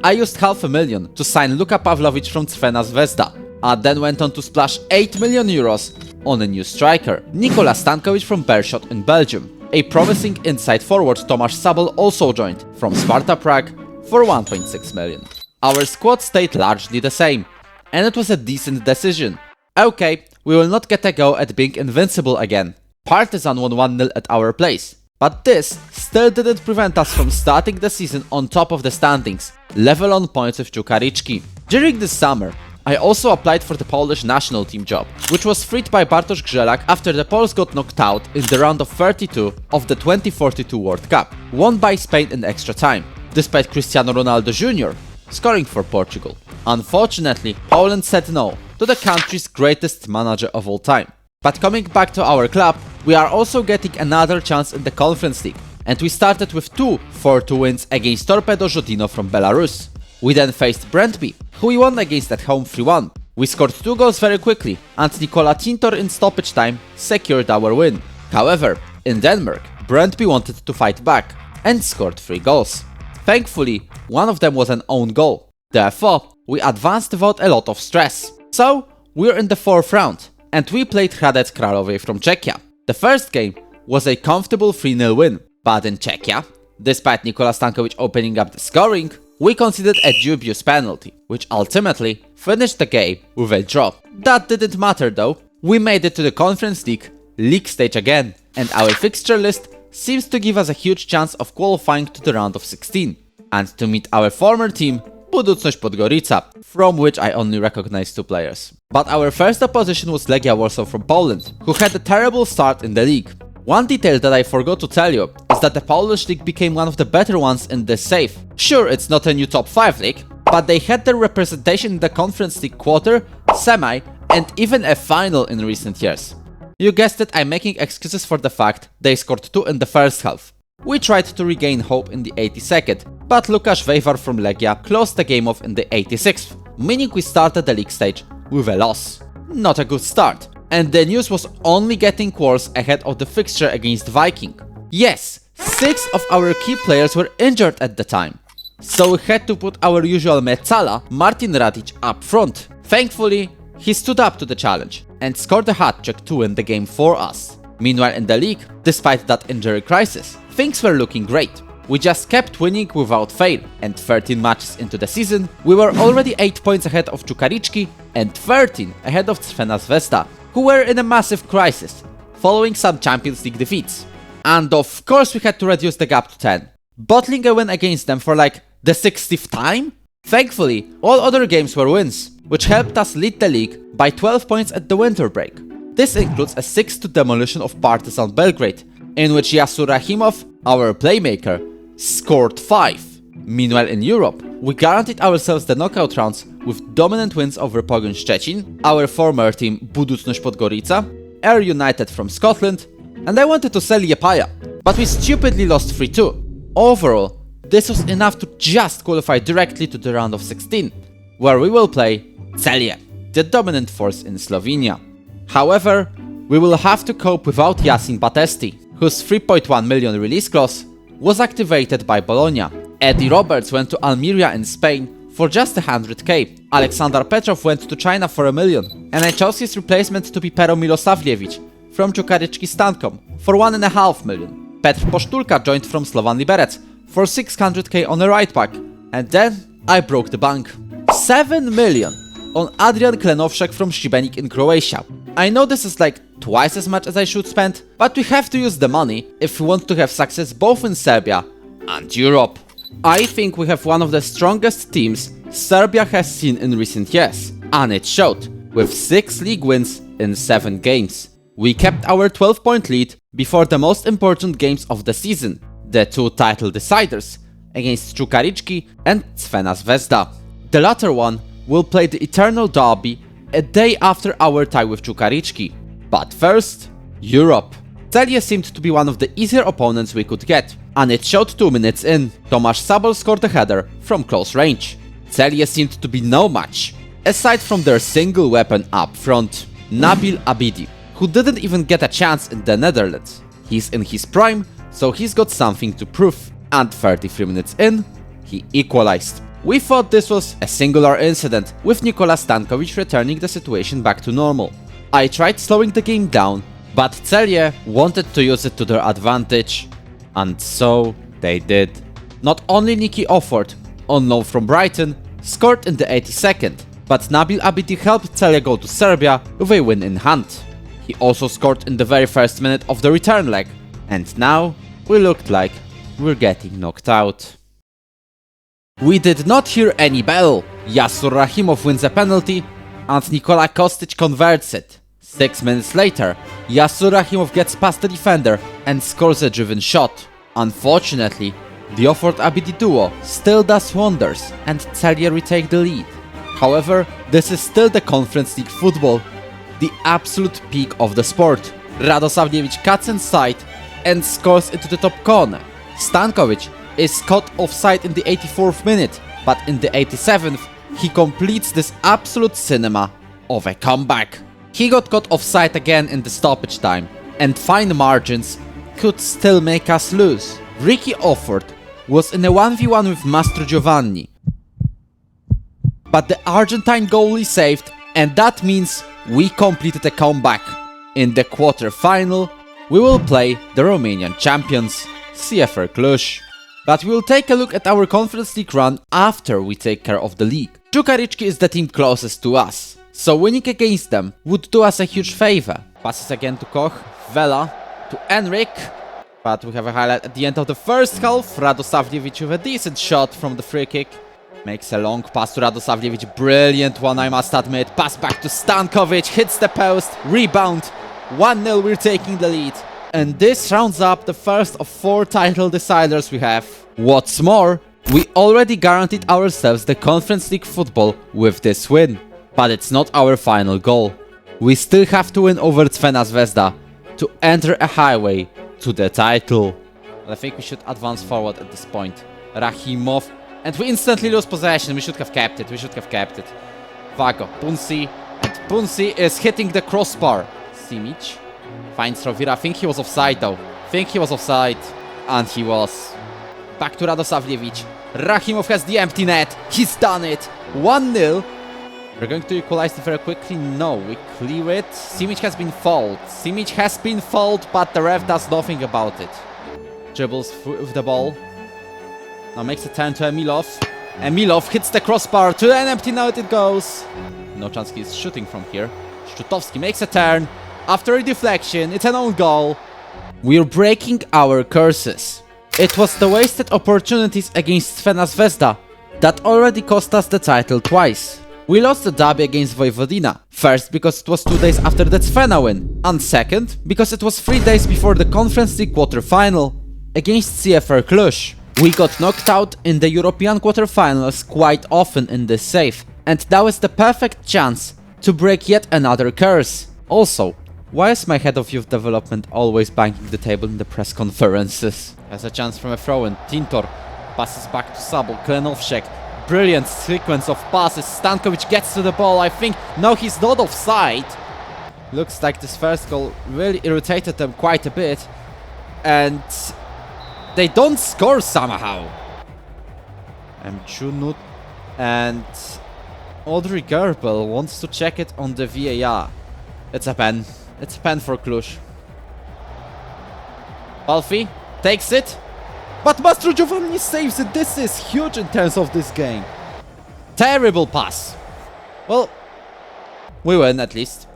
I used $500,000 to sign Luka Pavlovic from Crvena Zvezda, and then went on to splash 8 million euros on a new striker, Nikola Stankovic from Bershot in Belgium. A promising inside forward Tomasz Sabol also joined from Sparta Prague for 1.6 million. Our squad stayed largely the same, and it was a decent decision. Okay, we will not get a go at being invincible again. Partizan won 1-0 at our place. But this still didn't prevent us from starting the season on top of the standings, level on points with Czukariczki. During this summer, I also applied for the Polish national team job, which was freed by Bartosz Grzelak after the Poles got knocked out in the round of 32 of the 2042 World Cup, won by Spain in extra time, despite Cristiano Ronaldo Jr. scoring for Portugal. Unfortunately, Poland said no to the country's greatest manager of all time. But coming back to our club, we are also getting another chance in the Conference League, and we started with 2 4-2 wins against Torpedo Żodino from Belarus. We then faced Brøndby, who we won against at home 3-1. We scored 2 goals very quickly, and Nikola Tintor in stoppage time secured our win. However, in Denmark, Brøndby wanted to fight back and scored 3 goals. Thankfully, one of them was an own goal. Therefore, we advanced without a lot of stress. So, we're in the 4th round, and we played Hradec Králové from Czechia. The first game was a comfortable 3-0 win, but in Czechia, despite Nikola Stankovic opening up the scoring, we conceded a dubious penalty, which ultimately finished the game with a draw. That didn't matter though, we made it to the Conference League stage again, and our fixture list seems to give us a huge chance of qualifying to the round of 16. And to meet our former team, Budućność Podgorica, from which I only recognize 2 players. But our first opposition was Legia Warsaw from Poland, who had a terrible start in the league. One detail that I forgot to tell you is that the Polish league became one of the better ones in this save. Sure, it's not a new top 5 league, but they had their representation in the Conference League quarter, semi, and even a final in recent years. You guessed it, I'm making excuses for the fact they scored 2 in the first half. We tried to regain hope in the 82nd, but Łukasz Wejwar from Legia closed the game off in the 86th, meaning we started the league stage with a loss. Not a good start. And the news was only getting worse ahead of the fixture against Viking. Yes, 6 of our key players were injured at the time. So we had to put our usual Metzala, Martin Radic, up front. Thankfully, he stood up to the challenge and scored a hat-trick to win the game for us. Meanwhile in the league, despite that injury crisis, things were looking great. We just kept winning without fail, and 13 matches into the season, we were already 8 points ahead of Čukarički and 13 ahead of Crvena Zvezda, who were in a massive crisis, following some Champions League defeats. And of course we had to reduce the gap to 10, bottling a win against them for like the 60th time? Thankfully, all other games were wins, which helped us lead the league by 12 points at the winter break. This includes a 6-2 demolition of Partizan Belgrade, in which Jasur Rahimov, our playmaker, scored 5. Meanwhile in Europe, we guaranteed ourselves the knockout rounds with dominant wins over Pogoń Szczecin, our former team Budućność Podgorica, Ayr United from Scotland, and I wanted to sell Liepaja, but we stupidly lost 3-2. Overall, this was enough to just qualify directly to the round of 16, where we will play Celje, the dominant force in Slovenia. However, we will have to cope without Yasin Batesti, whose 3.1 million release clause was activated by Bologna. Eddie Roberts went to Almeria in Spain for just 100k. Alexander Petrov went to China for $1 million, and I chose his replacement to be Pero Milosavljevic from Čukarički Stankom for $1.5 million. Petr Poštulka joined from Slovan Liberec for 600k on a right back, and then I broke the bank. 7 million on Adrian Klenowszek from Šibenik in Croatia. I know this is like twice as much as I should spend, but we have to use the money if we want to have success both in Serbia and Europe. I think we have one of the strongest teams Serbia has seen in recent years, and it showed, with 6 league wins in 7 games. We kept our 12-point lead before the most important games of the season, the 2 title deciders against Čukarički and Crvena Zvezda. The latter one will play the eternal derby a day after our tie with Čukarički. But first, Europe. Celje seemed to be one of the easier opponents we could get, and it showed 2 minutes in. Tomasz Sabol scored a header from close range. Celje seemed to be no match, aside from their single weapon up front, Nabil Abidi, who didn't even get a chance in the Netherlands. He's in his prime, so he's got something to prove, and 33 minutes in, he equalized. We thought this was a singular incident, with Nikola Stankovic returning the situation back to normal. I tried slowing the game down, but Celje wanted to use it to their advantage, and so they did. Not only Nicky Offord, on loan from Brighton, scored in the 82nd, but Nabil Abidi helped Celje go to Serbia with a win in hand. He also scored in the very first minute of the return leg, and now we looked like we're getting knocked out. We did not hear any bell. Jasur Rahimov wins a penalty, and Nikola Kostic converts it. 6 minutes later, Jasur Rahimov gets past the defender and scores a driven shot. Unfortunately, the Offord Abidi duo still does wonders, and Celje retake the lead. However, this is still the Conference League football, the absolute peak of the sport. Radosavljevic cuts inside and scores into the top corner. Stankovic is caught offside in the 84th minute, but in the 87th, he completes this absolute cinema of a comeback. He got caught offside again in the stoppage time, and fine margins could still make us lose. Ricky Offord was in a 1v1 with Mastro Giovanni, but the Argentine goalie saved, and that means we completed a comeback. In the quarter-final, we will play the Romanian champions, CFR Cluj. But we will take a look at our Conference League run after we take care of the league. Čukarički is the team closest to us, so winning against them would do us a huge favor. Passes again to Koch, Vela, to Enric, but we have a highlight at the end of the first half. Radosavljevic with a decent shot from the free kick, Makes a long pass to Radosavljevic. Brilliant one, I must admit. Pass back to Stankovic. Hits the post. Rebound. 1-0, we're taking the lead. And this rounds up the first of 4 title deciders we have. What's more, we already guaranteed ourselves the Conference League football with this win. But it's not our final goal. We still have to win over Crvena Zvezda to enter a highway to the title. But I think we should advance forward at this point. Rahimov. And we instantly lose possession. We should have kept it. We should have kept it. Vago. Punsi. And Punsi is hitting the crossbar. Simic finds Rovira. I think he was offside though. Think he was offside. And he was. Back to Radosavljevic. Rahimov has the empty net. He's done it. 1-0. We're going to equalize it very quickly. No, we clear it. Simic has been fouled. Simic has been fouled, but the ref does nothing about it. Dribbles with the ball. Now makes a turn to Emilov. Emilov hits the crossbar to an empty net it goes. No chance he's shooting from here. Szczutowski makes a turn. After a deflection, it's an own goal. We're breaking our curses. It was the wasted opportunities against Crvena Zvezda that already cost us the title twice. We lost the derby against Vojvodina. First, because it was 2 days after the Crvena win. And second, because it was 3 days before the Conference League quarter-final against CFR Cluj. We got knocked out in the European quarter-finals quite often in this save. And that was the perfect chance to break yet another curse. Also, why is my head of youth development always banging the table in the press conferences? Has a chance from a throw-in. Tintor passes back to Sabo. Klenovšek. Brilliant sequence of passes. Stankovic gets to the ball. I think, no, he's not offside. Looks like this first goal really irritated them quite a bit. And they don't score somehow. Chunut and Audrey Gerbel wants to check it on the VAR. It's a pen. It's a pen for Cluj. Balfi takes it. But Mastro Giovanni saves it. This is huge in terms of this game. Terrible pass. Well, we win at least.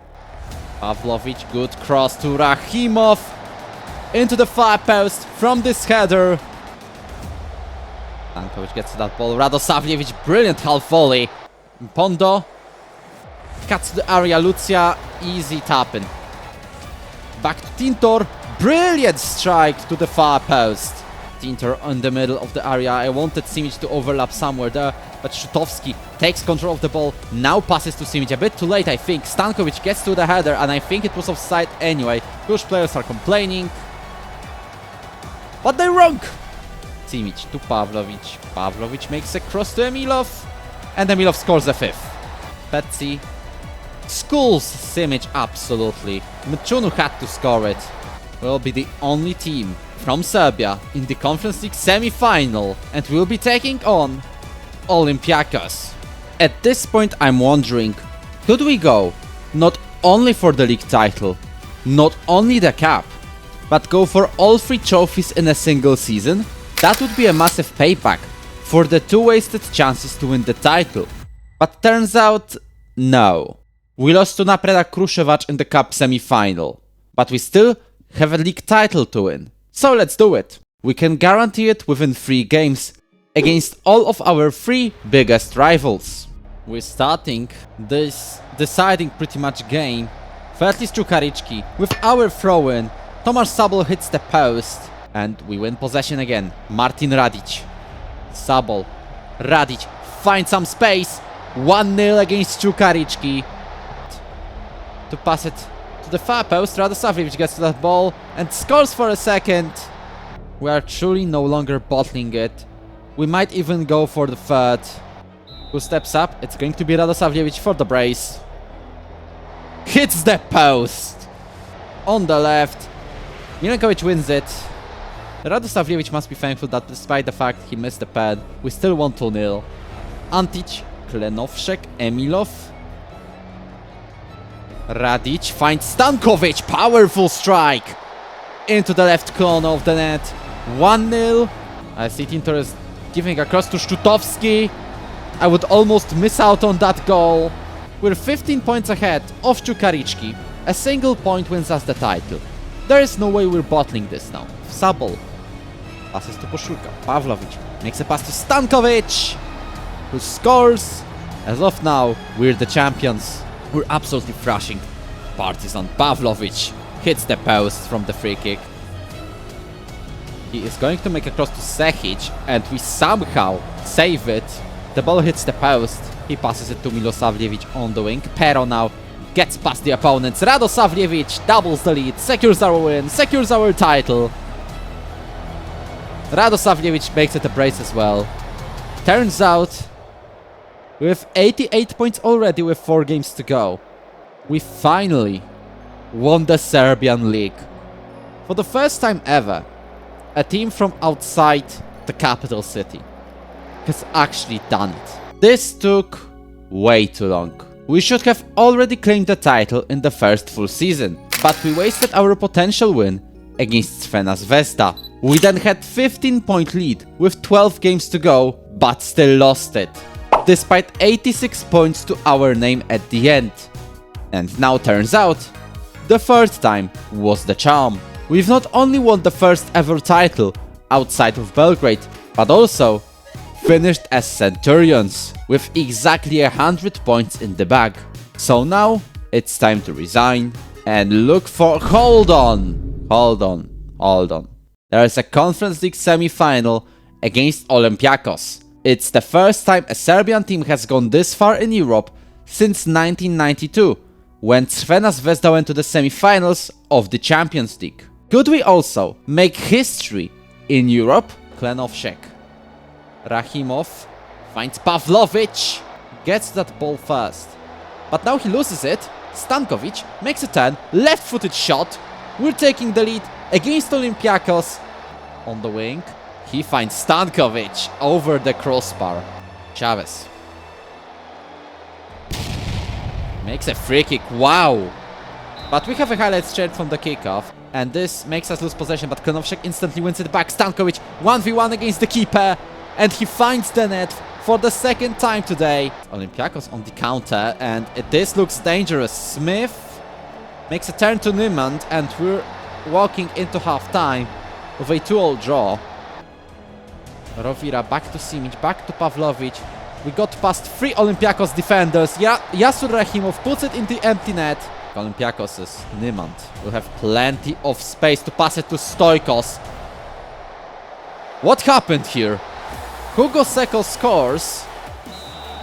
Pavlovic, good cross to Rahimov. Into the far post from this header. Stankovic gets to that ball. Radosavljevic, brilliant half volley. Pondo cuts to the area. Lucia, easy tapping. Back to Tintor. Brilliant strike to the far post. Tintor in the middle of the area. I wanted Simic to overlap somewhere there, but Szczutowski takes control of the ball. Now passes to Simic. A bit too late, I think. Stankovic gets to the header, and I think it was offside anyway. Cluj players are complaining. But they're wrong! Simic to Pavlovic. Pavlovic makes a cross to Emilov. And Emilov scores the 5th. Petsy schools Simic absolutely. Mchunu had to score it. We'll be the only team from Serbia in the Conference League semi-final, and we'll be taking on Olympiacos. At this point I'm wondering, could we go not only for the league title, not only the cup, but go for all 3 trophies in a single season? That would be a massive payback for the 2 wasted chances to win the title. But turns out, no. We lost to Napreda Kruševac in the cup semi-final, but we still have a league title to win. So let's do it. We can guarantee it within 3 games against all of our 3 biggest rivals. We're starting this deciding pretty much game. Firstly Strukarički with our throw-in. Tomasz Sabol hits the post and we win possession again. Martin Radic. Sabol. Radic finds some space. 1-0 against Strukarički. To pass it to the far post, Radosavljevic gets to that ball and scores for a second. We are truly no longer bottling it. We might even go for the 3rd. Who steps up? It's going to be Radosavljevic for the brace. Hits the post! On the left. Milenkovic wins it. Radosavljevic must be thankful that despite the fact he missed the pad, we still won 2-0. Antic, Klenovšek, Emilov. Radic finds Stankovic, powerful strike into the left corner of the net. 1-0. I see Tintor is giving a cross to Szczutowski. I would almost miss out on that goal. We're 15 points ahead of Strukarički. A single point wins us the title. There is no way we're bottling this now. Sabol passes to Koszulka. Pavlovic makes a pass to Stankovic. who scores. As of now, we're the champions. We're absolutely thrashing Partizan. Pavlovic hits the post from the free kick. He is going to make a cross to Sehic, and we somehow save it. The ball hits the post. He passes it to Milosavljevic on the wing. Pero now gets past the opponents. Radosavljevic doubles the lead, secures our win, secures our title. Radosavljevic makes it a brace as well. Turns out, with 88 points already with 4 games to go, we finally won the Serbian league. For the first time ever, a team from outside the capital city has actually done it. This took way too long. We should have already claimed the title in the first full season, but we wasted our potential win against Crvena Zvezda. We then had 15-point lead with 12 games to go, but still lost it, despite 86 points to our name at the end. And now turns out, the third time was the charm. We've not only won the first ever title outside of Belgrade, but also finished as Centurions with exactly 100 points in the bag. So now it's time to resign and look for... Hold on. There is a Conference League semi-final against Olympiacos. It's the first time a Serbian team has gone this far in Europe since 1992, when Crvena Zvezda went to the semi-finals of the Champions League. Could we also make history in Europe? Klenovšek. Rahimov finds Pavlovic. Gets that ball first. But now he loses it. Stankovic makes a turn. Left-footed shot. We're taking the lead against Olympiacos. On the wing, he finds Stankovic over the crossbar. Chavez makes a free kick. Wow. But we have a highlight straight from the kickoff, and this makes us lose possession, but Klenovšek instantly wins it back. Stankovic 1v1 against the keeper, and he finds the net for the second time today. Olympiacos on the counter, and this looks dangerous. Smith makes a turn to Niemand, and we're walking into half-time with a 2-2 draw. Rovira back to Simic, back to Pavlovic. We got past 3 Olympiacos defenders. Jasur Rahimov puts it in the empty net. Olympiacos' Niemand will have plenty of space to pass it to Stoikos. What happened here? Hugo Seko scores,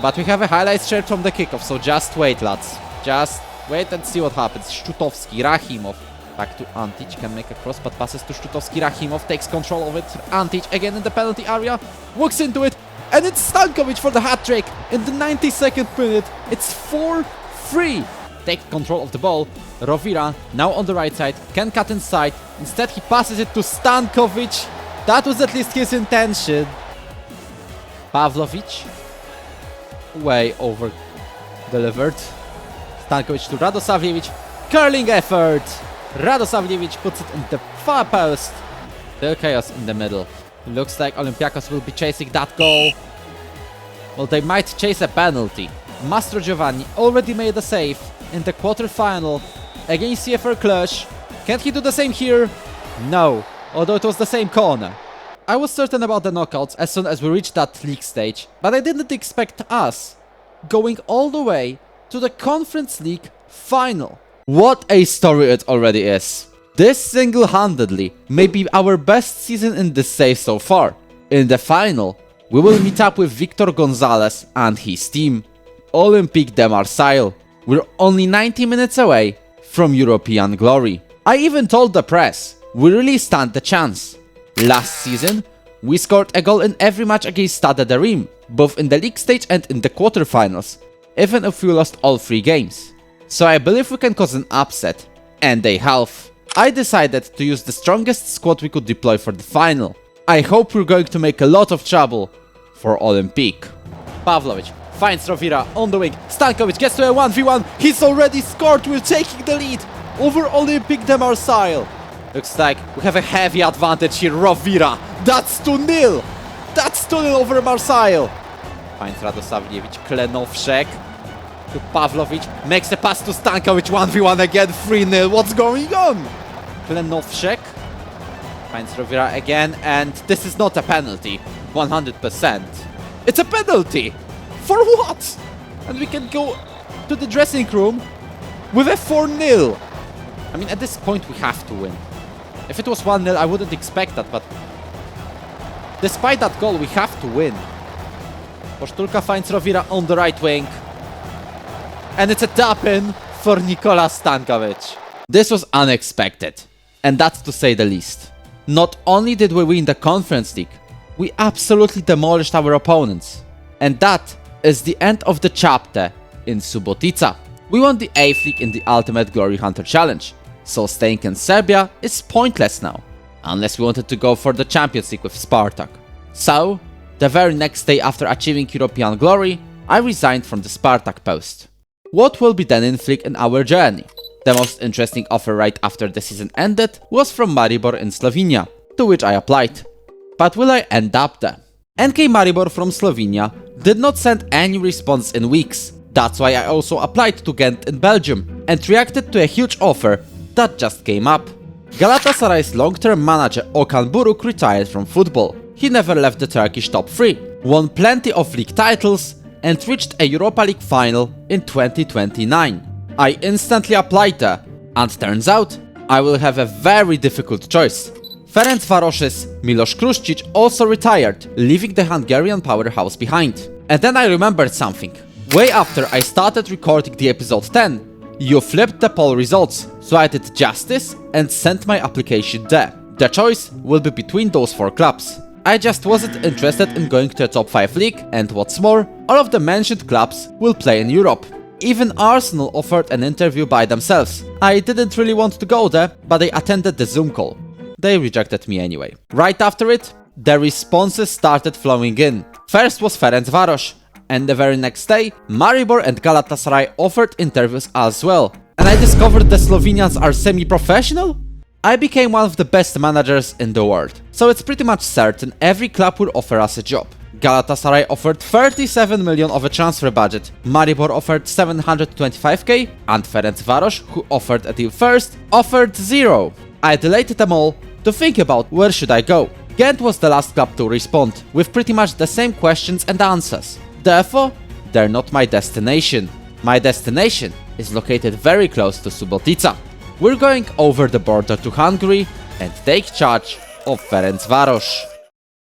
but we have a highlight straight from the kickoff, so just wait, lads. Just wait and see what happens. Szczutowski, Rahimov. Back to Antic, can make a cross, but passes to Szczutowski. Rahimov takes control of it. Antic again in the penalty area, walks into it, and it's Stankovic for the hat-trick in the 92nd minute. It's 4-3. Take control of the ball. Rovira, now on the right side, can cut inside. Instead, he passes it to Stankovic. That was at least his intention. Pavlovic, way over delivered. Stankovic to Radosavljevic. Curling effort. Radosavljevic puts it in the far post. Still chaos in the middle. Looks like Olympiacos will be chasing that goal. Well, they might chase a penalty. Mastro Giovanni already made a save in the quarter-final against CFR Cluj. Can he do the same here? No, although it was the same corner. I was certain about the knockouts as soon as we reached that league stage, but I didn't expect us going all the way to the Conference League final. What a story it already is. This single-handedly may be our best season in this save so far. In the final, we will meet up with Victor Gonzalez and his team, Olympique de Marseille. We're only 90 minutes away from European glory. I even told the press, we really stand the chance. Last season, we scored a goal in every match against Stade de Reims, both in the league stage and in the quarterfinals, even if we lost all 3 games. So I believe we can cause an upset, and a half. I decided to use the strongest squad we could deploy for the final. I hope we're going to make a lot of trouble for Olympique. Pavlovic finds Rovira on the wing. Stankovic gets to a 1v1. He's already scored. We're taking the lead over Olympique de Marseille. Looks like we have a heavy advantage here. Rovira. That's 2-0. That's 2-0 over Marseille. Finds Radosavljevic. Klenovšek to Pavlovic. Makes a pass to Stankovic. 1v1 again. 3-0. What's going on? Klenovšek finds Rovira again. And this is not a penalty. 100%. It's a penalty. For what? And we can go to the dressing room with a 4-0. I mean, at this point, we have to win. If it was 1-0, I wouldn't expect that, but despite that goal, we have to win. Posztulka finds Rovira on the right wing. And it's a tap-in for Nikola Stankovic. This was unexpected, and that's to say the least. Not only did we win the Conference League, we absolutely demolished our opponents. And that is the end of the chapter in Subotica. We won the 8th league in the Ultimate Glory Hunter Challenge, so staying in Serbia is pointless now, unless we wanted to go for the Champions League with Spartak. So, the very next day after achieving European glory, I resigned from the Spartak post. What will be the 9th league in our journey? The most interesting offer right after the season ended was from Maribor in Slovenia, to which I applied. But will I end up there? NK Maribor from Slovenia did not send any response in weeks. That's why I also applied to Ghent in Belgium and reacted to a huge offer that just came up. Galatasaray's long-term manager Okan Buruk retired from football. He never left the Turkish top 3, won plenty of league titles and reached a Europa League final in 2029. I instantly applied there, and turns out I will have a very difficult choice. Ferencvaros's Milos Kruščić also retired, leaving the Hungarian powerhouse behind. And then I remembered something. Way after I started recording the episode 10, you flipped the poll results, so I did justice and sent my application there. The choice will be between those 4 clubs. I just wasn't interested in going to a top 5 league, and what's more, all of the mentioned clubs will play in Europe. Even Arsenal offered an interview by themselves. I didn't really want to go there, but I attended the Zoom call. They rejected me anyway. Right after it, the responses started flowing in. First was Ferencvaros, and the very next day, Maribor and Galatasaray offered interviews as well. And I discovered the Slovenians are semi-professional? I became one of the best managers in the world, so it's pretty much certain every club will offer us a job. Galatasaray offered 37 million of a transfer budget, Maribor offered 725k, and Ferencvaros, who offered a deal first, offered 0. I deleted them all to think about where should I go. Ghent was the last club to respond, with pretty much the same questions and answers. Therefore, they're not my destination. My destination is located very close to Subotica. We're going over the border to Hungary and take charge of Ferencvaros.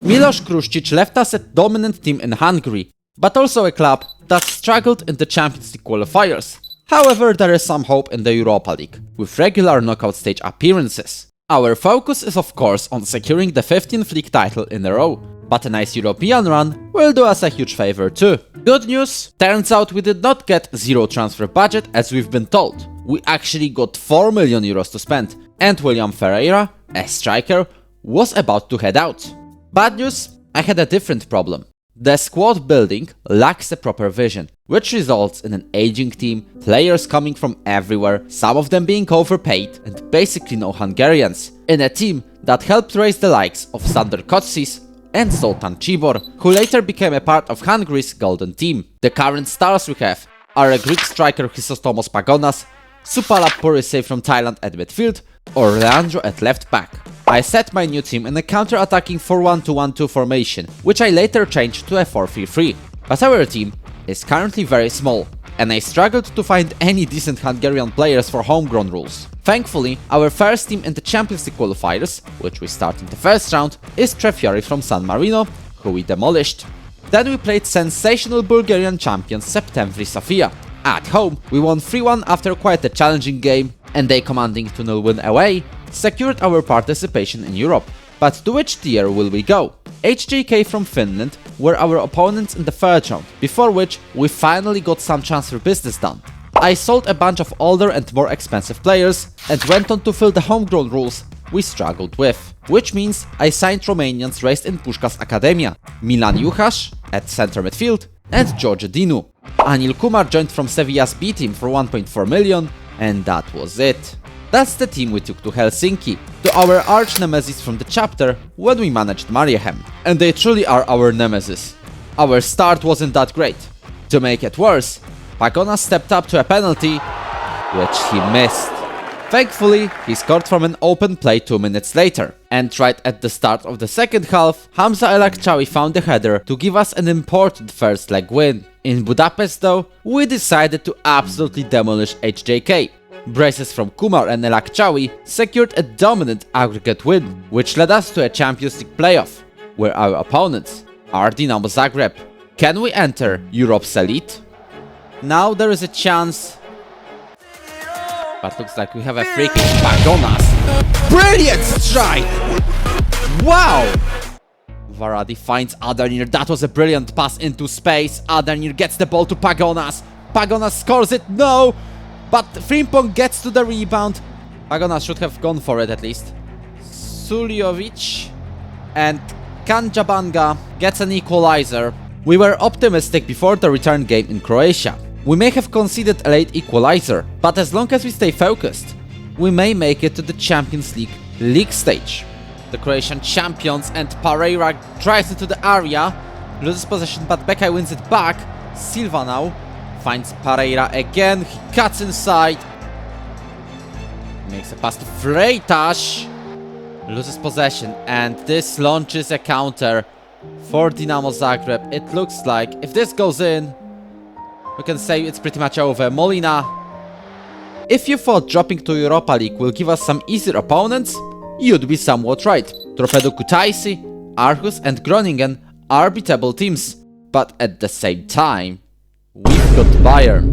Milos Kruščić left us a dominant team in Hungary, but also a club that struggled in the Champions League qualifiers. However, there is some hope in the Europa League, with regular knockout stage appearances. Our focus is of course on securing the 15th league title in a row, but a nice European run will do us a huge favor too. Good news, turns out we did not get 0 transfer budget as we've been told. We actually got 4 million euros to spend, and William Ferreira, a striker, was about to head out. Bad news, I had a different problem. The squad building lacks a proper vision, which results in an aging team, players coming from everywhere, some of them being overpaid, and basically no Hungarians, in a team that helped raise the likes of Sander Kocsis and Zoltan Cibor, who later became a part of Hungary's golden team. The current stars we have are a Greek striker Chrysostomos Pagonas, Supala Purisay from Thailand at midfield, or Leandro at left back. I set my new team in a counter-attacking 4-1-2-1-2 formation, which I later changed to a 4-3-3. But our team is currently very small, and I struggled to find any decent Hungarian players for homegrown rules. Thankfully, our first team in the Champions League qualifiers, which we start in the first round, is Trefiori from San Marino, who we demolished. Then we played sensational Bulgarian champions Septemvri Sofia. At home, we won 3-1 after quite a challenging game, and they commanding 2-0 win away secured our participation in Europe. But to which tier will we go? HJK from Finland were our opponents in the third round, before which we finally got some transfer business done. I sold a bunch of older and more expensive players and went on to fill the homegrown roles we struggled with. Which means I signed Romanians raised in Pushkas Academia, Milan Juhasz at center midfield and George Dinu. Anil Kumar joined from Sevilla's B team for 1.4 million, and that was it. That's the team we took to Helsinki, to our arch-nemesis from the chapter when we managed Mariehamn. And they truly are our nemesis. Our start wasn't that great. To make it worse, Pagonas stepped up to a penalty, which he missed. Thankfully, he scored from an open play 2 minutes later. And right at the start of the second half, Hamza El Akchawi found a header to give us an important first leg win. In Budapest though, we decided to absolutely demolish HJK. Braces from Kumar and El Akchawi secured a dominant aggregate win, which led us to a Champions League playoff, where our opponents are Dinamo Zagreb. Can we enter Europe's elite? Now there is a chance, but looks like we have a free kick. Pagonas! Brilliant strike! Wow! Varadi finds Adamir. That was a brilliant pass into space. Adamir gets the ball to Pagonas. Pagonas scores it. No! But Frimpong gets to the rebound. Pagonas should have gone for it at least. Suljovic and Kanjabanga gets an equalizer. We were optimistic before the return game in Croatia. We may have conceded a late equalizer, but as long as we stay focused, we may make it to the Champions League stage. The Croatian champions, and Pereira drives into the area, loses possession but Bekaj wins it back. Silva now finds Pereira again, he cuts inside, makes a pass to Freitas, loses possession, and this launches a counter for Dinamo Zagreb. It looks like if this goes in, we can say it's pretty much over. Molina. If you thought dropping to Europa League will give us some easier opponents, you'd be somewhat right. Torpedo Kutaisi, Aarhus and Groningen are beatable teams, but at the same time, we've got Bayern.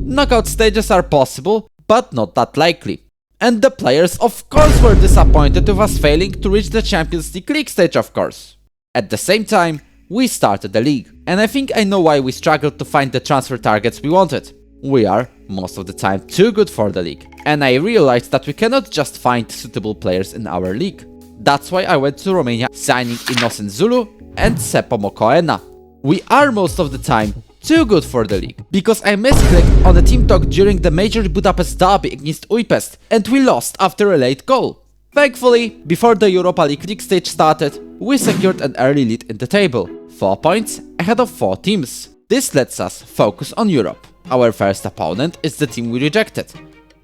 Knockout stages are possible, but not that likely. And the players of course were disappointed with us failing to reach the Champions League stage, of course. At the same time, we started the league, and I think I know why we struggled to find the transfer targets we wanted. We are, most of the time, too good for the league, and I realized that we cannot just find suitable players in our league. That's why I went to Romania, signing Innocent Zulu and Seppo Mokoena. We are most of the time too good for the league, because I misclicked on the team talk during the major Budapest derby against Újpest, and we lost after a late goal. Thankfully, before the Europa League stage started, we secured an early lead in the table, 4 points ahead of 4 teams. This lets us focus on Europe. Our first opponent is the team we rejected,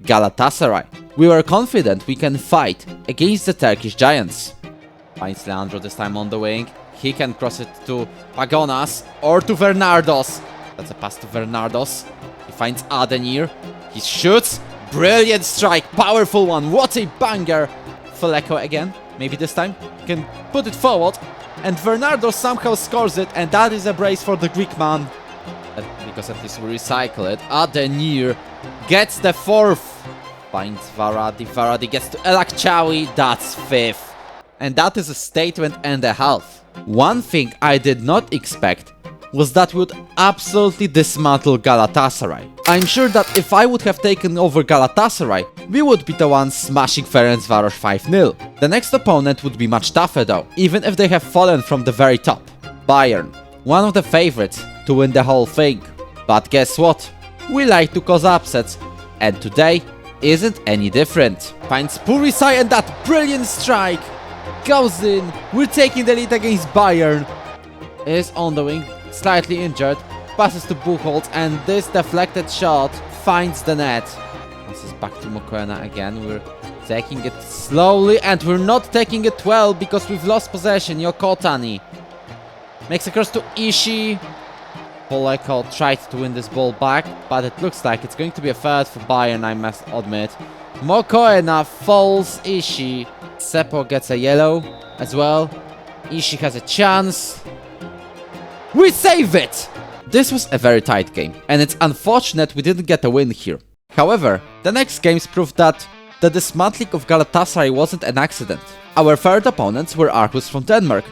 Galatasaray. We were confident we can fight against the Turkish giants. Finds Leandro this time on the wing. He can cross it to Pagonas or to Bernardos. That's a pass to Bernardos. He finds Adamir. He shoots. Brilliant strike. Powerful one. What a banger. Faleko again. Maybe this time he can put it forward. And Bernardos somehow scores it. And that is a brace for the Greek man. Because at least we recycle it. Adamir gets the 4th. Finds Varadi. Varadi gets to El Akchawi. That's 5th. And that is a statement and a half. One thing I did not expect was that we would absolutely dismantle Galatasaray. I'm sure that if I would have taken over Galatasaray, we would be the ones smashing Ferencváros 5-0. The next opponent would be much tougher though, even if they have fallen from the very top. Bayern, one of the favorites to win the whole thing. But guess what? We like to cause upsets, and today isn't any different. Finds Purisai, and that brilliant strike goes in. We're taking the lead against Bayern. Is on the wing, slightly injured, passes to Buchholz, and this deflected shot finds the net. This is back to Mokoena again. We're taking it slowly, and we're not taking it well because we've lost possession. Yokotani makes a cross to Ishii. Poleko tried to win this ball back, but it looks like it's going to be a third for Bayern, I must admit. Mokoena falls Ishii. Seppo gets a yellow as well. Ishii has a chance. We save it! This was a very tight game, and it's unfortunate we didn't get a win here. However, the next games proved that the dismantling of Galatasaray wasn't an accident. Our third opponents were Aarhus from Denmark,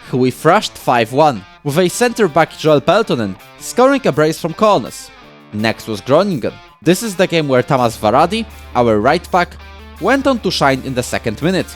who we thrashed 5-1, with a centre-back Joel Peltonen scoring a brace from corners. Next was Groningen. This is the game where Tamas Varadi, our right back, went on to shine in the 2nd minute.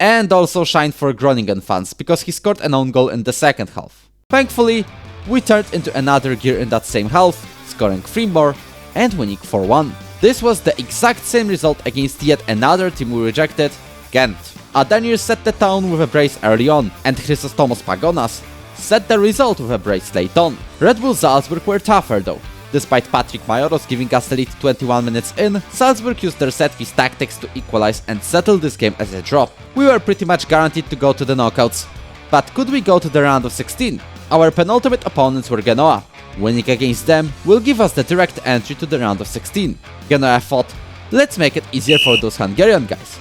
And also shine for Groningen fans, because he scored an own goal in the 2nd half. Thankfully, we turned into another gear in that same half, scoring 3 more and winning 4-1. This was the exact same result against yet another team we rejected, Ghent. Adamir set the tone with a brace early on, and Chrysostomos Pagonas set the result with a brace late on. Red Bull Salzburg were tougher though. Despite Patrick Majoros giving us the lead 21 minutes in, Salzburg used their set-piece tactics to equalize and settle this game as a draw. We were pretty much guaranteed to go to the knockouts. But could we go to the round of 16? Our penultimate opponents were Genoa. Winning against them will give us the direct entry to the round of 16. Genoa thought, let's make it easier for those Hungarian guys.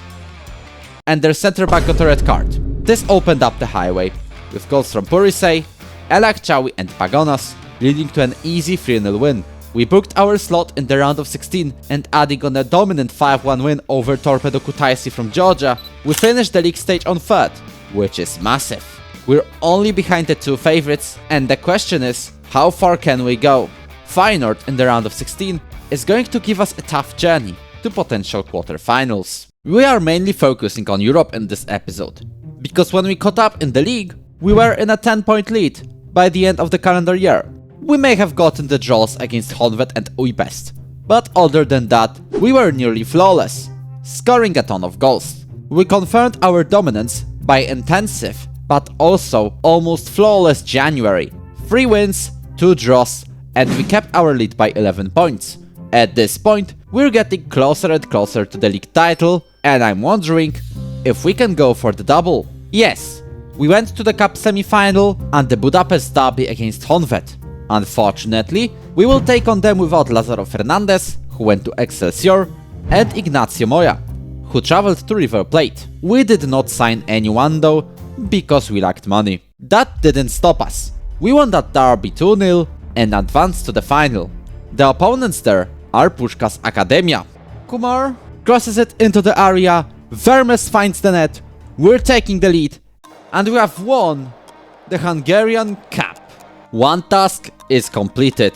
And their centre-back got a red card. This opened up the highway, with goals from Purisei, Elak Chawi and Pagonas, leading to an easy 3-0 win. We booked our slot in the round of 16 and adding on a dominant 5-1 win over Torpedo Kutaisi from Georgia, we finished the league stage on 3rd, which is massive. We're only behind the two favorites, and the question is, how far can we go? Feyenoord in the round of 16 is going to give us a tough journey to potential quarterfinals. We are mainly focusing on Europe in this episode, because when we caught up in the league, we were in a 10-point lead by the end of the calendar year. We may have gotten the draws against Honvéd and Újpest, but other than that, we were nearly flawless, scoring a ton of goals. We confirmed our dominance by intensive, but also almost flawless January. 3 wins, 2 draws, and we kept our lead by 11 points. At this point, we're getting closer and closer to the league title, and I'm wondering if we can go for the double. Yes, we went to the cup semi-final and the Budapest derby against Honvéd. Unfortunately, we will take on them without Lázaro Fernández, who went to Excelsior, and Ignacio Moya, who traveled to River Plate. We did not sign anyone though, because we lacked money. That didn't stop us. We won that derby 2-0 and advanced to the final. The opponents there are Puskás Akademia. Kumar crosses it into the area, Vermes finds the net, we're taking the lead, and we have won the Hungarian Cup. One task is completed,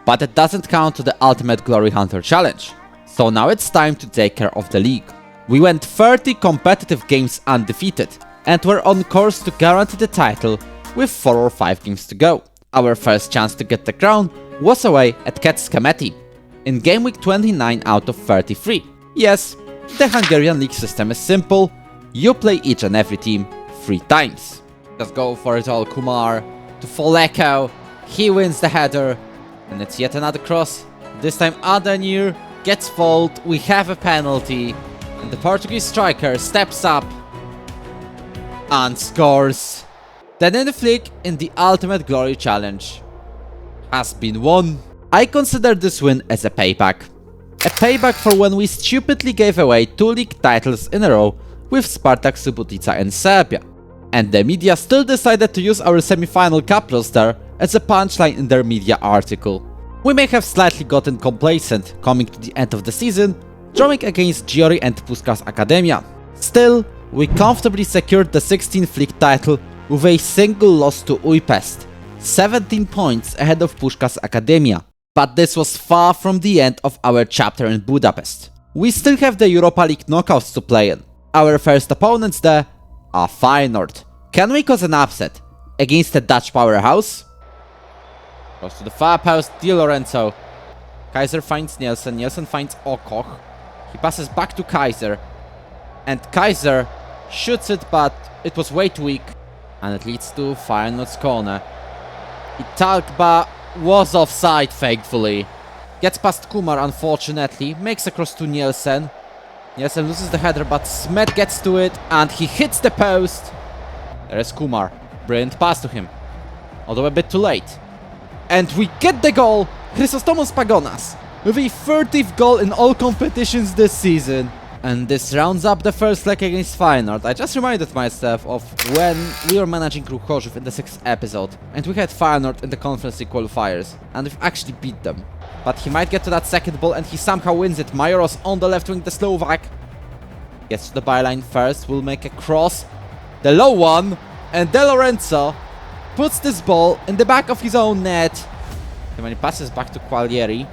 but it doesn't count to the Ultimate Glory Hunter Challenge. So now it's time to take care of the league. We went 30 competitive games undefeated, and we're on course to guarantee the title with 4 or 5 games to go. Our first chance to get the crown was away at Kecskemeti, in game week 29 out of 33. Yes, the Hungarian league system is simple, you play each and every team 3 times. Just go for it all, Kumar, to Foleko, he wins the header, and it's yet another cross. This time Adenir gets fouled, we have a penalty, and the Portuguese striker steps up and scores. The Nene flick in the Ultimate Glory Challenge has been won. I consider this win as a payback. A payback for when we stupidly gave away 2 league titles in a row with Spartak Subotica and Serbia. And the media still decided to use our semi-final cup loss there as a punchline in their media article. We may have slightly gotten complacent coming to the end of the season, drawing against Giori and Puskás Akademia. Still, we comfortably secured the 16th league title with a single loss to Újpest, 17 points ahead of Puskás Akademia. But this was far from the end of our chapter in Budapest. We still have the Europa League knockouts to play in. Our first opponents there are Feyenoord. Can we cause an upset against a Dutch powerhouse? Goes to the far post, Di Lorenzo. Kaiser finds Nielsen, Nielsen finds Okoch. He passes back to Kaiser. And Kaiser shoots it, but it was way too weak. And it leads to Feyenoord's corner. Italkba was offside, thankfully. Gets past Kumar, unfortunately. Makes a cross to Nielsen. Nielsen loses the header, but Smet gets to it, and he hits the post. There is Kumar. Brilliant pass to him. Although a bit too late. And we get the goal! Chrysostomos Pagonas, with a 30th goal in all competitions this season. And this rounds up the first leg against Feyenoord. I just reminded myself of when we were managing Ruch Chorzów in the 6th episode, and we had Feyenoord in the Conference League qualifiers, and we've actually beat them. But he might get to that second ball, and he somehow wins it. Majoros on the left wing, the Slovak. Gets to the byline first, will make a cross. The low one, and De Lorenzo puts this ball in the back of his own net. And when he passes back to Qualieri,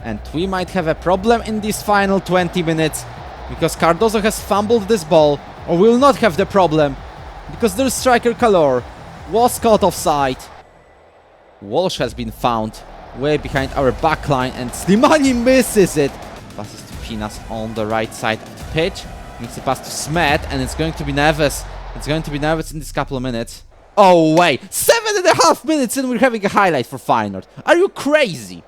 and we might have a problem in these final 20 minutes, because Cardozo has fumbled this ball, or will not have the problem, because their striker Calor was caught offside. Walsh has been found way behind our backline, and Slimani misses it. Passes to Pinas on the right side of the pitch. Needs to pass to Smet, and it's going to be Neves. It's going to be Neves in this couple of minutes. Oh wait, 7.5 minutes and we're having a highlight for Feyenoord. Are you crazy?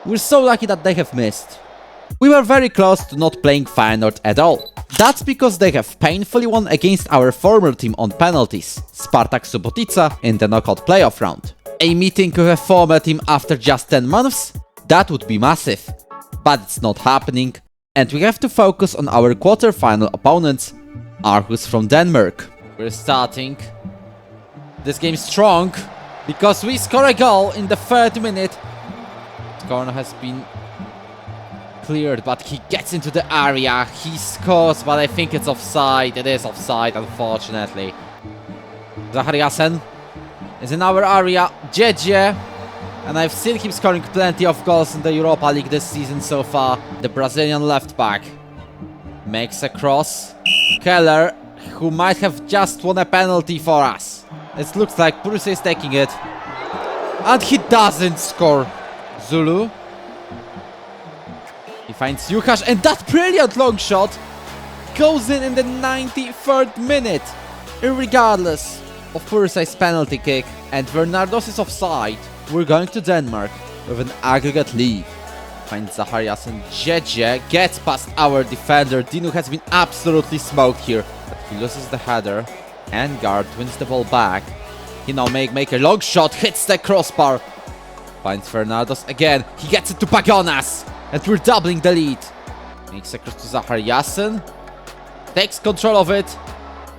We're so lucky that they have missed. We were very close to not playing Feyenoord at all. That's because they have painfully won against our former team on penalties, Spartak Subotica, in the knockout playoff round. A meeting with a former team after just 10 months? That would be massive. But it's not happening, and we have to focus on our quarter-final opponents, Aarhus from Denmark. We're starting this game strong, because we score a goal in the 3rd minute. The corner has been cleared, but he gets into the area. He scores, but I think it's offside. It is offside, unfortunately. Zachariasen is in our area. Jeje. And I've seen him scoring plenty of goals in the Europa League this season so far. The Brazilian left back makes a cross. Keller, who might have just won a penalty for us. It looks like Bruce is taking it. And he doesn't score. Zulu. He finds Jukasz, and that brilliant long shot goes in the 93rd minute. Irregardless of Pursay's penalty kick and Bernardos' offside, we're going to Denmark with an aggregate lead. Finds Zacharias and Jeje gets past our defender. Dinu has been absolutely smoked here, but he loses the header. And guard wins the ball back. He now make a long shot, hits the crossbar. Finds Fernandos again. He gets it to Pagonas. And we're doubling the lead. Makes a cross to Zachariasen. Takes control of it.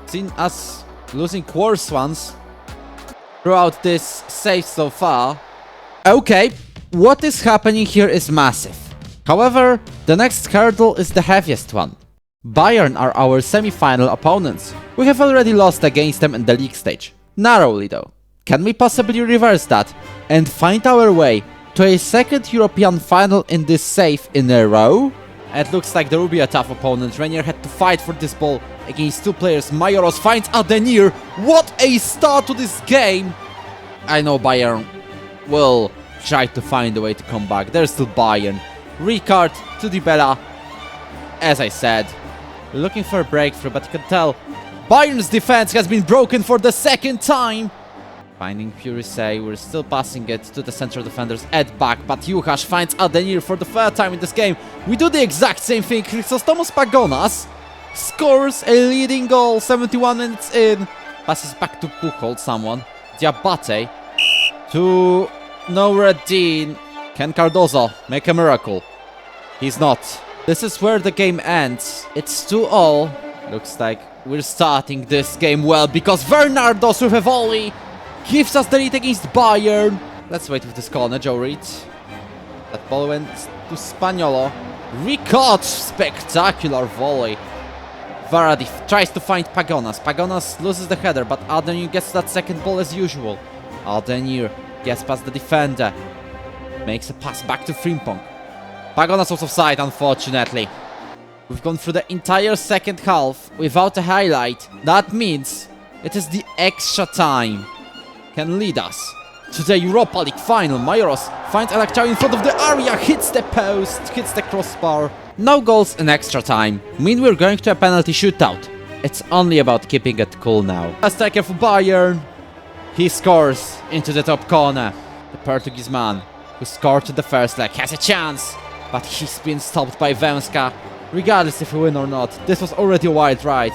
Seen us losing worse ones throughout this save so far. Okay, what is happening here is massive. However, the next hurdle is the heaviest one. Bayern are our semi-final opponents. We have already lost against them in the league stage. Narrowly though. Can we possibly reverse that and find our way to a second European final in this save in a row? It looks like there will be a tough opponent. Renier had to fight for this ball against 2 players. Majoros finds Adenir. What a start to this game! I know Bayern will try to find a way to come back. There's still Bayern. Ricard to Dybala. As I said, looking for a breakthrough, but you can tell Bayern's defense has been broken for the 2nd time. Finding Purisay, we're still passing it to the central defenders at back, but Jukasz finds Adenir for the 3rd time in this game. We do the exact same thing. Chrysostomos Pagonas scores a leading goal 71 minutes in. Passes back to Puchol, someone. Diabate to Noureddin. Can Cardozo make a miracle? He's not. This is where the game ends. It's 2-all. Looks like we're starting this game well, because Bernardos with a volley gives us the lead against Bayern. Let's wait with this corner, Joe Reed. That ball went to Spaniolo. Ricard, spectacular volley. Varadif tries to find Pagonas. Pagonas loses the header, but Adenir gets that second ball as usual. Adenir gets past the defender. Makes a pass back to Frimpong. Pagonas was offside, unfortunately. We've gone through the entire 2nd half without a highlight. That means it is the extra time can lead us to the Europa League final. Majoros finds Alakciao in front of the area, hits the post, hits the crossbar. No goals in extra time mean we're going to a penalty shootout. It's only about keeping it cool now. A striker for Bayern. He scores into the top corner. The Portuguese man who scored to the first leg has a chance, but he's been stopped by Węska. Regardless if we win or not, this was already a wild ride.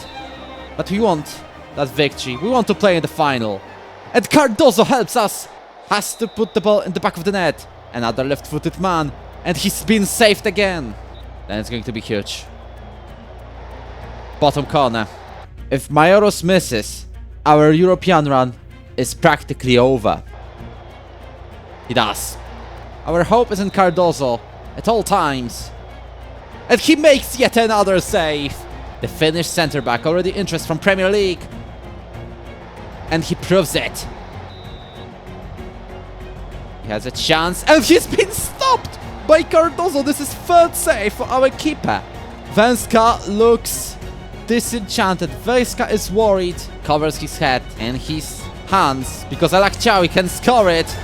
But we want that victory. We want to play in the final. And Cardozo helps us. Has to put the ball in the back of the net. Another left-footed man. And he's been saved again. Then it's going to be huge. Bottom corner. If Majoros misses, our European run is practically over. He does. Our hope is in Cardozo at all times. And he makes yet another save. The Finnish centre-back, already interest from Premier League. And he proves it. He has a chance, and he's been stopped by Cardozo. This is 3rd save for our keeper. Węska looks disenchanted. Węska is worried. Covers his head and his hands, because Alakciao can score it.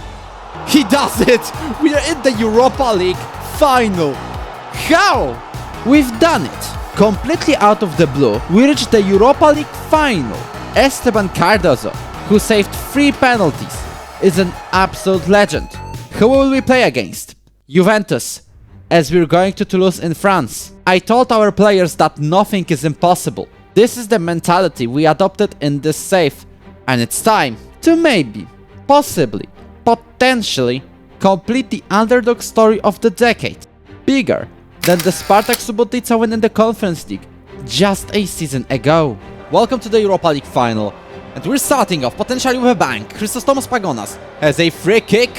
He does it! We are in the Europa League final. How? We've done it. Completely out of the blue, we reached the Europa League final. Esteban Cardozo, who saved 3 penalties, is an absolute legend. Who will we play against? Juventus, as we're going to Toulouse in France. I told our players that nothing is impossible. This is the mentality we adopted in this save, and it's time to maybe, possibly, potentially complete the underdog story of the decade. Bigger than the Spartak Subotica win in the Conference League just a season ago. Welcome to the Europa League final, and we're starting off potentially with a bang. Christos Pagonas has a free kick.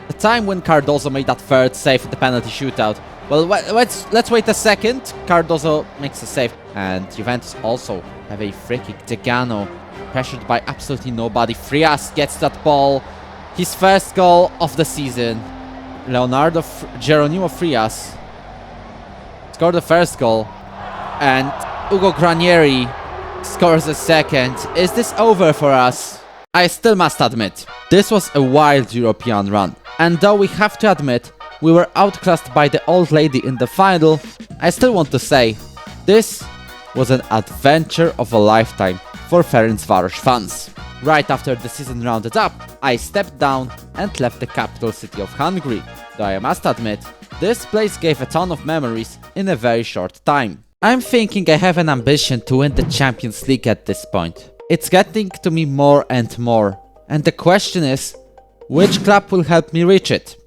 The time when Cardozo made that third save in the penalty shootout. Well, let's wait a second. Cardozo makes a save, and Juventus also have a free kick. Degano, pressured by absolutely nobody. Frias gets that ball. His first goal of the season. Geronimo Frias scored the first goal, and Ugo Granieri scores a second. Is this over for us? I still must admit, this was a wild European run. And though we have to admit, we were outclassed by the old lady in the final, I still want to say, this was an adventure of a lifetime for Ferencváros fans. Right after the season rounded up, I stepped down and left the capital city of Hungary. Though I must admit, this place gave a ton of memories in a very short time. I'm thinking I have an ambition to win the Champions League at this point. It's getting to me more and more. And the question is, which club will help me reach it?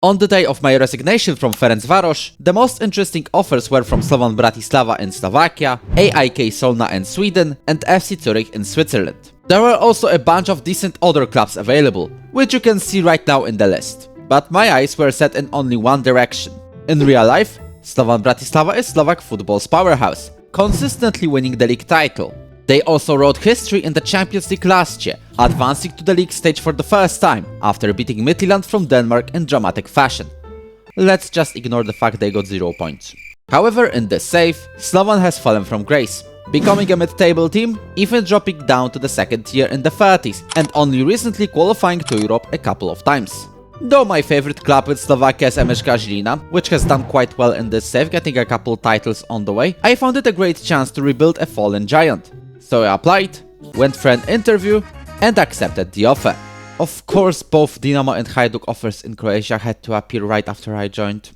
On the day of my resignation from Ferencváros, the most interesting offers were from Slovan Bratislava in Slovakia, AIK Solna in Sweden, and FC Zurich in Switzerland. There were also a bunch of decent other clubs available, which you can see right now in the list. But my eyes were set in only one direction. In real life, Slovan Bratislava is Slovak football's powerhouse, consistently winning the league title. They also wrote history in the Champions League last year, advancing to the league stage for the first time, after beating Midtjylland from Denmark in dramatic fashion. Let's just ignore the fact they got 0 points. However, in this save, Slovan has fallen from grace, becoming a mid-table team, even dropping down to the second tier in the 30s, and only recently qualifying to Europe a couple of times. Though my favorite club in Slovakia is MŠK Žilina, which has done quite well in this save, getting a couple titles on the way, I found it a great chance to rebuild a fallen giant. So I applied, went for an interview, and accepted the offer. Of course, both Dinamo and Hajduk offers in Croatia had to appear right after I joined.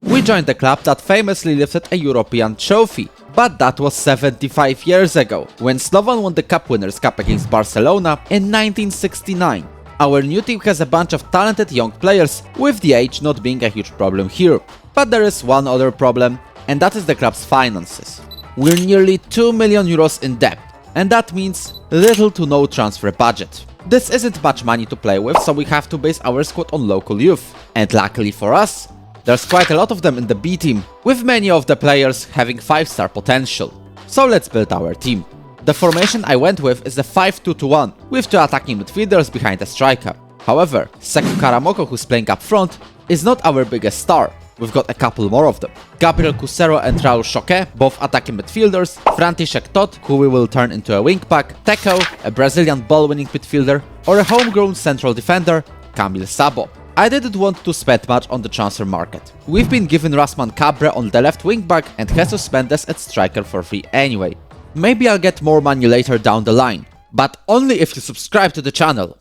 We joined the club that famously lifted a European trophy, but that was 75 years ago, when Slovan won the Cup Winners' Cup against Barcelona in 1969. Our new team has a bunch of talented young players, with the age not being a huge problem here. But there is one other problem, and that is the club's finances. We're nearly 2 million euros in debt, and that means little to no transfer budget. This isn't much money to play with, so we have to base our squad on local youth. And luckily for us, there's quite a lot of them in the B team, with many of the players having 5-star potential. So let's build our team. The formation I went with is a 5-2-2-1, with 2 attacking midfielders behind a striker. However, Sekou Karamoko, who's playing up front, is not our biggest star. We've got a couple more of them. Gabriel Cusero and Raul Choquet, both attacking midfielders, František Todt, who we will turn into a wingback, Teko, a Brazilian ball-winning midfielder, or a homegrown central defender, Kamil Sabo. I didn't want to spend much on the transfer market. We've been given Rasman Cabre on the left wingback and Jesus Mendes at striker for free anyway. Maybe I'll get more money later down the line, but only if you subscribe to the channel.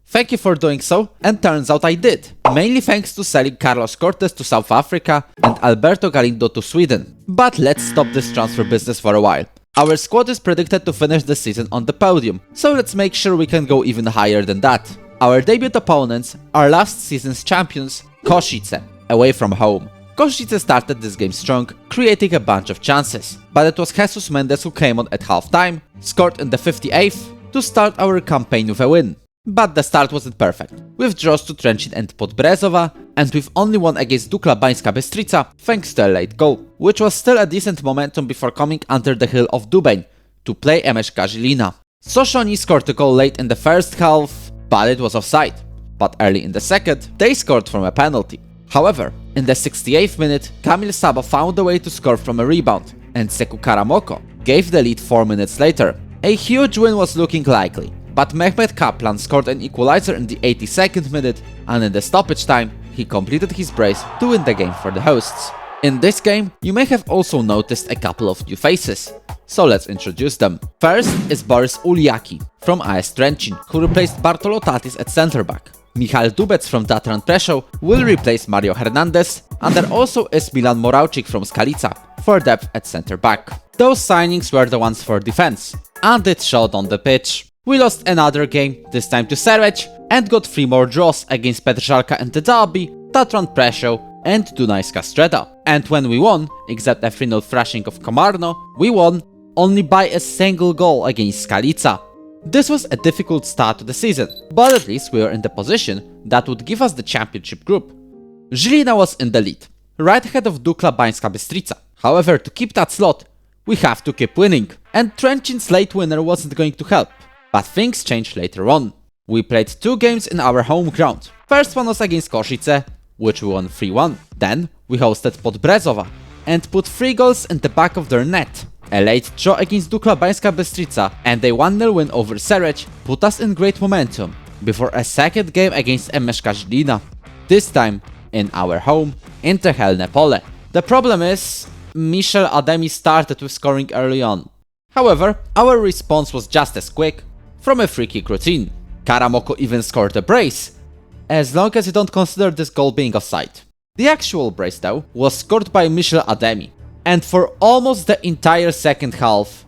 Thank you for doing so, and turns out I did. Mainly thanks to selling Carlos Cortes to South Africa and Alberto Galindo to Sweden. But let's stop this transfer business for a while. Our squad is predicted to finish the season on the podium, so let's make sure we can go even higher than that. Our debut opponents are last season's champions, Košice, away from home. Košice started this game strong, creating a bunch of chances, but it was Jesus Mendes who came on at half-time, scored in the 58th, to start our campaign with a win. But the start wasn't perfect, with draws to Trencin and Podbrezova, and with only one against Dukla Bańska Bystrica thanks to a late goal, which was still a decent momentum before coming under the hill of Dubain to play MŠK Žilina. Soshoni scored a goal late in the first half, but it was offside. But early in the second, they scored from a penalty. However, in the 68th minute, Kamil Sabo found a way to score from a rebound, and Sekou Karamoko gave the lead 4 minutes later. A huge win was looking likely, but Mehmet Kaplan scored an equalizer in the 82nd minute, and in the stoppage time, he completed his brace to win the game for the hosts. In this game, you may have also noticed a couple of new faces, so let's introduce them. First is Boris Uliaki from AS Trencin, who replaced Bartolo Tatis at centre back. Michal Dubec from Tatran Prešov will replace Mario Hernandez, and there also is Milan Moravcik from Skalica for depth at center back. Those signings were the ones for defense, and it showed on the pitch. We lost another game, this time to Serbia, and got 3 more draws against Petržalka and the Derby, Tatran Prešov and Dunajska Streda. And when we won, except a 3-0 thrashing of Komarno, we won only by a single goal against Skalica. This was a difficult start to the season, but at least we were in the position that would give us the championship group. Žilina was in the lead, right ahead of Dukla Bańska Bystrica. However, to keep that slot, we have to keep winning, and Trenchin's late winner wasn't going to help. But things changed later on. We played 2 games in our home ground. First one was against Košice, which we won 3-1. Then we hosted Podbrezova and put 3 goals in the back of their net. A late draw against Dukla Bańska Bystrica and a 1-0 win over Serbia put us in great momentum before a second game against MŠK Žilina, this time in our home, in Trehelne Pole. The problem is, Michel Ademi started with scoring early on. However, our response was just as quick, from a free kick routine. Karamoko even scored a brace, as long as you don't consider this goal being offside. The actual brace though was scored by Michel Ademi, and for almost the entire second half,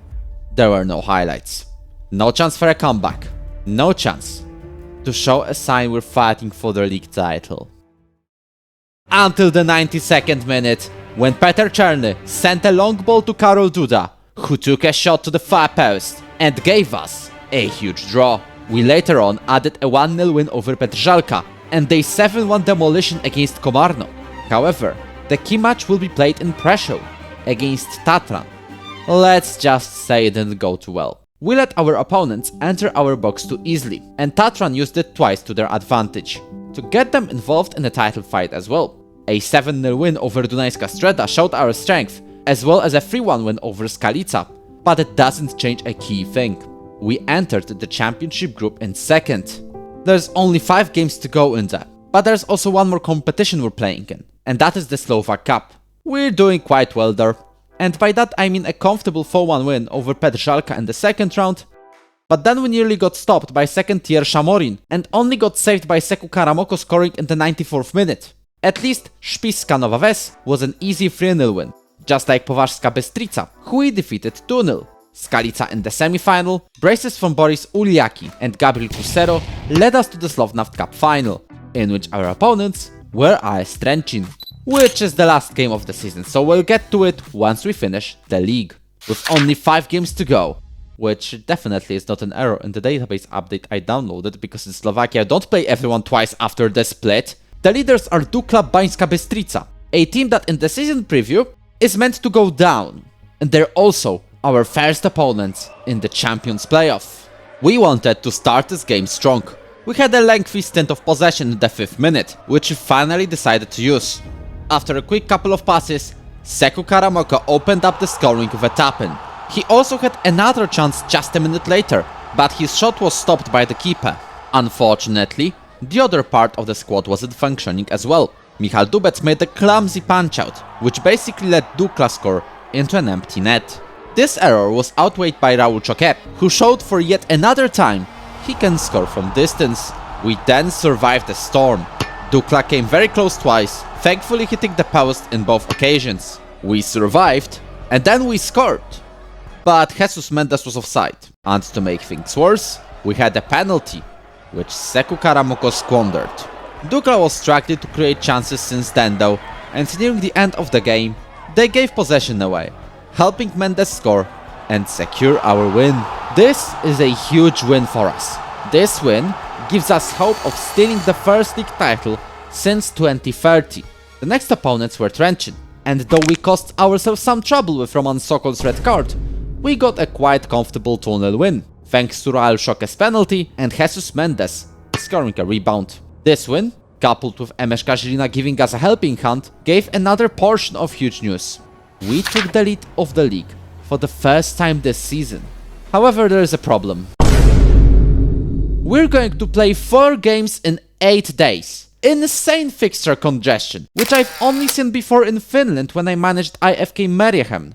there were no highlights. No chance for a comeback. No chance to show a sign we're fighting for the league title. Until the 92nd minute, when Petr Czerny sent a long ball to Karol Duda, who took a shot to the far post and gave us a huge draw. We later on added a 1-0 win over Petržalka and a 7-1 demolition against Komarno. However, the key match will be played in Prešov against Tatran. Let's just say it didn't go too well. We let our opponents enter our box too easily, and Tatran used it twice to their advantage, to get them involved in the title fight as well. A 7-0 win over Dunajska Streda showed our strength, as well as a 3-1 win over Skalica, but it doesn't change a key thing. We entered the championship group in second. There's only 5 games to go in that, but there's also one more competition we're playing in, and that is the Slovak Cup. We're doing quite well there, and by that I mean a comfortable 4-1 win over Petržalka in the second round, but then we nearly got stopped by second tier Shamorin and only got saved by Seku Karamoko scoring in the 94th minute. At least Spišská Nova Ves was an easy 3-0 win, just like Považská Bystrica, who we defeated 2-0. Skalica in the semi-final, braces from Boris Uliaki and Gabriel Kusero led us to the Slovnaft Cup final, in which our opponents were AS Trenchin, which is the last game of the season, so we'll get to it once we finish the league. With only 5 games to go, which definitely is not an error in the database update I downloaded, because in Slovakia don't play everyone twice after the split. The leaders are Dukla Bańska Bystrica, a team that in the season preview is meant to go down, and they're also our first opponents in the Champions playoff. We wanted to start this game strong. We had a lengthy stint of possession in the 5th minute, which we finally decided to use. After a quick couple of passes, Seku Karamoko opened up the scoring with a tap-in. He also had another chance just a minute later, but his shot was stopped by the keeper. Unfortunately, the other part of the squad wasn't functioning as well. Michal Dubec made a clumsy punch-out, which basically let Dukla score into an empty net. This error was outweighed by Raul Choquet, who showed for yet another time he can score from distance. We then survived the storm. Dukla came very close twice, thankfully hitting the post in both occasions. We survived, and then we scored. But Jesus Mendes was offside, and to make things worse, we had a penalty, which Seku Karamoko squandered. Dukla was struggling to create chances since then though, and nearing the end of the game, they gave possession away, helping Mendes score and secure our win. This is a huge win for us. This win gives us hope of stealing the first league title since 2030. The next opponents were Trenchin, and though we cost ourselves some trouble with Roman Sokol's red card, we got a quite comfortable 2-0 win, thanks to Raul Choquet's penalty and Jesus Mendes scoring a rebound. This win, coupled with MŠK Žilina giving us a helping hand, gave another portion of huge news. We took the lead of the league for the first time this season. However, there is a problem. We're going to play 4 games in 8 days. Insane fixture congestion, which I've only seen before in Finland when I managed IFK Mariehamn.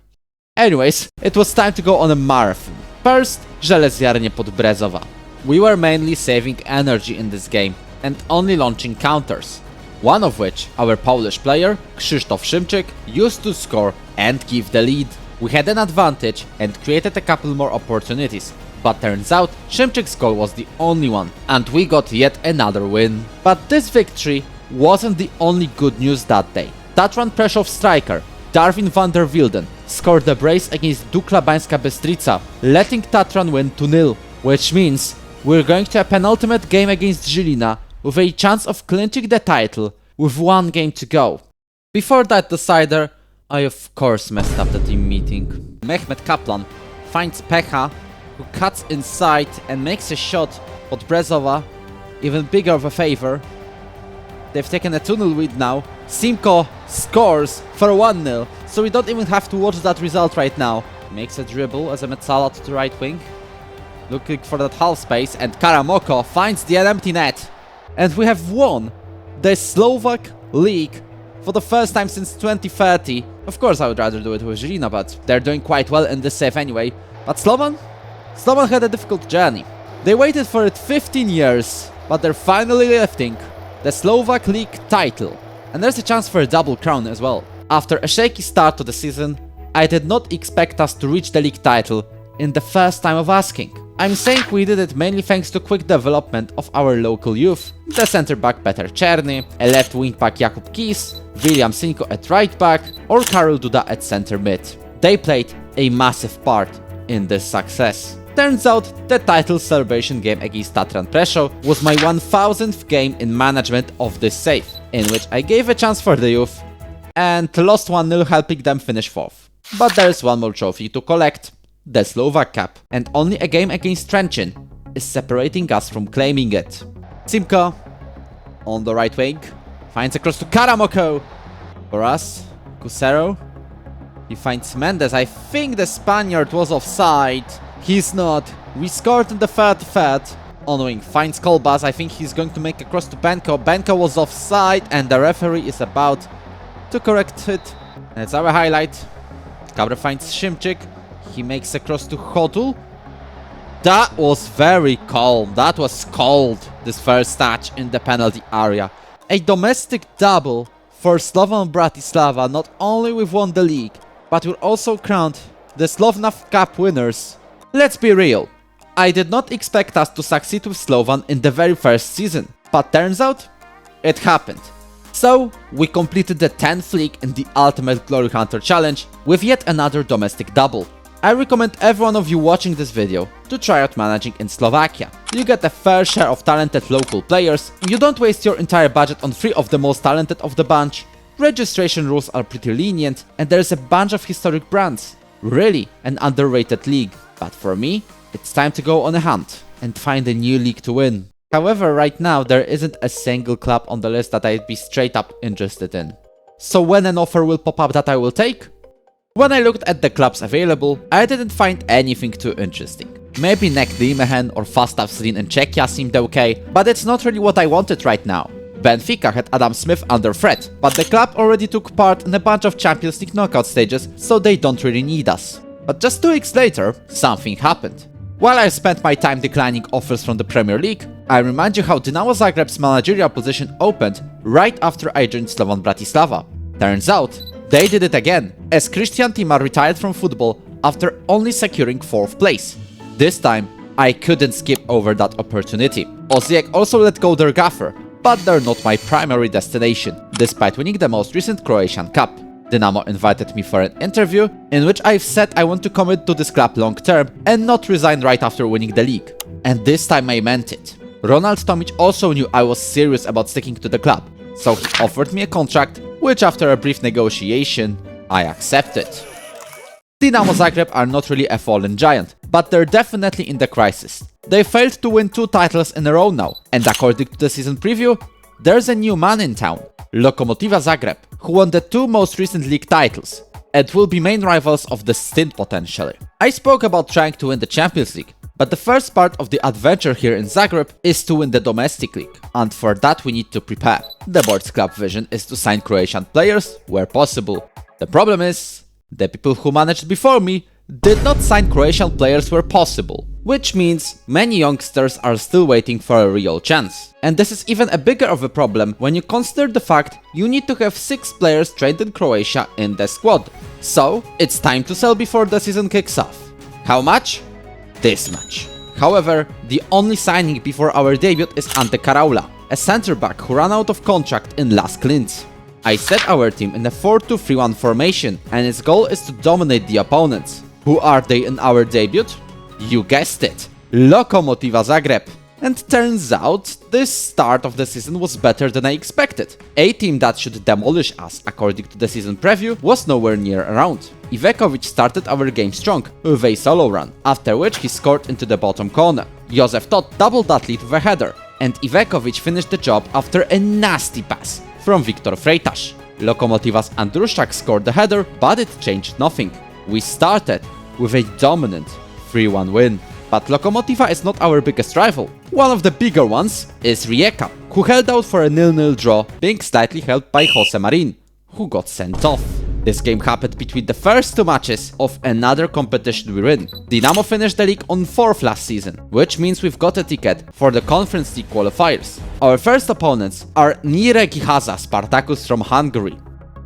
Anyways, it was time to go on a marathon. First, Żelezjarnie Podbrezova. We were mainly saving energy in this game, and only launching counters, one of which our Polish player, Krzysztof Szymczyk, used to score and give the lead. We had an advantage and created a couple more opportunities, but turns out Szymczyk's goal was the only one, and we got yet another win. But this victory wasn't the only good news that day. Tatran Prešov striker Darwin van der Wilden scored the brace against Dukla Bańska Bystrica, letting Tatran win 2-0, which means we're going to a penultimate game against Žilina with a chance of clinching the title with one game to go. Before that decider, I of course messed up the team meeting. Mehmet Kaplan finds Pecha, who cuts inside and makes a shot, but Brezova even bigger of a favor. They've taken a 2-0 lead now. Simko scores for 1-0, so we don't even have to watch that result right now. Makes a dribble as a Metzala to the right wing, looking for that half space, and Karamoko finds the empty net. And we have won the Slovak League for the first time since 2030. Of course I would rather do it with Žilina, but they're doing quite well in this save anyway. But Slovan had a difficult journey. They waited for it 15 years, but they're finally lifting the Slovak League title. And there's a chance for a double crown as well. After a shaky start to the season, I did not expect us to reach the league title in the first time of asking. I'm saying we did it mainly thanks to quick development of our local youth, the center back Peter Czerny, a left wing back Jakub Kis, William Sinko at right back, or Karol Duda at center mid. They played a massive part in this success. Turns out the title celebration game against Tatran Prešov was my 1000th game in management of this save, in which I gave a chance for the youth and lost 1-0, helping them finish 4th. But there's one more trophy to collect, the Slovak Cup, and only a game against Trencin is separating us from claiming it. Simko on the right wing finds across to Karamoko. For us, Kusero, he finds Mendes. I think the Spaniard was offside. He's not. We scored in the 33rd. On wing finds Kolbas. I think he's going to make a cross to Benko. Benko was offside and the referee is about to correct it. And it's our highlight. Kabra finds Szymczyk. He makes a cross to Hotul. That was very calm. That was cold, this first touch in the penalty area. A domestic double for Slovan Bratislava. Not only we've won the league, but we're also crowned the Slovnaft Cup winners. Let's be real, I did not expect us to succeed with Slovan in the very first season, but turns out, it happened. So, we completed the 10th league in the Ultimate Glory Hunter Challenge with yet another domestic double. I recommend every one of you watching this video to try out managing in Slovakia. You get a fair share of talented local players, you don't waste your entire budget on 3 of the most talented of the bunch, registration rules are pretty lenient, and there's a bunch of historic brands. Really an underrated league. But for me, it's time to go on a hunt and find a new league to win. However, right now there isn't a single club on the list that I'd be straight up interested in. So when an offer will pop up that I will take? When I looked at the clubs available, I didn't find anything too interesting. Maybe Nek Nijmegen or Fastav Zlín in Czechia seemed okay, but it's not really what I wanted right now. Benfica had Adam Smith under threat, but the club already took part in a bunch of Champions League knockout stages, so they don't really need us. But just 2 weeks later, something happened. While I spent my time declining offers from the Premier League, I remind you how Dinamo Zagreb's managerial position opened right after I joined Slovan Bratislava. Turns out, they did it again, as Christian Timar retired from football after only securing 4th place. This time, I couldn't skip over that opportunity. Osijek also let go their gaffer, but they're not my primary destination, despite winning the most recent Croatian Cup. Dinamo invited me for an interview, in which I've said I want to commit to this club long term and not resign right after winning the league. And this time I meant it. Ronald Tomic also knew I was serious about sticking to the club, so he offered me a contract, which after a brief negotiation, I accepted. Dinamo Zagreb are not really a fallen giant, but they're definitely in the crisis. They failed to win 2 titles in a row now, and according to the season preview, there's a new man in town, Lokomotiva Zagreb, who won the 2 most recent league titles, and will be main rivals of the stint potentially. I spoke about trying to win the Champions League, but the first part of the adventure here in Zagreb is to win the domestic league, and for that we need to prepare. The board's club vision is to sign Croatian players where possible. The problem is, the people who managed before me did not sign Croatian players where possible. which means many youngsters are still waiting for a real chance. And this is even a bigger of a problem when you consider the fact you need to have 6 players trained in Croatia in the squad. So, it's time to sell before the season kicks off. How much? This much. However, the only signing before our debut is Ante Karaula, a centre-back who ran out of contract in Las Clintz. I set our team in a 4-2-3-1 formation, and its goal is to dominate the opponents. Who are they in our debut? You guessed it, Lokomotiva Zagreb. And turns out, this start of the season was better than I expected. A team that should demolish us according to the season preview was nowhere near around. Ivekovic started our game strong with a solo run, after which he scored into the bottom corner. Josef Todt doubled that lead with a header, and Ivekovic finished the job after a nasty pass from Viktor Freitas. Lokomotiva's Andruszak scored the header, but it changed nothing. We started with a dominant 3-1 win. But Lokomotiva is not our biggest rival. One of the bigger ones is Rijeka, who held out for a 0-0 draw, being slightly helped by Jose Marin, who got sent off. This game happened between the first 2 matches of another competition we're in. Dinamo finished the league on 4th last season, which means we've got a ticket for the Conference League qualifiers. Our first opponents are Nyíregyháza Spartacus from Hungary.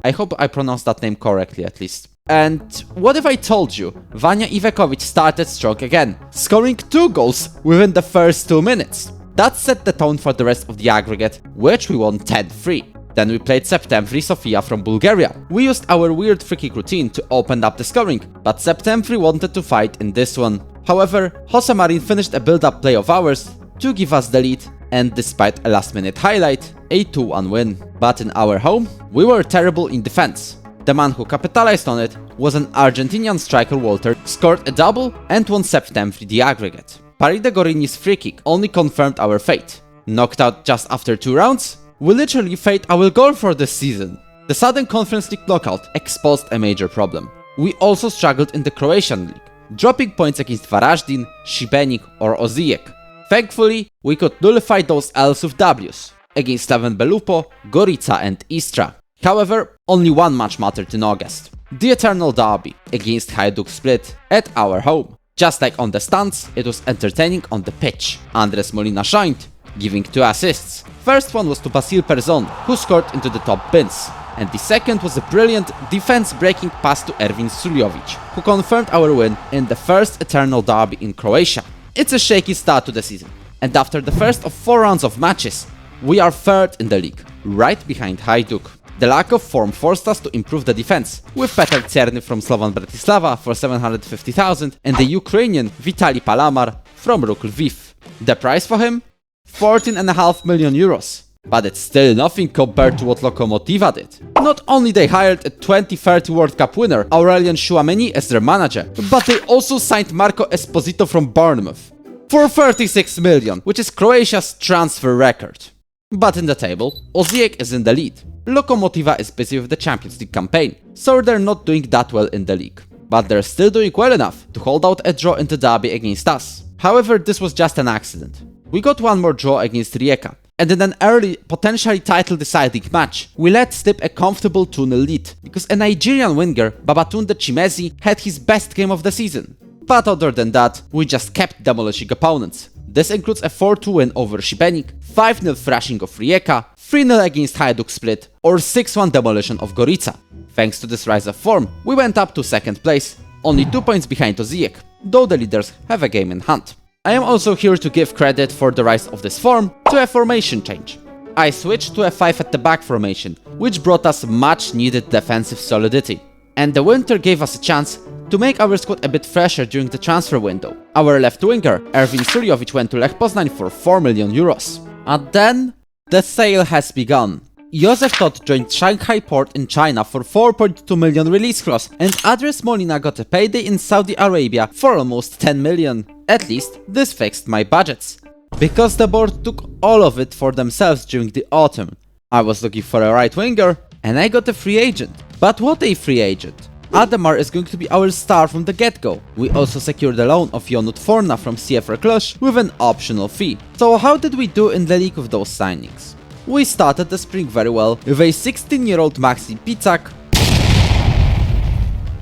I hope I pronounced that name correctly at least. And what if I told you Vanja Ivekovic started strong again, scoring 2 goals within the first 2 minutes? That set the tone for the rest of the aggregate, which we won 10-3. Then we played Septemvri Sofia from Bulgaria. We used our weird free kick routine to open up the scoring, but Septemvri wanted to fight in this one. However, Jose Marin finished a build-up play of ours to give us the lead, and despite a last-minute highlight, a 2-1 win. But in our home, we were terrible in defense. The man who capitalized on it was an Argentinian striker Walter, scored a double and won Septemvri the aggregate. Paride Gorini's free kick only confirmed our fate. Knocked out just after 2 rounds, we literally fate our goal for this season. The sudden Conference League knockout exposed a major problem. We also struggled in the Croatian league, dropping points against Varaždin, Šibenik or Osijek. Thankfully, we could nullify those L's with W's against Slaven Belupo, Gorica and Istra. However, only one match mattered in August. The eternal derby against Hajduk Split at our home. Just like on the stands, it was entertaining on the pitch. Andres Molina shined, giving 2 assists. First one was to Basil Perzon, who scored into the top bins. And the second was a brilliant defense-breaking pass to Ervin Suljovic, who confirmed our win in the first eternal derby in Croatia. It's a shaky start to the season, and after the first of 4 rounds of matches, we are 3rd in the league, right behind Hajduk. The lack of form forced us to improve the defense, with Peter Czerny from Slovan Bratislava for 750,000 and the Ukrainian Vitaly Palamar from Ruk Lviv. The price for him? 14.5 million euros. But it's still nothing compared to what Lokomotiva did. Not only they hired a 2030 World Cup winner, Aurelian Chouameni, as their manager, but they also signed Marco Esposito from Bournemouth for 36 million, which is Croatia's transfer record. But in the table, Osijek is in the lead. Lokomotiva is busy with the Champions League campaign, so they're not doing that well in the league. But they're still doing well enough to hold out a draw in the derby against us. However, this was just an accident. We got one more draw against Rijeka, and in an early, potentially title-deciding match, we let slip a comfortable 2-0 lead, because a Nigerian winger, Babatunde Chimezi, had his best game of the season. But other than that, we just kept demolishing opponents. This includes a 4-2 win over Šibenik, 5-0 thrashing of Rijeka, 3-0 against Hajduk Split, or 6-1 demolition of Gorica. Thanks to this rise of form, we went up to 2nd place, only 2 points behind Osijek, though the leaders have a game in hand. I am also here to give credit for the rise of this form to a formation change. I switched to a 5 at the back formation, which brought us much needed defensive solidity. And the winter gave us a chance to make our squad a bit fresher during the transfer window. Our left winger, Ervin Suljovic, went to Lech Poznań for 4 million euros. And then, the sale has begun. Josef Todt joined Shanghai Port in China for 4.2 million release clause, and Andres Molina got a payday in Saudi Arabia for almost 10 million. At least, this fixed my budgets. Because the board took all of it for themselves during the autumn. I was looking for a right winger, and I got a free agent. But what a free agent! Ademar is going to be our star from the get-go. We also secured the loan of Jonut Forna from CFR Cluj with an optional fee. So how did we do in the league with those signings? We started the spring very well with a 16-year-old Maxim Picak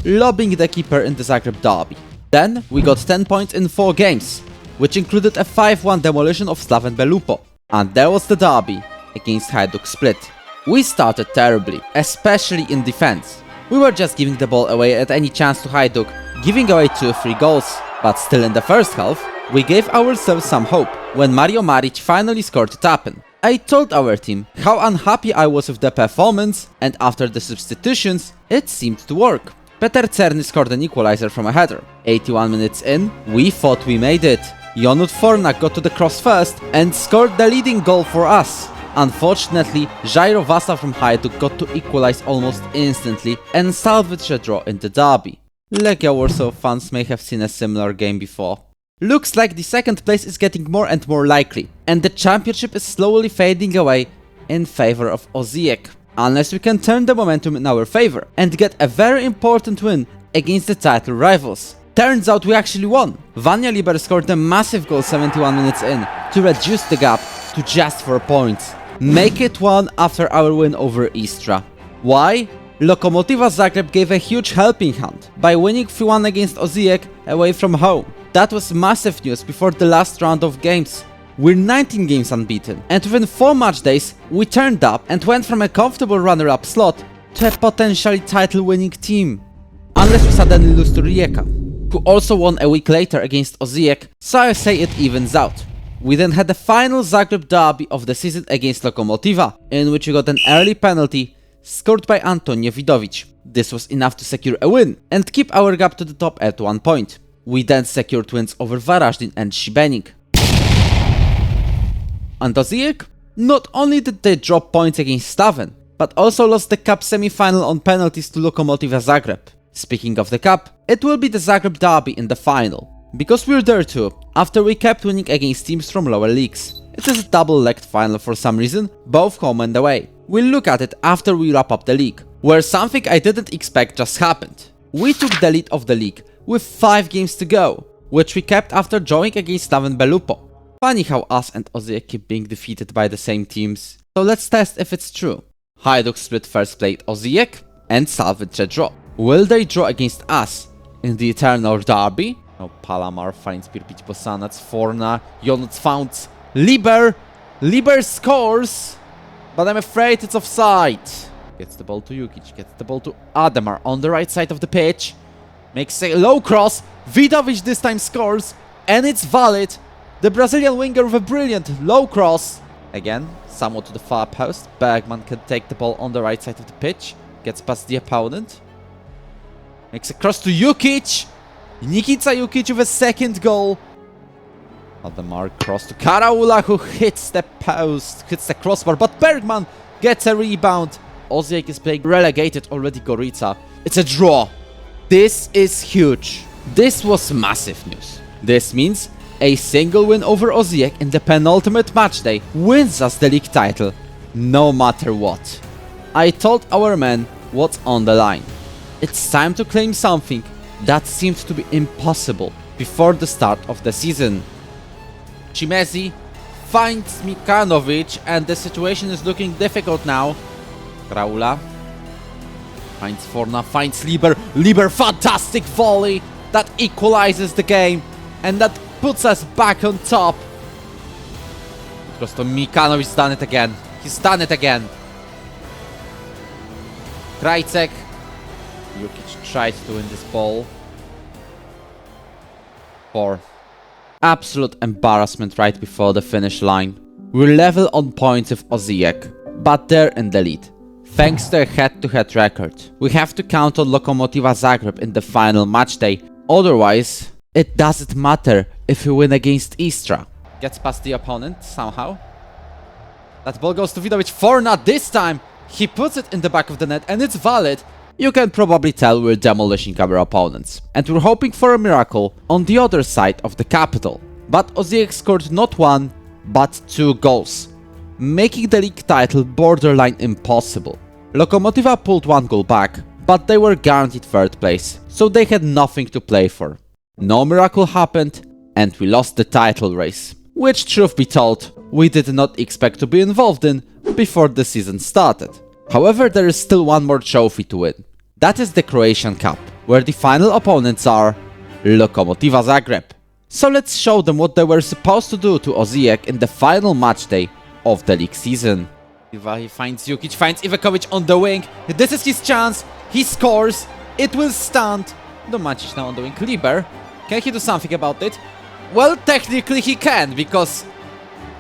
lobbing the keeper in the Zagreb derby. Then we got 10 points in 4 games, which included a 5-1 demolition of Slaven Belupo. And there was the derby against Hajduk Split. We started terribly, especially in defense. We were just giving the ball away at any chance to Hajduk, giving away 2-3 goals. But still in the first half, we gave ourselves some hope when Mario Maric finally scored a tap-in. I told our team how unhappy I was with the performance, and after the substitutions, it seemed to work. Peter Czerny scored an equalizer from a header. 81 minutes in, we thought we made it. Jonut Fornak got to the cross first and scored the leading goal for us. Unfortunately, Jairo Vasa from Hajduk got to equalize almost instantly and salvage a draw in the derby. Legia Warsaw fans may have seen a similar game before. Looks like the second place is getting more and more likely, and the championship is slowly fading away in favor of Osijek. Unless we can turn the momentum in our favor and get a very important win against the title rivals. Turns out we actually won. Vanya Liber scored a massive goal 71 minutes in to reduce the gap to just 4 points. Make it 1 after our win over Istra. Why? Lokomotiva Zagreb gave a huge helping hand by winning 3-1 against Osijek away from home. That was massive news before the last round of games. We're 19 games unbeaten, and within 4 match days, we turned up and went from a comfortable runner-up slot to a potentially title-winning team. Unless we suddenly lose to Rijeka, who also won a week later against Osijek, so I say it evens out. We then had the final Zagreb derby of the season against Lokomotiva, in which we got an early penalty scored by Antonio Vidovic. This was enough to secure a win and keep our gap to the top at 1 point. We then secured wins over Varaždin and Šibenik. And Osijek? Not only did they drop points against Slaven, but also lost the cup semi-final on penalties to Lokomotiva Zagreb. Speaking of the cup, it will be the Zagreb derby in the final. Because we're there too, after we kept winning against teams from lower leagues. It is a double-legged final for some reason, both home and away. We'll look at it after we wrap up the league, where something I didn't expect just happened. We took the lead of the league with 5 games to go, which we kept after drawing against Slaven Belupo. Funny how us and Osijek keep being defeated by the same teams. So let's test if it's true. Hajduk Split first played Osijek and salvaged a draw. Will they draw against us in the eternal derby? No, Palamar finds Pirpić Bosanac, Forna, Jonut found Liber. Liber scores, but I'm afraid it's offside. Gets the ball to Jukic, gets the ball to Ademar on the right side of the pitch. Makes a low cross, Vidovic this time scores, and it's valid. The Brazilian winger with a brilliant low cross. Again, somewhat to the far post. Bergman can take the ball on the right side of the pitch. Gets past the opponent. Makes a cross to Jukic. Nikita Jukic with a second goal. Ademar cross to Karaula, who hits the post, hits the crossbar, but Bergman gets a rebound. Osijek is playing relegated already, Gorica. It's a draw. This is huge. This was massive news. This means a single win over Osijek in the penultimate matchday wins us the league title, no matter what. I told our men what's on the line. It's time to claim something that seemed to be impossible before the start of the season. Chimezi finds Mikanovic and the situation is looking difficult now. Kraula finds Forna, finds Liber. Liber, fantastic volley that equalizes the game and that puts us back on top. It goes to Mikanovic, done it again. He's done it again. Krajcek. Jukic tried to win this ball. 4. Absolute embarrassment right before the finish line. We're level on points with Osijek, but they're in the lead, thanks to a head-to-head record. We have to count on Lokomotiva Zagreb in the final matchday, otherwise it doesn't matter if we win against Istra. Gets past the opponent somehow. That ball goes to Vidovic. Forna this time! He puts it in the back of the net and it's valid. You can probably tell we're demolishing our opponents. And we're hoping for a miracle on the other side of the capital. But Osijek scored not 1, but 2 goals, making the league title borderline impossible. Lokomotiva pulled 1 goal back, but they were guaranteed 3rd place, so they had nothing to play for. No miracle happened, and we lost the title race, which, truth be told, we did not expect to be involved in before the season started. However, there is still one more trophy to win. That is the Croatian Cup, where the final opponents are Lokomotiva Zagreb. So let's show them what they were supposed to do to Osijek in the final match day of the league season. He finds Jukic, finds Ivekovic on the wing. This is his chance. He scores. It will stand. Domacic now on the wing. Liber. Can he do something about it? Well, technically he can, because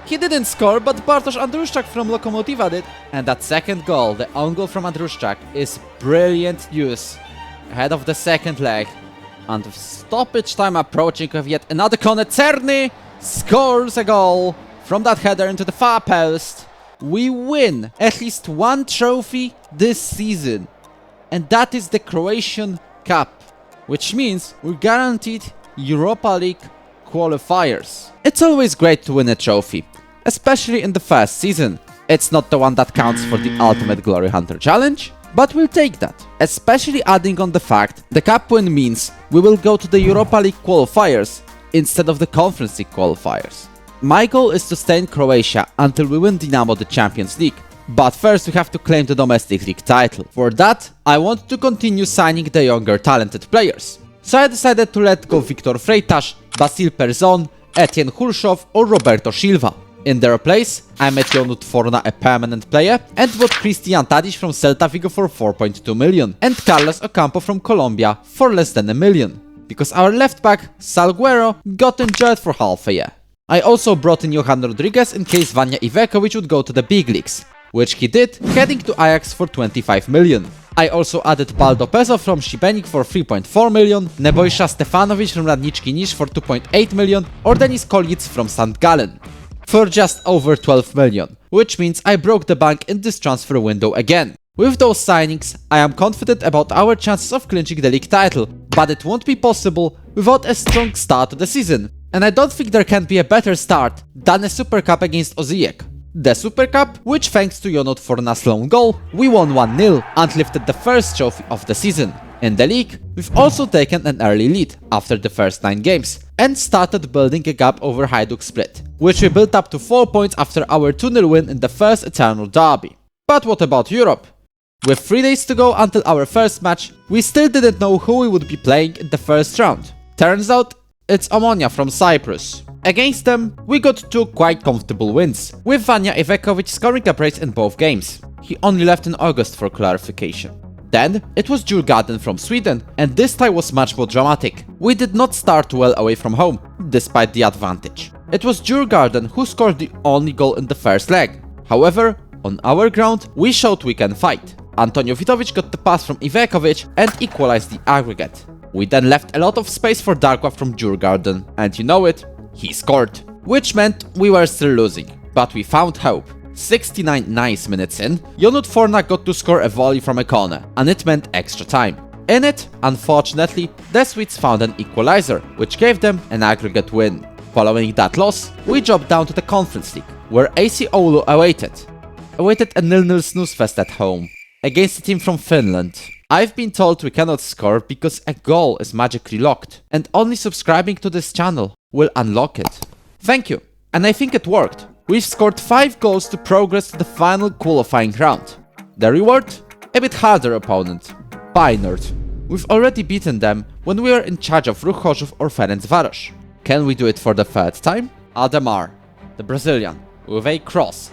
he didn't score, but Bartosz Andruszczak from Lokomotiva did. And that second goal, the own goal from Andruszczak, is brilliant news. Ahead of the second leg. And with stoppage time approaching with yet another corner, Czerny scores a goal from that header into the far post. We win at least one trophy this season. And that is the Croatian Cup. Which means we're guaranteed Europa League qualifiers. It's always great to win a trophy, especially in the first season. It's not the one that counts for the Ultimate Glory Hunter Challenge, but we'll take that. Especially adding on the fact the cup win means we will go to the Europa League qualifiers instead of the Conference League qualifiers. My goal is to stay in Croatia until we win Dinamo the Champions League. But first we have to claim the domestic league title. For that, I want to continue signing the younger talented players. So I decided to let go Victor Freitas, Basil Perzon, Etienne Hulshov or Roberto Silva. In their place, I made Jonut Forna a permanent player and bought Christian Tadic from Celta Vigo for 4.2 million and Carlos Ocampo from Colombia for less than $1 million. Because our left back, Salguero, got injured for half a year. I also brought in Johan Rodriguez in case Vanja Ivekovic would go to the big leagues, which he did, heading to Ajax for 25 million. I also added Baldo Pezo from Šibenik for 3.4 million, Nebojša Stefanovic from Radnički Niš for 2.8 million, or Denis Koljic from St. Gallen for just over 12 million, which means I broke the bank in this transfer window again. With those signings, I am confident about our chances of clinching the league title, but it won't be possible without a strong start to the season. And I don't think there can be a better start than a Super Cup against Osijek. The Super Cup, which thanks to Jonut Forna's lone goal, we won 1-0 and lifted the first trophy of the season. In the league, we've also taken an early lead after the first 9 games and started building a gap over Hajduk Split, which we built up to 4 points after our 2-0 win in the first Eternal Derby. But what about Europe? With 3 days to go until our first match, we still didn't know who we would be playing in the first round. Turns out, it's Omonia from Cyprus. Against them, we got 2 quite comfortable wins, with Vanja Ivekovic scoring a brace in both games. He only left in August for clarification. Then, it was Djurgården from Sweden, and this tie was much more dramatic. We did not start well away from home, despite the advantage. It was Djurgården who scored the only goal in the first leg. However, on our ground, we showed we can fight. Antonio Vidovic got the pass from Ivekovic and equalized the aggregate. We then left a lot of space for Darkwa from Djurgården, and you know it, he scored. Which meant we were still losing, but we found hope. 69 nice minutes in, Jonut Forna got to score a volley from a corner, and it meant extra time. In it, unfortunately, the Swedes found an equalizer, which gave them an aggregate win. Following that loss, we dropped down to the Conference League, where AC Oulu awaited a 0-0 snooze fest at home, against a team from Finland. I've been told we cannot score because a goal is magically locked, and only subscribing to this channel will unlock it. Thank you, and I think it worked. We've scored 5 goals to progress to the final qualifying round. The reward? A bit harder opponent, Feyenoord. We've already beaten them when we were in charge of Ruch Chorzów or Ferencváros. Can we do it for the 3rd time? Ademar, the Brazilian, with a cross.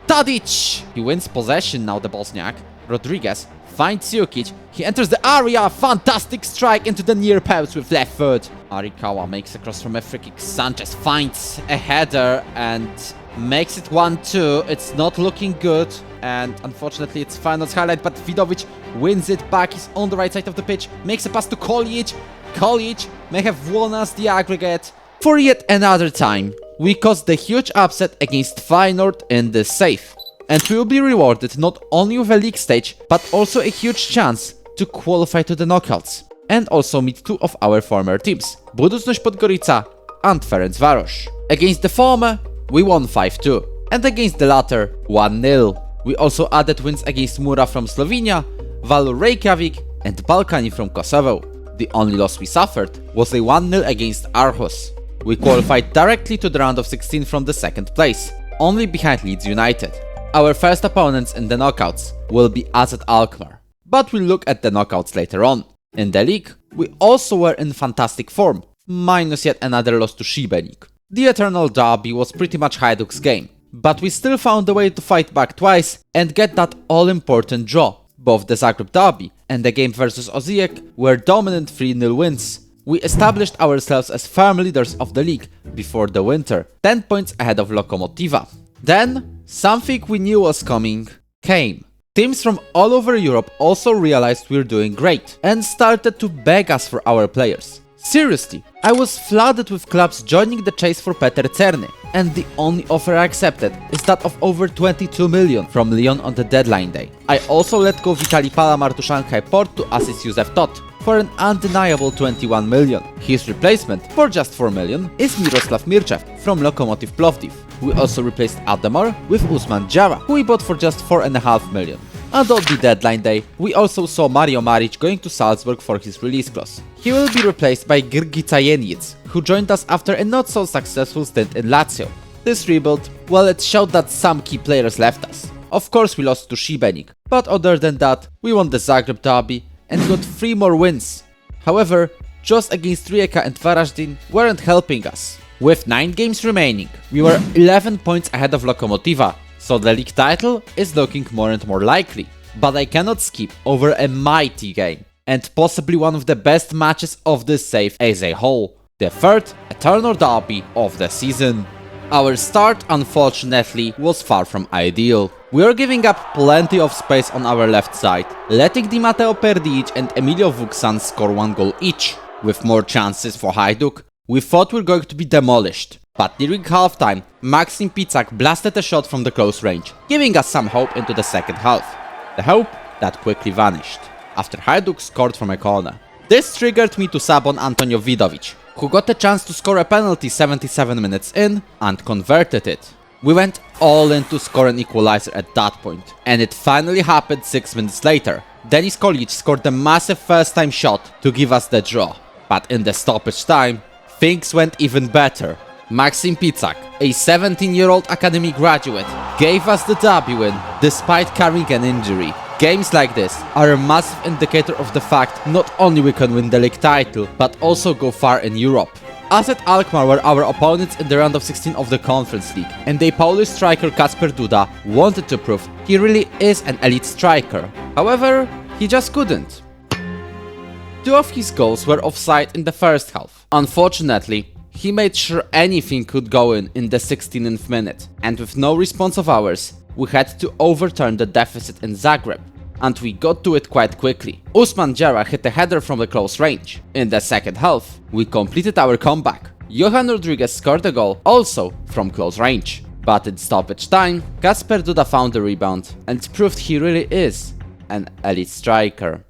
Tadic! He wins possession now, the Bosniak. Rodriguez finds Jukic, he enters the area, fantastic strike into the near post with left foot. Arikawa makes a cross from a free kick, Sanchez finds a header and makes it 1-2, it's not looking good, and unfortunately it's Feyenoord's highlight, but Vidovic wins it back, he's on the right side of the pitch, makes a pass to Koljic. Koljic may have won us the aggregate. For yet another time, we caused the huge upset against Feyenoord in this save. And we will be rewarded not only with a league stage, but also a huge chance to qualify to the knockouts. And also meet 2 of our former teams, Budućnost Podgorica and Ferencváros. Against the former, we won 5-2, and against the latter, 1-0. We also added wins against Mura from Slovenia, Valur Reykjavik and Balkani from Kosovo. The only loss we suffered was a 1-0 against Aarhus. We qualified directly to the round of 16 from the 2nd place, only behind Leeds United. Our first opponents in the knockouts will be AZ Alkmaar, but we'll look at the knockouts later on. In the league, We also were in fantastic form, minus yet another loss to Šibenik. The Eternal Derby was pretty much Hajduk's game, but we still found a way to fight back twice and get that all-important draw. Both the Zagreb Derby and the game versus Osijek were dominant 3-0 wins. We established ourselves as firm leaders of the league before the winter, 10 points ahead of Lokomotiva. Then, something we knew was coming came. Teams from all over Europe also realized we're doing great and started to beg us for our players. Seriously, I was flooded with clubs joining the chase for Peter Czerny, and the only offer I accepted is that of over 22 million from Lyon on the deadline day. I also let go Vitali Palamar to Shanghai Port to assist Józef Todt for an undeniable 21 million. His replacement, for just 4 million, is Miroslav Mirchev from Lokomotiv Plovdiv. We also replaced Ademar with Usman Jara, who we bought for just 4.5 million. And on the deadline day, we also saw Mario Maric going to Salzburg for his release clause. He will be replaced by Grgica Jenic, who joined us after a not so successful stint in Lazio. This rebuild, well, it showed that some key players left us. Of course we lost to Šibenik, but other than that, we won the Zagreb Derby and got 3 more wins. However, just against Rijeka and Varaždin weren't helping us. With 9 games remaining, we were 11 points ahead of Lokomotiva, so the league title is looking more and more likely. But I cannot skip over a mighty game, and possibly one of the best matches of this save as a whole, the third Eternal Derby of the season. Our start, unfortunately, was far from ideal. We were giving up plenty of space on our left side, letting Di Matteo Perdic and Emilio Vuksan score 1 goal each. With more chances for Hajduk, we thought we were going to be demolished. But nearing halftime, Maxim Picak blasted a shot from the close range, giving us some hope into the second half. The hope that quickly vanished, after Hajduk scored from a corner. This triggered me to sub on Antonio Vidovic, who got a chance to score a penalty 77 minutes in and converted it. We went all in to score an equalizer at that point, and it finally happened 6 minutes later. Denis Kolic scored a massive first-time shot to give us the draw. But in the stoppage time, things went even better. Maxim Picak, a 17-year-old academy graduate, gave us the derby win despite carrying an injury. Games like this are a massive indicator of the fact not only we can win the league title, but also go far in Europe. Asset Alkmaar were our opponents in the round of 16 of the Conference League, and the Polish striker Kacper Duda wanted to prove he really is an elite striker. However, he just couldn't. 2 of his goals were offside in the first half. Unfortunately, he made sure anything could go in the 16th minute, and with no response of ours, we had to overturn the deficit in Zagreb, and we got to it quite quickly. Usman Jara hit a header from the close range. In the second half, we completed our comeback. Johan Rodriguez scored a goal, also from close range. But in stoppage time, Kacper Duda found the rebound, and proved he really is an elite striker.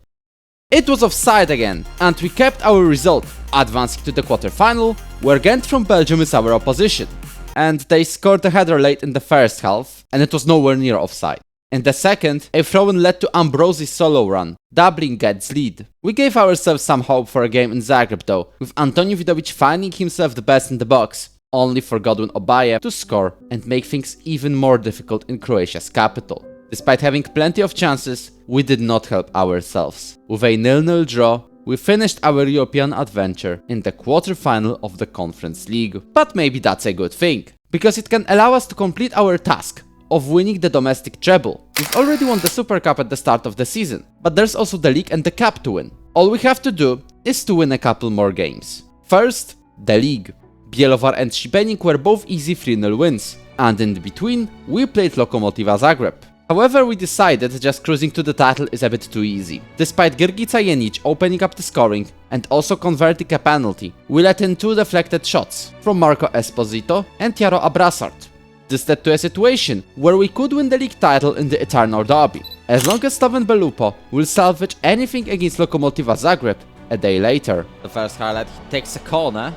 It was offside again, and we kept our result, advancing to the quarterfinal, where Ghent from Belgium is our opposition. And they scored a header late in the first half, and it was nowhere near offside. In the second, a throw-in led to Ambrosi's solo run, doubling Gent's lead. We gave ourselves some hope for a game in Zagreb though, with Antonio Vidovic finding himself the best in the box, only for Godwin Obaye to score and make things even more difficult in Croatia's capital. Despite having plenty of chances, we did not help ourselves. With a 0-0 draw, we finished our European adventure in the quarterfinal of the Conference League. But maybe that's a good thing, because it can allow us to complete our task of winning the domestic treble. We've already won the Super Cup at the start of the season, but there's also the league and the cup to win. All we have to do is to win a couple more games. First, the league. Bielovar and Šibenik were both easy 3-0 wins, and in between, we played Lokomotiva Zagreb. However, we decided just cruising to the title is a bit too easy. Despite Grgica Jenic opening up the scoring and also converting a penalty, we let in 2 deflected shots from Marco Esposito and Tiaro Abrasart. This led to a situation where we could win the league title in the Eternal Derby, as long as Slaven Belupo will salvage anything against Lokomotiva Zagreb a day later. The first highlight, he takes a corner,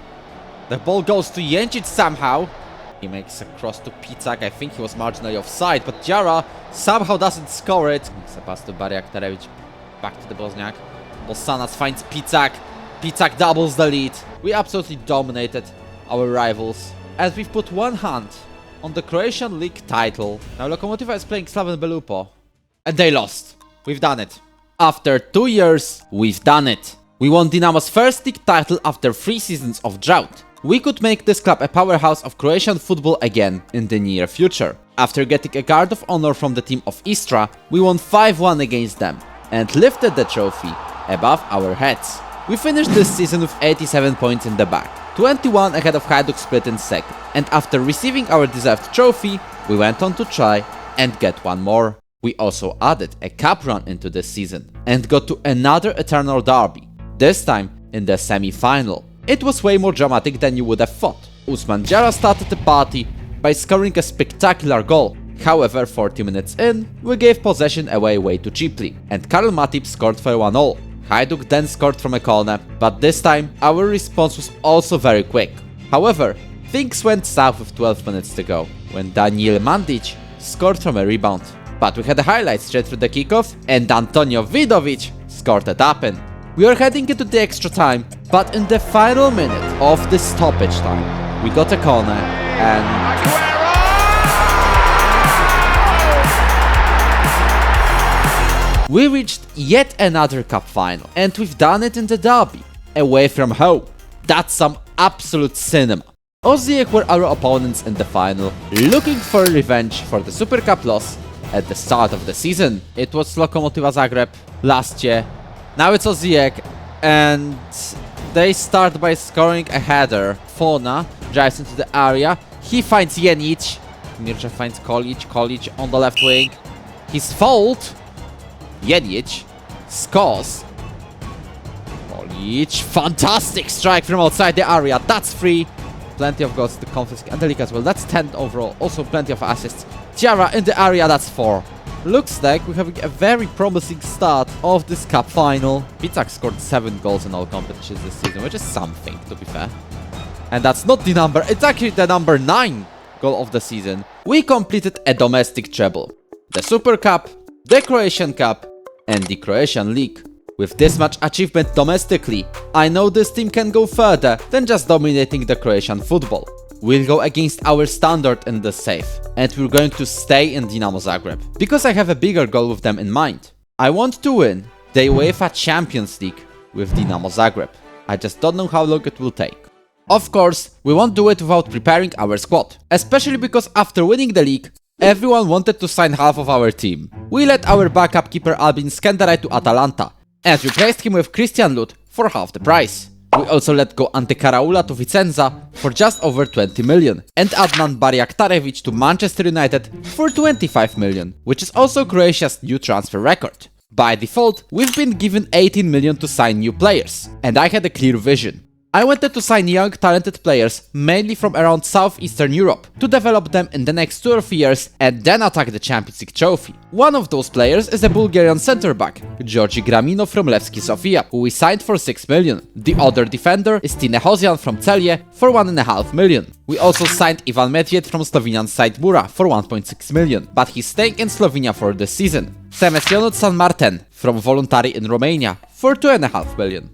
the ball goes to Jędrzej somehow. He makes a cross to Picak, I think he was marginally offside, but Jara somehow doesn't score it. Makes a pass to Barry Akterevich, back to the Bosniak. Bosanas finds Picak, Picak doubles the lead. We absolutely dominated our rivals, as we've put one hand on the Croatian League title. Now Lokomotiva is playing Slaven Belupo, and they lost. We've done it. After 2 years, we've done it. We won Dinamo's first league title after 3 seasons of drought. We could make this club a powerhouse of Croatian football again in the near future. After getting a guard of honor from the team of Istra, we won 5-1 against them and lifted the trophy above our heads. We finished this season with 87 points in the bag, 21 ahead of Hajduk Split in second, and after receiving our deserved trophy, we went on to try and get one more. We also added a cup run into this season and got to another eternal derby, this time in the semi-final. It was way more dramatic than you would have thought. Usman Jara started the party by scoring a spectacular goal. However, 40 minutes in, we gave possession away way too cheaply, and Karl Matip scored for 1-0. Hajduk then scored from a corner, but this time our response was also very quick. However, things went south with 12 minutes to go, when Daniil Mandic scored from a rebound. But we had a highlight straight through the kickoff, and Antonio Vidovic scored a tap-in. We were heading into the extra time, but in the final minute of the stoppage time, we got a corner and... we reached yet another cup final, and we've done it in the derby, away from home. That's some absolute cinema. Osijek were our opponents in the final, looking for revenge for the Super Cup loss at the start of the season. It was Lokomotiva Zagreb last year, now it's Osijek, and they start by scoring a header. Forna drives into the area, he finds Jenic, Mircea finds Kolic on the left wing, his fault. Jenic scores. Kolic, fantastic strike from outside the area, that's free. Plenty of goals to confiscate, and the league as well, that's 10 overall, also plenty of assists. Tiara in the area, that's 4. Looks like we're having a very promising start of this cup final. Pizak scored 7 goals in all competitions this season, which is something, to be fair. And that's not the number, it's actually the number 9 goal of the season. We completed a domestic treble. The Super Cup, the Croatian Cup, and the Croatian League. With this much achievement domestically, I know this team can go further than just dominating the Croatian football. We'll go against our standard in the safe, and we're going to stay in Dinamo Zagreb, because I have a bigger goal with them in mind. I want to win the UEFA Champions League with Dinamo Zagreb. I just don't know how long it will take. Of course, we won't do it without preparing our squad, especially because after winning the league, everyone wanted to sign half of our team. We let our backup keeper Albin Skenderay to Atalanta, and replaced him with Christian Lut for half the price. We also let go Ante Karaula to Vicenza for just over 20 million, and Adnan Barjaktarevic to Manchester United for 25 million, which is also Croatia's new transfer record. By default, we've been given 18 million to sign new players, and I had a clear vision. I wanted to sign young, talented players, mainly from around Southeastern Europe, to develop them in the next 2 or 3 years and then attack the Champions League trophy. One of those players is a Bulgarian centre-back, Georgi Gramino from Levski Sofia, who we signed for 6 million. The other defender is Tine Hozian from Celje for 1.5 million. We also signed Ivan Medved from Slovenian side Mura for 1.6 million, but he's staying in Slovenia for this season. Semesionot San Martin from Voluntari in Romania for 2.5 million.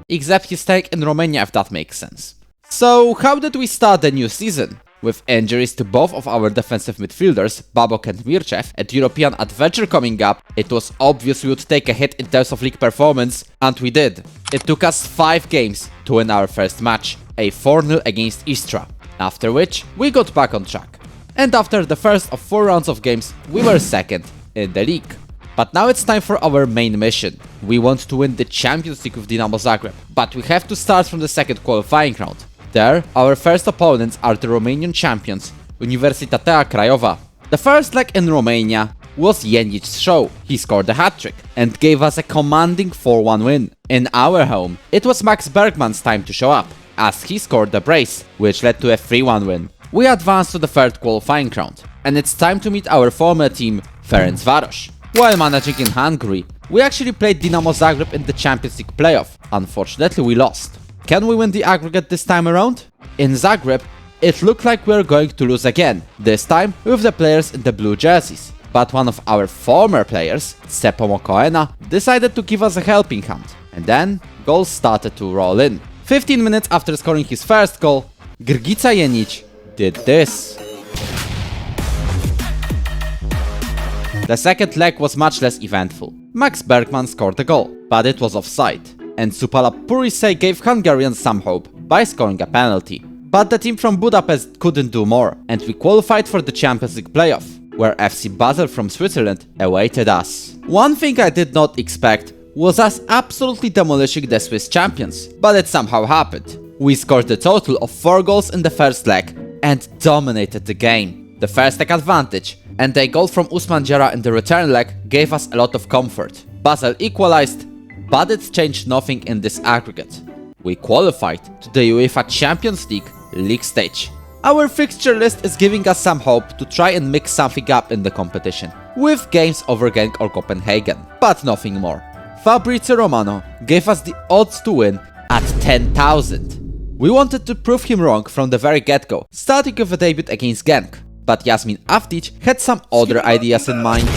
Except he's staying in Romania, if that makes sense. So how did we start the new season? With injuries to both of our defensive midfielders, Babok and Mircev, and European adventure coming up, it was obvious we would take a hit in terms of league performance, and we did. It took us 5 games to win our first match, a 4-0 against Istra, after which we got back on track. And after the first of 4 rounds of games, we were second in the league. But now it's time for our main mission. We want to win the Champions League with Dinamo Zagreb, but we have to start from the second qualifying round. There, our first opponents are the Romanian champions, Universitatea Craiova. The first leg in Romania was Jenic's show. He scored a hat-trick and gave us a commanding 4-1 win. In our home, it was Max Bergman's time to show up, as he scored the brace, which led to a 3-1 win. We advanced to the third qualifying round, and it's time to meet our former team, Ferencvaros. While managing in Hungary, we actually played Dinamo Zagreb in the Champions League playoff. Unfortunately, we lost. Can we win the aggregate this time around? In Zagreb, it looked like we were going to lose again, this time with the players in the blue jerseys. But one of our former players, Seppo Mokoena, decided to give us a helping hand, and then goals started to roll in. 15 minutes after scoring his first goal, Grgica Jenic did this. The second leg was much less eventful. Max Bergman scored a goal, but it was offside. and Supala Purise gave Hungarians some hope by scoring a penalty. But the team from Budapest couldn't do more, and we qualified for the Champions League playoff, where FC Basel from Switzerland awaited us. One thing I did not expect was us absolutely demolishing the Swiss champions, but it somehow happened. We scored a total of 4 goals in the first leg and dominated the game. The first leg advantage and a goal from Usman Jara in the return leg gave us a lot of comfort. Basel equalized, but it changed nothing in this aggregate. We qualified to the UEFA Champions League stage. Our fixture list is giving us some hope to try and mix something up in the competition, with games over Genk or Copenhagen, but nothing more. Fabrizio Romano gave us the odds to win at 10,000. We wanted to prove him wrong from the very get-go, starting with a debut against Genk, but Jasmin Avdic had some other ideas in mind,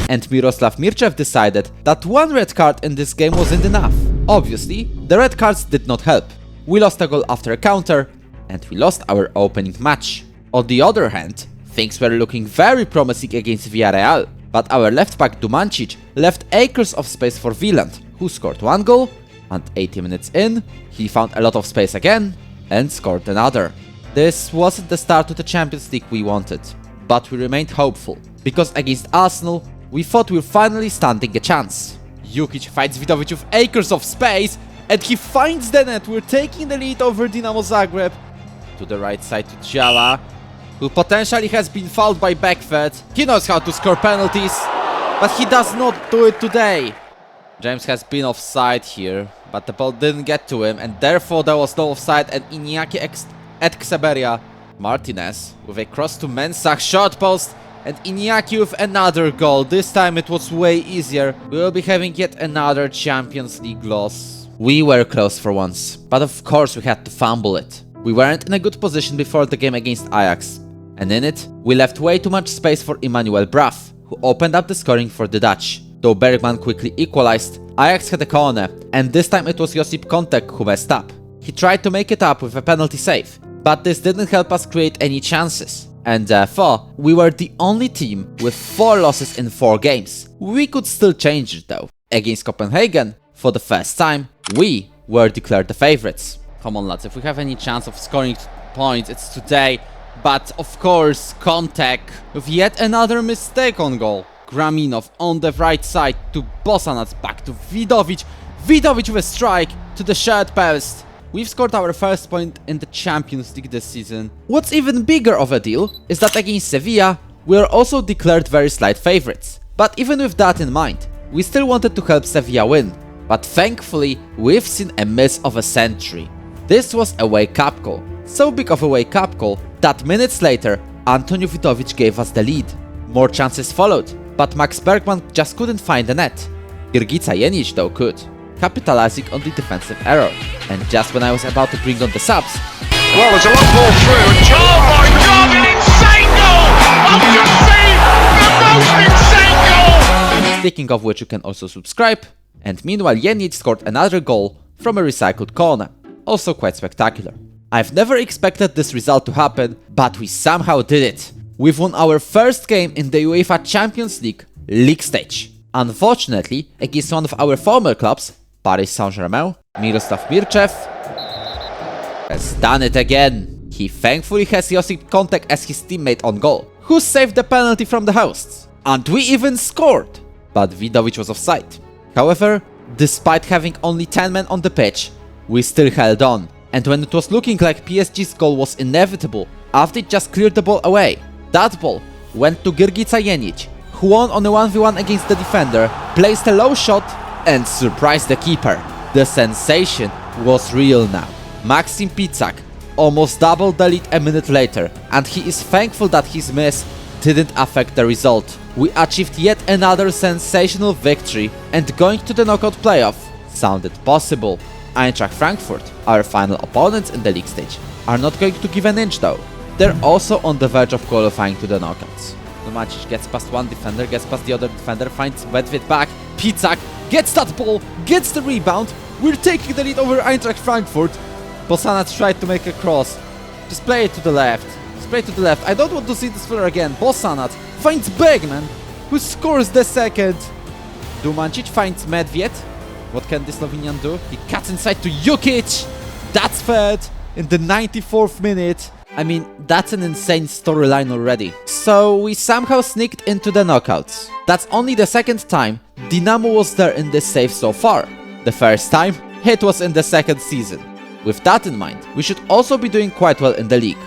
and Miroslav Mirchev decided that 1 red card in this game wasn't enough. Obviously, the red cards did not help. We lost a goal after a counter, and we lost our opening match. On the other hand, things were looking very promising against Villarreal, but our left back Dumancic left acres of space for Wieland, who scored 1 goal, and 80 minutes in, he found a lot of space again, and scored another. This wasn't the start to the Champions League we wanted, but we remained hopeful, because against Arsenal, we thought we were finally standing a chance. Jukic fights Vidovic with acres of space, and he finds the net. We're taking the lead over Dinamo Zagreb. To the right side to Jala, who potentially has been fouled by Beckford. He knows how to score penalties, but he does not do it today. James has been offside here, but the ball didn't get to him, and therefore there was no offside, and Iñaki at Xeberia. Martinez with a cross to Mensah, short post, and Iñaki with another goal. This time it was way easier. We will be having yet another Champions League loss. We were close for once, but of course we had to fumble it. We weren't in a good position before the game against Ajax, and in it, we left way too much space for Emmanuel Braff, who opened up the scoring for the Dutch. Though Bergman quickly equalized, Ajax had a corner, and this time it was Josip Kontek who messed up. He tried to make it up with a penalty save, but this didn't help us create any chances, and therefore, we were the only team with 4 losses in 4 games. We could still change it though. Against Copenhagen, for the first time, we were declared the favorites. Come on lads, if we have any chance of scoring points, it's today. But of course, Kontek with yet another mistake on goal. Graminov on the right side to Bosanac, back to Vidovic. Vidovic with a strike to the shirt post. We've scored our first point in the Champions League this season. What's even bigger of a deal is that against Sevilla, we are also declared very slight favorites. But even with that in mind, we still wanted to help Sevilla win. But thankfully, we've seen a miss of a century. This was a wake-up call. So big of a wake-up call that minutes later, Antonio Vidovic gave us the lead. More chances followed, but Max Bergman just couldn't find the net. Girgica Jenic though could, capitalizing on the defensive error. And just when I was about to bring on the subs... Well, there's a long ball through. And oh my God, an insane goal! I've just seen the most insane goal! Speaking of which, you can also subscribe. And meanwhile, Jenic scored another goal from a recycled corner. Also quite spectacular. I've never expected this result to happen, but we somehow did it. We've won our first game in the UEFA Champions League stage. Unfortunately, against one of our former clubs, Paris Saint-Germain, Miroslav Mirchev has done it again. He thankfully has Josip Kontek as his teammate on goal, who saved the penalty from the hosts. And we even scored! But Vidovic was offside. However, despite having only 10 men on the pitch, we still held on. And when it was looking like PSG's goal was inevitable, Avdic just cleared the ball away. That ball went to Girgica Jenic, who won on a 1v1 against the defender, placed a low shot, and surprised the keeper. The sensation was real now. Maxim Pizak almost doubled the lead a minute later, and he is thankful that his miss didn't affect the result. We achieved yet another sensational victory, and going to the knockout playoff sounded possible. Eintracht Frankfurt, our final opponents in the league stage, are not going to give an inch though. They're also on the verge of qualifying to the knockouts. Tomacic gets past one defender, gets past the other defender, finds Medved back. Pizak gets that ball, gets the rebound. We're taking the lead over Eintracht Frankfurt. Bosanac tried to make a cross. Just play it to the left. Just play it to the left. I don't want to see this filler again. Bosanac finds Bergman, who scores the second. Dumancic finds Medved. What can this Slovenian do? He cuts inside to Jukic! That's third in the 94th minute. I mean, that's an insane storyline already. So we somehow sneaked into the knockouts. That's only the second time Dinamo was there in this save so far. The first time, it was in the second season. With that in mind, we should also be doing quite well in the league.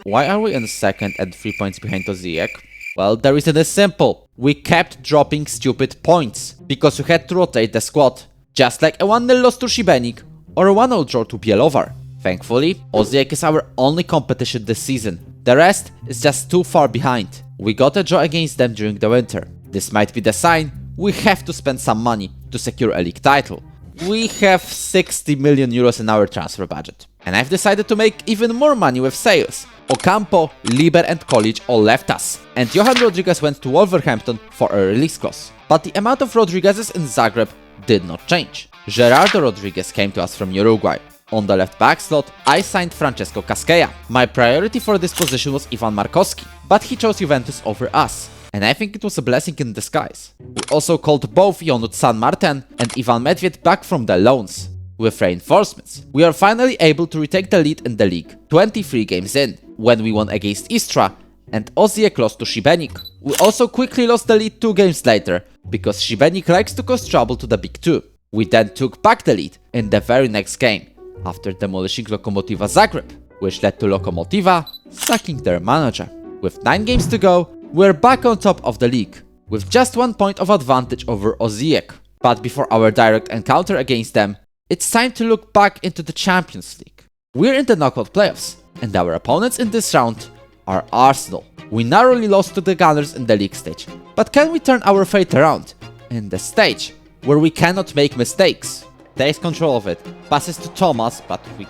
Why are we in second and 3 points behind Osijek? Well, the reason is simple. We kept dropping stupid points because we had to rotate the squad. Just like a 1-0 loss to Šibenik or a 1-0 draw to Bielovar. Thankfully, Osijek is our only competition this season. The rest is just too far behind. We got a draw against them during the winter. This might be the sign we have to spend some money to secure a league title. We have 60 million euros in our transfer budget. And I've decided to make even more money with sales. Ocampo, Liber and Kolic all left us. And Johan Rodriguez went to Wolverhampton for a release clause. But the amount of Rodriguezes in Zagreb did not change. Gerardo Rodriguez came to us from Uruguay. On the left back slot, I signed Francesco Casqueja. My priority for this position was Ivan Markowski, but he chose Juventus over us. And I think it was a blessing in disguise. We also called both Jonut San Martin and Ivan Medved back from the loans. With reinforcements, we are finally able to retake the lead in the league, 23 games in, when we won against Istra and Osijek lost to Šibenik. We also quickly lost the lead 2 games later, because Šibenik likes to cause trouble to the big two. We then took back the lead in the very next game, after demolishing Lokomotiva Zagreb, which led to Lokomotiva sacking their manager. With 9 games to go, we're back on top of the league, with just 1 point of advantage over Osijek. But before our direct encounter against them, it's time to look back into the Champions League. We're in the knockout playoffs, and our opponents in this round are Arsenal. We narrowly lost to the Gunners in the league stage, but can we turn our fate around in the stage where we cannot make mistakes? Takes control of it, passes to Thomas, but we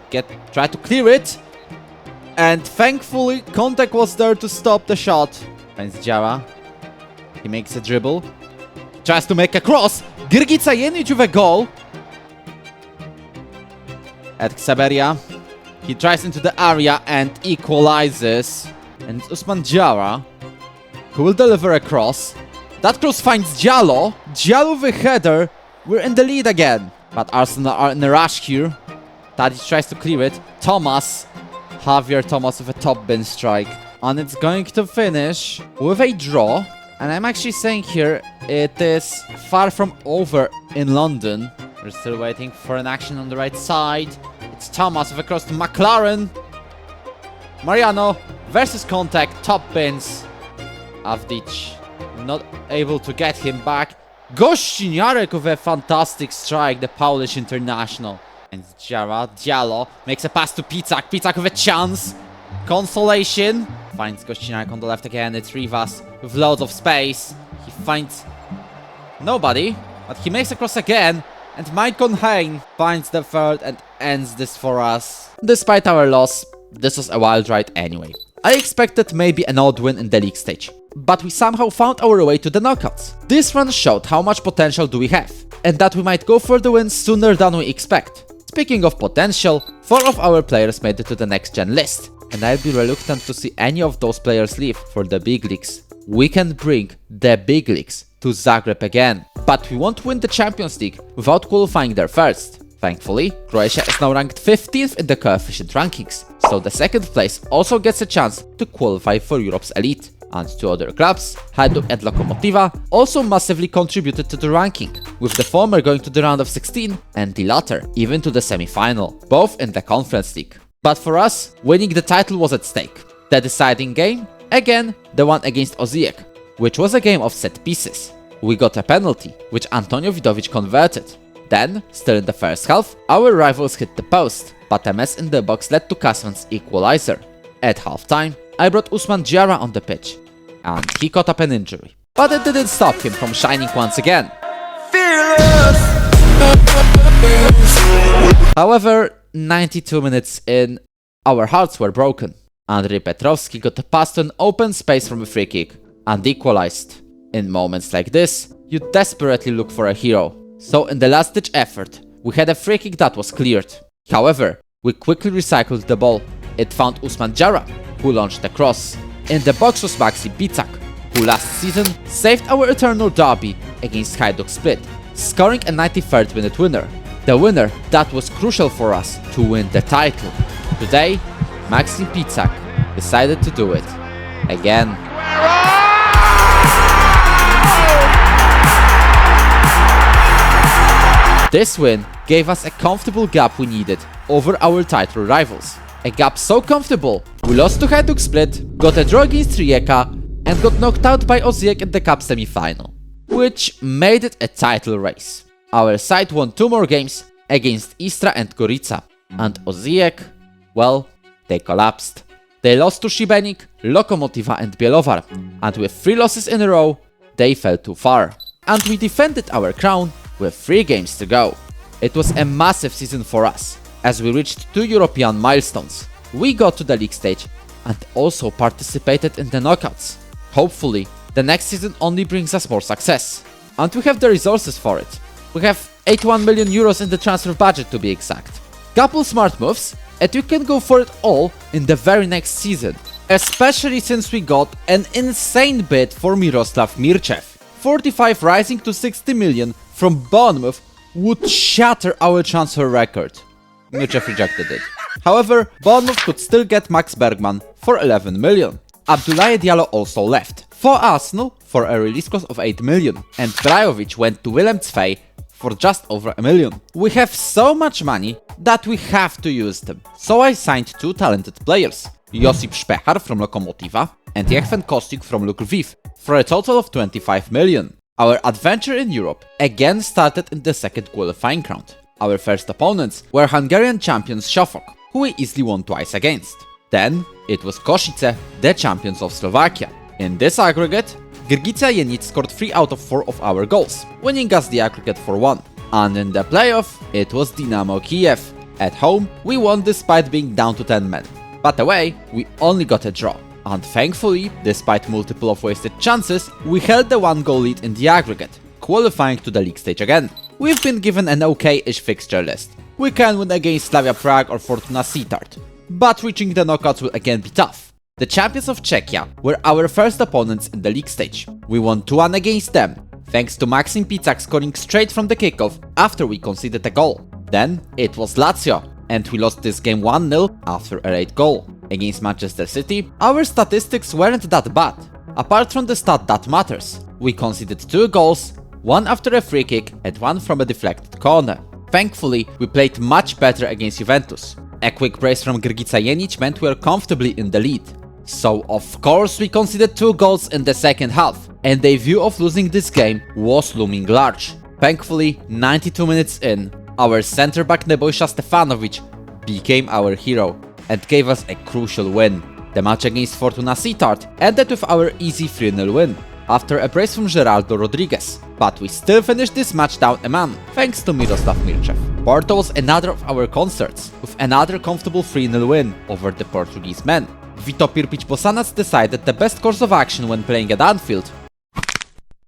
try to clear it, and thankfully Kontek was there to stop the shot. Finds Jara, he makes a dribble, tries to make a cross, Grgica Jenic with a goal. At Xaberia, he tries into the area and equalizes, and it's Usman Jara who will deliver a cross. That cross finds Diallo, Diallo with a header, we're in the lead again. But Arsenal are in a rush here. Tadic tries to clear it. Javier Thomas with a top bin strike. And it's going to finish with a draw. And I'm actually saying here, it is far from over in London. We're still waiting for an action on the right side. It's Thomas with a cross to McLaren. Mariano versus Contact, top bins. Avdic not able to get him back. Gościniarek with a fantastic strike, the Polish international. And Jara, Diallo makes a pass to Pizak. Pizak with a chance. Consolation. Finds Gościniarek on the left again. It's Rivas with loads of space. He finds nobody, but he makes a cross again. And Maicon Hein finds the third and ends this for us. Despite our loss, this was a wild ride anyway. I expected maybe an odd win in the league stage, but we somehow found our way to the knockouts. This run showed how much potential do we have, and that we might go for the win sooner than we expect. Speaking of potential, 4 of our players made it to the next gen list, and I'd be reluctant to see any of those players leave for the big leagues. We can bring the big leagues to Zagreb again, but we won't win the Champions League without qualifying there first. Thankfully, Croatia is now ranked 15th in the coefficient rankings, so the second place also gets a chance to qualify for Europe's elite. And 2 other clubs, Hajduk and Lokomotiva, also massively contributed to the ranking, with the former going to the round of 16 and the latter even to the semi-final, both in the Conference League. But for us, winning the title was at stake. The deciding game? Again, the one against Osijek, which was a game of set pieces. We got a penalty, which Antonio Vidovic converted. Then, still in the first half, our rivals hit the post, but a mess in the box led to Kasman's equalizer. At halftime, I brought Usman Jara on the pitch, and he caught up an injury. But it didn't stop him from shining once again. However, 92 minutes in, our hearts were broken. Andrei Petrovski got a pass to an open space from a free kick, and equalized. In moments like this, you desperately look for a hero. So in the last-ditch effort, we had a free kick that was cleared. However, we quickly recycled the ball. It found Usman Jara, who launched the cross. In the box was Maxi Pizak, who last season saved our eternal derby against Hajduk Split, scoring a 93rd minute winner. The winner that was crucial for us to win the title. Today, Maxim Pizak decided to do it again. This win gave us a comfortable gap we needed over our title rivals. A gap so comfortable, we lost to Hajduk Split, got a draw against Rijeka, and got knocked out by Osijek in the cup semi-final, which made it a title race. Our side won 2 more games against Istra and Gorica, and Osijek, well, they collapsed. They lost to Šibenik, Lokomotiva and Bielovar, and with 3 losses in a row, they fell too far. And we defended our crown with 3 games to go. It was a massive season for us, as we reached 2 European milestones. We got to the league stage and also participated in the knockouts. Hopefully, the next season only brings us more success. And we have the resources for it. We have 81 million euros in the transfer budget to be exact. Couple smart moves, and we can go for it all in the very next season. Especially since we got an insane bid for Miroslav Mirčev. 45 rising to 60 million from Bournemouth would shatter our transfer record. Mirčev rejected it. However, Bournemouth could still get Max Bergman for 11 million. Abdoulaye Diallo also left for Arsenal for a release cost of 8 million, and Brajovic went to Willem II for just over 1 million. We have so much money that we have to use them. So I signed 2 talented players, Josip Szpechar from Lokomotiva and Jechven Kostik from Lviv, for a total of 25 million. Our adventure in Europe again started in the second qualifying round. Our first opponents were Hungarian champions Sopot, who we easily won twice against. Then it was Košice, the champions of Slovakia. In this aggregate, Grgica Jenic scored 3 out of 4 of our goals, winning us the aggregate for 1. And in the playoff, it was Dynamo Kiev. At home, we won despite being down to 10 men. But away, we only got a draw. And thankfully, despite multiple of wasted chances, we held the 1-goal lead in the aggregate, qualifying to the league stage again. We've been given an okay-ish fixture list. We can win against Slavia Prague or Fortuna Sittard, but reaching the knockouts will again be tough. The champions of Czechia were our first opponents in the league stage. We won 2-1 against them, thanks to Maxim Pizak scoring straight from the kickoff after we conceded a goal. Then it was Lazio, and we lost this game 1-0 after a late goal. Against Manchester City, our statistics weren't that bad, apart from the stat that matters. We conceded 2 goals, 1 after a free kick and 1 from a deflected corner. Thankfully, we played much better against Juventus. A quick brace from Grgica Jenic meant we were comfortably in the lead. So of course we conceded 2 goals in the second half, and the view of losing this game was looming large. Thankfully, 92 minutes in, our centre-back Nebojša Stefanovic became our hero and gave us a crucial win. The match against Fortuna Sittard ended with our easy 3-0 win, after a brace from Geraldo Rodriguez, but we still finished this match down a man, thanks to Miroslav Mirčev. Porto was another of our concerts, with another comfortable 3-0 win over the Portuguese men. Vito Pirpic-Bosanac decided the best course of action when playing at Anfield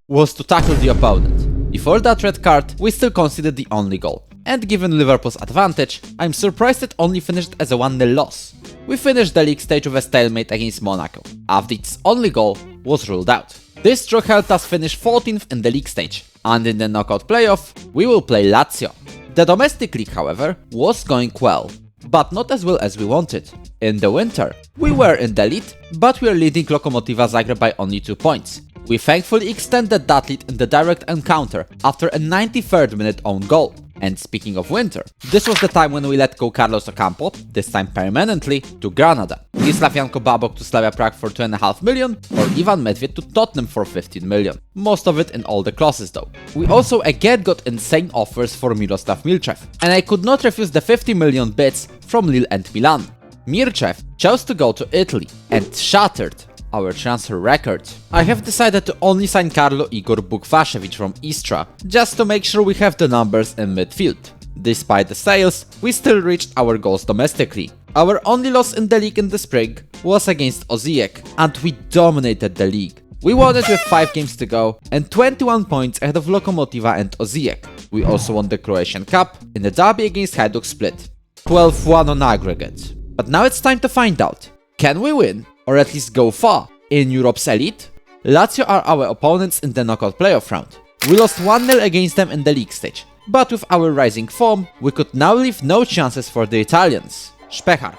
was to tackle the opponent. Before that red card, we still conceded the only goal. And given Liverpool's advantage, I'm surprised it only finished as a 1-0 loss. We finished the league stage with a stalemate against Monaco, after its only goal was ruled out. This draw helped us finish 14th in the league stage, and in the knockout playoff, we will play Lazio. The domestic league, however, was going well, but not as well as we wanted. In the winter, we were in the lead, but we are leading Lokomotiva Zagreb by only 2 points. We thankfully extended that lead in the direct encounter after a 93rd minute own goal. And speaking of winter, this was the time when we let go Carlos Ocampo, this time permanently, to Granada. Wisław Janko Babok to Slavia Prague for 2.5 million, or Ivan Medved to Tottenham for 15 million. Most of it in all the clauses though. We also again got insane offers for Miroslav Mirčev, and I could not refuse the 50 million bids from Lille and Milan. Mirčev chose to go to Italy and shattered our transfer record. I have decided to only sign Karlo Igor Bukvashevich from Istra, just to make sure we have the numbers in midfield. Despite the sales, we still reached our goals domestically. Our only loss in the league in the spring was against Osijek, and we dominated the league. We won it with 5 games to go and 21 points ahead of Lokomotiva and Osijek. We also won the Croatian Cup in the derby against Hajduk Split. 12-1 on aggregate. But now it's time to find out, can we win, or at least go far, in Europe's elite? Lazio are our opponents in the knockout playoff round. We lost 1-0 against them in the league stage, but with our rising form, we could now leave no chances for the Italians. Spechar.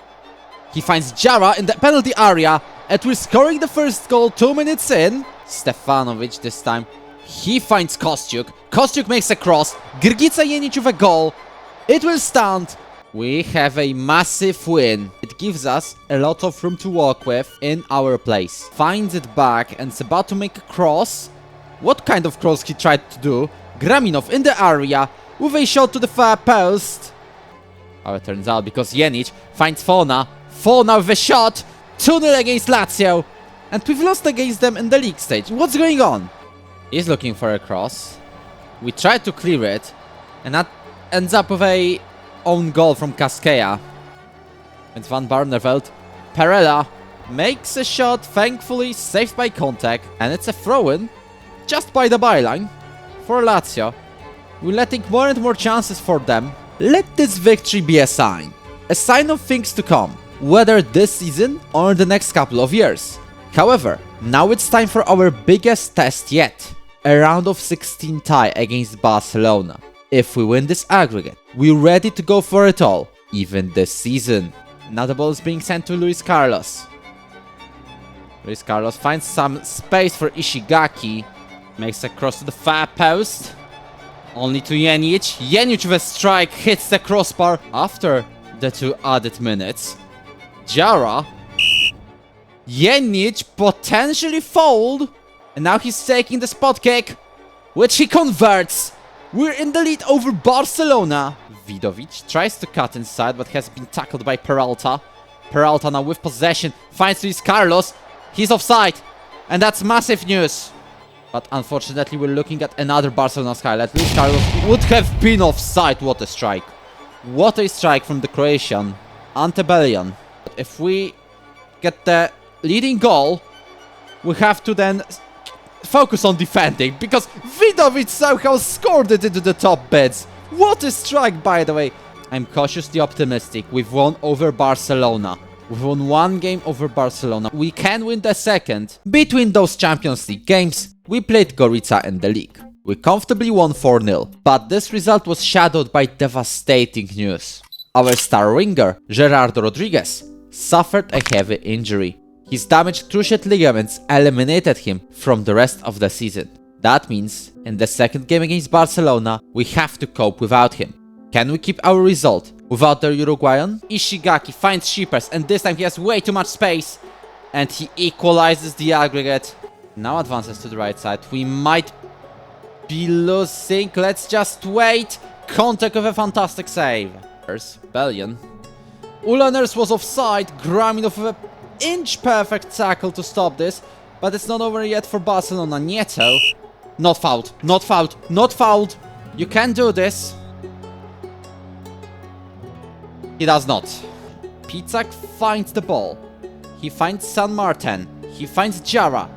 He finds Jara in the penalty area, and we're scoring the first goal 2 minutes in. Stefanovic this time. He finds Kostyuk. Kostyuk makes a cross. Grgica Jenic with a goal. It will stand. We have a massive win. It gives us a lot of room to work with in our place. Finds it back and is about to make a cross. What kind of cross he tried to do? Graminov in the area with a shot to the far post. How it turns out, because Jenic finds Fona. Fona with a shot. 2-0 against Lazio. And we've lost against them in the league stage. What's going on? He's looking for a cross. We tried to clear it. And that ends up with a own goal from Kaskea. It's Van Barneveld. Perella makes a shot, thankfully saved by contact. And it's a throw-in just by the byline for Lazio. We're letting more and more chances for them. Let this victory be a sign of things to come, whether this season or in the next couple of years. However, now it's time for our biggest test yet, a round of 16 tie against Barcelona. If we win this aggregate, we're ready to go for it all, even this season. Now the ball is being sent to Luis Carlos. Luis Carlos finds some space for Ishigaki, makes a cross to the far post. Only to Jenic. Jenic with a strike hits the crossbar after the 2 added minutes. Jara. Jenic potentially fouled. And now he's taking the spot kick, which he converts. We're in the lead over Barcelona. Vidovic tries to cut inside, but has been tackled by Peralta. Peralta now with possession. Finds Luis Carlos. He's offside. And that's massive news. But unfortunately, we're looking at another Barcelona highlight. Luis Carlos would have been offside. What a strike. What a strike from the Croatian. Antebellum. If we get the leading goal, we have to then focus on defending, because Vidovic somehow scored it into the top beds. What a strike, by the way. I'm cautiously optimistic. We've won over Barcelona. We've won 1 game over Barcelona. We can win the second. Between those Champions League games, we played Gorica in the league. We comfortably won 4-0, but this result was shadowed by devastating news. Our star winger, Gerardo Rodriguez, suffered a heavy injury. His damaged cruciate ligaments eliminated him from the rest of the season. That means, in the second game against Barcelona, we have to cope without him. Can we keep our result without the Uruguayan? Ishigaki finds Shippers, and this time he has way too much space. And he equalizes the aggregate. Now advances to the right side. We might be losing. Let's just wait. Contact with a fantastic save. There's Bellion. Ulaners was offside. Graminov with a inch-perfect tackle to stop this. But it's not over yet for Barcelona. Nieto. Not fouled. Not fouled. Not fouled. You can do this. He does not. Pizzak finds the ball. He finds San Martin. He finds Jara,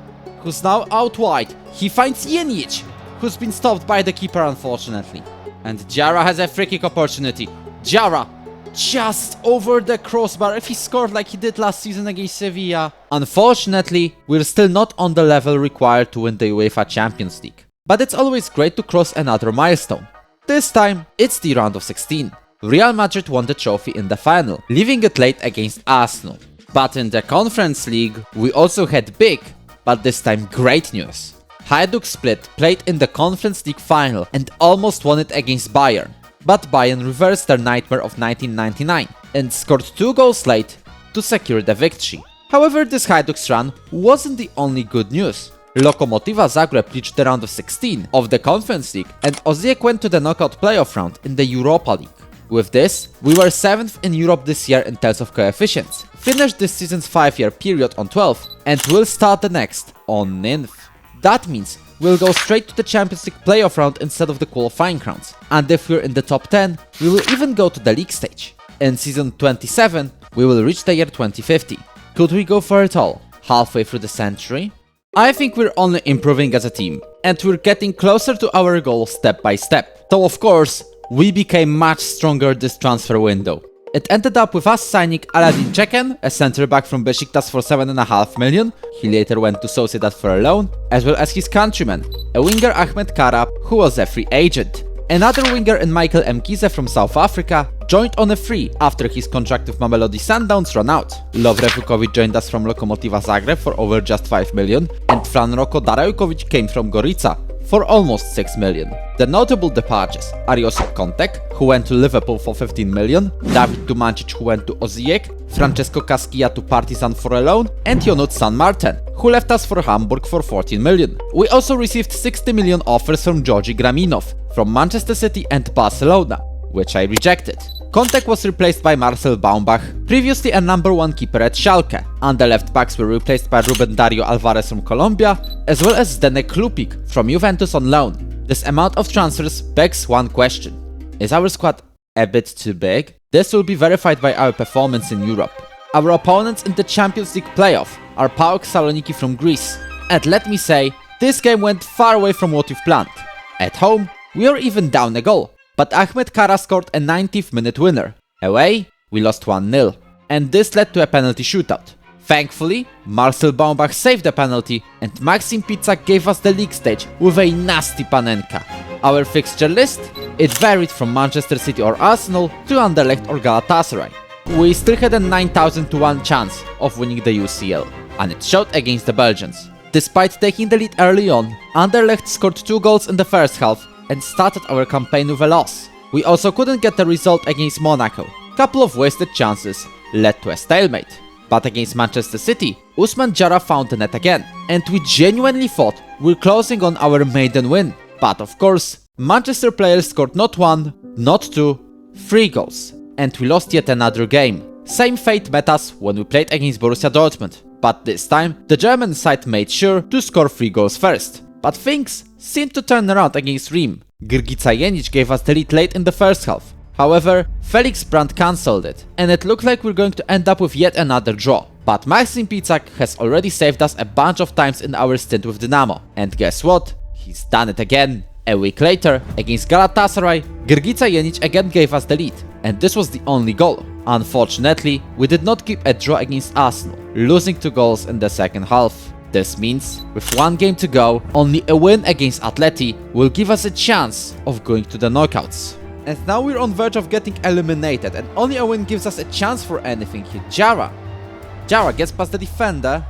who's now out wide. He finds Jenic, who's been stopped by the keeper, unfortunately. And Jara has a free kick opportunity. Jara, just over the crossbar. If he scored like he did last season against Sevilla. Unfortunately, we're still not on the level required to win the UEFA Champions League. But it's always great to cross another milestone. This time, it's the round of 16. Real Madrid won the trophy in the final, leaving it late against Arsenal. But in the Conference League, we also had big, but this time great news. Hajduk Split played in the Conference League final and almost won it against Bayern. But Bayern reversed their nightmare of 1999 and scored 2 goals late to secure the victory. However, this Hajduk's run wasn't the only good news. Lokomotiva Zagreb reached the round of 16 of the Conference League, and Osijek went to the knockout playoff round in the Europa League. With this, we were 7th in Europe this year in terms of coefficients, finished this season's 5-year period on 12th, and will start the next on 9th. That means we'll go straight to the Champions League playoff round instead of the qualifying rounds, and if we're in the top 10, we will even go to the league stage. In season 27, we will reach the year 2050. Could we go for it all, halfway through the century? I think we're only improving as a team, and we're getting closer to our goal step by step. Though of course, we became much stronger this transfer window. It ended up with us signing Aladin Çeken, a centre-back from Besiktas for 7.5 million, he later went to Sociedad for a loan, as well as his countryman, a winger Ahmed Kara, who was a free agent. Another winger in Michael Mkize from South Africa joined on a free after his contract with Mamelodi Sundowns ran out. Lovre Vukovic joined us from Lokomotiva Zagreb for over just 5 million, and Fran Roko Darajkovic came from Gorica for almost 6 million. The notable departures are Josip Kontek, who went to Liverpool for 15 million, David Tumancic, who went to Osijek, Francesco Casquilla to Partizan for a loan, and Jonut San Martin, who left us for Hamburg for 14 million. We also received 60 million offers from Georgi Graminov, from Manchester City and Barcelona, which I rejected. Kontek was replaced by Marcel Baumbach, previously a #1 keeper at Schalke, and the left backs were replaced by Ruben Dario Alvarez from Colombia, as well as Zdenek Klupik from Juventus on loan. This amount of transfers begs one question. Is our squad a bit too big? This will be verified by our performance in Europe. Our opponents in the Champions League playoff are PAOK Saloniki from Greece, and let me say, this game went far away from what we've planned. At home, we are even down a goal, but Ahmed Kara scored a 90th minute winner. Away, we lost 1-0, and this led to a penalty shootout. Thankfully, Marcel Baumbach saved the penalty, and Maxim Pizak gave us the league stage with a nasty panenka. Our fixture list? It varied from Manchester City or Arsenal to Anderlecht or Galatasaray. We still had a 9,000 to 1 chance of winning the UCL, and it showed against the Belgians. Despite taking the lead early on, Anderlecht scored 2 goals in the first half and started our campaign with a loss. We also couldn't get the result against Monaco. Couple of wasted chances led to a stalemate. But against Manchester City, Ousmane Diarra found the net again, and we genuinely thought we're closing on our maiden win. But of course, Manchester players scored not 1, not 2, 3 goals, and we lost yet another game. Same fate met us when we played against Borussia Dortmund, but this time the German side made sure to score 3 goals first. But things seemed to turn around against Riem. Grgica Jenic gave us the lead late in the first half. However, Felix Brandt cancelled it, and it looked like we're going to end up with yet another draw. But Maxim Pizak has already saved us a bunch of times in our stint with Dynamo. And guess what? He's done it again. A week later, against Galatasaray, Grgica Jenic again gave us the lead, and this was the only goal. Unfortunately, we did not keep a draw against Arsenal, losing 2 goals in the second half. This means, with 1 game to go, only a win against Atleti will give us a chance of going to the knockouts. And now we're on verge of getting eliminated, and only a win gives us a chance for anything here. Diarra gets past the defender.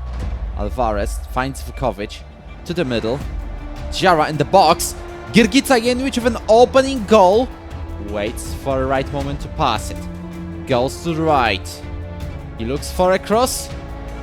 Alvarez finds Vukovic to the middle. Diarra in the box. Grgica Jenic with an opening goal. Waits for a right moment to pass it. Goes to the right. He looks for a cross.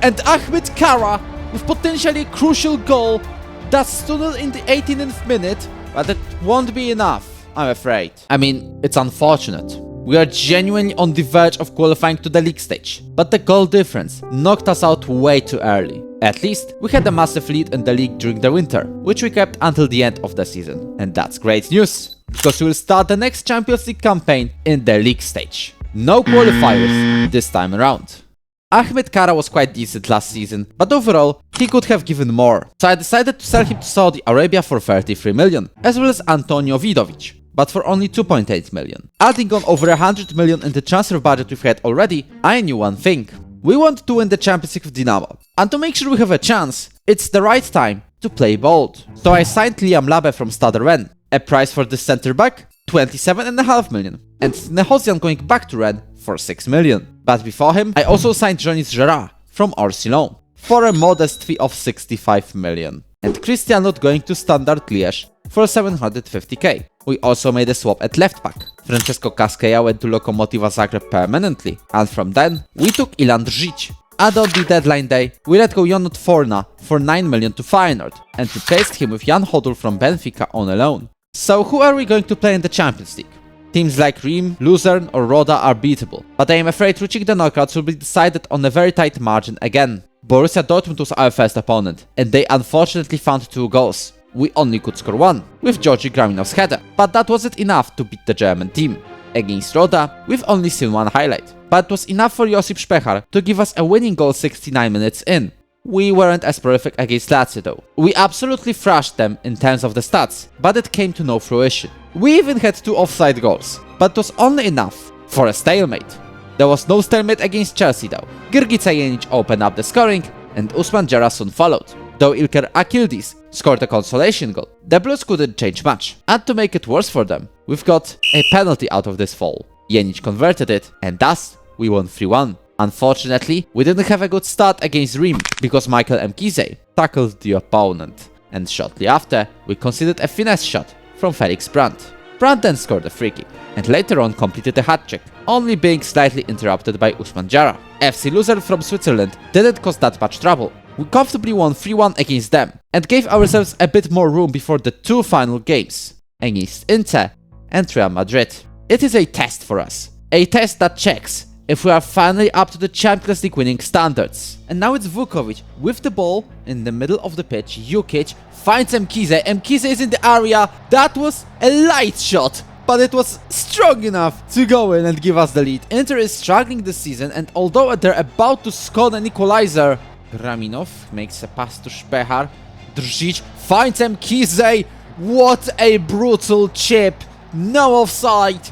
And Ahmed Kara with potentially a crucial goal. That's tunnel in the 18th minute, but it won't be enough, I'm afraid. I mean, it's unfortunate. We are genuinely on the verge of qualifying to the league stage, but the goal difference knocked us out way too early. At least, we had a massive lead in the league during the winter, which we kept until the end of the season. And that's great news, because we will start the next Champions League campaign in the league stage. No qualifiers this time around. Ahmed Kara was quite decent last season, but overall, he could have given more. So I decided to sell him to Saudi Arabia for 33 million, as well as Antonio Vidovic, but for only 2.8 million. Adding on over 100 million in the transfer budget we've had already, I knew one thing. We want to win the Champions League with Dynamo, and to make sure we have a chance, it's the right time to play bold. So I signed Liam Labe from Stade Rennes. A price for this centre-back? 27.5 million. And Nehosian going back to Rennes for 6 million. But before him, I also signed Jonis Gerard from Orsilon for a modest fee of 65 million. And Christian Lut going to Standard Liège for 750k. We also made a swap at left back. Francesco Casqueja went to Lokomotiva Zagreb permanently, and from then, we took Ilan Držić. And on the deadline day, we let go Jonut Forna for 9 million to Feyenoord, and replaced him with Jan Hodul from Benfica on a loan. So who are we going to play in the Champions League? Teams like Riem, Luzern or Roda are beatable, but I am afraid reaching the knockouts will be decided on a very tight margin again. Borussia Dortmund was our first opponent, and they unfortunately found 2 goals. We only could score 1, with Georgi Graminow's header, but that wasn't enough to beat the German team. Against Roda, we've only seen 1 highlight, but it was enough for Josip Szpechar to give us a winning goal 69 minutes in. We weren't as prolific against Lazio though. We absolutely thrashed them in terms of the stats, but it came to no fruition. We even had 2 offside goals, but it was only enough for a stalemate. There was no stalemate against Chelsea though. Grgica Jenic opened up the scoring, and Usman Jara soon followed. Though Ilker Akildis scored a consolation goal, the Blues couldn't change much. And to make it worse for them, we've got a penalty out of this foul. Jenic converted it, and thus we won 3-1. Unfortunately, we didn't have a good start against Rim because Michael Mkize tackled the opponent. And shortly after, we conceded a finesse shot from Felix Brandt. Brandt then scored a free kick, and later on completed a hat-trick, only being slightly interrupted by Usman Jara. FC Loser from Switzerland didn't cause that much trouble. We comfortably won 3-1 against them, and gave ourselves a bit more room before the two final games, against Inter and Real Madrid. It is a test for us, a test that checks if we are finally up to the Champions League winning standards. And now it's Vukovic with the ball in the middle of the pitch. Jukic finds Mkize. Mkize is in the area. That was a light shot, but it was strong enough to go in and give us the lead. Inter is struggling this season, and although they're about to score an equalizer, Raminov makes a pass to Spehar. Držić finds Mkize. What a brutal chip. No offside.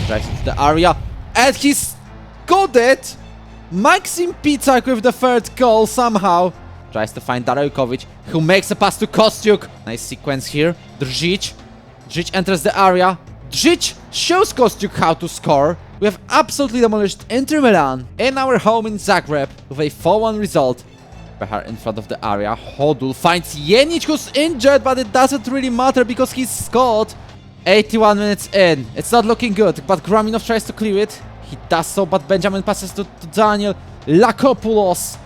Drives into the area. And he's got it! Maxim Pitak with the third goal somehow. Tries to find Darajkovic, who makes a pass to Kostyuk. Nice sequence here. Držić. Držić enters the area. Držić shows Kostyuk how to score. We have absolutely demolished Inter Milan in our home in Zagreb with a 4-1 result. Behar in front of the area. Hodul finds Jenic, who's injured, but it doesn't really matter because he's scored. 81 minutes in. It's not looking good, but Graminov tries to clear it. He does so, but Benjamin passes to Daniel Lakopoulos.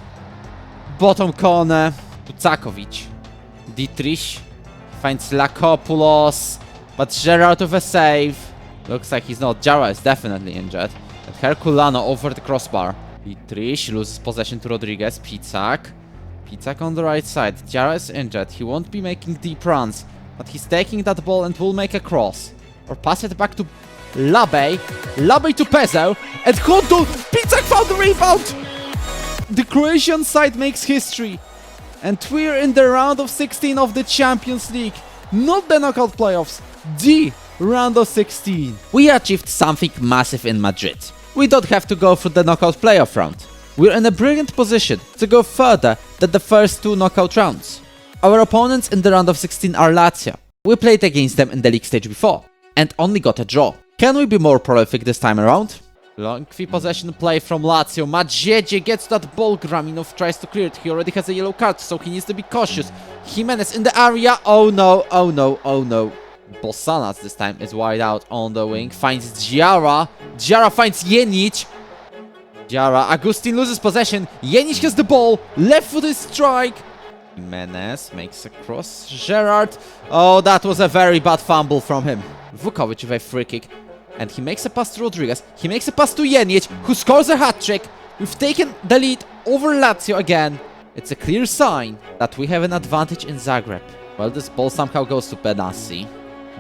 Bottom corner to Zakovic. Dietrich finds Lakopoulos, but Gerard with a save. Looks like he's not. Jara is definitely injured. And Herculano over the crossbar. Dietrich loses possession to Rodriguez. Pitak. Pitak on the right side. Jara is injured. He won't be making deep runs, but he's taking that ball and will make a cross. Or pass it back to Labe. Labe to Pezo. And Hodul. Pitak found the rebound. The Croatian side makes history. And we're in the round of 16 of the Champions League. Not the knockout playoffs. The round of 16. We achieved something massive in Madrid. We don't have to go through the knockout playoff round. We're in a brilliant position to go further than the first two knockout rounds. Our opponents in the round of 16 are Lazio. We played against them in the league stage before and only got a draw. Can we be more prolific this time around? Long free possession play from Lazio. Madziedzie gets that ball. Graminov tries to clear it. He already has a yellow card, so he needs to be cautious. Jimenez in the area. Oh no, oh no, oh no. Bossanas this time is wide out on the wing. Finds Diarra. Diarra finds Jenic. Diarra. Agustin loses possession. Jenic has the ball. Left-footed strike. Jimenez makes a cross. Gerard. Oh, that was a very bad fumble from him. Vukovic with a free kick. And he makes a pass to Rodriguez. He makes a pass to Jenic, who scores a hat-trick. We've taken the lead over Lazio again. It's a clear sign that we have an advantage in Zagreb. Well, this ball somehow goes to Benassi.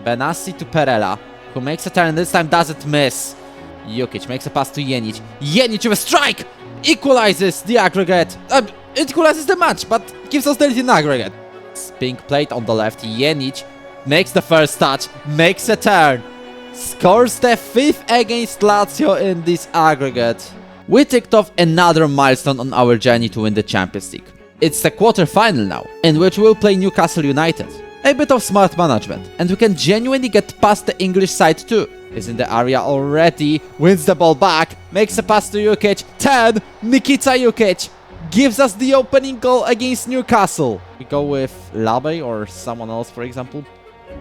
Benassi to Perella, who makes a turn, this time doesn't miss. Jukic makes a pass to Jenic. Jenic with a strike! Equalizes the aggregate. Equalizes the match, but gives us the lead in aggregate. Being played on the left. Jenic makes the first touch, makes a turn. Scores the 5th against Lazio in this aggregate. We ticked off another milestone on our journey to win the Champions League. It's the quarter-final now, in which we'll play Newcastle United. A bit of smart management, and we can genuinely get past the English side too. Is in the area already, wins the ball back, makes a pass to Jukic. 10, Nikita Jukic gives us the opening goal against Newcastle. We go with Labe or someone else, for example.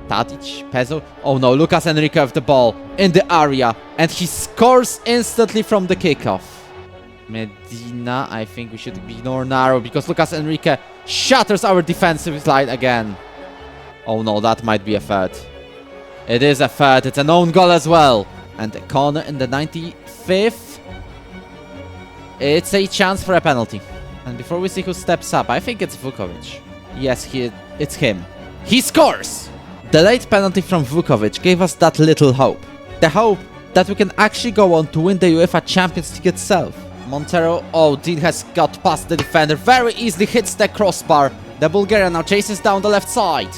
Tadic, Pezo. Oh no, Lucas Enrique with the ball in the area, and he scores instantly from the kickoff. Medina, I think we should ignore narrow because Lucas Enrique shatters our defensive line again. Oh no, that might be a third. It is a third. It's an own goal as well. And a corner in the 95th. It's a chance for a penalty. And before we see who steps up, I think it's Vukovic. Yes, it's him. He scores! The late penalty from Vukovic gave us that little hope. The hope that we can actually go on to win the UEFA Champions League itself. Montero, oh, Dean has got past the defender. Very easily hits the crossbar. The Bulgarian now chases down the left side.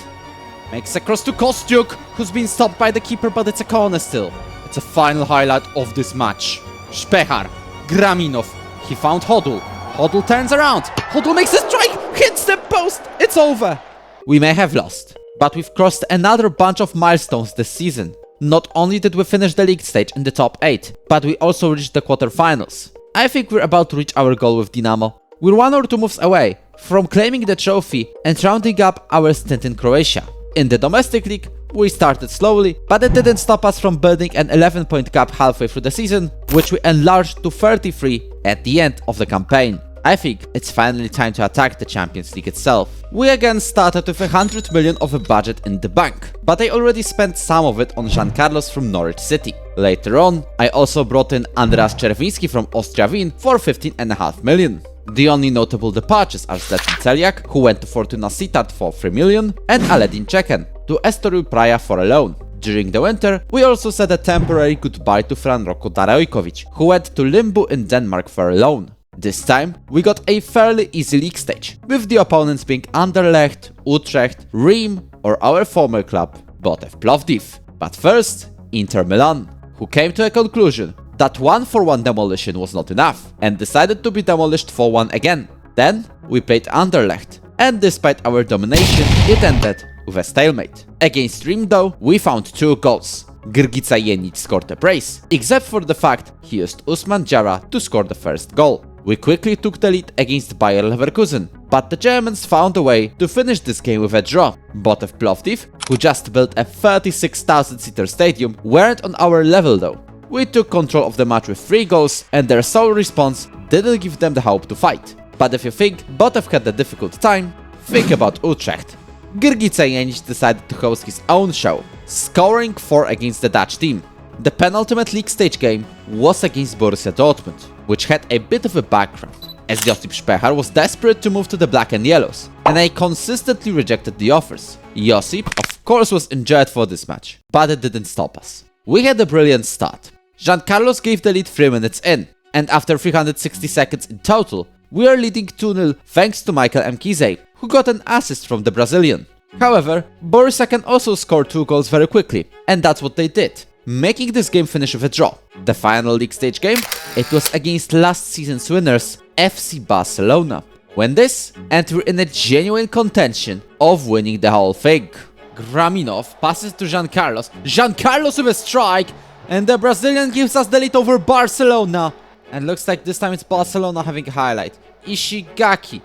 Makes a cross to Kostyuk, who's been stopped by the keeper, but it's a corner still. It's a final highlight of this match. Spechar, Graminov, he found Hodul. Hodul turns around, Hodul makes a strike, hits the post, it's over! We may have lost, but we've crossed another bunch of milestones this season. Not only did we finish the league stage in the top 8, but we also reached the quarterfinals. I think we're about to reach our goal with Dinamo. We're 1 or 2 moves away from claiming the trophy and rounding up our stint in Croatia. In the domestic league, we started slowly, but it didn't stop us from building an 11-point gap halfway through the season, which we enlarged to 33 at the end of the campaign. I think it's finally time to attack the Champions League itself. We again started with 100 million of a budget in the bank, but I already spent some of it on Jean Carlos from Norwich City. Later on, I also brought in Andreas Czerwiński from Austria Wien for 15.5 million. The only notable departures are Zlatan Celiak, who went to Fortuna Sittard for 3 million, and Aledin Čechen to Estoril Praia for a loan. During the winter, we also said a temporary goodbye to Fran Roko Darajkovic, who went to Limbu in Denmark for a loan. This time, we got a fairly easy league stage, with the opponents being Anderlecht, Utrecht, Riem, or our former club, Botev Plovdiv. But first, Inter Milan, who came to a conclusion that 1-for-1 demolition was not enough, and decided to be demolished 4-1 again. Then, we played Anderlecht, and despite our domination, it ended with a stalemate. Against Riem though, we found 2 goals. Grgica Jenic scored a brace, except for the fact he used Usman Jara to score the first goal. We quickly took the lead against Bayer Leverkusen, but the Germans found a way to finish this game with a draw. Botev Plovdiv, who just built a 36,000-seater stadium, weren't on our level though. We took control of the match with 3 goals, and their sole response didn't give them the hope to fight. But if you think Botev had a difficult time, think about Utrecht. Grgica Jenic decided to host his own show, scoring 4 against the Dutch team. The penultimate league stage game was against Borussia Dortmund, which had a bit of a background, as Josip Spechar was desperate to move to the black and yellows, and I consistently rejected the offers. Josip, of course, was injured for this match, but it didn't stop us. We had a brilliant start. Jean Carlos gave the lead 3 minutes in, and after 360 seconds in total, we are leading 2-0 thanks to Michael Mkize, who got an assist from the Brazilian. However, Borussia can also score 2 goals very quickly, and that's what they did, making this game finish with a draw. The final league stage game, it was against last season's winners, FC Barcelona. Win this, and we're in a genuine contention of winning the whole thing. Graminov passes to Jean Carlos. Jean Carlos with a strike, and the Brazilian gives us the lead over Barcelona. And looks like this time it's Barcelona having a highlight. Ishigaki,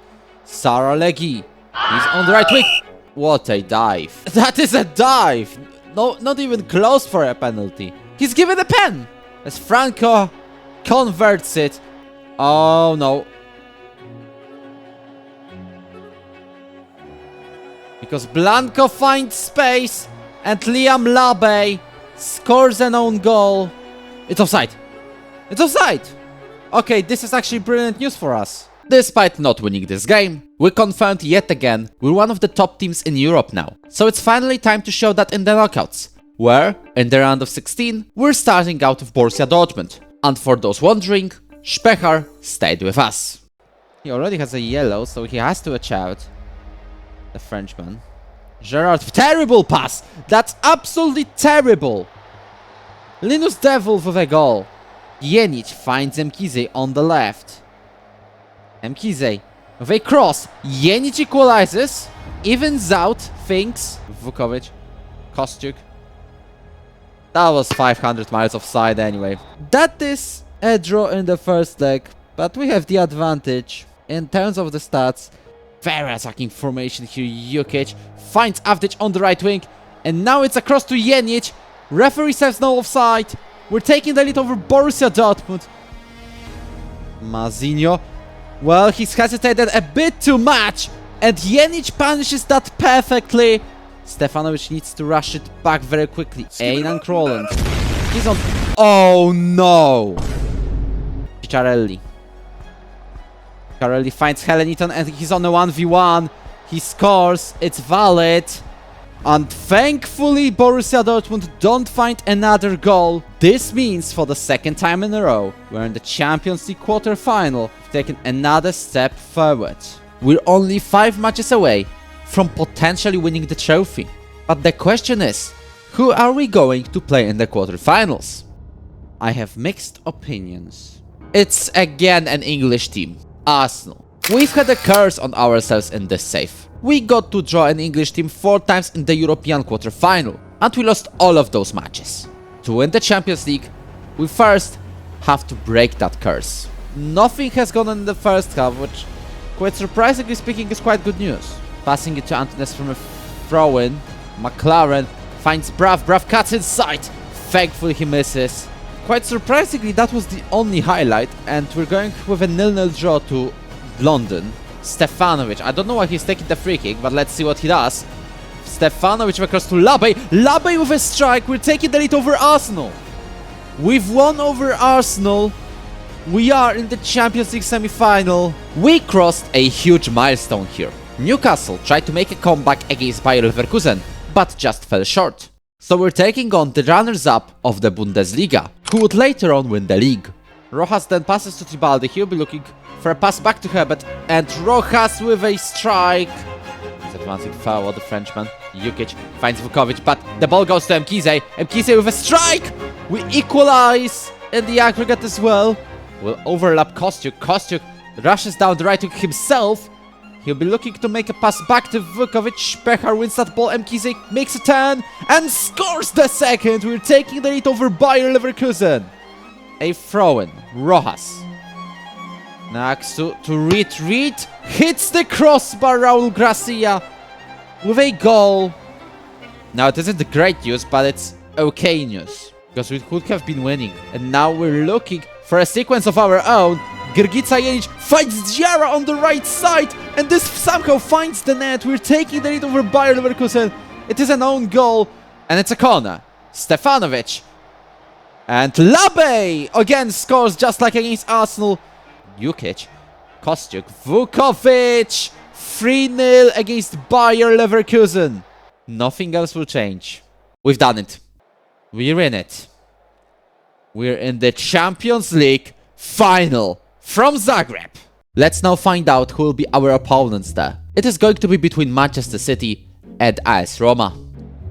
Saralegi, he's on the right wing. What a dive. That is a dive. No, not even close for a penalty. He's given a pen as Franco converts it. Oh no. Because Blanco finds space and Liam Labe scores an own goal. It's offside. It's offside. Okay, this is actually brilliant news for us. Despite not winning this game, we confirmed yet again we're one of the top teams in Europe now. So it's finally time to show that in the knockouts, where, in the round of 16, we're starting out with Borussia Dortmund. And for those wondering, Spechar stayed with us. He already has a yellow, so he has to watch out. The Frenchman. Gerard, terrible pass! That's absolutely terrible! Linus Devil with a goal. Jenic finds Mkize on the left. Mkize with a cross. Jenic equalizes. Evens out. Thinks. Vukovic. Kostyuk. That was 500 miles offside anyway. That is a draw in the first leg, but we have the advantage. In terms of the stats, very attacking formation here. Jukic finds Avdic on the right wing, and now it's across to Jenic. Referee says no offside. We're taking the lead over Borussia Dortmund. Mazinho. Well, he's hesitated a bit too much, and Jenic punishes that perfectly. Stefanovic needs to rush it back very quickly. Einan Kroland. He's on... Oh no! Ciccarelli. Ciccarelli finds Heleniton and he's on a 1v1. He scores. It's valid. And thankfully Borussia Dortmund don't find another goal. This means for the second time in a row, we're in the Champions League quarter-final. We've taken another step forward. We're only 5 matches away from potentially winning the trophy. But the question is, who are we going to play in the quarterfinals? I have mixed opinions. It's again an English team, Arsenal. We've had a curse on ourselves in this save. We got to draw an English team 4 times in the European quarter-final, and we lost all of those matches. To win the Champions League, we first have to break that curse. Nothing has gone on in the first half, which, quite surprisingly speaking, is quite good news. Passing it to Antunes from a throw-in, McLaren finds Brav, Brav cuts inside, thankfully he misses. Quite surprisingly, that was the only highlight, and we're going with a 0-0 draw to London. Stefanovic, I don't know why he's taking the free kick, but let's see what he does. Stefanovic across to Labe. Labe with a strike. We're taking the lead over Arsenal. We've won over Arsenal. We are in the Champions League semi-final. We crossed a huge milestone here. Newcastle tried to make a comeback against Bayer Leverkusen, but just fell short. So we're taking on the runners-up of the Bundesliga, who would later on win the league. Rojas then passes to Tribaldi. He'll be looking for a pass back to Herbert, and Rojas with a strike. He's advancing forward, the Frenchman. Jukic finds Vukovic, but the ball goes to Mkize. Mkize with a strike! We equalize in the aggregate as well. We'll overlap Kostyuk. Kostyuk rushes down the right wing himself. He'll be looking to make a pass back to Vukovic. Pechar wins that ball. Mkize makes a turn and scores the second. We're taking the lead over Bayer Leverkusen. A throw-in. Rojas. Naxu to Reed hits the crossbar. Raul Gracia with a goal. Now it isn't great news, but it's okay news, because we could have been winning. And now we're looking for a sequence of our own. Grgica Jelic finds Diarra on the right side, and this somehow finds the net. We're taking the lead over Bayer Leverkusen. It is an own goal, and it's a corner. Stefanovic. And Labe again scores just like against Arsenal. Jukic, Kostyuk, Vukovic, 3-0 against Bayer Leverkusen. Nothing else will change. We've done it. We're in it. We're in the Champions League final from Zagreb. Let's now find out who will be our opponents there. It is going to be between Manchester City and AS Roma.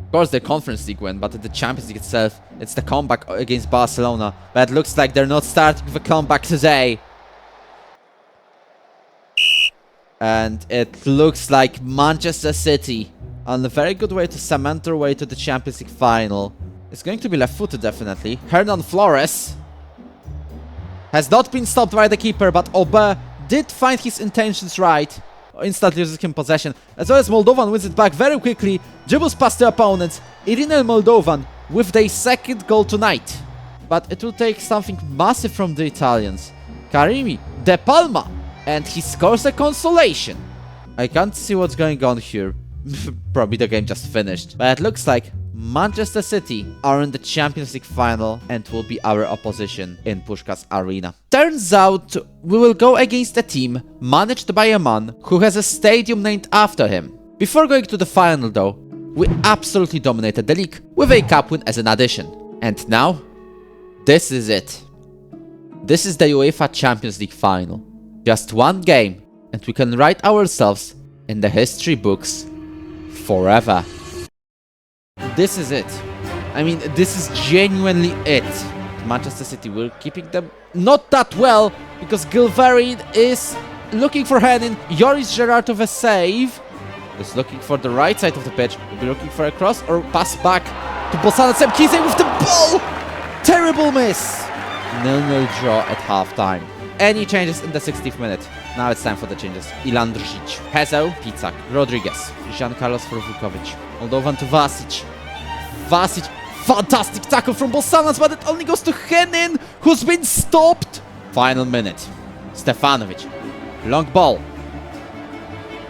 Of course, the Conference League win, but in the Champions League itself, it's the comeback against Barcelona. But it looks like they're not starting with a comeback today. And it looks like Manchester City on a very good way to cement their way to the Champions League final. It's going to be left-footed, definitely. Hernan Flores has not been stopped by the keeper, but Ober did find his intentions right. Instantly loses him possession. As well as Moldovan wins it back very quickly. Dribbles past the opponents. Irina Moldovan with their second goal tonight. But it will take something massive from the Italians. Karimi De Palma. And he scores a consolation. I can't see what's going on here. Probably the game just finished. But it looks like Manchester City are in the Champions League final and will be our opposition in Puskás Arena. Turns out we will go against a team managed by a man who has a stadium named after him. Before going to the final though, we absolutely dominated the league with a cup win as an addition. And now, this is it. This is the UEFA Champions League final. Just one game, and we can write ourselves in the history books forever. This is it. I mean, this is genuinely it. Manchester City, we're keeping them not that well, because Gilvery is looking for Henin. Yoris Gerard with a save. Is looking for the right side of the pitch. We'll be looking for a cross or pass back to Bosana Semkize with the ball. Terrible miss. 0-0 draw at halftime. Any changes in the 60th minute? Now it's time for the changes. Ilan Držić, Hezel, Pizak, Rodriguez, Jean Carlos for Vukovic, Moldovan to Vasic. Vasic, fantastic tackle from Bosanac, but it only goes to Henin, who's been stopped. Final minute. Stefanovic, long ball.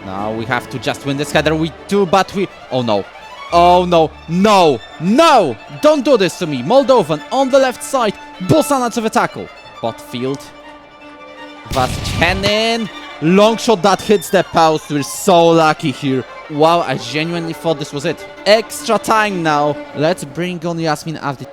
Now we have to just win this header. We do, but we... Oh no. Oh no. No. No! Don't do this to me. Moldovan on the left side. Bosanac with a tackle. Botfield. Vasic, Henin. Long shot that hits the post. We're so lucky here. Wow, I genuinely thought this was it. Extra time now. Let's bring on Yasmin Avdi.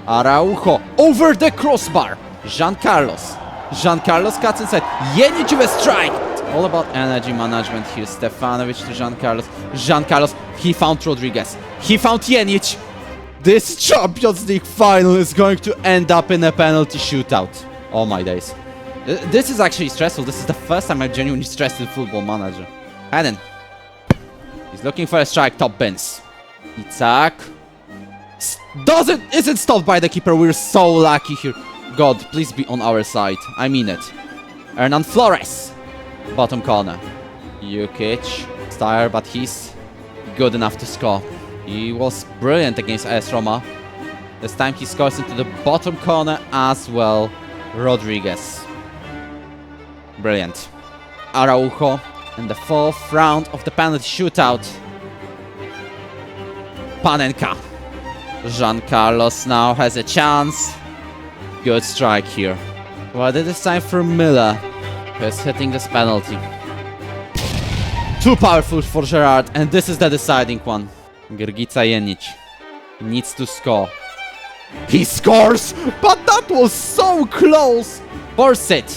Araujo over the crossbar. Jean Carlos. Jean Carlos cuts inside. Jenic with a strike. All about energy management here. Stefanovic to Jean Carlos. Jean Carlos, he found Rodriguez. He found Jenic. This Champions League final is going to end up in a penalty shootout. Oh my days. This is actually stressful. This is the first time I'm genuinely stressed in Football Manager. Hannon. He's looking for a strike, top bins. Itzak. Isn't stopped by the keeper. We're so lucky here. God, please be on our side. I mean it. Hernan Flores. Bottom corner. Jukic. Tired, but he's good enough to score. He was brilliant against AS Roma. This time he scores into the bottom corner as well. Rodriguez. Brilliant. Araujo in the fourth round of the penalty shootout. Panenka. Jean Carlos now has a chance. Good strike here. Well, it is time for Miller, who is hitting this penalty. Too powerful for Gerrard, and this is the deciding one. Grgica Jenic needs to score. He scores, but that was so close. Borsit.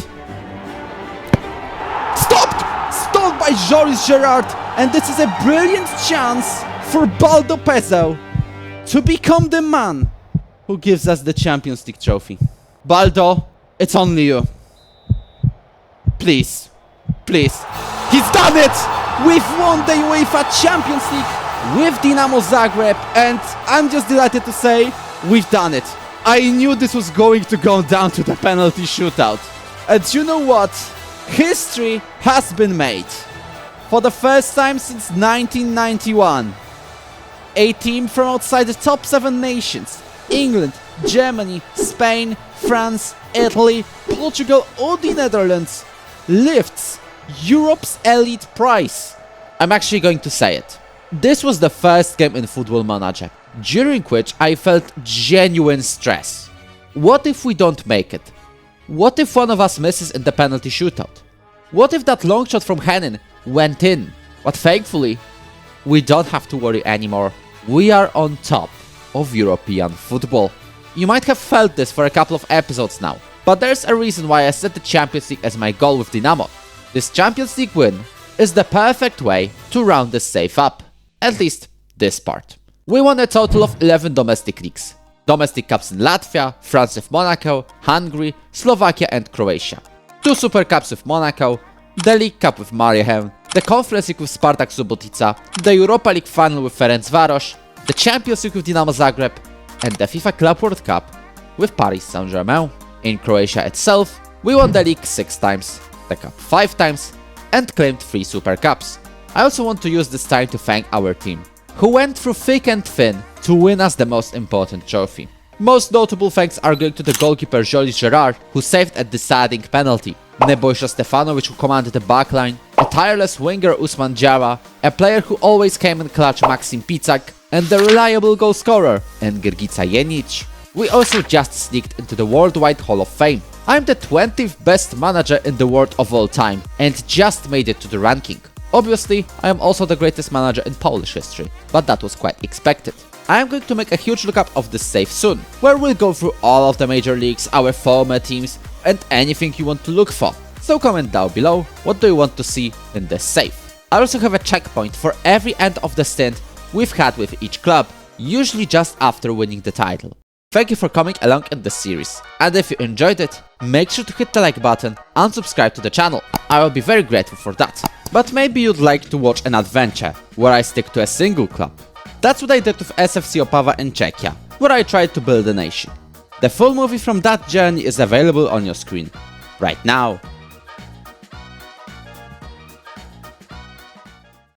Stopped by Joris Gerrard, and this is a brilliant chance for Baldo Pezzo to become the man who gives us the Champions League trophy. Baldo, it's only you. Please. Please. He's done it! We've won the UEFA Champions League with Dinamo Zagreb, and I'm just delighted to say we've done it. I knew this was going to go down to the penalty shootout. And you know what? History has been made. For the first time since 1991. A team from outside the top 7 nations, England, Germany, Spain, France, Italy, Portugal or the Netherlands, lifts Europe's elite prize. I'm actually going to say it. This was the first game in Football Manager, during which I felt genuine stress. What if we don't make it? What if one of us misses in the penalty shootout? What if that long shot from Henin went in? But thankfully, we don't have to worry anymore. We are on top of European football. You might have felt this for a couple of episodes now, but there's a reason why I set the Champions League as my goal with Dinamo. This Champions League win is the perfect way to round this save up. At least this part. We won a total of 11 domestic leagues. Domestic cups in Latvia, France with Monaco, Hungary, Slovakia and Croatia. 2 Super Cups with Monaco, the League Cup with Mariehamn, the Conference League with Spartak Subotica, the Europa League final with Ferencvaros, the Champions League with Dinamo Zagreb, and the FIFA Club World Cup with Paris Saint-Germain. In Croatia itself, we won the league 6 times, the cup 5 times, and claimed 3 Super Cups. I also want to use this time to thank our team, who went through thick and thin to win us the most important trophy. Most notable thanks are going to the goalkeeper Joris Gerrard, who saved a deciding penalty, Nebojša Stefanovic, who commanded the backline, a tireless winger Usman Jara, a player who always came in clutch Maxim Picak, and the reliable goal scorer Grgica Jenic. We also just sneaked into the Worldwide Hall of Fame. I'm the 20th best manager in the world of all time, and just made it to the ranking. Obviously, I am also the greatest manager in Polish history, but that was quite expected. I am going to make a huge lookup of this save soon, where we'll go through all of the major leagues, our former teams, and anything you want to look for. So comment down below, what do you want to see in this save? I also have a checkpoint for every end of the stint we've had with each club, usually just after winning the title. Thank you for coming along in this series, and if you enjoyed it, make sure to hit the like button and subscribe to the channel. I will be very grateful for that. But maybe you'd like to watch an adventure where I stick to a single club. That's what I did with SFC Opava in Czechia, where I tried to build a nation. The full movie from that journey is available on your screen right now.